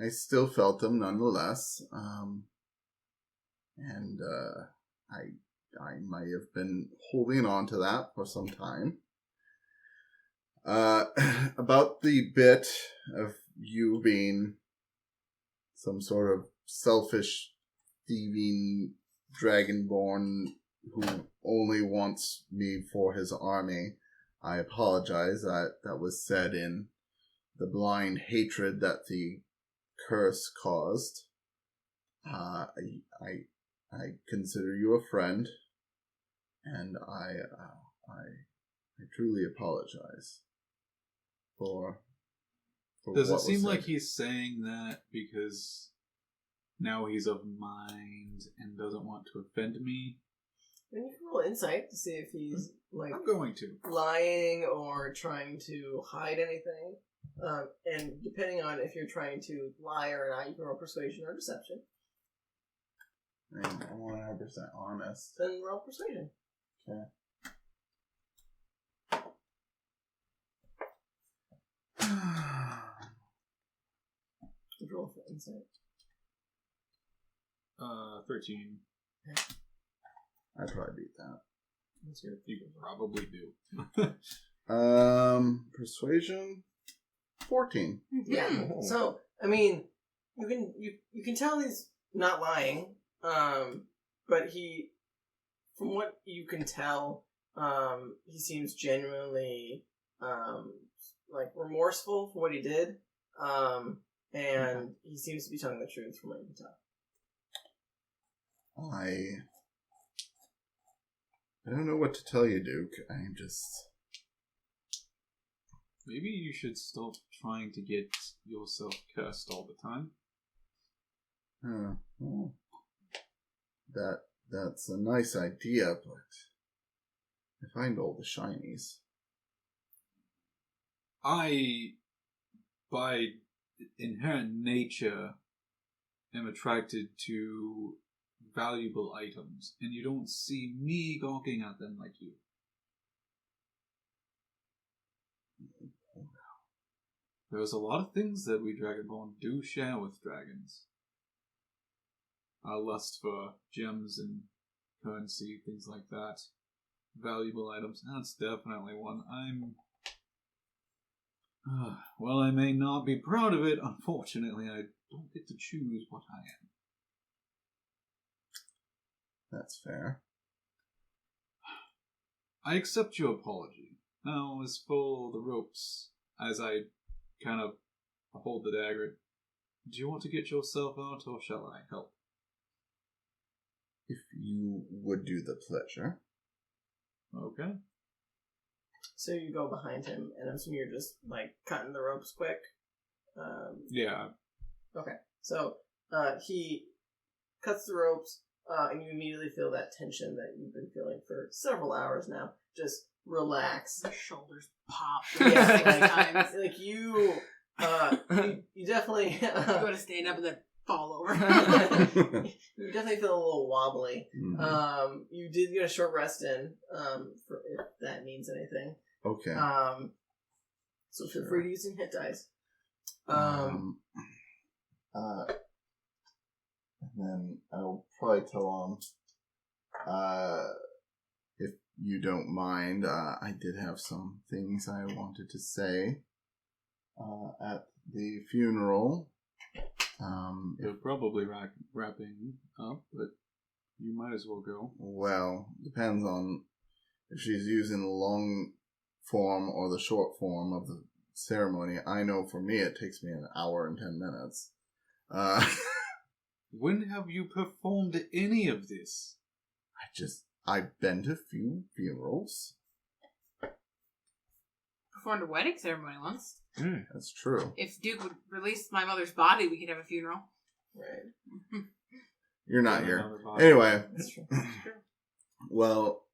still felt them nonetheless. And I might have been holding on to that for some time. About the bit of you being some sort of selfish, thieving dragonborn who only wants me for his army, I apologize. That was said in the blind hatred that the curse caused. I consider you a friend, and I truly apologize for Does what it was seem said. like he's saying that because now he's of mind and doesn't want to offend me? And you can roll insight to see if he's like I'm going to. lying or trying to hide anything. And depending on if you're trying to lie or not, you can roll persuasion or deception. I'm 100% honest. Then roll persuasion. Okay. Roll for insight. 13. I'd probably beat that. What's your You probably do. Persuasion 14. Yeah. So I mean, you can tell he's not lying. But he, from what you can tell, he seems genuinely like remorseful for what he did. And he seems to be telling the truth from what you can tell. I don't know what to tell you, Duke. I'm just... Maybe you should stop trying to get yourself cursed all the time. Well, that's a nice idea, but I find all the shinies. I, by inherent nature, am attracted to valuable items, and you don't see me gawking at them like you. There's a lot of things that we Dragonborn do share with dragons. Our lust for gems and currency, things like that. Valuable items, that's definitely one. Well, I may not be proud of it. Unfortunately, I don't get to choose what I am. That's fair. I accept your apology. Now, as for the ropes, as I kind of hold the dagger, do you want to get yourself out, or shall I help? If you would do the pleasure. Okay. So you go behind him, and I'm assuming you're just like cutting the ropes quick. Yeah. Okay. So he cuts the ropes, and you immediately feel that tension that you've been feeling for several hours now. Just relax. The shoulders pop. Yeah, 6 times. like you definitely You go to stand up and then fall over. you definitely feel a little wobbly. Mm-hmm. You did get a short rest in, for if that means anything. Okay. So feel free to use some hit dice. And then I'll probably tell him, if you don't mind, I did have some things I wanted to say at the funeral. You're probably wrapping up, but you might as well go. Well, depends on if she's using the long form or the short form of the ceremony, I know for me it takes me an hour and 10 minutes. When have you performed any of this? I've been to few funerals. Performed a wedding ceremony once. That's true. If Duke would release my mother's body, we could have a funeral. Right. You're not here. Anyway. That's true. Well,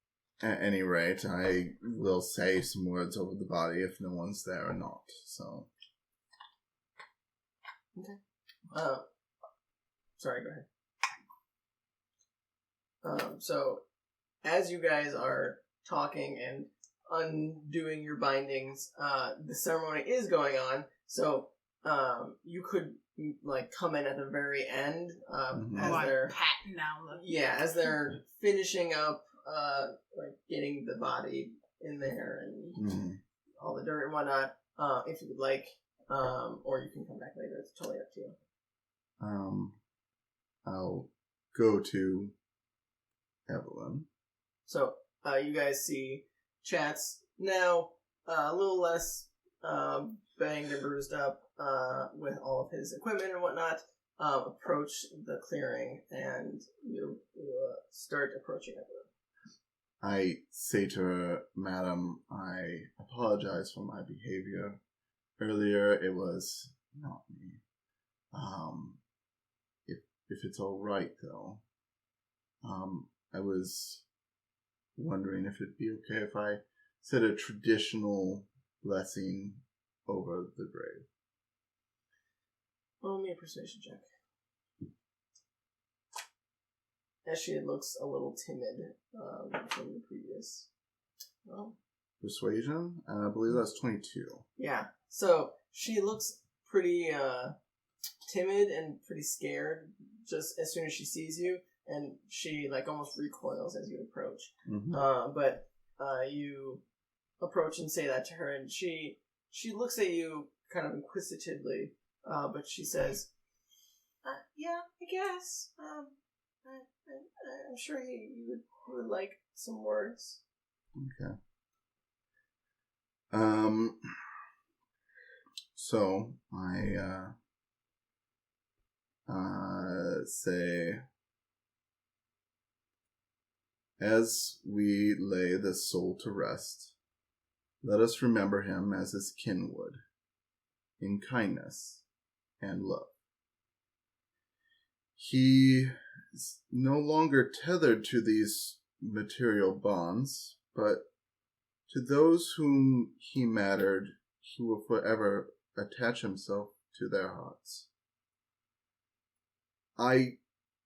at any rate, I will say some words over the body if no one's there or not. So. Okay. Sorry, go ahead. So, as you guys are talking and undoing your bindings, the ceremony is going on. So, you could like come in at the very end as they're patting down as they're finishing up, like getting the body in there and all the dirt and whatnot. If you would like, or you can come back later. It's totally up to you. I'll go to Evelyn. So, you guys see Chatz now a little less banged and bruised up with all of his equipment and whatnot, approach the clearing, and you start approaching Evelyn. I say to her, Madam, I apologize for my behavior. Earlier, it was not me. If it's all right, though, I was wondering if it'd be okay if I said a traditional blessing over the grave. Roll me a persuasion check. As she looks a little timid from the previous. Well, Persuasion? I believe that's 22. yeah. So she looks pretty timid and pretty scared just as soon as she sees you, and she like almost recoils as you approach. But you approach and say that to her, and she looks at you kind of inquisitively, but she says, "Yeah, I guess. I'm sure you would like some words." Okay. So I say, as we lay this soul to rest, let us remember him as his kin would, in kindness and love. He is no longer tethered to these material bonds, but to those whom he mattered, he will forever attach himself to their hearts. I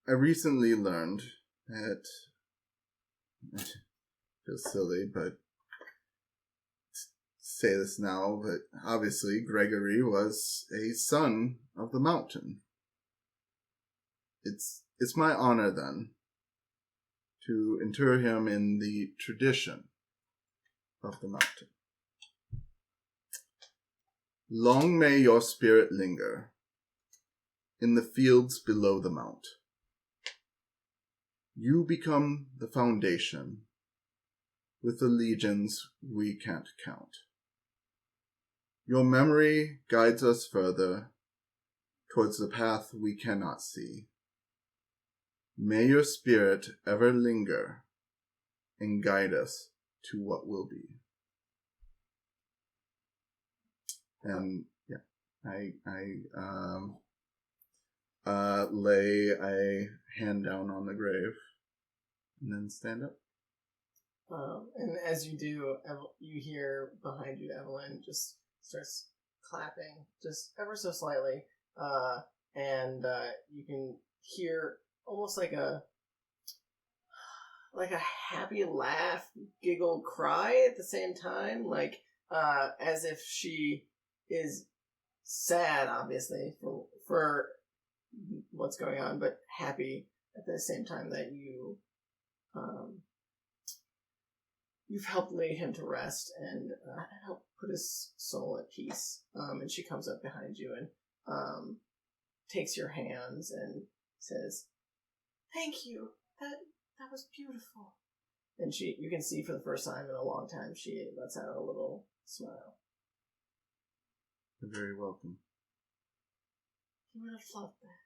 recently learned that, it feels silly, but say this now, but obviously Gregory was a son of the mountain. It's my honor then to inter him in the tradition of the mountain. Long may your spirit linger in the fields below the mount. You become the foundation with the legions we can't count. Your memory guides us further towards the path we cannot see. May your spirit ever linger and guide us to what will be. And I lay a hand down on the grave and then stand up. And as you do, you hear behind you Evelyn just starts clapping, just ever so slightly, and you can hear almost like a happy laugh, giggle, cry at the same time, like as if she is sad, obviously, for what's going on, but happy at the same time that you've helped lay him to rest and help put his soul at peace. And she comes up behind you and takes your hands and says, "Thank you. That was beautiful." And you can see for the first time in a long time, she lets out a little smile. You're very welcome. He would have loved that.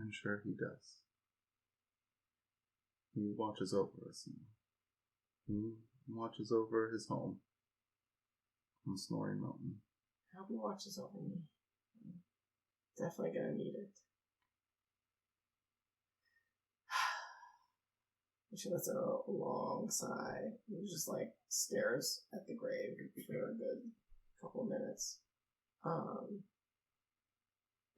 I'm sure he does. He watches over us now. He watches over his home on Snoring Mountain. I hope he watches over me. I'm definitely gonna need it. She lets out a long sigh. He just like stares at the grave for a good couple of minutes. Are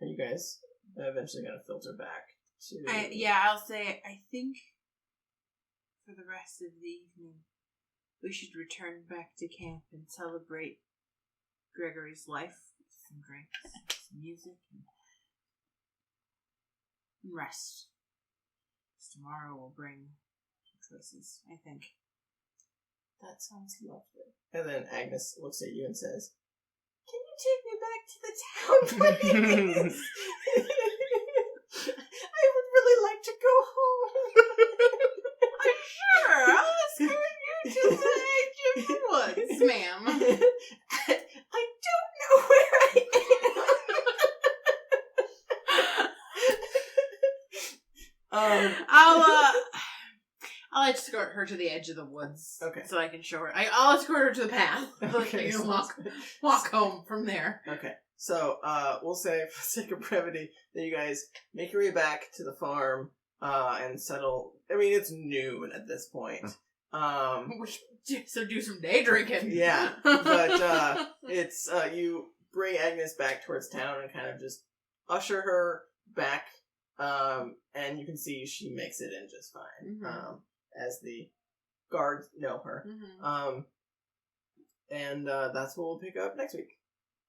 you guys eventually gonna filter back to? I'll say I think for the rest of the evening we should return back to camp and celebrate Gregory's life with some drinks, some music, and rest. Tomorrow will bring choices, I think. That sounds lovely. And then Agnes looks at you and says, "Can you take me back to the town, please? I would really like to go home." Sure, I'll escort you to the edge of the woods, ma'am. I don't know where I am. I'll escort her to the edge of the woods. Okay. So I can show her. I'll escort her to the path. Okay, So walk home from there. Okay. So, we'll say, for the sake of brevity, that you guys make your way back to the farm, and settle. I mean, it's noon at this point. So do some day drinking. Yeah. But, it's, you bring Agnes back towards town and kind of just usher her back, and you can see she makes it in just fine. Mm-hmm. As the guards know her. Mm-hmm. And that's what we'll pick up next week.